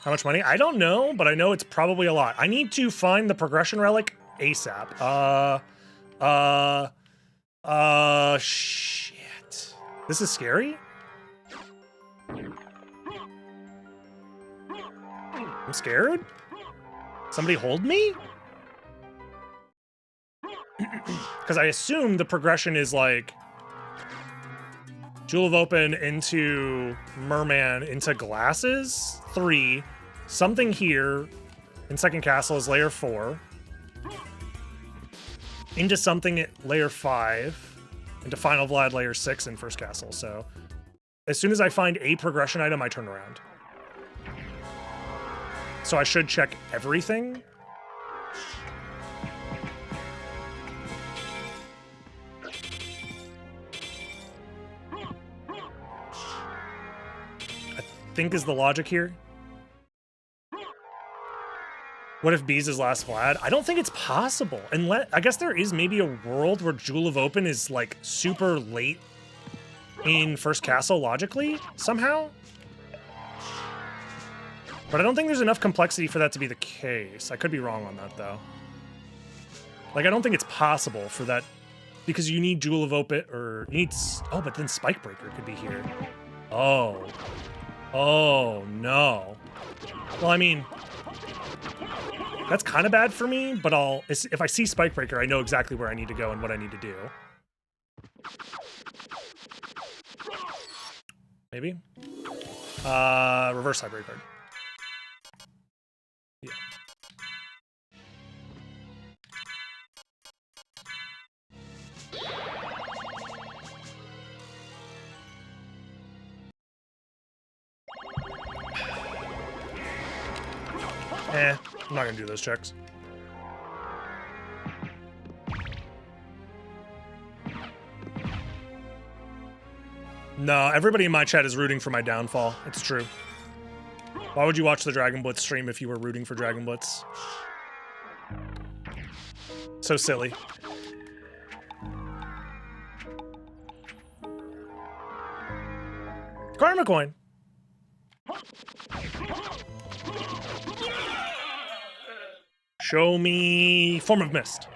[SPEAKER 2] How much money? I don't know, but I know it's probably a lot. I need to find the progression relic ASAP. Shit. This is scary? I'm scared? Somebody hold me? Because I assume the progression is like Jewel of Open into Merman into Glasses, 3. Something here in Second Castle is layer 4. Into something at layer 5. Into Final Vlad layer 6 in First Castle. So as soon as I find a progression item, I turn around. So I should check everything. I think is the logic here. What if Bees is last Vlad? I don't think it's possible. Unless, I guess there is maybe a world where Jewel of Open is like super late in First Castle logically, somehow. But I don't think there's enough complexity for that to be the case. I could be wrong on that though. Like, I don't think it's possible for that because you need Jewel of Open or you need, oh, but then Spikebreaker could be here. Oh. Oh, no. Well, I mean, that's kind of bad for me, but if I see Spikebreaker, I know exactly where I need to go and what I need to do. Maybe? Reverse hybrid card. Yeah. I'm not gonna do those checks. No, everybody in my chat is rooting for my downfall. It's true. Why would you watch the Dragon Blitz stream if you were rooting for Dragon Blitz? So silly. Karma coin. Show me Form of Mist.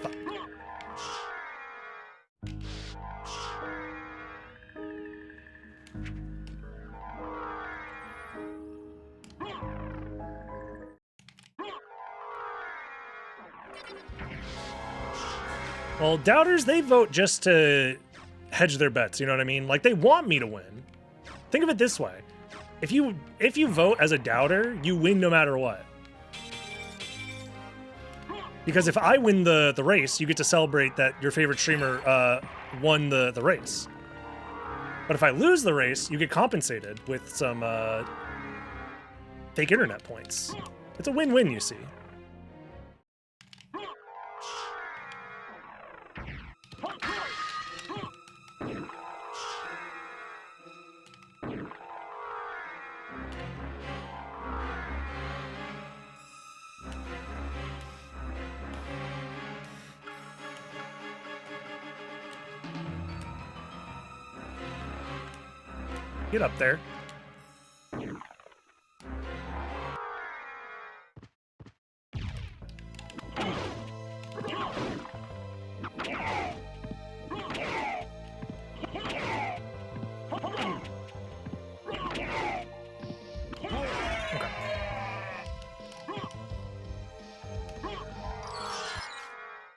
[SPEAKER 2] Fuck. Well, doubters, they vote just to hedge their bets, you know what I mean? Like, they want me to win. Think of it this way. If you vote as a doubter, you win no matter what. Because if I win the race, you get to celebrate that your favorite streamer won the race. But if I lose the race, you get compensated with some fake internet points. It's a win-win, you see. Get up there.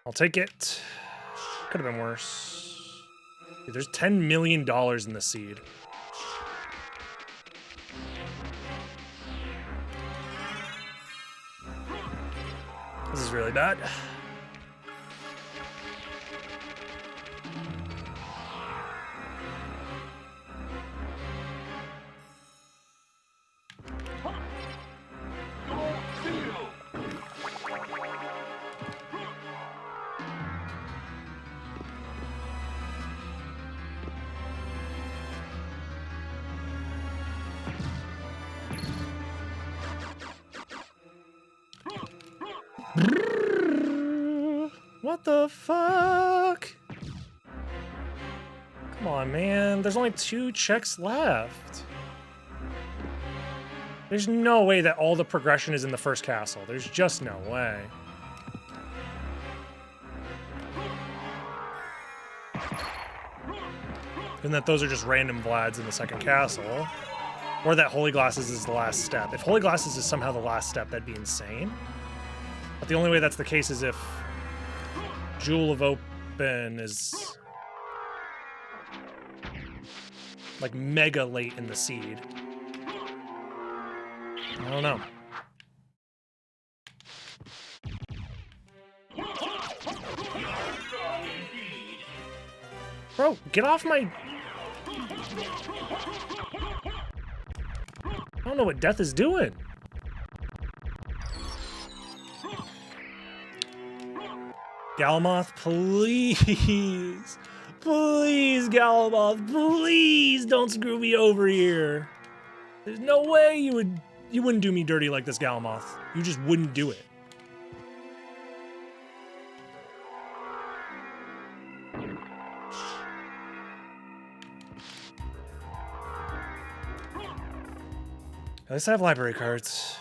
[SPEAKER 2] I'll take it. Could have been worse. Dude, there's $10 million in the seed. This is really bad. What the fuck? Come on, man. There's only 2 checks left. There's no way that all the progression is in the first castle. There's just no way. And that those are just random Vlads in the second castle. Or that Holy Glasses is the last step. If Holy Glasses is somehow the last step, that'd be insane. But the only way that's the case is if Jewel of Open is like mega late in the seed. I don't know. Bro, get off my... I don't know what Death is doing. Galamoth, please. Please, Galamoth, please don't screw me over here. There's no way you wouldn't do me dirty like this, Galamoth. You just wouldn't do it. At least I have library cards.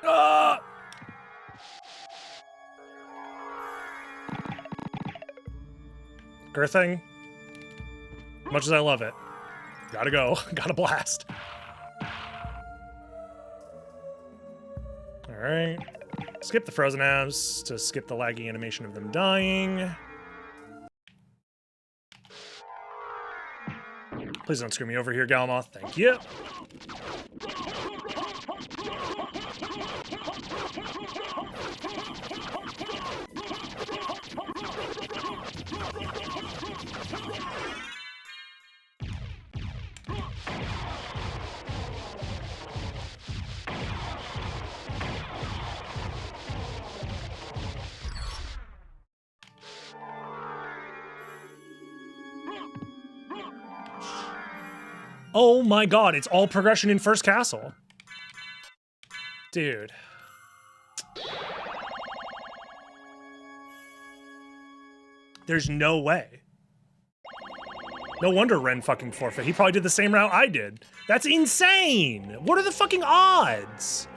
[SPEAKER 2] Ah! Girthing. Much as I love it. Gotta go. Gotta blast. Alright. Skip the frozen abs to skip the laggy animation of them dying. Please don't screw me over here, Galamoth. Thank you. Oh my god, it's all progression in first castle. Dude. There's no way. No wonder Ren fucking forfeit. He probably did the same route I did. That's insane! What are the fucking odds?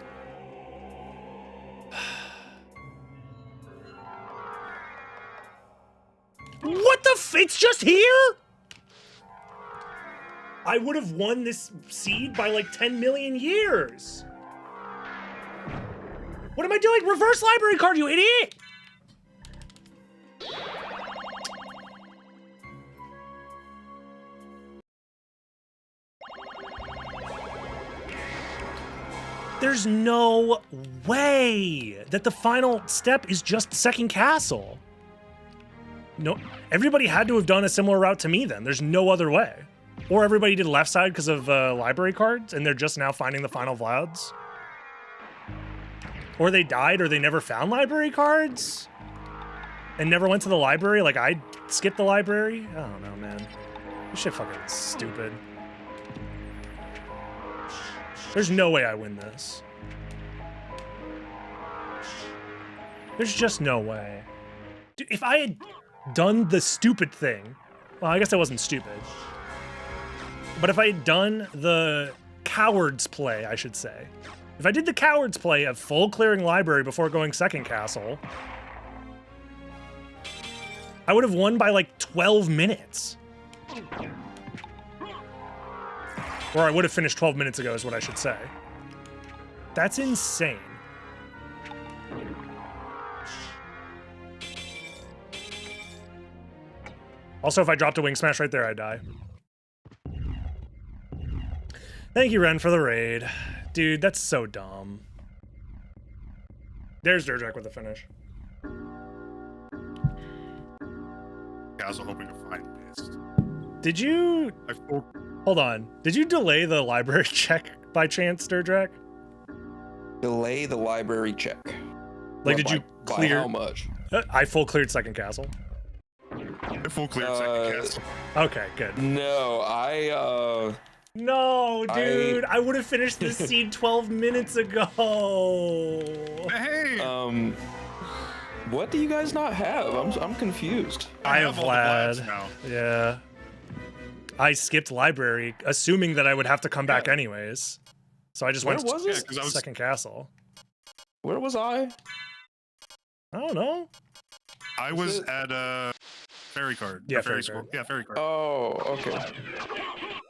[SPEAKER 2] What the f- it's just here?! I would have won this seed by like 10 million years. What am I doing? Reverse library card, you idiot! There's no way that the final step is just second castle. No, everybody had to have done a similar route to me then. There's no other way. Or everybody did left side because of library cards, and they're just now finding the final Vlads. Or they died, or they never found library cards, and never went to the library. Like, I skipped the library. I don't know, man. This shit fucking stupid. There's no way I win this. There's just no way. Dude, if I had done the stupid thing, well, I guess I wasn't stupid. But if I had done the coward's play, I should say. If I did the coward's play of full clearing library before going second castle, I would have won by like 12 minutes. Or I would have finished 12 minutes ago is what I should say. That's insane. Also, if I dropped a wing smash right there, I'd die. Thank you, Ren, for the raid. Dude, that's so dumb. There's Durdrak with the finish.
[SPEAKER 9] Guys are hoping to find this.
[SPEAKER 2] Did you... Hold on. Did you delay the library check by chance, Durdrak?
[SPEAKER 11] Delay the library check.
[SPEAKER 2] Like, did you clear...
[SPEAKER 11] By how much?
[SPEAKER 2] I full cleared second castle.
[SPEAKER 9] I full cleared second castle.
[SPEAKER 2] Okay, good.
[SPEAKER 11] No,
[SPEAKER 2] No, dude, I would have finished this seed 12 minutes ago.
[SPEAKER 9] Hey.
[SPEAKER 11] What do you guys not have? I'm confused.
[SPEAKER 2] I have Vlad
[SPEAKER 9] now.
[SPEAKER 2] Yeah. I skipped library, assuming that I would have to come back anyways. So I just went to second castle.
[SPEAKER 11] Where was I?
[SPEAKER 2] I don't know.
[SPEAKER 9] I was at Ferry Card.
[SPEAKER 2] Yeah,
[SPEAKER 9] or
[SPEAKER 2] Ferry
[SPEAKER 9] School.
[SPEAKER 2] Card.
[SPEAKER 9] Yeah, Ferry Card.
[SPEAKER 11] Oh, okay.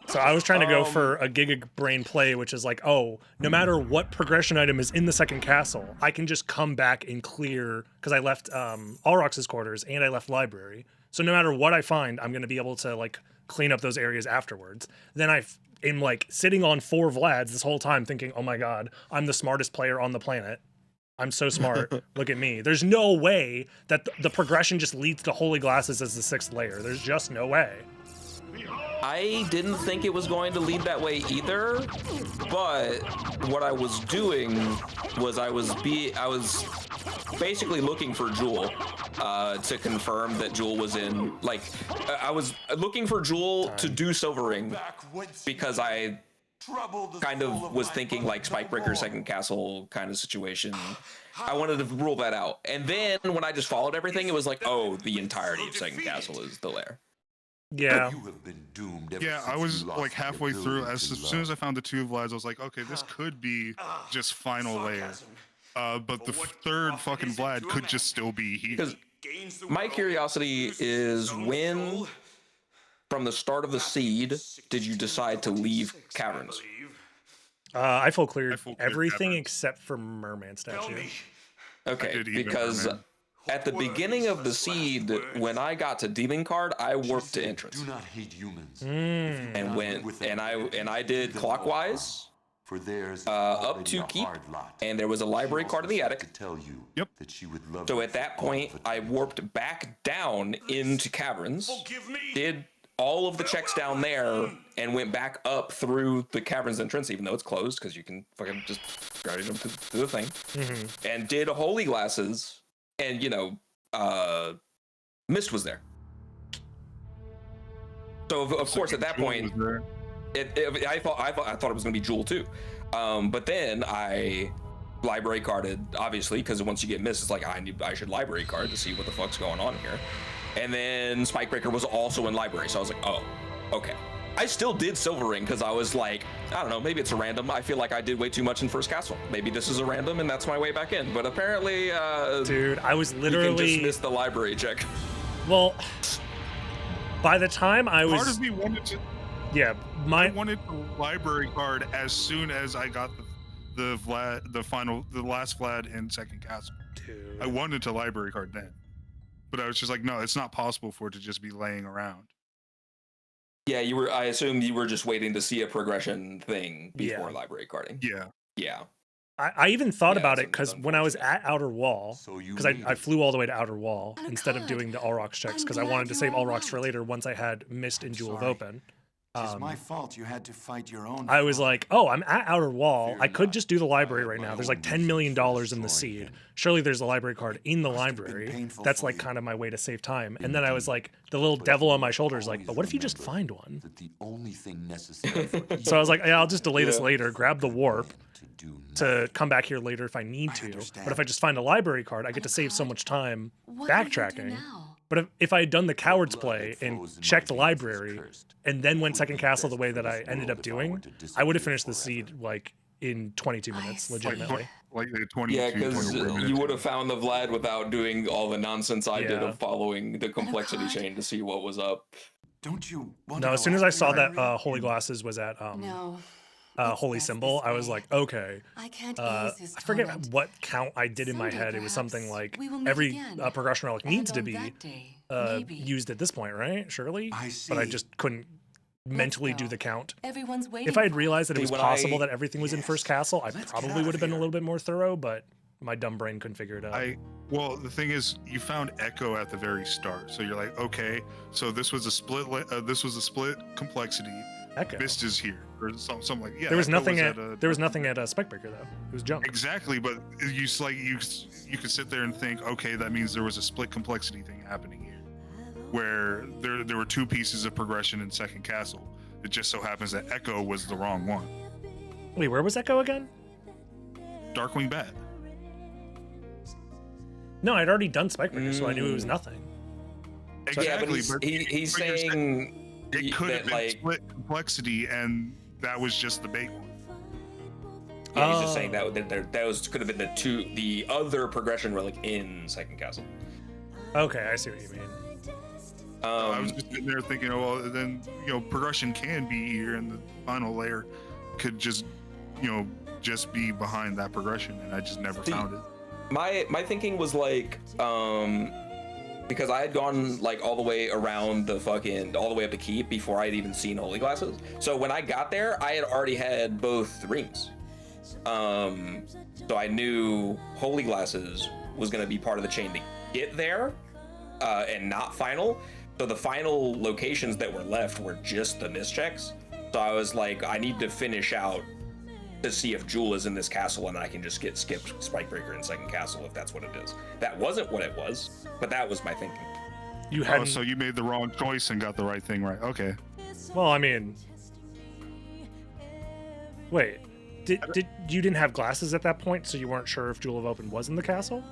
[SPEAKER 2] So I was trying to go for a Giga Brain play, which is like, oh, no matter what progression item is in the second castle, I can just come back and clear, because I left Alrox's quarters and I left library. So no matter what I find, I'm going to be able to like clean up those areas afterwards. Then I'm like sitting on 4 Vlads this whole time thinking, oh my God, I'm the smartest player on the planet. I'm so smart. Look at me. There's no way that the progression just leads to Holy Glasses as the 6th layer. There's just no way.
[SPEAKER 11] I didn't think it was going to lead that way either, but what I was doing was I was basically looking for Jewel to confirm that Jewel was in, like, I was looking for Jewel to do Silver Ring because I kind of was thinking like Spikebreaker second castle kind of situation. I wanted to rule that out. And then when I just followed everything, it was like, oh, the entirety of second castle is the lair.
[SPEAKER 2] Yeah.
[SPEAKER 3] You have been doomed
[SPEAKER 9] Yeah, I was like halfway through. As soon as I found the 2 Vlads, I was like, okay, this could be just final layer. But the 3rd fucking Vlad could just still be here.
[SPEAKER 11] Because my curiosity is when, from the start of the seed, did you decide to leave caverns?
[SPEAKER 2] I full cleared everything except for Merman statue.
[SPEAKER 11] Okay, because at the beginning of the seed, when I got to Demon Card, I warped to entrance.
[SPEAKER 3] Do not hate humans.
[SPEAKER 11] And went and I did clockwise
[SPEAKER 3] For there's
[SPEAKER 11] up to keep, and there was a library card in the attic.
[SPEAKER 9] Yep.
[SPEAKER 3] That she would love.
[SPEAKER 11] So at that point, I warped back down into caverns, did all of the checks down there, and went back up through the caverns entrance, even though it's closed, because you can fucking just go to the thing, and did Holy Glasses, and you know, Mist was there. So of course at that point, I thought it was gonna be Jewel too, but then I library carded, obviously, because once you get Mist, it's like I should library card to see what the fuck's going on here. And then Spikebreaker was also in library, so I was like, oh, okay. I still did Silver Ring because I was like, I don't know, maybe it's a random. I feel like I did way too much in first castle. Maybe this is a random and that's my way back in. But apparently,
[SPEAKER 2] dude, I was literally
[SPEAKER 11] you can just miss the library check.
[SPEAKER 2] Well, by the time I was
[SPEAKER 9] part of me wanted to.
[SPEAKER 2] Yeah,
[SPEAKER 9] I wanted the library card as soon as I got the last Vlad in second castle.
[SPEAKER 2] Dude.
[SPEAKER 9] I wanted to library card then, but I was just like, no, it's not possible for it to just be laying around.
[SPEAKER 11] Yeah, you were. I assumed you were just waiting to see a progression thing before library carding.
[SPEAKER 9] Yeah.
[SPEAKER 11] Yeah.
[SPEAKER 2] I even thought about it because when I was at Outer Wall, because I flew all the way to Outer Wall instead of doing the Allrox checks because I wanted to save Allrox for later once I had Mist and Jewel of Open.
[SPEAKER 6] It's my fault you had to fight your own.
[SPEAKER 2] I was like, oh, I'm at Outer Wall. I could just do the library right now. There's like $10 million in the seed. Surely there's a library card in the library. That's like kind of my way to save time. And then I was like, the little devil on my shoulder is like, but what if you just find one?
[SPEAKER 3] The only thing necessary.
[SPEAKER 2] So I was like, yeah, I'll just delay this later, grab the warp to come back here later if I need to. But if I just find a library card, I get to save so much time backtracking. But if I had done the coward's play and checked the library and then went second castle the way that I ended up doing, I would have finished the seed like in 22 minutes, legitimately.
[SPEAKER 9] Like 22,
[SPEAKER 11] yeah, because you would have found the Vlad without doing all the nonsense I did of following the complexity chain to see what was up.
[SPEAKER 6] Don't you?
[SPEAKER 2] No, as soon as I saw that Holy Glasses was at Holy Symbol, I was like, okay. I forget what count I did in my head. It was something like every progression relic needs to be used at this point, right? Surely? But I just couldn't mentally do the count. If I had realized that it was possible that everything was in first castle, I probably would have been a little bit more thorough, but my dumb brain couldn't figure it out.
[SPEAKER 9] Well, the thing is, you found Echo at the very start, so you're like, okay, so this was a split. This was a split complexity.
[SPEAKER 2] Echo.
[SPEAKER 9] Mist is here, or something like
[SPEAKER 2] there was nothing at Spikebreaker though. It was junk.
[SPEAKER 9] Exactly, but you could sit there and think, okay, that means there was a split complexity thing happening here, where there were 2 pieces of progression in second castle. It just so happens that Echo was the wrong one.
[SPEAKER 2] Wait, where was Echo again?
[SPEAKER 9] Darkwing Bat.
[SPEAKER 2] No, I'd already done Spikebreaker, so I knew it was nothing.
[SPEAKER 9] Exactly,
[SPEAKER 11] yeah, but he's saying
[SPEAKER 9] it could have been
[SPEAKER 11] like
[SPEAKER 9] split complexity, and that was just the bait one.
[SPEAKER 11] Yeah, he's just saying that those could have been the other progression relic in Second Castle.
[SPEAKER 2] Okay, I see what you mean.
[SPEAKER 9] I was just sitting there thinking, oh, well, then progression can be here, and the final layer could just just be behind that progression, and I just never found it.
[SPEAKER 11] My thinking was like, because I had gone like all the way around all the way up to Keep before I'd even seen Holy Glasses. So when I got there, I had already had both rings. So I knew Holy Glasses was going to be part of the chain to get there, and not final. So the final locations that were left were just the mischecks. So I was like, I need to finish out to see if Jewel is in this castle, and I can just get skipped Spikebreaker in Second Castle if that's what it is. That wasn't what it was, but that was my thinking.
[SPEAKER 9] So you made the wrong choice and got the right thing right. Okay.
[SPEAKER 2] Well, I mean, wait, did you didn't have glasses at that point, so you weren't sure if Jewel of Open was in the castle?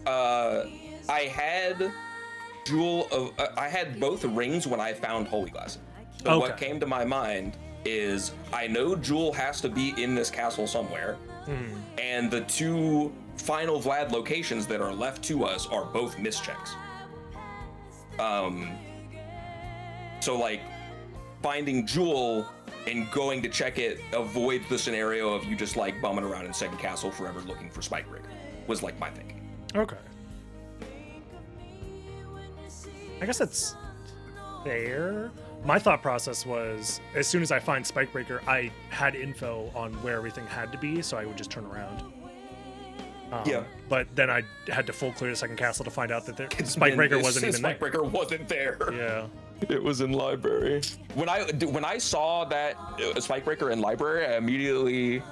[SPEAKER 11] I had I had both rings when I found Holy Glasses. So what came to my mind is I know Jewel has to be in this castle somewhere, and the two final Vlad locations that are left to us are both mischecks. So like finding Jewel and going to check it avoids the scenario of you just like bumming around in Second Castle forever looking for Spikebreaker, was like my thinking.
[SPEAKER 2] Okay. I guess that's fair. My thought process was, as soon as I find Spikebreaker, I had info on where everything had to be, so I would just turn around.
[SPEAKER 11] Yeah.
[SPEAKER 2] But then I had to full clear the Second Castle to find out that Spikebreaker wasn't even there.
[SPEAKER 11] Spikebreaker wasn't there.
[SPEAKER 2] Yeah.
[SPEAKER 11] It was in library. When I saw that Spikebreaker in library, I immediately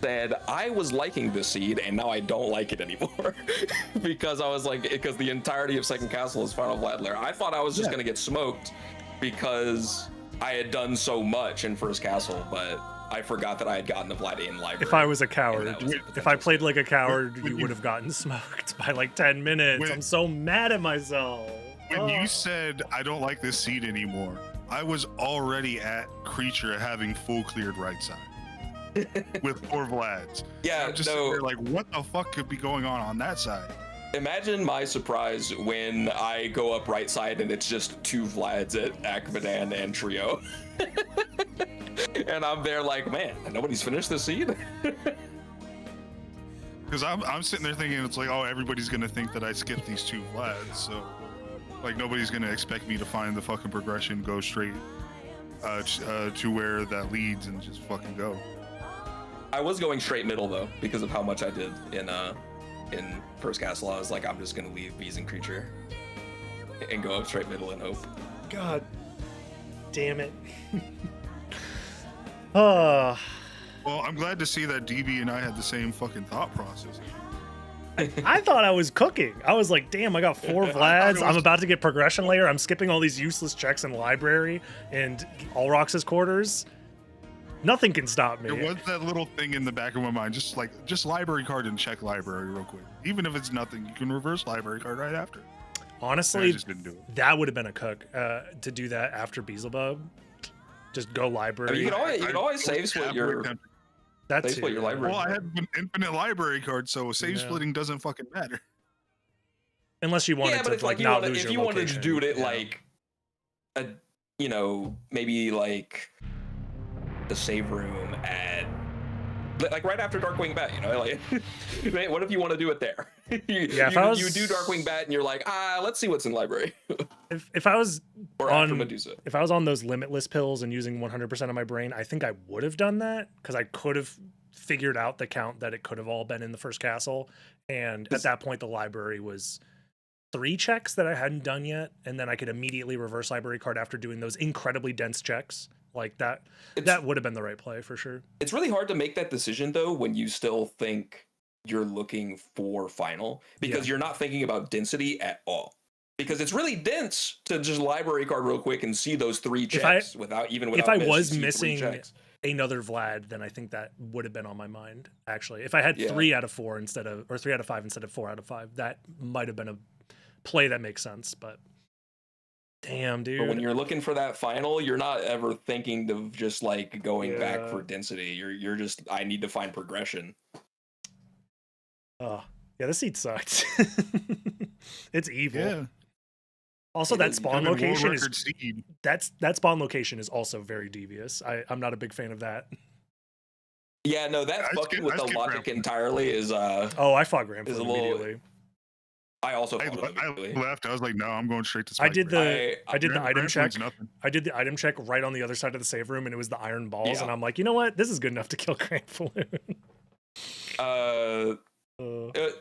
[SPEAKER 11] said I was liking this seed and now I don't like it anymore. Because I was like, because the entirety of Second Castle is Final Vlad lair. I thought I was just gonna get smoked because I had done so much in First Castle, but I forgot that I had gotten the Vlad in library.
[SPEAKER 2] If I was a coward, if I played like a coward, you would have gotten smoked by like 10 minutes. I'm so mad at myself.
[SPEAKER 9] When you said I don't like this seed anymore, I was already at creature having full cleared right side with 4 Vlads.
[SPEAKER 11] Yeah,
[SPEAKER 9] I'm just sitting there like, what the fuck could be going on that side?
[SPEAKER 11] Imagine my surprise when I go up right side and it's just 2 Vlads at Akbadan and Trio. And I'm there like, man, nobody's finished the seed.
[SPEAKER 9] Because I'm sitting there thinking it's like, oh, everybody's gonna think that I skipped these 2 Vlads, so like nobody's gonna expect me to find the fucking progression, go straight to where that leads and just fucking go.
[SPEAKER 11] I was going straight middle though because of how much I did in First Castle. I was like, I'm just gonna leave Bees and Creature and go up straight middle and hope.
[SPEAKER 2] God damn it. Well,
[SPEAKER 9] I'm glad to see that DB and I had the same fucking thought process.
[SPEAKER 2] I thought I was cooking. I was like, damn, I got 4 Vlads. I'm about to get progression layer. I'm skipping all these useless checks in library and Allrox's quarters. Nothing can stop me.
[SPEAKER 9] There was that little thing in the back of my mind, just library card and check library real quick. Even if it's nothing, you can reverse library card right after.
[SPEAKER 2] Honestly,
[SPEAKER 9] I just didn't do it.
[SPEAKER 2] That would have been a cook to do that after Beelzebub. Just go library.
[SPEAKER 11] I mean, you can always save split your.
[SPEAKER 2] That's
[SPEAKER 11] split your library.
[SPEAKER 9] Well, I had an infinite library card, so save splitting doesn't fucking matter.
[SPEAKER 2] Unless you wanted to like not lose your location.
[SPEAKER 11] If you wanted to do it like, maybe like the save room at like right after Darkwing Bat, like what if you want to do it there? you do Darkwing Bat and you're like, let's see what's in library.
[SPEAKER 2] if I was
[SPEAKER 11] or after Medusa.
[SPEAKER 2] If I was on those limitless pills and using 100% of my brain, I think I would have done that because I could have figured out the count that it could have all been in the First Castle, and at that point the library was 3 checks that I hadn't done yet, and then I could immediately reverse library card after doing those incredibly dense checks. Like that would have been the right play for sure.
[SPEAKER 11] It's really hard to make that decision though when you still think you're looking for final, because you're not thinking about density at all. Because it's really dense to just library card real quick and see those 3 checks without
[SPEAKER 2] If I was missing another Vlad, then I think that would have been on my mind actually. If I had 3 out of 4 instead of, or 3 out of 5 instead of 4 out of 5, that might have been a play that makes sense. But Damn, dude.
[SPEAKER 11] But when you're looking for that final, you're not ever thinking of just like going back for density. You're just, I need to find progression.
[SPEAKER 2] Oh, yeah, this seed sucks. It's evil.
[SPEAKER 9] Yeah.
[SPEAKER 2] Also, that spawn location is
[SPEAKER 9] seed.
[SPEAKER 2] that spawn location is also very devious. I'm not a big fan of that.
[SPEAKER 11] Yeah, no, that fucking with the logic entirely is
[SPEAKER 2] Oh, I fought Graham
[SPEAKER 11] immediately. I also
[SPEAKER 9] I left. I was like, no, I'm going straight to
[SPEAKER 2] I
[SPEAKER 9] Spike.
[SPEAKER 2] did the item check.
[SPEAKER 9] Nothing.
[SPEAKER 2] I did the item check right on the other side of the save room, and it was the iron balls,
[SPEAKER 11] Yeah.
[SPEAKER 2] and I'm like, you know what? This is good enough to kill Grand Falloon.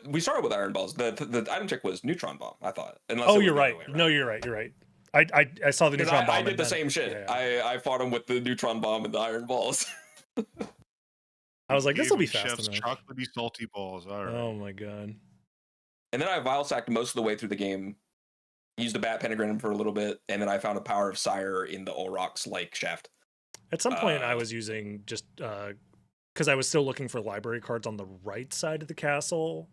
[SPEAKER 11] We started with iron balls. The item check was neutron bomb, I thought.
[SPEAKER 2] Oh, you're right. No, you're right. You're right. I saw the neutron bomb.
[SPEAKER 11] I did the same shit.
[SPEAKER 2] Yeah.
[SPEAKER 11] I fought him with the neutron bomb and the iron balls.
[SPEAKER 2] I was like, this will be fast
[SPEAKER 9] Chef's
[SPEAKER 2] enough.
[SPEAKER 9] chocolatey salty balls. All right.
[SPEAKER 2] Oh my god.
[SPEAKER 11] And then I vial sacked most of the way through the game. Used the bat pentagram for a little bit, and then I found a power of Sire in the Olrox like shaft.
[SPEAKER 2] At some point, I was using just because I was still looking for library cards on the right side of the castle.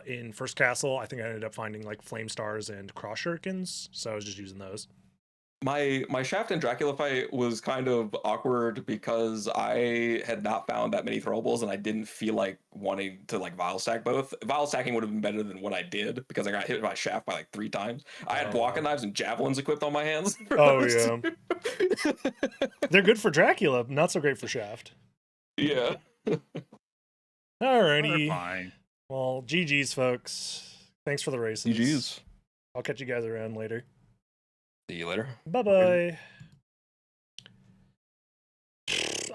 [SPEAKER 2] In first castle, I think I ended up finding like flame stars and cross shurikens, so I was just using those.
[SPEAKER 11] My shaft and Dracula fight was kind of awkward because I had not found that many throwables, and I didn't feel like wanting to like vial stack both. Vial stacking would have been better than what I did because I got hit by shaft by like 3 times. I had Bwaka knives and javelins equipped on my hands.
[SPEAKER 2] Oh yeah, they're good for Dracula, not so great for shaft.
[SPEAKER 11] Yeah.
[SPEAKER 2] Alrighty.
[SPEAKER 9] Fine.
[SPEAKER 2] Well, GG's, folks. Thanks for the races.
[SPEAKER 11] GG's.
[SPEAKER 2] I'll catch you guys around later.
[SPEAKER 11] See you later.
[SPEAKER 2] Bye-bye.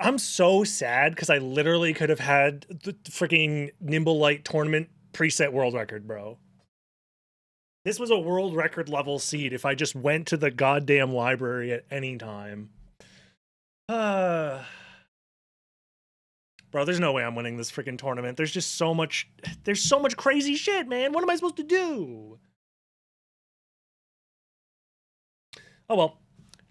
[SPEAKER 2] I'm so sad because I literally could have had the freaking Nimble Light tournament preset world record, bro. This was a world record level seed if I just went to the goddamn library at any time. Bro, there's no way I'm winning this freaking tournament. There's just so much crazy shit, man. What am I supposed to do? Oh well.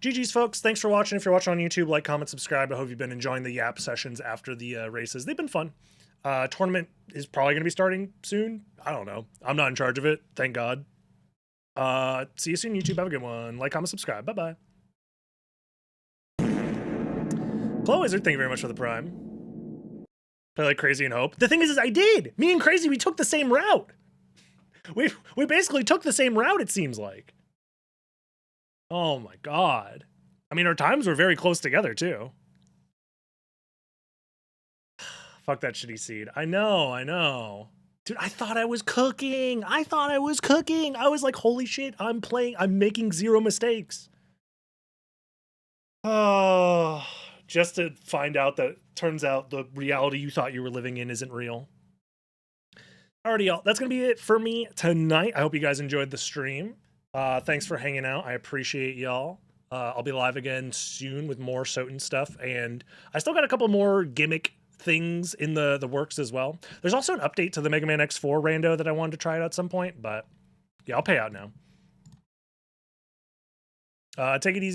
[SPEAKER 2] GG's, folks. Thanks for watching. If you're watching on YouTube, like, comment, subscribe. I hope you've been enjoying the Yap sessions after the races. They've been fun. Tournament is probably going to be starting soon. I don't know. I'm not in charge of it. Thank God. See you soon, YouTube. Have a good one. Like, comment, subscribe. Bye-bye. Chloe Wizard, thank you very much for the Prime. Play like Crazy and Hope. The thing is I did. Me and Crazy, we took the same route. We basically took the same route, it seems like. Oh my god. I mean, our times were very close together, too. Fuck that shitty seed. I know. Dude, I thought I was cooking. I was like, holy shit, I'm making 0 mistakes. Oh, just to find out that turns out the reality you thought you were living in isn't real. Alrighty, y'all. That's going to be it for me tonight. I hope you guys enjoyed the stream. Thanks for hanging out. I appreciate y'all. I'll be live again soon with more SotN stuff, and I still got a couple more gimmick things in the works as well. There's also an update to the Mega Man X4 rando that I wanted to try out at some point, but yeah, I'll pay out now. Take it easy.